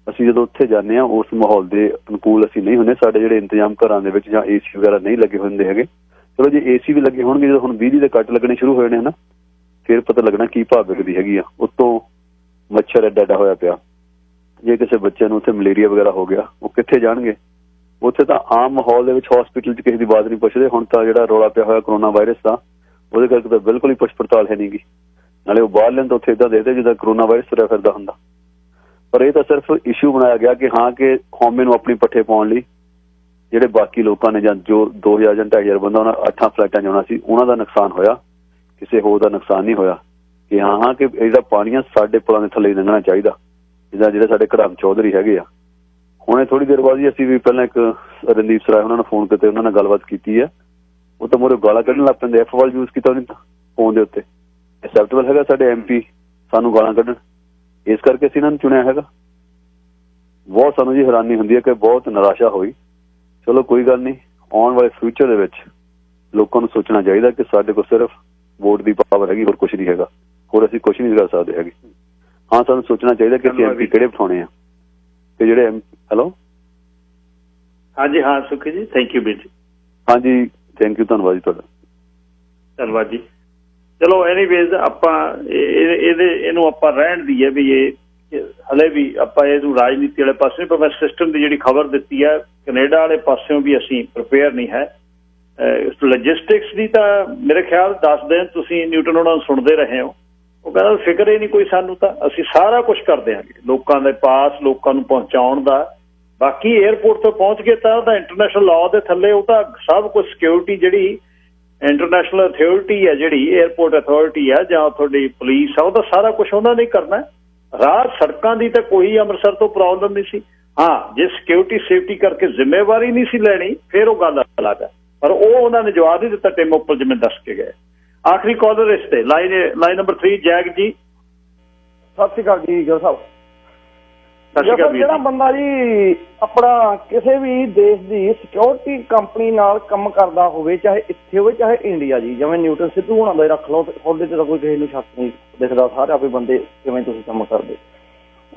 S10: ਅਸੀਂ ਜਦੋਂ ਉੱਥੇ ਜਾਂਦੇ ਹਾਂ ਉਸ ਮਾਹੌਲ ਦੇ ਅਨੁਕੂਲ ਅਸੀਂ ਨਹੀਂ ਹੁੰਦੇ। ਸਾਡੇ ਜਿਹੜੇ ਇੰਤਜ਼ਾਮ ਘਰਾਂ ਦੇ ਵਿੱਚ ਜਾਂ AC ਵਗੈਰਾ ਨਹੀਂ ਲੱਗੇ ਹੁੰਦੇ ਹੈਗੇ। ਚਲੋ ਜੇ AC ਵੀ ਲੱਗੇ ਹੋਣਗੇ, ਜਦੋਂ ਹੁਣ ਬਿਜਲੀ ਦੇ ਕੱਟ ਲੱਗਣੇ ਸ਼ੁਰੂ ਹੋਏ ਨੇ ਨਾ, ਫਿਰ ਪਤਾ ਲੱਗਣਾ ਕੀ ਭਾਵ ਵਿਕਦੀ ਹੈਗੀ ਆ। ਉੱਤੋਂ ਮੱਛਰ ਐਡਾ ਹੋਇਆ ਪਿਆ, ਜੇ ਕਿਸੇ ਬੱਚੇ ਨੂੰ ਉੱਥੇ ਮਲੇਰੀਆ ਵਗੈਰਾ ਹੋ ਗਿਆ ਉਹ ਕਿੱਥੇ ਜਾਣਗੇ? ਉੱਥੇ ਤਾਂ ਆਮ ਮਾਹੌਲ ਦੇ ਵਿੱਚ ਹਸਪੀਟਲ 'ਚ ਕਿਸੇ ਦੀ ਬਾਤ ਨਹੀਂ ਪੁੱਛਦੇ। ਹੁਣ ਤਾਂ ਜਿਹੜਾ ਰੌਲਾ ਪਿਆ ਹੋਇਆ ਕਰੋਨਾ ਵਾਇਰਸ ਦਾ, ਉਹਦੇ ਕਰਕੇ ਤਾਂ ਬਿਲਕੁਲ ਹੀ ਪੁੱਛ ਪੜਤਾਲ ਹੈ ਨਹੀਂ ਗੀ। ਨਾਲੇ ਉਹ ਬਾਹਰ ਲੈਣ ਤਾਂ ਉੱਥੇ ਇੱਦਾਂ ਦੇਖਦੇ ਜਿੱਦਾਂ ਕਰੋਨਾ ਵਾਇਰਸ ਤੁਰਿਆ ਫਿਰਦਾ ਹੁੰਦਾ। ਪਰ ਇਹ ਤਾਂ ਸਿਰਫ ਇਸ਼ੂ ਬਣਾਇਆ ਗਿਆ ਕਿ ਹਾਂ ਕਿ ਕੌਮੇ ਨੂੰ ਆਪਣੀ ਪੱਠੇ ਪਾਉਣ ਲਈ ਜਿਹੜੇ ਬਾਕੀ ਲੋਕਾਂ ਨੇ ਜਾਂ ਜੋ 2000 ਜਾਂ 2500 ਬੰਦਾ ਉਹਨਾਂ 8 ਫਲਾਈਟਾਂ ਜਾਣਾ ਸੀ, ਉਹਨਾਂ ਦਾ ਨੁਕਸਾਨ ਹੋਇਆ, ਕਿਸੇ ਹੋਰ ਦਾ ਨੁਕਸਾਨ ਨਹੀਂ ਹੋਇਆ। ਕਿ ਹਾਂ ਕਿ ਇਹਦਾ ਪਾਣੀ ਆ ਸਾਡੇ ਪੁਲਾਂ ਦੇ ਥੱਲੇ ਲੰਘਣਾ ਚਾਹੀਦਾ, ਜਿੱਦਾਂ ਜਿਹੜੇ ਸਾਡੇ ਘੜਾਮ ਚੌਧਰੀ ਹੈਗੇ ਆ। ਹੁਣੇ ਥੋੜੀ ਦੇਰ ਬਾਅਦ ਹੀ ਅਸੀਂ ਵੀ ਪਹਿਲਾਂ ਇੱਕ ਰਣਦੀਪ ਸਰਾਏ ਉਹਨਾਂ ਨੂੰ ਫੋਨ ਕੀਤੇ, ਉਹਨਾਂ ਨਾਲ ਗੱਲਬਾਤ ਕੀਤੀ ਹੈ। ਉਹ ਤਾਂ ਮੂਹਰੇ ਗਾਲਾਂ ਕੱਢਣ ਲੱਗ ਪੈਂਦੇ, F ਯੂਜ਼ ਕੀਤਾ ਉਹਨੇ ਫੋਨ ਦੇ ਉੱਤੇ। ਐਕਸੈਪਟੇਬਲ ਹੈਗਾ ਸਾਡੇ MP ਸਾਨੂੰ ਗਾਲਾਂ ਕੱਢਣ? ਇਸ ਕਰਕੇ ਅਸੀਂ ਇਹਨਾਂ ਨੂੰ ਚੁਣਿਆ ਹੈਗਾ। ਬਹੁਤ ਸਾਨੂੰ ਜੀ ਹੈਰਾਨੀ ਹੁੰਦੀ ਹੈ ਕਿ ਬਹੁਤ ਨਿਰਾਸ਼ਾ ਹੋਈ। ਚਲੋ ਕੋਈ ਗੱਲ ਨਹੀਂ, ਆਉਣ ਵਾਲੇ ਫਿਊਚਰ ਦੇ ਵਿੱਚ ਲੋਕਾਂ ਨੂੰ ਸੋਚਣਾ ਚਾਹੀਦਾ ਕਿ ਸਾਡੇ ਕੋਲ ਸਿਰਫ ਵੋਟ ਦੀ ਪਾਵਰ ਹੈਗੀ, ਹੋਰ ਕੁਛ ਨਹੀਂ ਹੈਗਾ, ਹੋਰ ਅਸੀਂ ਕੁਛ ਨਹੀਂ ਕਰ ਸਕਦੇ ਹੈਗੇ। ਹਾਂ ਸਾਨੂੰ ਸੋਚਣਾ ਚਾਹੀਦਾ ਕਿ ਅਸੀਂ MP ਕਿਹੜੇ ਬਿਠਾਉਣੇ ਆ ਤੇ ਜਿਹੜੇ ਹੈਲੋ
S1: ਹਾਂਜੀ ਹਾਂ ਸੁਖੀ ਜੀ, ਥੈਂਕ ਯੂ ਵੀਰ ਜੀ। ਹਾਂਜੀ
S10: ਥੈਂਕ ਯੂ, ਧੰਨਵਾਦ ਜੀ ਤੁਹਾਡਾ।
S1: ਧੰਨਵਾਦ ਜੀ। ਚਲੋ ਐਨੀਵੇਜ਼ ਆਪਾਂ ਇਹਨੂੰ ਆਪਾਂ ਰਹਿਣ ਦੀ ਹੈ ਵੀ ਇਹ ਹਲੇ ਵੀ ਆਪਾਂ ਇਹਨੂੰ ਰਾਜਨੀਤੀ ਵਾਲੇ ਪਾਸੇ, ਪਰ ਮੈਂ ਸਿਸਟਮ ਦੀ ਜਿਹੜੀ ਖਬਰ ਦਿੱਤੀ ਹੈ ਕੈਨੇਡਾ ਵਾਲੇ ਪਾਸਿਓਂ ਵੀ ਅਸੀਂ ਪ੍ਰਿਪੇਅਰ ਨਹੀਂ ਹੈ। ਲੌਜਿਸਟਿਕਸ ਦੀ ਤਾਂ ਮੇਰੇ ਖਿਆਲ 10 ਦਿਨ ਤੁਸੀਂ ਨਿਊਟਨ ਉਹਨਾਂ ਨੂੰ ਸੁਣਦੇ ਰਹੇ ਹੋ, ਉਹ ਕਹਿੰਦਾ ਫਿਕਰ ਹੀ ਨਹੀਂ ਕੋਈ ਸਾਨੂੰ, ਤਾਂ ਅਸੀਂ ਸਾਰਾ ਕੁਛ ਕਰਦੇ ਹਾਂ ਲੋਕਾਂ ਦੇ ਪਾਸ, ਲੋਕਾਂ ਨੂੰ ਪਹੁੰਚਾਉਣ ਦਾ। ਬਾਕੀ ਏਅਰਪੋਰਟ ਤੋਂ ਪਹੁੰਚ ਕੇ ਤਾਂ ਉਹਦਾ ਇੰਟਰਨੈਸ਼ਨਲ ਲਾਅ ਦੇ ਥੱਲੇ ਉਹ ਤਾਂ ਸਭ ਕੁਛ ਸਿਕਿਉਰਿਟੀ ਜਿਹੜੀ ਇੰਟਰਨੈਸ਼ਨਲ ਅਥਾਰਟੀ ਹੈ, ਜਿਹੜੀ ਏਅਰਪੋਰਟ ਅਥਾਰਟੀ ਹੈ ਜਾਂ ਤੁਹਾਡੀ ਪੁਲਿਸ ਆ, ਉਹਦਾ ਸਾਰਾ ਕੁਛ ਉਹਨਾਂ ਨੇ ਕਰਨਾ। ਰਾਹ ਸੜਕਾਂ ਦੀ ਤਾਂ ਕੋਈ ਅੰਮ੍ਰਿਤਸਰ ਤੋਂ ਪ੍ਰੋਬਲਮ ਨਹੀਂ ਸੀ। ਹਾਂ ਜੇ ਸਿਕਿਉਰਿਟੀ ਸੇਫਟੀ ਕਰਕੇ ਜ਼ਿੰਮੇਵਾਰੀ ਨਹੀਂ ਸੀ ਲੈਣੀ ਫਿਰ ਉਹ ਗੱਲ ਅਲੱਗ ਹੈ, ਪਰ ਉਹ ਉਹਨਾਂ ਨੇ ਜਵਾਬ ਨਹੀਂ ਦਿੱਤਾ ਟਿਮ ਉੱਪਰ ਜਿਵੇਂ ਦੱਸ ਕੇ ਗਏ। ਆਖਰੀ ਕਾਲਰ ਇਸ ਤੇ ਲਾਈਨ ਨੰਬਰ 3 ਜੈਗ ਜੀ।
S11: ਸਤਿ ਸ਼੍ਰੀ ਅਕਾਲ ਜੀ ਗਿਲ ਸਾਹਿਬ।
S1: ਸਤਿ ਸ਼੍ਰੀ ਅਕਾਲ।
S11: ਜਿਹੜਾ ਬੰਦਾ ਜੀ ਆਪਣਾ ਕਿਸੇ ਵੀ ਦੇਸ਼ ਦੀ ਸਿਕਿਉਰਿਟੀ ਕੰਪਨੀ ਨਾਲ ਕੰਮ ਕਰਦਾ ਹੋਵੇ, ਚਾਹੇ ਇੱਥੇ ਹੋਵੇ ਚਾਹੇ ਇੰਡੀਆ ਜੀ, ਜਿਵੇਂ ਨਿਊਟਨ ਸਿੱਧੂ ਹੋਣਾ ਦਾ ਰੱਖ ਲਓ, ਉਹਦੇ ਤੇ ਤਾਂ ਕੋਈ ਕਿਸੇ ਨੂੰ ਸ਼ੱਕ ਨਹੀਂ ਦਿਖਦਾ, ਸਾਰੇ ਆਪੇ ਬੰਦੇ ਕਿਵੇਂ ਤੁਸੀਂ ਕੰਮ ਕਰਦੇ।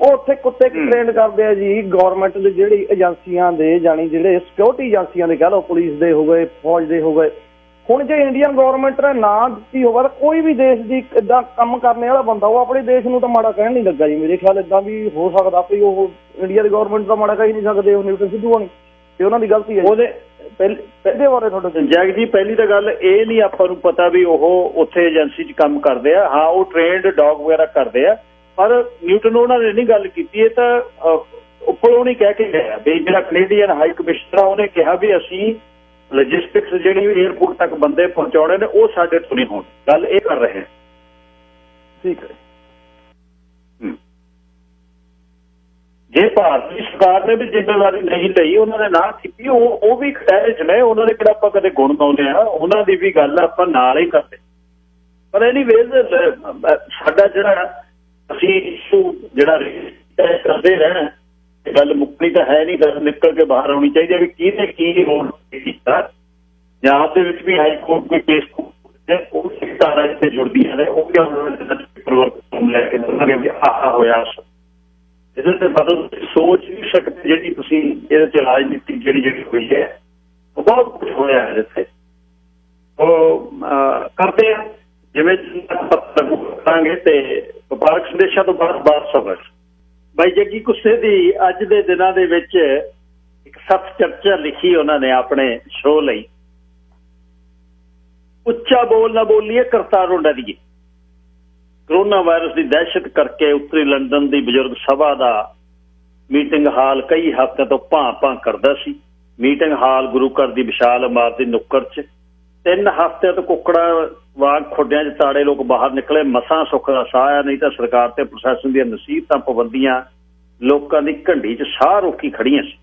S11: ਉਹ ਉੱਥੇ ਕੁੱਤੇ ਟ੍ਰੇਨ ਕਰਦੇ ਆ ਜੀ ਗੌਰਮੈਂਟ ਦੇ ਜਿਹੜੀ ਏਜੰਸੀਆਂ ਦੇ, ਜਾਣੀ ਜਿਹੜੇ ਸਿਕਿਉਰਿਟੀ ਏਜੰਸੀਆਂ ਦੇ ਕਹਿ ਲਓ, ਪੁਲਿਸ ਦੇ ਹੋ ਗਏ, ਫੌਜ ਦੇ ਹੋ ਗਏ। ਹੁਣ ਜੇ ਇੰਡੀਅਨ ਗੌਰਮੈਂਟ ਨੇ ਨਾ ਦਿੱਤੀ ਹੋਵੇ ਤਾਂ ਕੋਈ ਵੀ ਦੇਸ਼ ਦੀ ਇੱਦਾਂ ਕੰਮ ਕਰਨੇ ਵਾਲਾ ਬੰਦਾ ਉਹ ਆਪਣੇ ਦੇਸ਼ ਨੂੰ ਤਾਂ ਮਾੜਾ ਕਹਿਣ ਨਹੀਂ ਲੱਗਾ ਜੀ। ਮੇਰੇ ਖਿਆਲ ਇੱਦਾਂ ਵੀ ਹੋ ਸਕਦਾ ਵੀ ਉਹ ਇੰਡੀਆ ਦੀ ਗੌਰਮੈਂਟ ਦਾ ਮਾੜਾ ਕਹਿ ਹੀ ਨਹੀਂ ਸਕਦੇ ਉਹ ਨਿਊਟਨ ਸਿੱਧੂ ਹੋਣੀ, ਤੇ ਉਹਨਾਂ ਦੀ ਗਲਤੀ ਹੈ ਉਹਦੇ ਇਹਦੇ ਬਾਰੇ ਤੁਹਾਡਾ।
S1: ਜੈਗ ਜੀ ਪਹਿਲੀ ਤਾਂ ਗੱਲ ਇਹ ਨਹੀਂ ਆਪਾਂ ਨੂੰ ਪਤਾ ਵੀ ਉਹ ਉੱਥੇ ਏਜੰਸੀ 'ਚ ਕੰਮ ਕਰਦੇ ਆ। ਹਾਂ ਉਹ ਟ੍ਰੇਨਡ ਡੌਗ ਵਗੈਰਾ ਕਰਦੇ ਆ, ਪਰ ਨਿਊਟਨ ਉਹਨਾਂ ਨੇ ਨਹੀਂ ਗੱਲ ਕੀਤੀ। ਇਹ ਤਾਂ ਉੱਪਰੋਂ ਨਹੀਂ ਕਹਿ ਕੇ ਗਿਆ ਵੀ ਜਿਹੜਾ ਕੈਨੇਡੀਅਨ ਹਾਈ ਕਮਿਸ਼ਨਰ ਆ ਉਹਨੇ ਕਿਹਾ ਵੀ ਅਸੀਂ ਲੌਜਿਸਟਿਕਸ ਜਿਹੜੀ ਏਅਰਪੋਰਟ ਤੱਕ ਬੰਦੇ ਪਹੁੰਚਾਉਣੇ ਨੇ ਉਹ ਸਾਡੇ ਤੋਂ ਨਹੀਂ ਹੋਣ, ਗੱਲ ਇਹ ਕਰ ਰਹੇ।
S11: ਠੀਕ ਹੈ।
S1: ਜੇ ਭਾਰਤੀ ਸਰਕਾਰ ਨੇ ਵੀ ਜ਼ਿੰਮੇਵਾਰੀ ਨਹੀਂ ਲਈ, ਉਹਨਾਂ ਨੇ ਨਾ ਕੀਤੀ, ਉਹ ਵੀ ਖਟਾਏ 'ਚ ਨੇ, ਉਹਨਾਂ ਦੇ ਕਿਹੜਾ ਆਪਾਂ ਕਦੇ ਗੁਣ ਗਾਉਂਦੇ ਆ, ਉਹਨਾਂ ਦੀ ਵੀ ਗੱਲ ਆਪਾਂ ਨਾਲ ਹੀ ਕਰਦੇ। ਪਰ ਐਨੀਵੇਜ਼ ਸਾਡਾ ਜਿਹੜਾ ਅਸੀਂ ਇਸ਼ੂ ਜਿਹੜਾ ਕਰਦੇ ਰਹਿਣਾ, ਗੱਲ ਮੁੱਕਣੀ ਤਾਂ ਹੈ ਨਹੀਂ, ਗੱਲ ਨਿਕਲ ਕੇ ਬਾਹਰ ਆਉਣੀ ਚਾਹੀਦੀ ਹੈ ਵੀ ਕਿਹਨੇ ਕੀ ਰੋਲ ਕੀਤਾ। ਜਾਂ ਆਪਦੇ ਵਿੱਚ ਵੀ ਹਾਈ ਕੋਰਟ ਕੋਈ ਕੇਸ ਉਹ ਸਿੱਖਾਂ ਇੱਥੇ ਜੁੜਦੀਆਂ ਨੇ, ਉਹ ਵੀ ਲੈ ਕੇ ਦੱਸਾਂਗੇ ਵੀ ਆਹ ਹੋਇਆ। ਇਹਦੇ ਤੇ ਮਤਲਬ ਸੋਚ ਨਹੀਂ ਸਕਦੇ ਜਿਹੜੀ ਤੁਸੀਂ ਇਹਦੇ ਚ ਰਾਜਨੀਤੀ ਜਿਹੜੀ ਹੋਈ ਹੈ ਉਹ ਬਹੁਤ ਕੁਝ ਹੋਇਆ ਇਹਦੇ ਤੇ ਉਹ ਕਰਦੇ ਆ ਜਿਵੇਂ ਕਰਾਂਗੇ ਤੇ ਵਪਾਰਕ ਸੰਦੇਸ਼ਾਂ ਤੋਂ ਬਾਅਦ ਸਬਰ ਬਾਈ ਜੱਗੀ ਕੁੱਸੇ ਦੀ ਅੱਜ ਦੇ ਦਿਨਾਂ ਦੇ ਵਿੱਚ ਇੱਕ ਸੱਤ ਚਰਚਾ ਲਿਖੀ ਉਹਨਾਂ ਨੇ ਆਪਣੇ ਸ਼ੋਅ ਲਈ। ਉੱਚਾ ਬੋਲ ਨਾ ਬੋਲੀਏ ਕਰਤਾਰੋਂ ਡਰੀਏ। ਕਰੋਨਾ ਵਾਇਰਸ ਦੀ ਦਹਿਸ਼ਤ ਕਰਕੇ ਉੱਤਰੀ ਲੰਡਨ ਦੀ ਬਜ਼ੁਰਗ ਸਭਾ ਦਾ ਮੀਟਿੰਗ ਹਾਲ ਕਈ ਹਫ਼ਤਿਆਂ ਤੋਂ ਭਾਂ ਕਰਦਾ ਸੀ। ਮੀਟਿੰਗ ਹਾਲ ਗੁਰੂ ਘਰ ਦੀ ਵਿਸ਼ਾਲ ਇਮਾਰਤ ਦੀ ਨੁੱਕਰ 'ਚ 3 ਹਫ਼ਤਿਆਂ ਤੋਂ ਕੁੱਕੜਾਂ ਵਾਂਗ ਖੁੱਡਿਆਂ 'ਚ ਤਾੜੇ ਲੋਕ ਬਾਹਰ ਨਿਕਲੇ। ਮਸਾਂ ਸੁੱਖ ਦਾ ਸਾਹ ਆਇਆ, ਨਹੀਂ ਤਾਂ ਸਰਕਾਰ ਤੇ ਪ੍ਰਸ਼ਾਸਨ ਦੀਆਂ ਨਸੀਹਤਾਂ ਪਾਬੰਦੀਆਂ ਲੋਕਾਂ ਦੀ ਘੰਡੀ 'ਚ ਸਾਹ ਰੋਕੀ ਖੜੀਆਂ ਸੀ।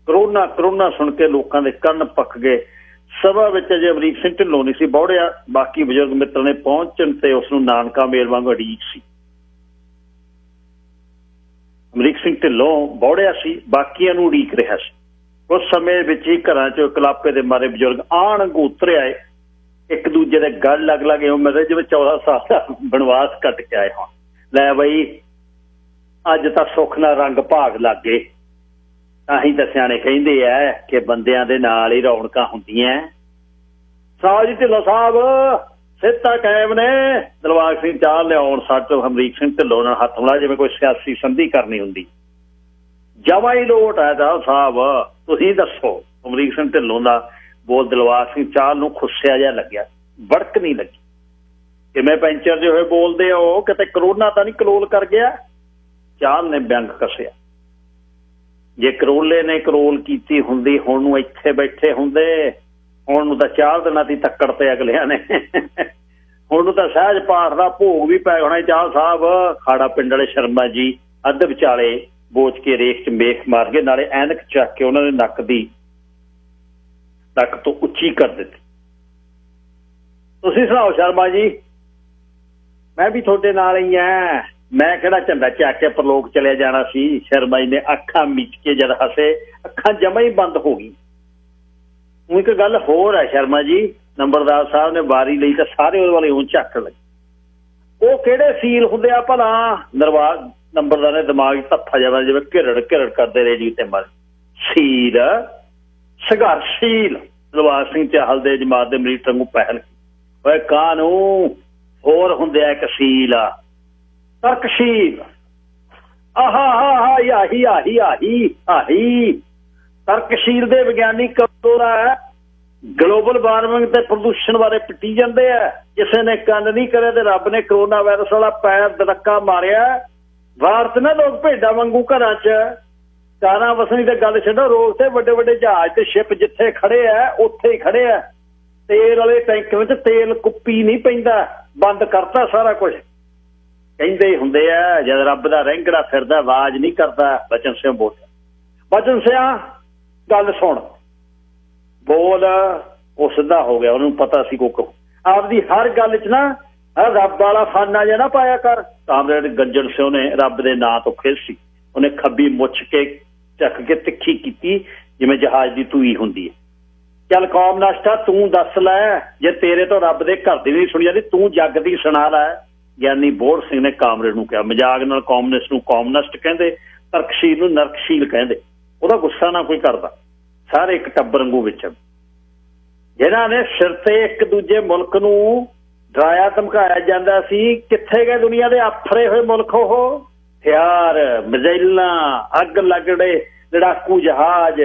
S1: ਕਰੋਨਾ ਸੁਣ ਕੇ ਲੋਕਾਂ ਦੇ ਕੰਨ ਪੱਕ ਗਏ। ਸਭਾ ਵਿੱਚ ਅਜੇ ਅਮਰੀਕ ਸਿੰਘ ਢਿੱਲੋਂ ਨਹੀਂ ਸੀ ਬੌੜਿਆ। ਬਾਕੀ ਬਜ਼ੁਰਗ ਮਿੱਤਰ ਨੇ ਪਹੁੰਚਣ ਤੇ ਉਸ ਨੂੰ ਨਾਨਕਾ ਮੇਲ ਵਾਂਗ ਉਡੀਕ ਸੀ। ਅਮਰੀਕ ਸਿੰਘ ਢਿੱਲੋਂ ਬੌੜਿਆ ਸੀ, ਬਾਕੀਆਂ ਨੂੰ ਉਡੀਕ ਰਿਹਾ ਸੀ। ਉਸ ਸਮੇਂ ਵਿੱਚ ਹੀ ਘਰਾਂ 'ਚ ਕਲਾਪੇ ਦੇ ਮਾਰੇ ਬਜ਼ੁਰਗ ਆਣ ਅੰਗੂਤਰੇ ਆਏ, ਇੱਕ ਦੂਜੇ ਦੇ ਗਲ ਲੱਗ ਉਮਰ ਜਿਵੇਂ 14 ਸਾਲ ਦਾ ਬਨਵਾਸ ਕੱਟ ਕੇ ਆਏ ਹੋਣ। ਲੈ ਬਈ ਅੱਜ ਤਾਂ ਸੁੱਖ ਨਾਲ ਰੰਗ ਭਾਗ ਲੱਗ ਗਏ। ਤਾਂ ਹੀ ਤਾਂ ਸਿਆਣੇ ਕਹਿੰਦੇ ਆ ਕਿ ਬੰਦਿਆਂ ਦੇ ਨਾਲ ਹੀ ਰੌਣਕਾਂ ਹੁੰਦੀਆਂ। ਸਾਹ ਜੀ ਢਿੱਲੋਂ ਸਾਹਿਬ ਸਿੱਧਾ ਕਾਇਮ ਨੇ। ਦਿਲਬਾਗ ਸਿੰਘ ਚਾਹਲ ਲਿਆਉਣ ਸਾਡੇ ਅਮਰੀਕ ਸਿੰਘ ਢਿੱਲੋਂ ਨਾਲ ਹੱਥ ਮਿਲਾ ਜਿਵੇਂ ਕੋਈ ਸਿਆਸੀ ਸੰਧੀ ਕਰਨੀ ਹੁੰਦੀ। ਜਮਾਂ ਹੀ ਲੋਟ ਹੈ ਸਾਹਿਬ, ਤੁਸੀਂ ਦੱਸੋ। ਅਮਰੀਕ ਸਿੰਘ ਢਿੱਲੋਂ ਦਾ ਬੋਲ ਦਿਲਬਾਗ ਸਿੰਘ ਚਾਹਲ ਨੂੰ ਖੁੱਸਿਆ ਜਿਹਾ ਲੱਗਿਆ, ਬੜਕ ਨਹੀਂ ਲੱਗੀ। ਕਿਵੇਂ ਪੈਂਚਰ ਜਿਹੇ ਹੋਏ ਬੋਲਦੇ ਹੋ, ਕਿਤੇ ਕਰੋਨਾ ਤਾਂ ਨਹੀਂ ਕਲੋਲ ਕਰ ਗਿਆ। ਚਾਹਲ ਨੇ ਵਿਅੰਗ ਕੱਸਿਆ। ਜੇ ਕਰੋਲੇ ਨੇ ਕਰੋਲ ਕੀਤੀ ਹੁੰਦੀ ਹੁਣ ਨੂੰ ਇੱਥੇ ਬੈਠੇ ਹੁੰਦੇ। ਹੁਣ ਨੂੰ ਤਾਂ 4 ਦਿਨਾਂ ਦੀ ਤੱਕੜ ਤੇ ਅਗਲਿਆਂ ਨੇ। ਹੁਣ ਨੂੰ ਤਾਂ ਸਹਿਜ ਪਾਠ ਦਾ ਭੋਗ ਵੀ ਪੈ ਹੋਣਾ। ਚਾਹਲ ਸਾਹਿਬ ਖਾੜਾ ਪਿੰਡ ਵਾਲੇ ਸ਼ਰਮਾ ਜੀ ਅੱਧ ਵਿਚਾਲੇ ਬੋਚ ਕੇ ਰੇਖ 'ਚ ਮੇਖ ਮਾਰ ਗਏ, ਨਾਲੇ ਐਨਕ ਚੱਕ ਕੇ ਉਹਨਾਂ ਨੇ ਨੱਕ ਤੋਂ ਉੱਚੀ ਕਰ ਦਿੱਤੀ। ਤੁਸੀਂ ਸੁਣਾਓ ਸ਼ਰਮਾ ਜੀ, ਮੈਂ ਵੀ ਤੁਹਾਡੇ ਨਾਲ ਹੀ ਆ। ਮੈਂ ਕਿਹੜਾ ਝੰਡਾ ਚੱਕ ਕੇ ਪ੍ਰਲੋਕ ਚਲਿਆ ਜਾਣਾ ਸੀ। ਸ਼ਰਮਾ ਜੀ ਨੇ ਅੱਖਾਂ ਮੀਚ ਕੇ ਜਦ ਹੱਸੇ, ਅੱਖਾਂ ਜਮਾਂ ਹੀ ਬੰਦ ਹੋ ਗਈ। ਉਹ ਇੱਕ ਗੱਲ ਹੋਰ ਹੈ ਸ਼ਰਮਾ ਜੀ, ਨੰਬਰਦਾਰ ਸਾਹਿਬ ਨੇ ਵਾਰੀ ਲਈ ਤਾਂ ਸਾਰੇ ਉਹਦੇ ਵਾਲੇ ਹੁਣ ਝੱਕ ਲਏ। ਉਹ ਕਿਹੜੇ ਸੀਲ ਹੁੰਦੇ ਆ ਭਲਾ? ਨੰਬਰਦਾਰ ਨੇ ਦਿਮਾਗ 'ਚ ਧੱਫਾ ਜਾਂਦਾ ਜਿਵੇਂ ਘਿਰੜ ਕਰਦੇ ਰੇਡੀਓ ਤੇ ਮਰ। ਸੀਲ ਸੰਘਰਸ਼ੀਲ ਦਿਲਬਾਗ ਸਿੰਘ ਚਾਹਲ ਦੇ ਜਮਾਤ ਦੇ ਮਰੀਟ ਵਾਂਗੂ ਪਹਿਲ ਹੋਏ ਕਾਨੂੰ ਹੋਰ ਹੁੰਦੇ ਆ। ਇੱਕ ਸੀਲ ਆ ਤਰਕਸ਼ੀਲ। ਆਹੀ ਤਰਕਸ਼ੀਲ ਦੇ ਵਿਗਿਆਨੀ ਕਦੋਂ ਦਾ ਗਲੋਬਲ ਵਾਰਮਿੰਗ ਤੇ ਪ੍ਰਦੂਸ਼ਣ ਬਾਰੇ ਪਿੱਟੀ ਜਾਂਦੇ ਆ। ਕਿਸੇ ਨੇ ਕੰਨ ਨਹੀਂ ਕਰਿਆ ਤੇ ਰੱਬ ਨੇ ਕਰੋਨਾ ਵਾਇਰਸ ਵਾਲਾ ਪੈਰ ਦੜੱਕਾ ਮਾਰਿਆ। ਭਾਰਤ ਨਾ ਲੋਕ ਭੇਡਾਂ ਵਾਂਗੂ ਘਰਾਂ 'ਚ ਕਾਰਾਂ ਵਸਣੀ ਤੇ ਗੱਲ ਛੱਡੋ, ਰੋਡ ਤੇ ਵੱਡੇ ਜਹਾਜ਼ ਤੇ ਸ਼ਿਪ ਜਿੱਥੇ ਖੜੇ ਆ ਉੱਥੇ ਹੀ ਖੜੇ ਆ। ਤੇਲ ਵਾਲੇ ਟੈਂਕ ਵਿੱਚ ਤੇਲ ਕੁੱਪੀ ਨਹੀਂ ਪੈਂਦਾ, ਬੰਦ ਕਰਤਾ ਸਾਰਾ ਕੁਝ। ਕਹਿੰਦੇ ਹੀ ਹੁੰਦੇ ਆ ਜਦ ਰੱਬ ਦਾ ਰਹਿੰਗੜਾ ਫਿਰਦਾ ਆਵਾਜ਼ ਨਹੀਂ ਕਰਦਾ। ਬਚਨ ਸਿੰਘ ਬੋਲਿਆ। ਬਚਨ ਸਿੰਘ ਗੱਲ ਸੁਣ। ਬੋਲ। ਉਹ ਸਿੱਧਾ ਹੋ ਗਿਆ, ਉਹਨੂੰ ਪਤਾ ਸੀ ਕੋ ਆਪਦੀ ਹਰ ਗੱਲ 'ਚ ਨਾ ਰੱਬ ਵਾਲਾ ਫਾਨਾ ਜਿਹਾ ਨਾ ਪਾਇਆ ਕਰ। ਕਾਮਰੇਡ ਗੱਜਣ ਸਿੰਘ ਨੇ ਰੱਬ ਦੇ ਨਾਂ ਤੋਂ ਖਿੱਚ ਸੀ। ਉਹਨੇ ਖੱਬੀ ਮੁੱਛ ਕੇ ਚੱਕ ਕੇ ਤਿੱਖੀ ਕੀਤੀ ਜਿਵੇਂ ਜਹਾਜ਼ ਦੀ ਧੂਈ ਹੁੰਦੀ ਹੈ। ਚੱਲ ਕੌਮ ਨਸ਼ਟਾ ਤੂੰ ਦੱਸ ਲੈ, ਜੇ ਤੇਰੇ ਤੋਂ ਰੱਬ ਦੇ ਘਰ ਦੀ ਨਹੀਂ ਸੁਣੀ ਜਾਂਦੀ ਤੂੰ ਜੱਗ ਦੀ ਸੁਣਾ ਲੈ। ਗਿਆਨੀ ਬੋੜ ਸਿੰਘ ਨੇ ਕਾਮਰੇਡ ਨੂੰ ਕਿਹਾ। ਮਜ਼ਾਕ ਨਾਲ ਕੌਮਨਿਸਟ ਨੂੰ ਕੌਮਨਿਸਟ ਕਹਿੰਦੇ, ਤਰਕਸ਼ੀਲ ਨੂੰ ਨਰਕਸ਼ੀਲ ਕਹਿੰਦੇ। ਉਹਦਾ ਗੁੱਸਾ ਨਾ ਕੋਈ ਕਰਦਾ, ਸਾਰੇ ਇੱਕ ਟੱਬਰ ਵਾਂਗੂ ਵਿੱਚ। ਜਿਨ੍ਹਾਂ ਨੇ ਸਿਰ ਤੇ ਇੱਕ ਦੂਜੇ ਮੁਲਕ ਨੂੰ ਡਰਾਇਆ ਧਮਕਾਇਆ ਜਾਂਦਾ ਸੀ, ਕਿੱਥੇ ਗਏ ਦੁਨੀਆ ਦੇ ਆਫਰੇ ਹੋਏ ਮੁਲਕ? ਉਹ ਹਥਿਆਰ, ਮਿਜ਼ਾਈਲਾਂ, ਅੱਗ ਲੱਗੜੇ लड़ाकू जहाज,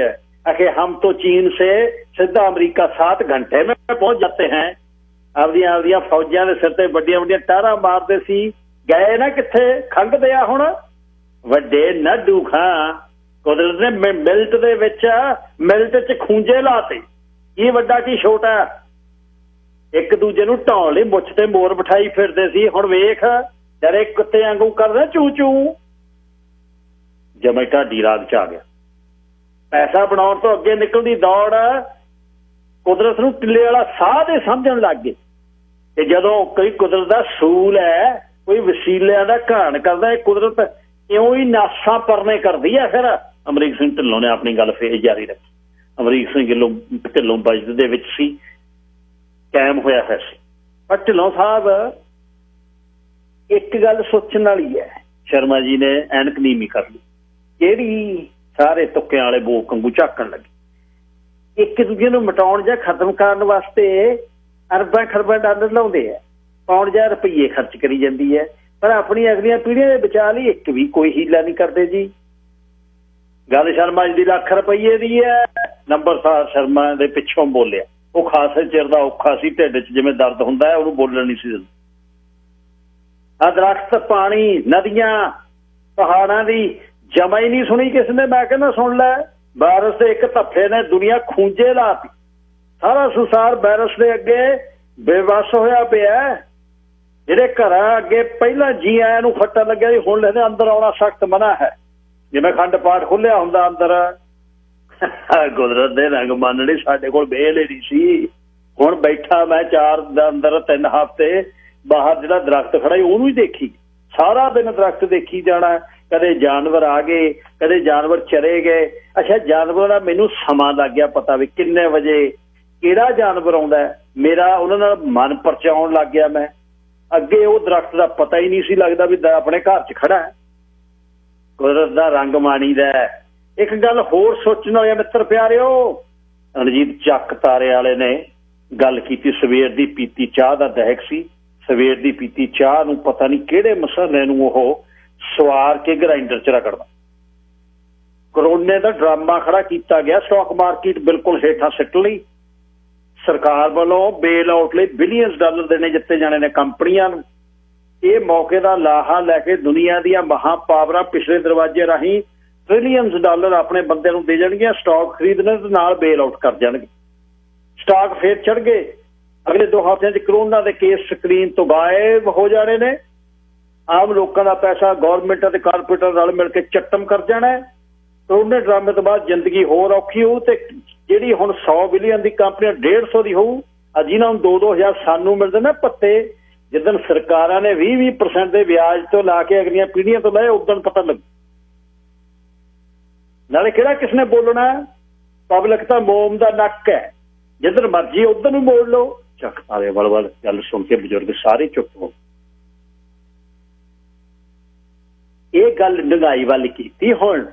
S1: आखे हम तो चीन से सीधा अमेरिका 7 घंटे में पहुंच जाते हैं। आपदियां फौजियां दे सिर ते वड्डियां वड्डियां टारा मारदे सी, गए ना किथे खंग दिया हुण वड्डे नाडू खां कुदरत ने मिल्ट दे विच मिल्ट च खूंजे लाते। की वड्डा की छोटा, एक दूजे नूं ढाउण लई मुੱਛ ते मोर बिठाई फिरदे सी। हुण वेख डरे कुत्ते वांगू करदे चू चू। जमे ढाडी राग च आ गया। पैसा बनाउण तो अगे निकलदी दौड़ कुदरत नूं टिल्ले वाला साह दे समझण लग गए कि जदों कोई कुदरत दा सूल है, कोई वसीलिਆਂ ਦਾ घाण करदा, कुदरत इउं ही नासां परने करदी है। फिर अमरीक सिंह ढिल्लों ने अपनी गल फिर जारी रखी। अमरीक सिंह ढिल्लों बजट दे विच सी, कायम होया सी। पर ढिल्लों साहब एक गल सोचण वाली है, ਸ਼ਰਮਾ ਜੀ ਨੇ ਐਨਕ ਨੀਵੀਂ ਕਰ ਲਈ, ਕਿਹੜੀ ਸਾਰੇ ਤੁੱਕਿਆਂ ਵਾਲੇ ਬੋਕ ਵਾਂਗੂ ਝਾਕਣ ਲੱਗੇ। ਇੱਕ ਦੂਜੇ ਨੂੰ ਮਿਟਾਉਣ ਜਾਂ ਖਤਮ ਕਰਨ ਵਾਸਤੇ ਅਰਬਾਂ ਖਰਬਾਂ ਡਾਲਰ ਲਾਉਂਦੇ ਆ, ਪਾਉਣ ਜਾਂ ਰੁਪਈਏ ਖਰਚ ਕਰੀ ਜਾਂਦੀ ਹੈ, ਪਰ ਆਪਣੀ ਅਗਲੀਆਂ ਪੀੜ੍ਹੀਆਂ ਦੇ ਬਚਾ ਲਈ ਇੱਕ ਵੀ ਕੋਈ ਹੀਲਾ ਨਹੀਂ ਕਰਦੇ ਜੀ। ਗੱਲ ਸ਼ਰਮਾ ਜੀ ਦੀ ਲੱਖ ਰੁਪਈਏ ਦੀ ਹੈ, ਨੰਬਰਦਾਰ ਸ਼ਰਮਾ ਦੇ ਪਿੱਛੋਂ ਬੋਲਿਆ। ਉਹ ਖਾਸੇ ਚਿਰ ਦਾ ਔਖਾ ਸੀ, ਢਿੱਡ 'ਚ ਜਿਵੇਂ ਦਰਦ ਹੁੰਦਾ ਹੈ, ਉਹਨੂੰ ਬੋਲਣ ਨਹੀਂ ਸੀ ਦਿੰਦਾ। ਆਹ ਦਰਖਤ, ਪਾਣੀ, ਨਦੀਆਂ, ਪਹਾੜਾਂ ਦੀ ਜਮਾ ਹੀ ਨਹੀਂ ਸੁਣੀ ਕਿਸੇ ਨੇ। ਮੈਂ ਕਹਿੰਦਾ ਸੁਣ ਲੈ, ਵਾਇਰਸ ਦੇ ਇੱਕ ਧੱਫੇ ਨੇ ਦੁਨੀਆ ਖੂੰਜੇ ਲਾਤੀ। ਸਾਰਾ ਸੰਸਾਰ ਵਾਇਰਸ ਦੇ ਅੱਗੇ ਬੇਵੱਸ ਹੋਇਆ ਪਿਆ। ਜਿਹੜੇ ਘਰਾਂ ਅੱਗੇ ਪਹਿਲਾਂ ਜੀ ਆਇਆਂ ਨੂੰ ਫੱਟਣ ਲੱਗਿਆ ਜੀ, ਹੁਣ ਲੈਣੇ ਅੰਦਰ ਆਉਣਾ ਸਖਤ ਮਨਾ ਹੈ। ਜਿਵੇਂ ਖੰਡ ਪਾਠ ਖੁੱਲਿਆ ਹੁੰਦਾ ਅੰਦਰ, ਕੁਦਰਤ ਦੇ ਰੰਗ ਮੰਨਣੇ ਸਾਡੇ ਕੋਲ ਵੇਲੇ ਨਹੀਂ ਸੀ। ਹੁਣ ਬੈਠਾ ਮੈਂ 4 ਅੰਦਰ 3 ਹਫ਼ਤੇ ਬਾਹਰ ਜਿਹੜਾ ਦਰਖਤ ਖੜਾ ਉਹਨੂੰ ਹੀ ਦੇਖੀ, ਸਾਰਾ ਦਿਨ ਦਰਖਤ ਦੇਖੀ ਜਾਣਾ। ਕਦੇ ਜਾਨਵਰ ਆ ਗਏ, ਕਦੇ ਜਾਨਵਰ ਚਰੇ ਗਏ। ਅੱਛਾ, ਜਾਨਵਰਾਂ ਦਾ ਮੈਨੂੰ ਸਮਾਂ ਲੱਗ ਗਿਆ ਪਤਾ ਵੀ ਕਿੰਨੇ ਵਜੇ ਕਿਹੜਾ ਜਾਨਵਰ ਆਉਂਦਾ, ਮੇਰਾ ਉਹਨਾਂ ਨਾਲ ਮਨ ਪਰਚਾਉਣ ਲੱਗ ਗਿਆ ਮੈਂ। ਅੱਗੇ ਉਹ ਦਰਖਤ ਦਾ ਪਤਾ ਹੀ ਨਹੀਂ ਸੀ ਲੱਗਦਾ ਵੀ ਆਪਣੇ ਘਰ 'ਚ ਖੜਾ ਹੈ। ਕੁਦਰਤ ਦਾ ਰੰਗ ਮਾਣੀ ਦਾ। ਇੱਕ ਗੱਲ ਹੋਰ ਸੋਚਣ ਵਾਲੀ ਮਿੱਤਰ ਪਿਆਰਿਓ, ਰਣਜੀਤ ਚੱਕ ਤਾਰੇ ਵਾਲੇ ਨੇ ਗੱਲ ਕੀਤੀ, ਸਵੇਰ ਦੀ ਪੀਤੀ ਚਾਹ ਦਾ ਦਹਿਕ ਸੀ। ਸਵੇਰ ਦੀ ਪੀਤੀ ਚਾਹ ਨੂੰ ਪਤਾ ਨਹੀਂ ਕਿਹੜੇ ਮਸਾਲੇ ਨੂੰ ਉਹ ਸਵਾਰ ਕੇ ਗ੍ਰਾਈਂਡਰ 'ਚ ਰਗੜਦਾ। ਕਰੋਨੇ ਦਾ ਡਰਾਮਾ ਖੜਾ ਕੀਤਾ ਗਿਆ, ਸਟਾਕ ਮਾਰਕੀਟ ਬਿਲਕੁਲ ਹੇਠਾਂ ਸਿੱਟ ਲਈ। ਸਰਕਾਰ ਵੱਲੋਂ ਬੇਲ ਆਊਟ ਲਈ ਬਿਲੀਅਨਸ ਡਾਲਰ ਦੇਣੇ ਜਿੱਤੇ ਜਾਣੇ ਨੇ ਕੰਪਨੀਆਂ ਨੂੰ। ਇਹ ਮੌਕੇ ਦਾ ਲਾਹਾ ਲੈ ਕੇ ਦੁਨੀਆ ਦੀਆਂ ਮਹਾਂਪਾਵਰਾਂ ਪਿਛਲੇ ਦਰਵਾਜ਼ੇ ਰਾਹੀਂ ਟ੍ਰਿਲੀਅਨਸ ਡਾਲਰ ਆਪਣੇ ਬੰਦੇ ਨੂੰ ਦੇ ਜਾਣਗੀਆਂ। ਸਟਾਕ ਖਰੀਦਣੇ ਦੇ ਨਾਲ ਬੇਲ ਆਊਟ ਕਰ ਜਾਣਗੇ। ਸਟਾਕ ਫੇਰ ਚੜ ਗਏ। ਅਗਲੇ 2 ਹਫ਼ਤਿਆਂ 'ਚ ਕਰੋਨਾ ਦੇ ਕੇਸ ਸਕਰੀਨ ਤੋਂ ਗਾਇਬ ਹੋ ਜਾਣੇ ਨੇ। ਆਮ ਲੋਕਾਂ ਦਾ ਪੈਸਾ ਗੌਰਮੈਂਟ ਅਤੇ ਕਾਰਪੋਰੇਟਰ ਨਾਲ ਮਿਲ ਕੇ ਚੱਟਮ ਕਰ ਜਾਣਾ। ਕਰੋਨੇ ਡਰਾਮੇ ਤੋਂ ਬਾਅਦ ਜ਼ਿੰਦਗੀ ਹੋਰ ਔਖੀ ਹੋਊ ਤੇ ਜਿਹੜੀ ਹੁਣ 100 ਬਿਲੀਅਨ ਦੀ ਕੰਪਨੀ 150 ਦੀ ਹੋਊ। ਜਿਹਨਾਂ ਨੂੰ 2-2 ਹਜ਼ਾਰ ਸਾਨੂੰ ਮਿਲਦੇ ਨੇ ਪੱਤੇ, ਜਿੱਦਣ ਸਰਕਾਰਾਂ ਨੇ 20% ਦੇ ਵਿਆਜ ਤੋਂ ਲਾ ਕੇ ਅਗਲੀਆਂ ਪੀੜ੍ਹੀਆਂ ਤੋਂ ਲਏ, ਉਦੋਂ ਪਤਾ ਲੱਗੂ। ਨਾਲੇ ਕਿਹੜਾ ਕਿਸ ਨੇ ਬੋਲਣਾ, ਪਬਲਿਕ ਤਾਂ ਮੋਮ ਦਾ ਨੱਕ ਹੈ, ਜਿੱਧਰ ਮਰਜੀ ਉਧਰ ਨੂੰ ਬੋਲ ਲਓ। ਚੱਕ ਤਾਰੇ ਵੱਲ ਗੱਲ ਸੁਣ ਕੇ ਬਜ਼ੁਰਗ ਸਾਰੇ ਚੁੱਪ ਹੋ। ਇਹ ਗੱਲ ਡੰਗਾਈ ਵੱਲ ਕੀਤੀ। ਹੁਣ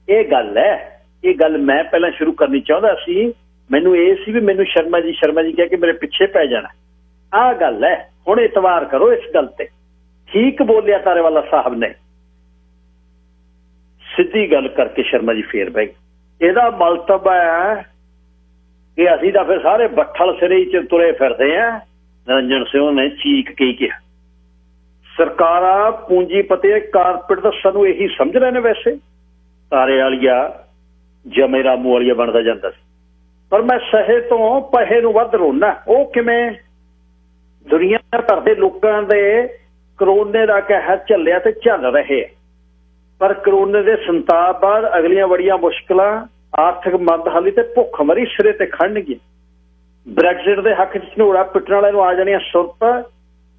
S1: ਇਹ ਗੱਲ ਹੈ, ਇਹ ਗੱਲ ਮੈਂ ਪਹਿਲਾਂ ਸ਼ੁਰੂ ਕਰਨੀ ਚਾਹੁੰਦਾ ਸੀ। ਮੈਨੂੰ ਇਹ ਸੀ ਵੀ ਮੈਨੂੰ ਸ਼ਰਮਾ ਜੀ ਕਹਿ ਕੇ ਮੇਰੇ ਪਿੱਛੇ ਪੈ ਜਾਣਾ। ਆਹ ਗੱਲ ਹੈ, ਹੁਣ ਇਤਵਾਰ ਕਰੋ ਇਸ ਗੱਲ ਤੇ। ਠੀਕ ਬੋਲਿਆ ਤਾਰੇਵਾਲਾ ਸਾਹਿਬ ਨੇ, ਸਿੱਧੀ ਗੱਲ ਕਰਕੇ ਸ਼ਰਮਾ ਜੀ ਫੇਰ ਬਹਿ ਗਏ। ਇਹਦਾ ਮਤਲਬ ਹੈ ਕਿ ਅਸੀਂ ਤਾਂ ਫਿਰ ਸਾਰੇ ਬੱਠਲ ਸਿਰੇ 'ਚ ਤੁਰੇ ਫਿਰਦੇ ਆ। ਨਿਰੰਜਨ ਸਿੰਘ ਨੇ ਚੀਕ ਕੇ ਕਿਹਾ, ਸਰਕਾਰਾਂ ਪੂੰਜੀਪਤੀ ਕਾਰਪੋਰੇਟ ਦਾ ਸਾਨੂੰ ਇਹੀ ਸਮਝ ਰਹੇ ਨੇ। ਵੈਸੇ ਤਾਰੇ ਵਾਲੀਆ ਜਮੇ ਰਾਮੂ ਵਾਲੀਆ ਬਣਦਾ ਜਾਂਦਾ ਸੀ, ਪਰ ਮੈਂ ਸਹੇ ਤੋਂ ਪਹੇ ਨੂੰ ਵੱਧ ਰੋਣਾ। ਉਹ ਕਿਵੇਂ? ਦੁਨੀਆ ਭਰ ਦੇ ਲੋਕਾਂ ਦੇ ਕਰੋਨੇ ਦਾ ਕਹਿਰ ਝੱਲਿਆ ਤੇ ਝੱਲ ਰਹੇ, ਪਰ ਕਰੋਨੇ ਦੇ ਸੰਤਾਪ ਬਾਅਦ ਅਗਲੀਆਂ ਬੜੀਆਂ ਮੁਸ਼ਕਲਾਂ, ਆਰਥਿਕ ਮੰਦਹਾਲੀ ਤੇ ਭੁੱਖਮਰੀ ਸਿਰੇ ਤੇ ਖੜਨਗੀਆਂ। ਬ੍ਰੈਗਜ਼ਿਟ ਦੇ ਹੱਕ 'ਚ ਝਨੋੜਾ ਪਿੱਟਣ ਵਾਲੇ ਨੂੰ ਆ ਜਾਣੀਆਂ ਸੁਰਤ।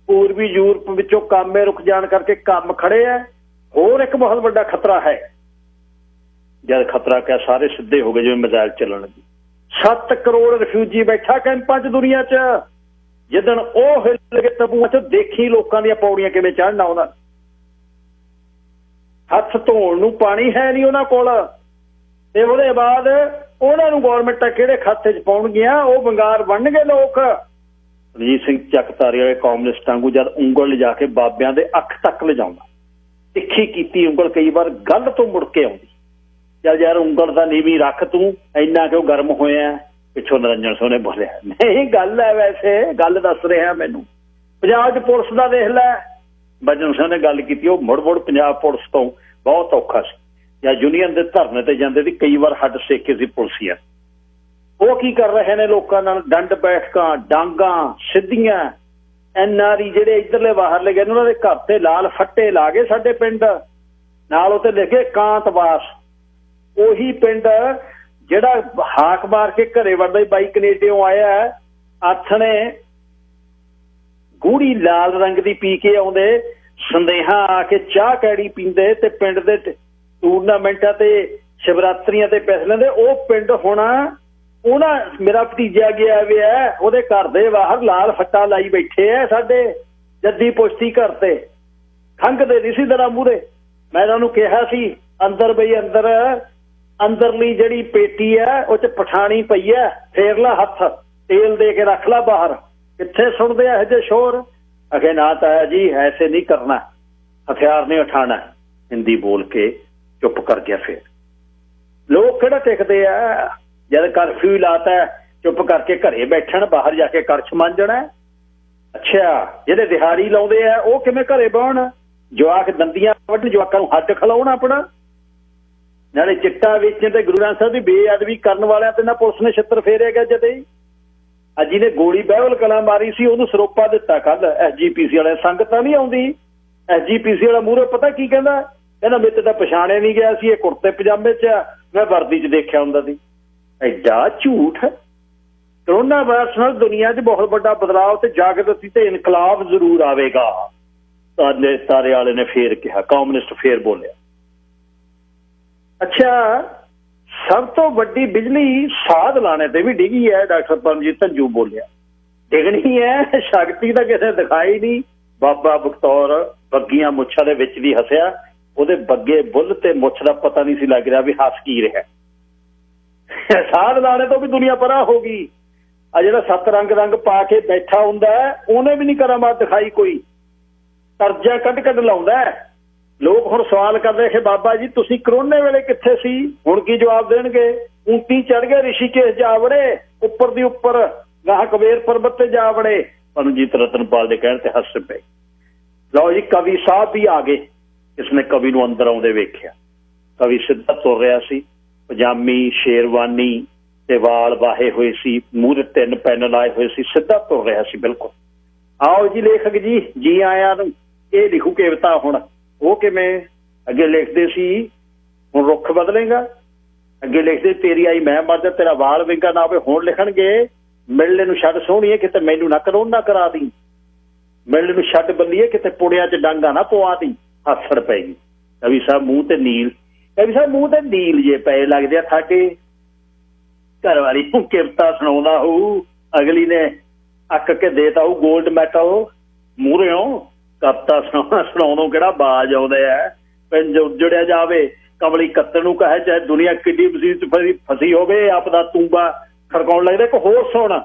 S1: ਪੂਰਬੀ ਯੂਰਪ ਵਿੱਚੋਂ ਕਾਮੇ ਰੁਕ ਜਾਣ ਕਰਕੇ ਕੰਮ ਖੜੇ ਹੈ। ਹੋਰ ਇੱਕ ਬਹੁਤ ਵੱਡਾ ਖਤਰਾ ਹੈ। ਜਦ ਖਤਰਾ ਕਿਹਾ ਸਾਰੇ ਸਿੱਧੇ ਹੋ ਗਏ ਜਿਵੇਂ ਮਿਜ਼ਾਈਲ ਚੱਲਣ ਲੱਗੀ। 7 ਕਰੋੜ ਰਿਫਿਊਜੀ ਬੈਠਾ ਕੈਂਪਾਂ 'ਚ ਦੁਨੀਆ 'ਚ। ਜਿੱਦਣ ਉਹ ਹਿੱਲ ਕੇ ਤਬੂਆਂ 'ਚ ਦੇਖੀ ਲੋਕਾਂ ਦੀਆਂ ਪੌੜੀਆਂ ਕਿਵੇਂ ਚੜ੍ਹਨਾ। ਉਹਨਾਂ ਹੱਥ ਧੋਣ ਨੂੰ ਪਾਣੀ ਹੈ ਨਹੀਂ ਉਹਨਾਂ ਕੋਲ, ਤੇ ਉਹਦੇ ਬਾਅਦ ਉਹਨਾਂ ਨੂੰ ਗੌਰਮੈਂਟਾਂ ਕਿਹੜੇ ਖਾਤੇ 'ਚ ਪਾਉਣਗੀਆਂ? ਉਹ ਵੰਗਾਰ ਬਣਨਗੇ ਲੋਕ। ਰਣਜੀਤ ਸਿੰਘ ਚੱਕ ਤਾਰੇ ਵਾਲੇ ਕਾਮਿਊਨਿਸਟ ਵਾਂਗੂ ਜਦ ਉਂਗਲ ਲਿਜਾ ਕੇ ਬਾਬਿਆਂ ਦੇ ਅੱਖ ਤੱਕ ਲਿਜਾਉਂਦਾ, ਤਿੱਖੀ ਕੀਤੀ ਉਂਗਲ ਕਈ ਵਾਰ ਗੱਲ ਤੋਂ ਮੁੜ ਕੇ ਆਉਂਦੀ। ਚੱਲ ਯਾਰ ਉਂਗਲ ਦਾ ਨੀਵੀਂ ਰੱਖ, ਤੂੰ ਇੰਨਾ ਕਿਉਂ ਗਰਮ ਹੋਇਆ? ਪਿੱਛੋਂ ਨਿਰੰਜਨ ਸਿੰਘ ਨੇ ਬੋਲਿਆ, ਨਹੀਂ ਗੱਲ ਹੈ, ਵੈਸੇ ਗੱਲ ਦੱਸ ਰਿਹਾ ਮੈਨੂੰ। ਪੰਜਾਬ 'ਚ ਪੁਲਿਸ ਦਾ ਦੇਖ ਲੈ। ਬਚਨ ਸਿੰਘ ਨੇ ਗੱਲ ਕੀਤੀ, ਉਹ ਮੁੜ ਪੰਜਾਬ ਪੁਲਿਸ ਤੋਂ ਬਹੁਤ ਔਖਾ ਸੀ। ਜਾਂ ਯੂਨੀਅਨ ਦੇ ਧਰਨੇ ਤੇ ਜਾਂਦੇ ਸੀ, ਕਈ ਵਾਰ ਹੱਡ ਸੇਕੇ ਸੀ ਪੁਲਿਸੀਆ। ਉਹ ਕੀ ਕਰ ਰਹੇ ਨੇ ਲੋਕਾਂ ਨਾਲ? ਡੰਡ ਬੈਠਕਾਂ, ਡਾਂਗਾਂ ਸਿੱਧੀਆਂ। NRI ਜਿਹੜੇ ਇੱਧਰਲੇ ਬਾਹਰਲੇ ਗਏ ਉਹਨਾਂ ਦੇ ਘਰ ਤੇ ਲਾਲ ਫੱਟੇ ਲਾ ਗਏ ਸਾਡੇ ਪਿੰਡ ਨਾਲ, ਉੱਤੇ ਲਿਖੇ ਕਾਂਤਵਾਸ। ਉਹੀ ਪਿੰਡ ਜਿਹੜਾ ਹਾਕ ਮਾਰ ਕੇ ਘਰੇ ਵੜਦਾ ਹੀ ਬਾਈ ਕਨੇਡਿਓਂ ਆਇਆ, ਆਥਣੇ ਗੂੜੀ ਲਾਲ ਰੰਗ ਦੀ ਪੀ ਕੇ ਆਉਂਦੇ, ਸੰਦੇਹਾ ਆ ਕੇ ਚਾਹ ਕੈੜੀ ਪੀਂਦੇ ਤੇ ਪਿੰਡ ਦੇ ਟੂਰਨਾਮੈਂਟਾਂ ਤੇ ਸ਼ਿਵਰਾਤਰੀਆਂ ਤੇ ਪੈਸੇ ਲੈਂਦੇ। ਉਹ ਪਿੰਡ ਹੋਣਾ ਉਹਨਾਂ ਮੇਰਾ ਭਤੀਜਾ ਗਿਆ ਵਿਆ, ਉਹਦੇ ਘਰ ਦੇ ਬਾਹਰ ਲਾਲ ਫੱਟਾ ਲਾਈ ਬੈਠੇ ਆ ਸਾਡੇ ਜੱਦੀ ਪੁਸ਼ਤੀ ਘਰ ਤੇ। ਖੰਘਦੇ ਨਹੀਂ ਸੀ ਦਰਾਂ ਮੂਹਰੇ। ਮੈਂ ਇਹਨਾਂ ਨੂੰ ਕਿਹਾ ਸੀ ਅੰਦਰ ਬਈ ਅੰਦਰਲੀ ਜਿਹੜੀ ਪੇਟੀ ਹੈ ਉਹ 'ਚ ਪਠਾਣੀ ਪਈ ਹੈ, ਫੇਰ ਲਾ ਹੱਥ, ਤੇਲ ਦੇ ਕੇ ਰੱਖ ਲਾ ਬਾਹਰ। ਕਿੱਥੇ ਸੁਣਦੇ ਇਹੋ ਜਿਹੇ ਸ਼ੋਰ? ਅਗੇ ਨਾ ਤਾਇਆ ਜੀ ਐਸੇ ਨਹੀਂ ਕਰਨਾ, ਹਥਿਆਰ ਨਹੀਂ ਉਠਾਣਾ। ਹਿੰਦੀ ਬੋਲ ਕੇ ਚੁੱਪ ਕਰ ਗਿਆ। ਫਿਰ ਲੋਕ ਕਿਹੜਾ ਟਿਕਦੇ ਆ? ਜਦ ਕਰਫਿਊ ਲਾਤਾ ਚੁੱਪ ਕਰਕੇ ਘਰੇ ਬੈਠਣ, ਬਾਹਰ ਜਾ ਕੇ ਕਰਛ ਮੰਜਣਾ। ਅੱਛਾ ਜਿਹੜੇ ਦਿਹਾੜੀ ਲਾਉਂਦੇ ਆ ਉਹ ਕਿਵੇਂ ਘਰੇ ਬਹਿਣ? ਜਵਾਕ ਦੰਦੀਆਂ ਵੱਢ, ਜਵਾਕਾਂ ਨੂੰ ਹੱਡ ਖਿਲਾਉਣ ਆਪਣਾ। ਨਾਲੇ ਚਿੱਟਾ ਵੇਚਣ ਤੇ ਗੁਰੂ ਗ੍ਰੰਥ ਸਾਹਿਬ ਦੀ ਬੇਅਦਬੀ ਕਰਨ ਵਾਲਿਆਂ ਤੇ ਨਾ ਪੁਲਿਸ ਨੇ ਛਿੱਤਰ ਫੇਰਿਆ ਗਿਆ। ਜਦੇ ਅੱਜ ਜਿਹਨੇ ਗੋਲੀ ਬਹਿਬਲ ਕਲਾਂ ਮਾਰੀ ਸੀ ਉਹਨੂੰ ਸਰੋਪਾ ਦਿੱਤਾ ਕੱਲ SGPC ਵਾਲੇ। ਸੰਗਤ ਨਹੀਂ ਆਉਂਦੀ। SGPC ਵਾਲਾ ਮੂਹਰੇ ਪਤਾ ਕੀ ਕਹਿੰਦਾ? ਕਹਿੰਦਾ ਮੇਰੇ ਤਾਂ ਪਛਾਣਿਆ ਨਹੀਂ ਗਿਆ ਸੀ, ਇਹ ਕੁੜਤੇ ਪਜਾਮੇ 'ਚ ਆ, ਮੈਂ ਵਰਦੀ 'ਚ ਦੇਖਿਆ ਹੁੰਦਾ ਸੀ। ਐਡਾ ਝੂਠ। ਕਰੋਨਾ ਵਾਇਰਸ ਨਾਲ ਦੁਨੀਆ 'ਚ ਬਹੁਤ ਵੱਡਾ ਬਦਲਾਅ ਤੇ ਜਾਗਰਤੀ ਤੇ ਇਨਕਲਾਬ ਜ਼ਰੂਰ ਆਵੇਗਾ। ਤਾਰੇ ਵਾਲੇ ਨੇ ਫੇਰ ਕਿਹਾ, ਕਮਿਊਨਿਸਟ ਫੇਰ ਬੋਲਿਆ। ਅੱਛਾ ਸਭ ਤੋਂ ਵੱਡੀ ਬਿਜਲੀ ਸਾਧ ਲਾਣੇ ਤੇ ਵੀ ਡਿੱਗੀ ਹੈ, ਡਾਕਟਰ ਪਰਮਜੀਤ ਧੰਜੂ ਬੋਲਿਆ। ਡਿੱਗਣੀ ਹੈ, ਸ਼ਕਤੀ ਤਾਂ ਕਿਸੇ ਦਿਖਾਈ ਨਹੀਂ। ਬਾਬਾ ਬਖਤੌਰ ਬੱਗੀਆਂ ਮੁੱਛਾਂ ਦੇ ਵਿੱਚ ਦੀ ਹੱਸਿਆ। ਉਹਦੇ ਬੱਗੇ ਬੁੱਲ ਤੇ ਮੁੱਛ ਦਾ ਪਤਾ ਨਹੀਂ ਸੀ ਲੱਗ ਰਿਹਾ ਵੀ ਹੱਸ ਕੀ ਰਿਹਾ। ਸਾਧ ਲਾਣੇ ਤੋਂ ਵੀ ਦੁਨੀਆ ਪਰਾਂ ਹੋ ਗਈ। ਆ ਜਿਹੜਾ 7 ਰੰਗ ਪਾ ਕੇ ਬੈਠਾ ਹੁੰਦਾ ਉਹਨੇ ਵੀ ਨਹੀਂ ਕਰਾਮਾਤ ਦਿਖਾਈ ਕੋਈ। ਤਰਜਾ ਕੱਢ ਲਾਉਂਦਾ। ਲੋਕ ਹੁਣ ਸਵਾਲ ਕਰਦੇ ਕਿ ਬਾਬਾ ਜੀ ਤੁਸੀਂ ਕਰੋਨੇ ਵੇਲੇ ਕਿੱਥੇ ਸੀ? ਹੁਣ ਕੀ ਜਵਾਬ ਦੇਣਗੇ? ਊਂਟੀ ਚੜ ਗਏ, ਰਿਸ਼ੀਕੇਸ਼ ਜਾ ਵੜੇ, ਉੱਪਰ ਦੀ ਉੱਪਰ ਗਾਹ ਕਬੀਰ ਪਰਬਤ ਤੇ ਜਾ ਵੜੇ। ਪਰਮਜੀਤ ਰਤਨਪਾਲ ਦੇ ਕਹਿਣ ਤੇ ਹੱਸ ਪਏ। ਲਓ ਜੀ ਕਵੀ ਸਾਹਿਬ ਵੀ ਆ ਗਏ। ਇਸਨੇ ਕਵੀ ਨੂੰ ਅੰਦਰ ਆਉਂਦੇ ਵੇਖਿਆ। ਕਵੀ ਸਿੱਧਾ ਤੁਰ ਰਿਹਾ ਸੀ, ਪਜਾਮੀ, ਸ਼ੇਰਵਾਨੀ ਤੇ ਵਾਲ ਵਾਹੇ ਹੋਏ ਸੀ, ਮੂੰਹ ਦੇ 3 ਪੈਨ ਲਾਏ ਹੋਏ ਸੀ, ਸਿੱਧਾ ਤੁਰ ਰਿਹਾ ਸੀ ਬਿਲਕੁਲ। ਆਓ ਜੀ ਲੇਖਕ ਜੀ ਆਇਆਂ ਨੂੰ। ਇਹ ਲਿਖੂ ਕਵਿਤਾ ਹੁਣ। ਉਹ ਕਿਵੇਂ? ਅੱਗੇ ਲਿਖਦੇ ਸੀ ਹੁਣ ਰੁੱਖ ਬਦਲੇਗਾ। ਅੱਗੇ ਲਿਖਦੇ ਤੇਰੀ ਆਈ ਮੈਂ ਮਰਦਾ, ਤੇਰਾ ਵਾਲ ਵਿੰਗਾ ਨਾ ਹੋਵੇ। ਹੁਣ ਲਿਖਣਗੇ ਮਿਲਣੇ ਨੂੰ ਛੱਡ ਸੋਹਣੀਏ, ਕਿਤੇ ਮੈਨੂੰ ਨਾ ਕਰੋਨਾ ਕਰਾ ਦੀ। ਮਿਲਣੇ ਨੂੰ ਛੱਡ ਬੱਲੀਏ, ਕਿਤੇ ਪੁੜਿਆਂ 'ਚ ਡਾਂਗਾ ਨਾ ਪਵਾ ਦੀ। ਹੱਸੜ ਪੈ ਗਈ। ਕਵੀ ਸਾਹਿਬ ਮੂੰਹ ਤੇ ਨੀਲ ਜੇ ਪਏ ਲੱਗਦੇ ਆ। ਸਾਡੇ ਘਰ ਵਾਲੀ ਨੂੰ ਕਵਿਤਾ ਸੁਣਾਉਂਦਾ ਹੋਊ, ਅਗਲੀ ਨੇ ਅੱਕ ਕੇ ਦੇਤਾ ਹੋਊ ਗੋਲਡ ਮੈਡਲ ਮੂਹਰਿਓਂ। ਕਵਿਤਾ ਸੁਣਾਉਣੋਂ ਕਿਹੜਾ ਬਾਜ ਆਉਂਦੇ ਆ? ਪਿੰਜ ਉੱਜੜਿਆ ਜਾਵੇ, ਕਮਲੀ ਕੱਤਣ ਨੂੰ ਕਹੇ, ਚਾਹੇ ਦੁਨੀਆ ਕਿੱਡੀ ਮੁਸੀਬਤ ਫਸੀ ਹੋਵੇ, ਆਪਦਾ ਤੂੰਬਾ ਖੜਕਾਉਣ ਲੱਗਦਾ। ਇੱਕ ਹੋਰ ਸੁਣ,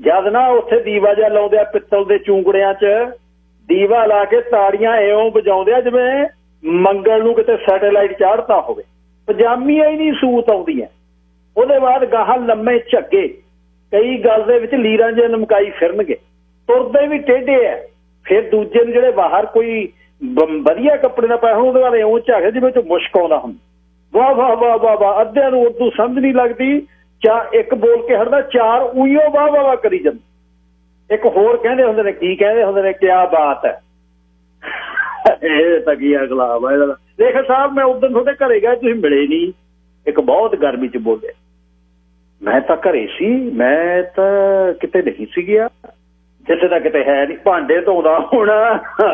S1: ਜਦ ਨਾ ਉੱਥੇ ਦੀਵਾ ਜਿਹਾ ਲਾਉਂਦੇ ਆ ਪਿੱਤਲ ਦੇ ਚੂੰਗੜਿਆਂ 'ਚ, ਦੀਵਾ ਲਾ ਕੇ ਤਾੜੀਆਂ ਇਉਂ ਵਜਾਉਂਦੇ ਆ ਜਿਵੇਂ ਮੰਗਲ ਨੂੰ ਕਿਤੇ ਸੈਟੇਲਾਈਟ ਚਾੜਤਾ ਹੋਵੇ। ਪਜਾਮੀਆਂ ਹੀ ਨਹੀਂ ਸੂਤ ਆਉਂਦੀਆਂ। ਉਹਦੇ ਬਾਅਦ ਗਾਹਾਂ ਲੰਮੇ ਝੱਗੇ, ਕਈ ਗੱਲ ਦੇ ਵਿੱਚ ਲੀਰਾਂ ਜਿਹੇ ਲਮਕਾਈ ਫਿਰਨਗੇ, ਤੁਰਦੇ ਵੀ ਟੇਢੇ ਆ। ਫਿਰ ਦੂਜੇ ਨੂੰ ਜਿਹੜੇ ਬਾਹਰ ਕੋਈ ਵਧੀਆ ਕੱਪੜੇ ਦਾ ਪਾਇਆ ਉਹਦੇ ਬਾਰੇ ਇਉਂ ਝਾਕ ਜਿਵੇਂ ਚ ਮੁਸ਼ਕ ਆਉਂਦਾ ਹੁੰਦਾ। ਵਾਹ ਵਾਹ ਵਾਹ ਵਾਹ ਵਾਹ। ਅੱਧਿਆਂ ਨੂੰ ਉਰਦੂ ਸਮਝ ਨਹੀਂ ਲੱਗਦੀ। ਇੱਕ ਬੋਲ ਕੇ ਹਟਦਾ, 4 ਉਈਓ ਵਾਹ ਵਾਹ ਵਾਹ ਕਰੀ ਜਾਂਦੇ। ਇੱਕ ਹੋਰ ਕਹਿੰਦੇ ਹੁੰਦੇ ਨੇ, ਕੀ ਕਹਿੰਦੇ ਹੁੰਦੇ ਨੇ, ਕਿਆ ਬਾਤ ਹੈ। ਇਹ ਤਾਂ ਕੀ ਅਗਲਾਬ ਹੈ ਇਹਦਾ। ਲੇਖਕ ਸਾਹਿਬ ਮੈਂ ਉਦੋਂ ਤੁਹਾਡੇ ਘਰੇ ਗਿਆ, ਤੁਸੀਂ ਮਿਲੇ ਨਹੀਂ। ਇੱਕ ਬਹੁਤ ਗਰਮੀ 'ਚ ਬੋਲੇ। ਮੈਂ ਤਾਂ ਘਰੇ ਸੀ, ਮੈਂ ਤਾਂ ਕਿਤੇ ਨਹੀਂ ਸੀ ਗਿਆ। ਜਿੱਥੇ ਤਾਂ ਕਿਤੇ ਹੈ ਨਹੀਂ। ਭਾਂਡੇ ਧੋਦਾ ਹੋਣਾ।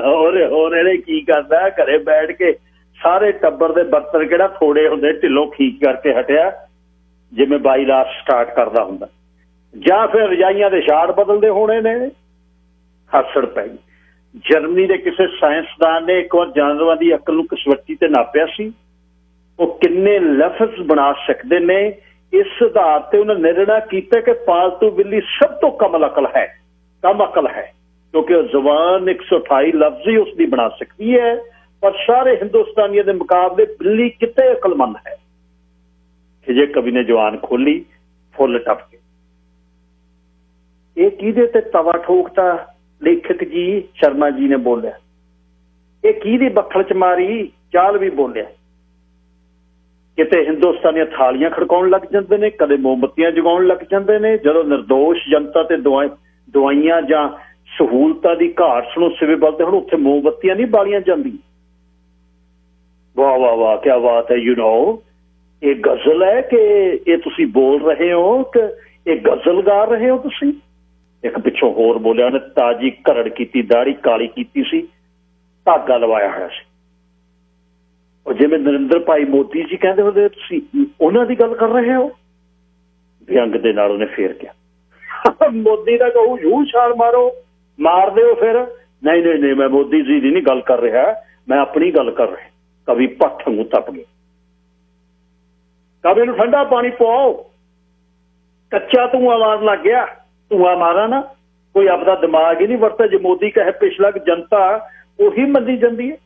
S1: ਹੋਰ ਇਹਨੇ ਕੀ ਕਰਦਾ? ਘਰੇ ਬੈਠ ਕੇ ਸਾਰੇ ਟੱਬਰ ਦੇ ਬਰਤਨ ਕਿਹੜਾ ਥੋੜੇ ਹੁੰਦੇ, ਢਿੱਲੋਂ ਖੀਚ ਕਰਕੇ ਹਟਿਆ ਜਿਵੇਂ ਬਾਈ ਲਾਸ ਸਟਾਰਟ ਕਰਦਾ ਹੁੰਦਾ। ਜਾਂ ਫਿਰ ਰਜਾਈਆਂ ਦੇ ਛਾੜ ਬਦਲਦੇ ਹੋਣੇ ਨੇ। ਹੱਸੜ ਪੈ ਗਈ। ਜਰਮਨੀ ਦੇ ਕਿਸੇ ਸਾਇੰਸਦਾਨ ਨੇ ਇੱਕ ਵਾਰ ਜਾਨਵਰਾਂ ਦੀ ਅਕਲ ਨੂੰ ਕਸਵੱਟੀ ਤੇ ਨਾਪਿਆ ਸੀ। ਉਹ ਕਿੰਨੇ ਲਫ਼ਜ਼ ਬਣਾ ਸਕਦੇ ਨੇ, ਇਸ ਆਧਾਰ ਤੇ ਉਹਨਾਂ ਨਿਰਣਾ ਕੀਤਾ ਕਿ ਪਾਲਤੂ ਬਿੱਲੀ ਸਭ ਤੋਂ ਕਮ ਅਕਲ ਹੈ, ਕਿਉਂਕਿ ਉਹ ਜ਼ੁਬਾਨ 128 ਲਫ਼ਜ਼ ਹੀ ਉਸਦੀ ਬਣਾ ਸਕਦੀ ਹੈ। ਪਰ ਸਾਰੇ ਹਿੰਦੁਸਤਾਨੀਆਂ ਦੇ ਮੁਕਾਬਲੇ ਬਿੱਲੀ ਕਿਤੇ ਅਕਲਮੰਦ ਹੈ। ਕਿ ਜੇ ਕਵੀ ਨੇ ਜਵਾਨ ਖੋਲੀ, ਫੁੱਲ ਟੱਪ ਕੇ। ਇਹ ਕਿਹਦੇ ਤੇ ਤਵਾ ਠੋਕਤਾ? ਲੇਖਕ ਜੀ ਸ਼ਰਮਾ ਜੀ ਨੇ ਬੋਲਿਆ। ਇਹ ਕਿਹਦੀ ਬੱਖਲ 'ਚ ਮਾਰੀ? ਚਾਲ ਵੀ ਬੋਲਿਆ। ਕਿਤੇ ਹਿੰਦੁਸਤਾਨੀਆਂ ਥਾਲੀਆਂ ਖੜਕਾਉਣ ਲੱਗ ਜਾਂਦੇ ਨੇ, ਕਦੇ ਮੋਮਬੱਤੀਆਂ ਜਗਾਉਣ ਲੱਗ ਜਾਂਦੇ ਨੇ। ਜਦੋਂ ਨਿਰਦੋਸ਼ ਜਨਤਾ ਤੇ ਦਵਾਈਆਂ ਜਾਂ ਸਹੂਲਤਾਂ ਦੀ ਘਾਟ ਨੂੰ ਸਿਵੇ ਬਲਦੇ ਹੁਣ, ਉੱਥੇ ਮੋਮਬੱਤੀਆਂ ਨਹੀਂ ਬਾਲੀਆਂ ਜਾਂਦੀਆਂ। ਵਾਹ ਵਾਹ ਵਾਹ, ਕਿਆ ਬਾਤ ਹੈ। ਇਹ ਗਜ਼ਲ ਹੈ ਕਿ ਇਹ ਤੁਸੀਂ ਬੋਲ ਰਹੇ ਹੋ, ਕਿ ਇਹ ਗਜ਼ਲ ਗਾ ਰਹੇ ਹੋ ਤੁਸੀਂ? ਇੱਕ ਪਿੱਛੋਂ ਹੋਰ ਬੋਲਿਆ। ਉਹਨੇ ਤਾਜੀ ਘਰੜ ਕੀਤੀ, ਦਾੜੀ ਕਾਲੀ ਕੀਤੀ ਸੀ, ਧਾਗਾ ਲਵਾਇਆ ਹੋਇਆ ਸੀ। ਉਹ ਜਿਵੇਂ ਨਰਿੰਦਰ ਭਾਈ ਮੋਦੀ ਜੀ ਕਹਿੰਦੇ ਹੁੰਦੇ, ਤੁਸੀਂ ਉਹਨਾਂ ਦੀ ਗੱਲ ਕਰ ਰਹੇ ਹੋ? ਵਿਅੰਗ ਦੇ ਨਾਲ ਉਹਨੇ ਫੇਰ ਕਿਹਾ, ਮੋਦੀ ਦਾ ਕਹੂ ਯੂ ਛਾਲ ਮਾਰੋ, ਮਾਰ ਦਿਓ। ਫਿਰ ਨਹੀਂ ਮੈਂ ਮੋਦੀ ਜੀ ਦੀ ਨਹੀਂ ਗੱਲ ਕਰ ਰਿਹਾ, ਮੈਂ ਆਪਣੀ ਗੱਲ ਕਰ ਰਿਹਾ। ਕਵੀ ਭੱਠ ਨੂੰ ਤਪ ਗਏ, ਕਵੀ ਨੂੰ ਠੰਡਾ ਪਾਣੀ ਪਾਓ, ਕੱਚਾ ਧੂੰਆਂ ਮਾਰਨ ਲੱਗ ਗਿਆ। ਧੂੰਆਂ ਮਾਰਾ ਨਾ, ਕੋਈ ਆਪਦਾ ਦਿਮਾਗ ਹੀ ਨਹੀਂ ਵਰਤਾ। ਜੇ ਮੋਦੀ ਕਹੇ ਪਿਛਲਾ ਜਨਤਾ ਉਹੀ ਮੰਨੀ ਜਾਂਦੀ ਹੈ।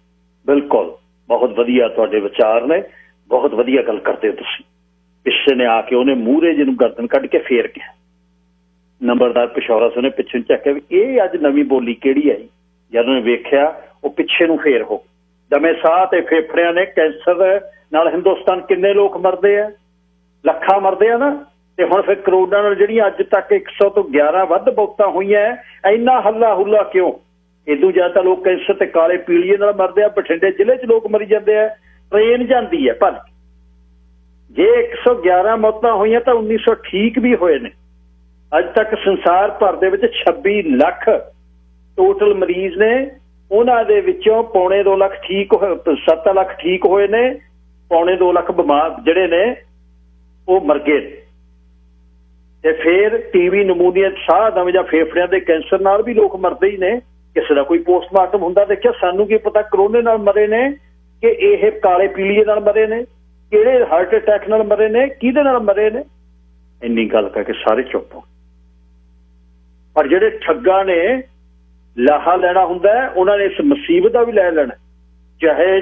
S1: ਬਿਲਕੁਲ, ਬਹੁਤ ਵਧੀਆ ਤੁਹਾਡੇ ਵਿਚਾਰ ਨੇ, ਬਹੁਤ ਵਧੀਆ ਗੱਲ ਕਰਦੇ ਹੋ ਤੁਸੀਂ। ਪਿੱਛੇ ਨੇ ਆ ਕੇ ਉਹਨੇ ਮੂਹਰੇ ਜਿਹਨੂੰ ਗਰਦਨ ਕੱਢ ਕੇ ਫੇਰ ਗਿਆ। ਨੰਬਰਦਾਰ ਪਿਸ਼ੌਰਾ ਉਹਨੇ ਪਿੱਛੇ ਨੂੰ ਚੱਕਿਆ ਵੀ ਇਹ ਅੱਜ ਨਵੀਂ ਬੋਲੀ ਕਿਹੜੀ ਆਈ। ਜਦ ਉਹਨੇ ਵੇਖਿਆ ਉਹ ਪਿੱਛੇ ਨੂੰ ਫੇਰ ਹੋ ਦਮੇ ਸਾਹ ਤੇ ਫੇਫੜਿਆਂ ਨੇ ਕੈਂਸਰ ਨਾਲ ਹਿੰਦੁਸਤਾਨ ਕਿੰਨੇ ਲੋਕ ਮਰਦੇ ਆ, ਲੱਖਾਂ ਮਰਦੇ ਆ ਨਾ। ਤੇ ਹੁਣ ਫਿਰ ਕਰੋੜਾਂ ਨਾਲ ਜਿਹੜੀਆਂ ਅੱਜ ਤੱਕ 100 ਤੋਂ 11 ਵੱਧ ਮੌਤਾਂ ਹੋਈਆਂ, ਇੰਨਾ ਹੱਲਾ ਹੁੱਲਾ ਕਿਉਂ? ਇਦੋਂ ਜ਼ਿਆਦਾ ਤਾਂ ਲੋਕ ਕੈਂਸਰ ਤੇ ਕਾਲੇ ਪੀਲੀਏ ਨਾਲ ਮਰਦੇ ਆ। ਬਠਿੰਡੇ ਜ਼ਿਲ੍ਹੇ 'ਚ ਲੋਕ ਮਰੀ ਜਾਂਦੇ ਆ, ਟ੍ਰੇਨ ਜਾਂਦੀ ਹੈ ਭਲ। ਜੇ 111 ਮੌਤਾਂ ਹੋਈਆਂ ਤਾਂ 1900 ਠੀਕ ਵੀ ਹੋਏ ਨੇ। ਅੱਜ ਤੱਕ ਸੰਸਾਰ ਭਰ ਦੇ ਵਿੱਚ 26 ਲੱਖ ਟੋਟਲ ਮਰੀਜ਼ ਨੇ, ਉਹਨਾਂ ਦੇ ਵਿੱਚੋਂ ਪੌਣੇ 2 ਲੱਖ ਠੀਕ ਹੋਏ, 7 ਲੱਖ ਠੀਕ ਹੋਏ ਨੇ, ਪੌਣੇ 2 ਲੱਖ ਬਿਮਾਰ ਜਿਹੜੇ ਨੇ ਉਹ ਮਰ ਗਏ। ਤੇ ਫਿਰ ਟੀਵੀ, ਨਮੂਨੀਆ, ਸਾਹ ਦਮ ਜਾਂ ਫੇਫੜਿਆਂ ਦੇ ਕੈਂਸਰ ਨਾਲ ਵੀ ਲੋਕ ਮਰਦੇ ਹੀ ਨੇ। ਕਿਸੇ ਦਾ ਕੋਈ ਪੋਸਟਮਾਰਟਮ ਹੁੰਦਾ ਦੇਖਿਆ? ਸਾਨੂੰ ਕੀ ਪਤਾ ਕਰੋਨੇ ਨਾਲ ਮਰੇ ਨੇ ਕਿ ਇਹ ਕਾਲੇ ਪੀਲੀਏ ਨਾਲ ਮਰੇ ਨੇ, ਕਿਹੜੇ ਹਾਰਟ ਅਟੈਕ ਨਾਲ ਮਰੇ ਨੇ, ਕਿਹਦੇ ਨਾਲ ਮਰੇ ਨੇ। ਇੰਨੀ ਗੱਲ ਕਰਕੇ ਸਾਰੇ ਚੁੱਪ ਹੋ। ਪਰ ਜਿਹੜੇ ਠੱਗਾਂ ਨੇ ਲਾਹਾ ਲੈਣਾ ਹੁੰਦਾ, ਉਹਨਾਂ ਨੇ ਇਸ ਮੁਸੀਬਤ ਦਾ ਵੀ ਲੈ ਲੈਣਾ। ਚਾਹੇ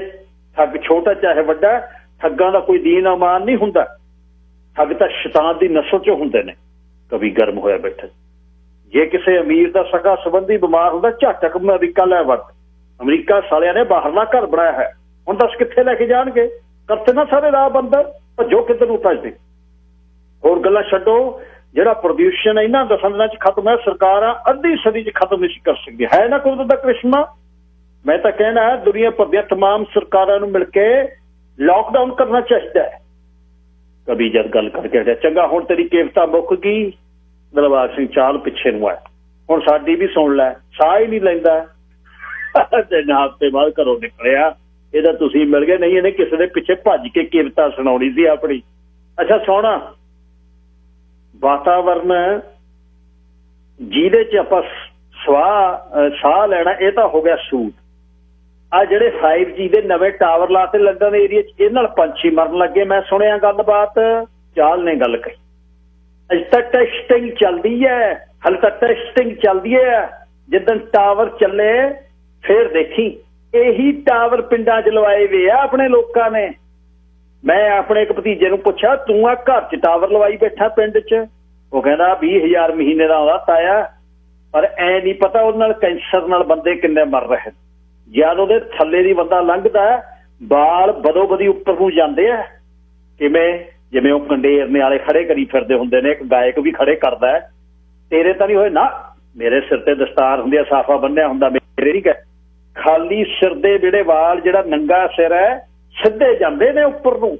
S1: ਠੱਗ ਛੋਟਾ ਚਾਹੇ ਵੱਡਾ, ਠੱਗਾਂ ਦਾ ਕੋਈ ਦੀਨ ਅਮਾਨ ਨਹੀਂ ਹੁੰਦਾ। ਠੱਗ ਤਾਂ ਸ਼ੈਤਾਨ ਦੀ ਨਸਲ 'ਚੋਂ ਹੁੰਦੇ ਨੇ। ਕਵੀ ਗਰਮ ਹੋਇਆ ਬੈਠਾ। ਜੇ ਕਿਸੇ ਅਮੀਰ ਦਾ ਸਗਾ ਸੰਬੰਧੀ ਬਿਮਾਰ ਹੁੰਦਾ, ਝਟਕ ਅਮਰੀਕਾ ਲੈ ਵੜ। ਅਮਰੀਕਾ ਸਾਲਿਆਂ ਨੇ ਬਾਹਰਲਾ ਘਰ ਬਣਾਇਆ ਹੈ। ਹੁਣ ਦੱਸ ਕਿੱਥੇ ਲੈ ਕੇ ਜਾਣਗੇ? ਕਰਤੇ ਨਾ ਸਾਰੇ ਰਾਹ ਬੰਦ, ਭੱਜੋ ਕਿੱਧਰ ਨੂੰ ਭੱਜਦੇ। ਹੋਰ ਗੱਲਾਂ ਛੱਡੋ। ਜਿਹੜਾ ਪ੍ਰਦੂਸ਼ਣ ਇਹਨਾਂ 10 ਦਿਨਾਂ 'ਚ ਖਤਮ ਹੈ, ਸਰਕਾਰਾਂ ਅੱਧੀ ਸਦੀ 'ਚ ਖਤਮ ਨਹੀਂ ਕਰ ਸਕਦੀ। ਹੈ ਨਾ ਕੁਦਰਤ ਦਾ ਕ੍ਰਿਸ਼ਮਾ। ਮੈਂ ਤਾਂ ਕਹਿਣਾ ਦੁਨੀਆ ਭਰ ਦੀਆਂ ਤਮਾਮ ਸਰਕਾਰਾਂ ਨੂੰ ਮਿਲ ਕੇ ਲਾਕਡਾਊਨ ਕਰਨਾ ਚਾਹੀਦਾ ਹੈ। ਕਵੀ ਜਦ ਗੱਲ ਕਰਕੇ ਹਟਿਆ, ਚੰਗਾ ਹੁਣ ਤੇਰੀ ਕੇਵਤਾ ਮੁੱਕ ਗਈ। ਦਿਲਬਾਗ ਸਿੰਘ ਚਾਲ ਪਿੱਛੇ ਨੂੰ ਆਇਆ, ਹੁਣ ਸਾਡੀ ਵੀ ਸੁਣ ਲੈ। ਸਾਹ ਹੀ ਨਹੀਂ ਲੈਂਦਾ ਤੇ ਨਾ ਹਫ਼ਤੇ ਬਾਅਦ ਘਰੋਂ ਨਿਕਲਿਆ। ਇਹਦਾ ਤੁਸੀਂ ਮਿਲ ਗਏ, ਨਹੀਂ ਇਹਨੇ ਕਿਸੇ ਦੇ ਪਿੱਛੇ ਭੱਜ ਕੇ ਕੇਵਤਾ ਸੁਣਾਉਣੀ ਸੀ ਆਪਣੀ। ਅੱਛਾ ਸੋਹਣਾ ਵਾਤਾਵਰਨ ਜਿਹਦੇ 'ਚ ਆਪਾਂ ਸਾਹ ਲੈਣਾ, ਇਹ ਤਾਂ ਹੋ ਗਿਆ ਸੂਟ। ਆ ਜਿਹੜੇ 5G ਦੇ ਨਵੇਂ ਟਾਵਰ ਲਾਤੇ ਲੰਡਨ ਏਰੀਆ 'ਚ, ਇਹ ਨਾਲ ਪੰਛੀ ਮਰਨ ਲੱਗੇ। ਮੈਂ ਸੁਣਿਆ ਗੱਲਬਾਤ, ਚਾਲ ਨੇ ਗੱਲ ਕਹੀ। ਅਜੇ ਤਾਂ ਟੈਸਟਿੰਗ ਚੱਲਦੀ ਹੈ, ਹਾਲੇ ਤਾਂ ਟੈਸਟਿੰਗ ਚੱਲਦੀ ਹੈ। ਜਿੱਦਣ ਟਾਵਰ ਚੱਲੇ ਫਿਰ ਦੇਖੀ। ਇਹੀ ਟਾਵਰ ਪਿੰਡਾਂ 'ਚ ਲਵਾਏ ਵੇ ਆ ਆਪਣੇ ਲੋਕਾਂ ਨੇ। ਮੈਂ ਆਪਣੇ ਇੱਕ ਭਤੀਜੇ ਨੂੰ ਪੁੱਛਿਆ, ਤੂੰ ਆ ਘਰ 'ਚ ਟਾਵਰ ਲਵਾਈ ਬੈਠਾ ਪਿੰਡ 'ਚ? ਉਹ ਕਹਿੰਦਾ 20,000 ਮਹੀਨੇ ਦਾ ਆਉਂਦਾ ਤਾਇਆ। ਪਰ ਐ ਨਹੀਂ ਪਤਾ ਉਹਦੇ ਨਾਲ ਕੈਂਸਰ ਨਾਲ ਬੰਦੇ ਕਿੰਨੇ ਮਰ ਰਹੇ। ਜਦ ਉਹਦੇ ਥੱਲੇ ਦੀ ਬੰਦਾ ਲੰਘਦਾ, ਬਾਲ ਬਦੋ ਬਦੀ ਉੱਪਰ ਨੂੰ ਜਾਂਦੇ ਆ। ਕਿਵੇਂ? ਜਿਵੇਂ ਉਹ ਕੰਡੇਰਨੇ ਵਾਲੇ ਖੜੇ ਕਰੀ ਫਿਰਦੇ ਹੁੰਦੇ ਨੇ। ਇੱਕ ਗਾਇਕ ਵੀ ਖੜੇ ਕਰਦਾ, ਤੇਰੇ ਤਾਂ ਨਹੀਂ ਹੋਏ ਨਾ। ਮੇਰੇ ਸਿਰ ਤੇ ਦਸਤਾਰ ਹੁੰਦੀ ਆ, ਸਾਫਾ ਬੰਨਿਆ ਹੁੰਦਾ, ਮੇਰੇ ਨਹੀਂ। ਖਾਲੀ ਸਿਰ ਦੇ ਜਿਹੜੇ ਵਾਲ, ਜਿਹੜਾ ਨੰਗਾ ਸਿਰ ਹੈ, ਸਿੱਧੇ ਜਾਂਦੇ ਨੇ ਉੱਪਰ ਨੂੰ।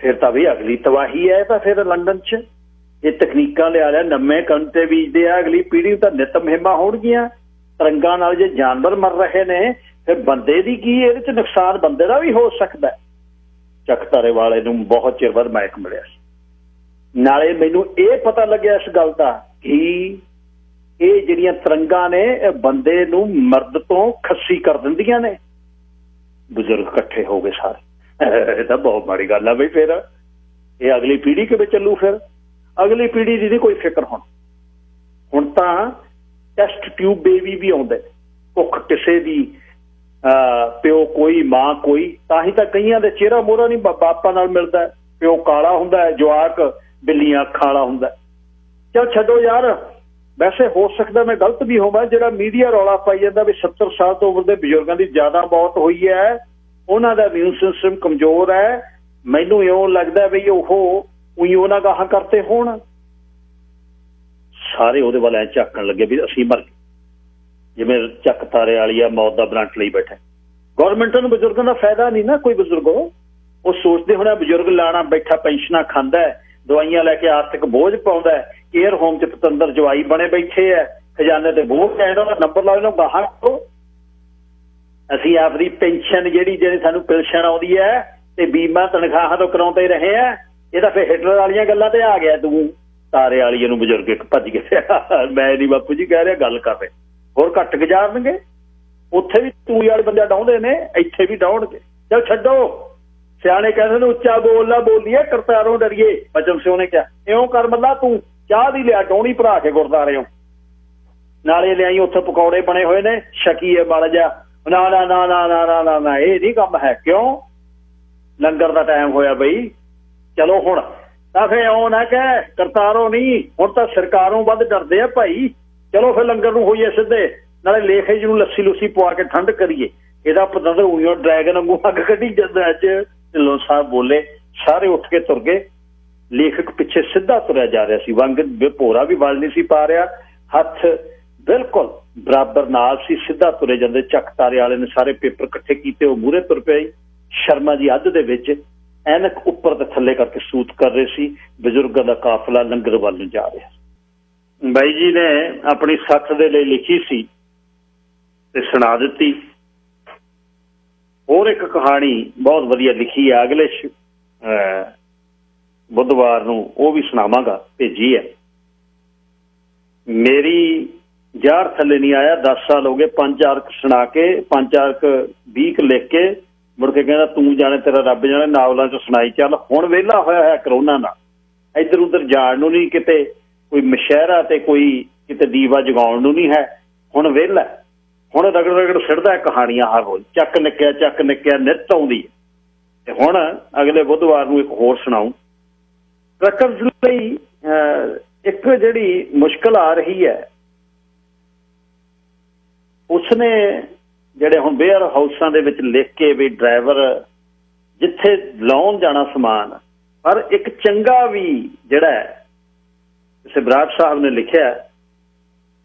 S1: ਫਿਰ ਤਾਂ ਵੀ ਅਗਲੀ ਤਬਾਹੀ ਹੈ। ਤਾਂ ਫਿਰ ਲੰਡਨ 'ਚ ਇਹ ਤਕਨੀਕਾਂ ਲਿਆ ਲਿਆ, ਨਵੇਂ ਕੰਟੇ ਬੀਜਦੇ ਆ। ਅਗਲੀ ਪੀੜ੍ਹੀ ਨੂੰ ਤਾਂ ਨਿੱਤ ਮੁਹਿੰਮਾਂ ਹੋਣਗੀਆਂ। ਤਰੰਗਾਂ ਨਾਲ ਜੇ ਜਾਨਵਰ ਮਰ ਰਹੇ ਨੇ, ਫਿਰ ਬੰਦੇ ਦੀ ਕੀ? ਇਹਦੇ 'ਚ ਨੁਕਸਾਨ ਬੰਦੇ ਦਾ ਵੀ ਹੋ ਸਕਦਾ। ਚੱਕਤਾਰੇ ਵਾਲੇ ਨੂੰ ਬਹੁਤ ਚਿਰ ਬਾਅਦ ਮਾਈਕ ਮਿਲਿਆ ਸੀ। ਨਾਲੇ ਮੈਨੂੰ ਇਹ ਪਤਾ ਲੱਗਿਆ ਇਸ ਗੱਲ ਦਾ ਕਿ ਇਹ ਜਿਹੜੀਆਂ ਤਰੰਗਾਂ ਨੇ, ਇਹ ਬੰਦੇ ਨੂੰ ਮਰਦ ਤੋਂ ਖੱਸੀ ਕਰ ਦਿੰਦੀਆਂ ਨੇ। ਬਜ਼ੁਰਗ ਇਕੱਠੇ ਹੋ ਗਏ ਸਾਰੇ। ਇਹ ਤਾਂ ਬਹੁਤ ਮਾੜੀ ਗੱਲ ਆ ਬਈ। ਫਿਰ ਇਹ ਅਗਲੀ ਪੀੜ੍ਹੀ ਕਿਵੇਂ ਚੱਲੂ? ਫਿਰ ਅਗਲੀ ਪੀੜ੍ਹੀ ਦੀ ਨਹੀਂ ਕੋਈ ਫਿਕਰ। ਹੁਣ ਤਾਂ ਟੈਸਟ ਟਿਊਬ ਬੇਬੀ ਵੀ ਆਉਂਦੇ। ਭੁੱਖ ਕਿਸੇ ਦੀ, ਪਿਓ ਕੋਈ ਮਾਂ ਕੋਈ। ਤਾਂ ਹੀ ਤਾਂ ਕਈਆਂ ਦੇ ਚਿਹਰਾ ਮੋਹਰਾ ਨਹੀਂ ਬਾਪਾਂ ਨਾਲ ਮਿਲਦਾ। ਪਿਓ ਕਾਲਾ ਹੁੰਦਾ, ਜਵਾਕ ਬਿੱਲੀਆਂ ਅੱਖਾਂ ਵਾਲਾ ਹੁੰਦਾ। ਚੱਲ ਛੱਡੋ ਯਾਰ। ਵੈਸੇ ਹੋ ਸਕਦਾ ਮੈਂ ਗਲਤ ਵੀ ਹੋਵਾਂ। ਜਿਹੜਾ ਮੀਡੀਆ ਰੌਲਾ ਪਾਈ ਜਾਂਦਾ ਵੀ 70 ਸਾਲ ਤੋਂ ਉਮਰ ਦੇ ਬਜ਼ੁਰਗਾਂ ਦੀ ਜ਼ਿਆਦਾ ਮੌਤ ਹੋਈ ਹੈ, ਉਹਨਾਂ ਦਾ ਇਮਿਊਨ ਸਿਸਟਮ ਕਮਜ਼ੋਰ ਹੈ, ਮੈਨੂੰ ਇਉਂ ਲੱਗਦਾ ਵੀ ਉਹ ਉਹਨਾਂ ਗਾਹਾਂ ਕਰਤੇ ਹੋਣ। ਸਾਰੇ ਉਹਦੇ ਵੱਲ ਐ ਝਾਕਣ ਲੱਗੇ ਵੀ ਅਸੀਂ ਮਰ ਗਏ। ਜਿਵੇਂ ਚੱਕ ਤਾਰੇ ਵਾਲੀ ਆ, ਮੌਤ ਦਾ ਬਰੰਟ ਲਈ ਬੈਠਾ। ਗੌਰਮੈਂਟ ਨੂੰ ਬਜ਼ੁਰਗਾਂ ਦਾ ਫਾਇਦਾ ਨਹੀਂ ਨਾ ਕੋਈ। ਬਜ਼ੁਰਗ ਉਹ ਸੋਚਦੇ ਹੋਣਾ ਬਜ਼ੁਰਗ ਲਾਣਾ ਬੈਠਾ ਪੈਨਸ਼ਨਾਂ ਖਾਂਦਾ, ਦਵਾਈਆਂ ਲੈ ਕੇ ਆਰਥਿਕ ਬੋਝ ਪਾਉਂਦਾ, ਕੇਅਰ ਹੋਮ 'ਚ ਪਤੰਦਰ ਜਵਾਈ ਬਣੇ ਬੈਠੇ ਆ, ਖਜ਼ਾਨੇ ਤੇ ਬੋਝ ਲੈਣ ਉਹਦਾ ਨੰਬਰ ਲਾ ਲੈਣਾ ਗਾਹਾਂ ਕਰੋ। ਅਸੀਂ ਆਪਣੀ ਪੈਨਸ਼ਨ ਜਿਹੜੀ ਸਾਨੂੰ ਪੈਨਸ਼ਨ ਆਉਂਦੀ ਹੈ ਤੇ ਬੀਮਾ ਤਨਖਾਹਾਂ ਤੋਂ ਕਰਾਉਂਦੇ ਰਹੇ ਆ। ਇਹ ਤਾਂ ਫਿਰ ਹਿਟਲਰ ਵਾਲੀਆਂ ਗੱਲਾਂ ਤੇ ਆ ਗਿਆ ਤੂੰ। ਤਾਰੇ ਵਾਲੀ ਨੂੰ ਬਜ਼ੁਰਗ ਇੱਕ ਭੱਜ ਗਿਆ। ਮੈਂ ਨਹੀਂ ਬਾਪੂ ਜੀ ਕਹਿ ਰਿਹਾ, ਗੱਲ ਕਰ ਰਹੇ। ਹੋਰ ਘੱਟ ਗੁਜ਼ਾਰਨਗੇ। ਉੱਥੇ ਵੀ ਤੂੜੀ ਵਾਲੇ ਬੰਦੇ ਡਾਉਂਦੇ ਨੇ, ਇੱਥੇ ਵੀ ਡਾਉਣਗੇ। ਚਲ ਛੱਡੋ, ਸਿਆਣੇ ਕਹਿੰਦੇ ਨੇ ਉੱਚਾ ਬੋਲ ਨਾ ਬੋਲੀਏ ਕਰਤਾਰੋਂ ਡਰੀਏ। ਬਚਨ ਸਿੰਘ ਨੇ ਕਿਹਾ ਇਉਂ ਕਰ ਮੱਲਾ, ਤੂੰ ਚਾਹ ਦੀ ਲਿਆ ਡੋਣੀ ਭਰਾ ਕੇ ਗੁਰਦਾਰਿਓਂ, ਨਾਲੇ ਲਿਆਈ ਉੱਥੇ ਪਕੌੜੇ ਬਣੇ ਹੋਏ ਨੇ, ਸ਼ਕੀਏ ਬਲ ਜਾ। ਨਾ ਨਾ ਨਾ ਨਾ ਨਾ ਨਾ ਨਾ ਨਾ, ਇਹ ਨਹੀਂ ਕੰਮ ਹੈ। ਕਿਉਂ? ਲੰਗਰ ਦਾ ਟਾਈਮ ਹੋਇਆ ਬਈ। ਚਲੋ ਹੁਣ ਤਾਂ ਫਿਰ ਇਉਂ ਨਾ ਕਹਿ ਕਰਤਾਰੋਂ ਨਹੀਂ, ਹੁਣ ਤਾਂ ਸਰਕਾਰੋਂ ਵੱਧ ਡਰਦੇ ਆ ਭਾਈ। ਚਲੋ ਫਿਰ ਲੰਗਰ ਨੂੰ ਹੋਈਏ ਸਿੱਧੇ, ਨਾਲੇ ਲੇਖੇ ਜੀ ਨੂੰ ਲੱਸੀ ਲੁੱਸੀ ਪਵਾ ਕੇ ਠੰਡ ਕਰੀਏ। ਇਹਦਾ ਪਤੰਦਰ ਉਈਓ ਡਰੈਗਨ ਵਾਂਗੂ ਅੱਗ ਕੱਢੀ ਜਾਂਦਾ। ਅੱਜ ਢਿੱਲੋਂ ਸਾਹਿਬ ਬੋਲੇ, ਸਾਰੇ ਉੱਠ ਕੇ ਤੁਰ ਗਏ। ਲੇਖਕ ਪਿੱਛੇ ਸਿੱਧਾ ਤੁਰਿਆ ਜਾ ਰਿਹਾ ਸੀ, ਵੰਗ ਭੋਰਾ ਵੀ ਵਲ ਨਹੀਂ ਸੀ ਪਾ ਰਿਹਾ, ਹੱਥ ਬਿਲਕੁਲ ਬਰਾਬਰ ਨਾਲ ਸੀ, ਸਿੱਧਾ ਤੁਰੇ ਜਾਂਦੇ। ਚੱਕ ਤਾਰੇ ਵਾਲੇ ਨੇ ਸਾਰੇ ਪੇਪਰ ਇਕੱਠੇ ਕੀਤੇ, ਉਹ ਮੂਹਰੇ ਤੁਰ ਪਿਆ। ਸ਼ਰਮਾ ਜੀ ਅੱਧ ਦੇ ਵਿੱਚ ਐਨਕ ਉੱਪਰ ਤੇ ਥੱਲੇ ਕਰਕੇ ਸੂਤ ਕਰ ਰਹੇ ਸੀ। ਬਜ਼ੁਰਗਾਂ ਦਾ ਕਾਫਲਾ ਲੰਗਰ ਵੱਲ ਨੂੰ ਜਾ ਰਿਹਾ। ਬਾਈ ਜੀ ਨੇ ਆਪਣੀ ਸੱਥ ਦੇ ਲਈ ਲਿਖੀ ਸੀ ਤੇ ਸੁਣਾ ਦਿੱਤੀ। ਹੋਰ ਇੱਕ ਕਹਾਣੀ ਬਹੁਤ ਵਧੀਆ ਲਿਖੀ ਹੈ, ਅਗਲੇ ਬੁੱਧਵਾਰ ਨੂੰ ਉਹ ਵੀ ਸੁਣਾਵਾਂਗਾ, ਭੇਜੀ ਹੈ। ਮੇਰੀ ਯਾਰ ਥੱਲੇ ਨਹੀਂ ਆਇਆ, 10 ਸਾਲ ਹੋ ਗਏ। 5 ਆਰਕ ਸੁਣਾ ਕੇ, 5 ਆਰਕ 20 ਲਿਖ ਕੇ ਮੁੜ ਕੇ ਕਹਿੰਦਾ ਤੂੰ ਜਾਣੇ ਤੇਰਾ ਰੱਬ ਜਾਣੇ, ਨਾਵਲਾਂ 'ਚ ਸੁਣਾਈ ਚੱਲ। ਹੁਣ ਵਿਹਲਾ ਹੋਇਆ ਹੈ ਕਰੋਨਾ ਨਾਲ, ਇੱਧਰ ਉੱਧਰ ਜਾਣ ਨੂੰ ਨਹੀਂ, ਕਿਤੇ ਕੋਈ ਮਸ਼ਹਿਰਾ ਤੇ ਕੋਈ ਕਿਤੇ ਦੀਵਾ ਜਗਾਉਣ ਨੂੰ ਨਹੀਂ ਹੈ। ਹੁਣ ਵਿਹਲਾ, ਹੁਣ ਰਗੜ ਰਗੜ ਸਿੱਟਦਾ ਕਹਾਣੀਆਂ ਹਰ ਰੋਜ਼। ਚੱਕ ਨਿੱਕਿਆ ਨਿੱਤ ਆਉਂਦੀ ਹੈ। ਤੇ ਹੁਣ ਅਗਲੇ ਬੁੱਧਵਾਰ ਨੂੰ ਇੱਕ ਹੋਰ ਸੁਣਾਊ। ਟਰੱਕਰਜ਼ ਲਈ ਇੱਕ ਜਿਹੜੀ ਮੁਸ਼ਕਿਲ ਆ ਰਹੀ ਹੈ, ਉਸਨੇ ਜਿਹੜੇ ਹੁਣ ਵੇਅਰ ਹਾਊਸਾਂ ਦੇ ਵਿੱਚ ਲਿਖ ਕੇ ਵੀ ਡਰਾਈਵਰ ਜਿੱਥੇ ਲਾਉਣ ਜਾਣਾ ਸਮਾਨ, ਪਰ ਇੱਕ ਚੰਗਾ ਵੀ ਜਿਹੜਾ ਹੈ, ਕਿਸੇ ਬਰਾੜ ਸਾਹਿਬ ਨੇ ਲਿਖਿਆ,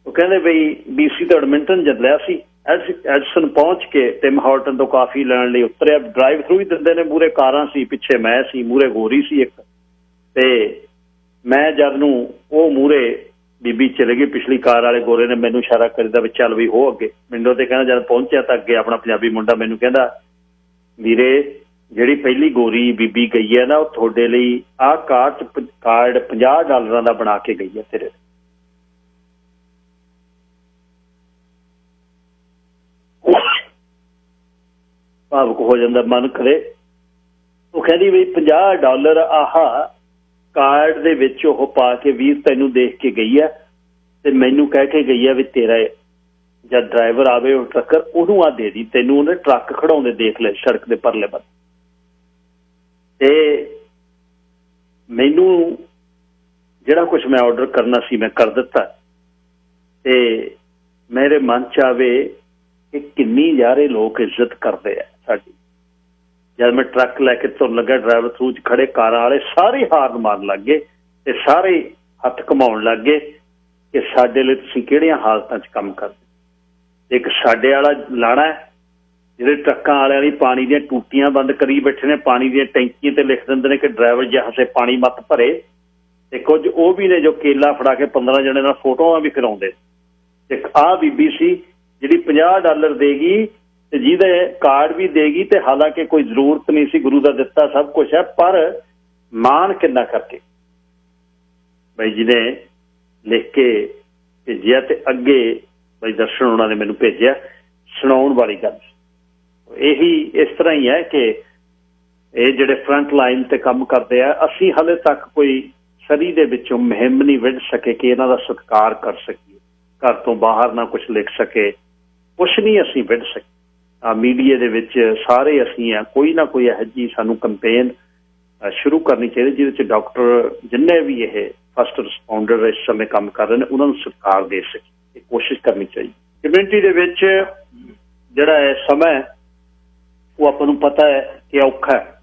S1: ਉਹ ਕਹਿੰਦੇ ਬਈ BC ਤੋਂ ਐਡਮਿੰਟਨ ਜਦ ਲਿਆ ਸੀ, ਐਡਸਨ ਪਹੁੰਚ ਕੇ ਟਿਮ ਹਾਰਟਨ ਤੋਂ ਕਾਫੀ ਲੈਣ ਲਈ ਉਤਰਿਆ। ਡਰਾਈਵ ਥਰੂ ਹੀ ਦਿੰਦੇ ਨੇ, ਮੂਹਰੇ ਕਾਰਾਂ ਸੀ, ਪਿੱਛੇ ਮੈਂ ਸੀ, ਮੂਹਰੇ ਗੋਰੀ ਸੀ ਇੱਕ। ਤੇ ਮੈਂ ਜਦ ਨੂੰ ਉਹ ਮੂਹਰੇ ਬੀਬੀ ਚਲੇ ਗਈ, ਪਿਛਲੀ ਕਾਰ ਵਾਲੇ ਗੋਰੇ ਨੇ ਮੈਨੂੰ ਇਸ਼ਾਰਾ ਕਰਦਾ ਵੀ ਚੱਲ ਵੀ ਹੋ ਅੱਗੇ। ਵਿੰਡੋ ਤੇ ਕਹਿੰਦਾ, ਜਦ ਪਹੁੰਚਿਆ ਤਾਂ ਅੱਗੇ ਆਪਣਾ ਪੰਜਾਬੀ ਮੁੰਡਾ ਮੈਨੂੰ ਕਹਿੰਦਾ, ਵੀਰੇ ਜਿਹੜੀ ਪਹਿਲੀ ਗੋਰੀ ਬੀਬੀ ਗਈ ਹੈ ਨਾ, ਉਹ ਤੁਹਾਡੇ ਲਈ ਆਹ ਕਾਰਡ $50 ਦਾ ਬਣਾ ਕੇ ਗਈ ਹੈ ਤੇਰੇ। ਭਾਵੁਕ ਹੋ ਜਾਂਦਾ ਮਨ ਕਰੇ। ਉਹ ਕਹਿੰਦੀ ਵੀ $50 ਆਹ ਕਾਰਡ ਦੇ ਵਿੱਚ ਉਹ ਪਾ ਕੇ ਵੀਰ ਤੈਨੂੰ ਦੇਖ ਕੇ ਗਈ ਹੈ ਤੇ ਮੈਨੂੰ ਕਹਿ ਕੇ ਗਈ ਹੈ ਵੀ ਤੇਰਾ ਜਦ ਡਰਾਈਵਰ ਆਵੇ ਉਹ ਟਰੱਕਰ, ਉਹਨੂੰ ਆ ਦੇ ਦੀ, ਤੈਨੂੰ ਉਹਨੇ ਟਰੱਕ ਖੜਾਉਂਦੇ ਦੇਖ ਲੈ ਸੜਕ ਦੇ ਪਰਲੇ ਪਾਸੇ। ਤੇ ਮੈਨੂੰ ਜਿਹੜਾ ਕੁਛ ਮੈਂ ਆਰਡਰ ਕਰਨਾ ਸੀ ਮੈਂ ਕਰ ਦਿੱਤਾ। ਤੇ ਮੇਰੇ ਮਨ 'ਚ ਆਵੇ ਕਿ ਕਿੰਨੀ ਯਾਰ ਇਹ ਲੋਕ ਇੱਜ਼ਤ ਕਰਦੇ ਆ ਸਾਡੀ। ਜਦ ਮੈਂ ਟਰੱਕ ਲੈ ਕੇ ਤੁਰਨ ਲੱਗਾ, ਡਰਾਈਵਰ ਥਰੂ 'ਚ ਖੜੇ ਕਾਰਾਂ ਵਾਲੇ ਸਾਰੇ ਹਾਰਨ ਮਾਰਨ ਲੱਗ ਗਏ ਤੇ ਸਾਰੇ ਹੱਥ ਘੁਮਾਉਣ ਲੱਗ ਗਏ ਕਿ ਸਾਡੇ ਲਈ ਤੁਸੀਂ ਕਿਹੜੀਆਂ ਹਾਲਤਾਂ 'ਚ ਕੰਮ ਕਰਦੇ। ਇੱਕ ਸਾਡੇ ਵਾਲਾ ਲਾਣਾ ਜਿਹੜੇ ਟਰੱਕਾਂ ਵਾਲਿਆਂ ਦੀ ਪਾਣੀ ਦੀਆਂ ਟੂਟੀਆਂ ਬੰਦ ਕਰੀ ਬੈਠੇ ਨੇ, ਪਾਣੀ ਦੀਆਂ ਟੈਂਕੀਆਂ ਤੇ ਲਿਖ ਦਿੰਦੇ ਨੇ ਕਿ ਡਰਾਈਵਰ ਜਹਾਂ ਸੇ ਪਾਣੀ ਮਤ ਭਰੇ। ਤੇ ਕੁਝ ਉਹ ਵੀ ਨੇ ਜੋ ਕੇਲਾ ਫੜਾ ਕੇ 15 ਜਣੇ ਨਾਲ ਫੋਟੋਆਂ ਵੀ ਕਰਾਉਂਦੇ। ਤੇ ਆਹ ਬੀਬੀ ਸੀ ਜਿਹੜੀ $50 ਦੇਗੀ ਤੇ ਜਿਹਦੇ ਕਾਰਡ ਵੀ ਦੇਗੀ, ਤੇ ਹਾਲਾਂਕਿ ਕੋਈ ਜ਼ਰੂਰਤ ਨਹੀਂ ਸੀ, ਗੁਰੂ ਦਾ ਦਿੱਤਾ ਸਭ ਕੁਛ ਹੈ, ਪਰ ਮਾਣ ਕਿੰਨਾ ਕਰਕੇ ਬਾਈ ਜੀ ਨੇ ਲਿਖ ਕੇ ਭੇਜਿਆ। ਤੇ ਅੱਗੇ ਬਾਈ ਦਰਸ਼ਨ ਉਹਨਾਂ ਨੇ ਮੈਨੂੰ ਭੇਜਿਆ। ਸੁਣਾਉਣ ਵਾਲੀ ਗੱਲ ਇਹੀ ਇਸ ਤਰ੍ਹਾਂ ਹੀ ਹੈ ਕਿ ਇਹ ਜਿਹੜੇ ਫਰੰਟ ਲਾਈਨ ਤੇ ਕੰਮ ਕਰਦੇ ਆ, ਅਸੀਂ ਹਾਲੇ ਤੱਕ ਕੋਈ ਸਰੀ ਦੇ ਵਿੱਚੋਂ ਮੁਹਿੰਮ ਨਹੀਂ ਵਿੱਢ ਸਕੇ ਕਿ ਇਹਨਾਂ ਦਾ ਸਤਿਕਾਰ ਕਰ ਸਕੀਏ। ਘਰ ਤੋਂ ਬਾਹਰ ਨਾ ਕੁਛ ਲਿਖ ਸਕੇ, ਕੁਛ ਨਹੀਂ ਅਸੀਂ ਵਿੱਢ ਸਕੇ। ਮੀਡੀਆ ਦੇ ਵਿੱਚ ਸਾਰੇ ਅਸੀਂ ਆ, ਕੋਈ ਨਾ ਕੋਈ ਇਹੋ ਜਿਹੀ ਸਾਨੂੰ ਕੰਪੇਨ ਸ਼ੁਰੂ ਕਰਨੀ ਚਾਹੀਦੀ ਜਿਹਦੇ 'ਚ ਡਾਕਟਰ ਜਿੰਨੇ ਵੀ ਇਹ ਫਸਟ ਰਿਸਪੌਂਡਰ ਇਸ ਸਮੇਂ ਕੰਮ ਕਰ ਰਹੇ ਨੇ ਉਹਨਾਂ ਨੂੰ ਸਤਿਕਾਰ ਦੇ ਸਕੇ। ਇਹ ਕੋਸ਼ਿਸ਼ ਕਰਨੀ ਚਾਹੀਦੀ। ਕਮਿਊਨਿਟੀ ਦੇ ਵਿੱਚ ਜਿਹੜਾ ਹੈ ਸਮਾਂ, ਉਹ ਆਪਾਂ ਨੂੰ ਪਤਾ ਹੈ ਕਿ ਔਖਾ ਹੈ,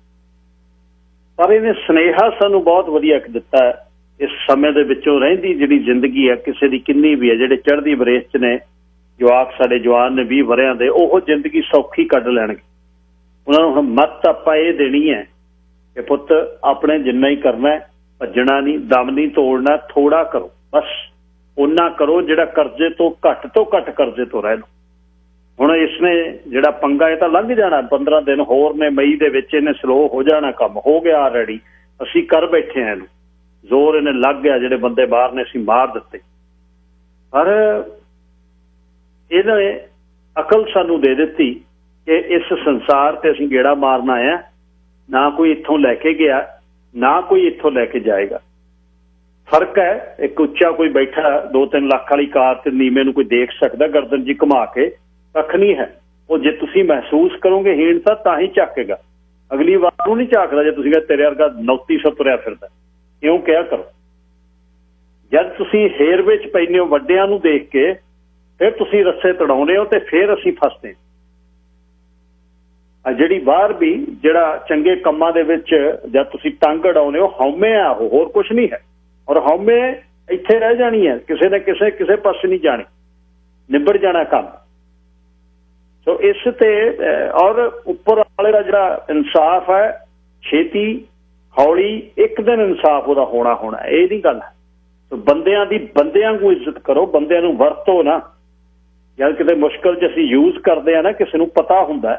S1: ਪਰ ਇਹਨੇ ਸੁਨੇਹਾ ਸਾਨੂੰ ਬਹੁਤ ਵਧੀਆ ਦਿੱਤਾ ਹੈ। ਇਸ ਸਮੇਂ ਦੇ ਵਿੱਚੋਂ ਰਹਿੰਦੀ ਜਿਹੜੀ ਜ਼ਿੰਦਗੀ ਹੈ ਕਿਸੇ ਦੀ ਕਿੰਨੀ ਵੀ ਹੈ, ਜਿਹੜੇ ਚੜ੍ਹਦੀ ਬਰੇਸ 'ਚ ਨੇ ਜਵਾਕ ਸਾਡੇ ਜਵਾਨ ਨੇ 20 ਵਰ੍ਹਿਆਂ ਦੇ, ਉਹ ਜ਼ਿੰਦਗੀ ਸੌਖੀ ਕੱਢ ਲੈਣਗੇ। ਉਹਨਾਂ ਨੂੰ ਮੱਤ ਆਪਾਂ ਇਹ ਦੇਣੀ ਹੈ ਕਿ ਪੁੱਤ ਆਪਣੇ ਜਿੰਨਾ ਹੀ ਕਰਨਾ, ਭੱਜਣਾ ਨਹੀਂ, ਦਮ ਨਹੀਂ ਤੋੜਨਾ, ਥੋੜਾ ਕਰੋ, ਬਸ ਓਨਾ ਕਰੋ ਜਿਹੜਾ ਕਰਜ਼ੇ ਤੋਂ ਘੱਟ ਕਰਜ਼ੇ ਤੋਂ ਰਹਿ ਲਓ। ਹੁਣ ਇਸਨੇ ਜਿਹੜਾ ਪੰਗਾ, ਇਹ ਤਾਂ ਲੰਘ ਜਾਣਾ, 15 ਦਿਨ ਹੋਰ ਨੇ, ਮਈ ਦੇ ਵਿੱਚ ਇਹਨੇ ਸਲੋ ਹੋ ਜਾਣਾ, ਕੰਮ ਹੋ ਗਿਆ ਆਲਰੇਡੀ, ਅਸੀਂ ਕਰ ਬੈਠੇ ਹਾਂ ਇਹਨੂੰ, ਜ਼ੋਰ ਇਹਨੇ ਲੱਗ ਗਿਆ, ਜਿਹੜੇ ਬੰਦੇ ਬਾਹਰ ਨੇ ਅਸੀਂ ਮਾਰ ਦਿੱਤੇ। ਪਰ ਇਹਨੇ ਅਕਲ ਸਾਨੂੰ ਦੇ ਦਿੱਤੀ ਕਿ ਇਸ ਸੰਸਾਰ ਤੇ ਅਸੀਂ ਗੇੜਾ ਮਾਰਨ ਆਏ ਹਾਂ, ਨਾ ਕੋਈ ਇੱਥੋਂ ਲੈ ਕੇ ਗਿਆ, ਨਾ ਕੋਈ ਇੱਥੋਂ ਲੈ ਕੇ ਜਾਏਗਾ। ਫਰਕ ਹੈ, ਇੱਕ ਉੱਚਾ ਕੋਈ ਬੈਠਾ 2-3 ਲੱਖ ਵਾਲੀ ਕਾਰ ਤੇ ਨੀਵੇਂ ਨੂੰ ਕੋਈ ਦੇਖ ਸਕਦਾ ਗਰਦਨ ਜੀ ਘੁਮਾ ਕੇ, ਕੱਖ ਨਹੀਂ ਹੈ। ਉਹ ਜੇ ਤੁਸੀਂ ਮਹਿਸੂਸ ਕਰੋਗੇ ਹੀਣਤਾ ਤਾਂ ਹੀ ਝਾਕੇਗਾ, ਅਗਲੀ ਵਾਰ ਨੂੰ ਨਹੀਂ ਝਾਕਦਾ। ਜੇ ਤੁਸੀਂ ਤੇਰੇ ਵਰਗਾ 3900 ਤੁਰਿਆ ਫਿਰਦਾ, ਕਿਉਂ ਕਿਹਾ ਕਰੋ। ਜਦ ਤੁਸੀਂ ਹੇਰ ਵਿੱਚ ਪੈਂਦੇ ਹੋ ਵੱਡਿਆਂ ਨੂੰ ਦੇਖ ਕੇ, ਫਿਰ ਤੁਸੀਂ ਰੱਸੇ ਤੜਾਉਂਦੇ ਹੋ ਤੇ ਫਿਰ ਅਸੀਂ ਫਸਦੇ। ਜਿਹੜੀ ਬਾਹਰ ਵੀ ਜਿਹੜਾ ਚੰਗੇ ਕੰਮਾਂ ਦੇ ਵਿੱਚ ਜਦ ਤੁਸੀਂ ਟੰਗ ਅੜਾਉਂਦੇ ਹੋ, ਹਉਮੈ ਆ ਉਹ, ਹੋਰ ਕੁਛ ਨਹੀਂ ਹੈ। ਔਰ ਹਉਮੈ ਇੱਥੇ ਰਹਿ ਜਾਣੀ ਹੈ, ਕਿਸੇ ਨਾ ਕਿਸੇ ਪਾਸੇ ਨਹੀਂ ਜਾਣੀ, ਨਿਬੜ ਜਾਣਾ ਕੰਮ। ਸੋ ਇਸ ਤੇ ਔਰ ਉੱਪਰ ਵਾਲੇ ਦਾ ਜਿਹੜਾ ਇਨਸਾਫ ਹੈ, ਛੇਤੀ ਹੌਲੀ ਇੱਕ ਦਿਨ ਇਨਸਾਫ ਉਹਦਾ ਹੋਣਾ, ਇਹ ਨਹੀਂ ਗੱਲ ਹੈ। ਸੋ ਬੰਦਿਆਂ ਦੀ ਬੰਦਿਆਂ ਨੂੰ ਇੱਜ਼ਤ ਕਰੋ, ਬੰਦਿਆਂ ਨੂੰ ਵਰਤੋ ਨਾ। ਜਦ ਕਿਤੇ ਮੁਸ਼ਕਲ 'ਚ ਅਸੀਂ ਯੂਜ਼ ਕਰਦੇ ਆ ਨਾ, ਕਿਸੇ ਨੂੰ ਪਤਾ ਹੁੰਦਾ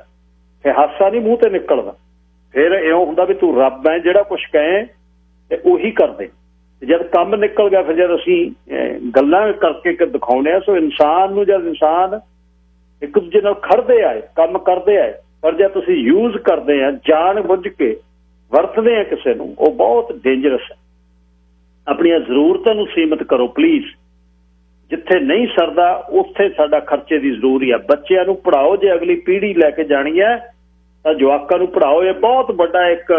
S1: ਕਿ ਹਾਸਾ ਨਹੀਂ ਮੂੰਹ ਤੇ ਨਿਕਲਦਾ, ਫਿਰ ਇਉਂ ਹੁੰਦਾ ਵੀ ਤੂੰ ਰੱਬ ਹੈ, ਜਿਹੜਾ ਕੁਛ ਕਹੇ ਤੇ ਉਹੀ ਕਰਦੇ। ਜਦ ਕੰਮ ਨਿਕਲ ਗਿਆ, ਫਿਰ ਜਦ ਅਸੀਂ ਗੱਲਾਂ ਕਰਕੇ ਦਿਖਾਉਂਦੇ ਆ। ਸੋ ਇਨਸਾਨ ਨੂੰ ਜਦ ਇਨਸਾਨ ਇੱਕ ਦੂਜੇ ਨਾਲ ਖੜਦੇ ਆਏ, ਕੰਮ ਕਰਦੇ ਆਏ, ਪਰ ਜੇ ਤੁਸੀਂ ਯੂਜ਼ ਕਰਦੇ ਆ, ਜਾਣ ਬੁੱਝ ਕੇ ਵਰਤਦੇ ਆ ਕਿਸੇ ਨੂੰ, ਉਹ ਬਹੁਤ ਡੇਂਜਰਸ ਹੈ। ਆਪਣੀਆਂ ਜ਼ਰੂਰਤਾਂ ਨੂੰ ਸੀਮਿਤ ਕਰੋ ਪਲੀਜ਼। ਜਿੱਥੇ ਨਹੀਂ ਸਰਦਾ ਉੱਥੇ ਸਾਡਾ ਖਰਚੇ ਦੀ ਜ਼ਰੂਰੀ ਆ। ਬੱਚਿਆਂ ਨੂੰ ਪੜ੍ਹਾਓ, ਜੇ ਅਗਲੀ ਪੀੜ੍ਹੀ ਲੈ ਕੇ ਜਾਣੀ ਹੈ ਤਾਂ ਜਵਾਕਾਂ ਨੂੰ ਪੜ੍ਹਾਓ। ਇਹ ਬਹੁਤ ਵੱਡਾ ਇੱਕ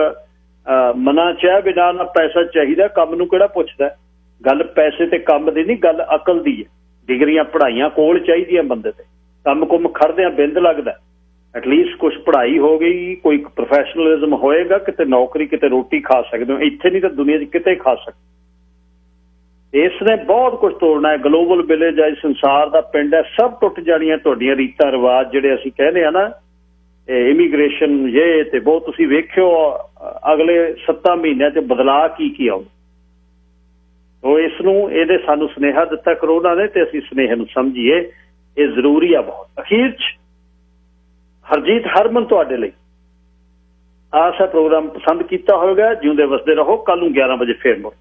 S1: ਮਨਾ ਚਾਹ ਬਿਨਾਂ ਨਾ ਪੈਸਾ ਚਾਹੀਦਾ, ਕੰਮ ਨੂੰ ਕਿਹੜਾ ਪੁੱਛਦਾ। ਗੱਲ ਪੈਸੇ ਤੇ ਕੰਮ ਦੀ ਨਹੀਂ, ਗੱਲ ਅਕਲ ਦੀ ਹੈ। ਡਿਗਰੀਆਂ ਪੜ੍ਹਾਈਆਂ ਕੋਲ ਚਾਹੀਦੀਆਂ ਬੰਦੇ ਤੇ, ਕੰਮ ਕੁੰਮ ਖੜਦਿਆਂ ਬਿੰਦ ਲੱਗਦਾ। ਐਟਲੀਸਟ ਕੁਛ ਪੜ੍ਹਾਈ ਹੋ ਗਈ, ਕੋਈ ਪ੍ਰੋਫੈਸ਼ਨਲਿਜ਼ਮ ਹੋਏਗਾ, ਕਿਤੇ ਨੌਕਰੀ, ਕਿਤੇ ਰੋਟੀ ਖਾ ਸਕਦੇ ਹੋ। ਇੱਥੇ ਨਹੀਂ ਤਾਂ ਦੁਨੀਆ 'ਚ ਕਿਤੇ ਖਾ ਸਕਦੇ। ਇਸ ਨੇ ਬਹੁਤ ਕੁਝ ਤੋੜਨਾ ਹੈ। ਗਲੋਬਲ ਵਿਲੇਜ ਹੈ, ਸੰਸਾਰ ਦਾ ਪਿੰਡ ਹੈ, ਸਭ ਟੁੱਟ ਜਾਣੀਆਂ ਤੁਹਾਡੀਆਂ ਰੀਤਾਂ ਰਿਵਾਜ ਜਿਹੜੇ ਅਸੀਂ ਕਹਿੰਦੇ ਆ ਨਾ, ਇਮੀਗ੍ਰੇਸ਼ਨ ਇਹ ਤੇ ਬਹੁਤ। ਤੁਸੀਂ ਵੇਖਿਓ ਅਗਲੇ 7 ਮਹੀਨਿਆਂ 'ਚ ਬਦਲਾਅ ਕੀ ਆਉ। ਸੋ ਇਸ ਨੂੰ ਇਹਦੇ ਸਾਨੂੰ ਸੁਨੇਹਾ ਦਿੱਤਾ ਕਰੋਨਾ ਨੇ, ਤੇ ਅਸੀਂ ਸੁਨੇਹੇ ਨੂੰ ਸਮਝੀਏ, ਇਹ ਜ਼ਰੂਰੀ ਆ ਬਹੁਤ। ਅਖੀਰ 'ਚ ਹਰਜੀਤ ਹਰਮਨ ਤੁਹਾਡੇ ਲਈ ਆਸ ਹੈ ਪ੍ਰੋਗਰਾਮ ਪਸੰਦ ਕੀਤਾ ਹੋਵੇਗਾ। ਜਿਉਂਦੇ ਵਸਦੇ ਰਹੋ। ਕੱਲ ਨੂੰ 11 ਵਜੇ ਫੇਰ ਮੁੜ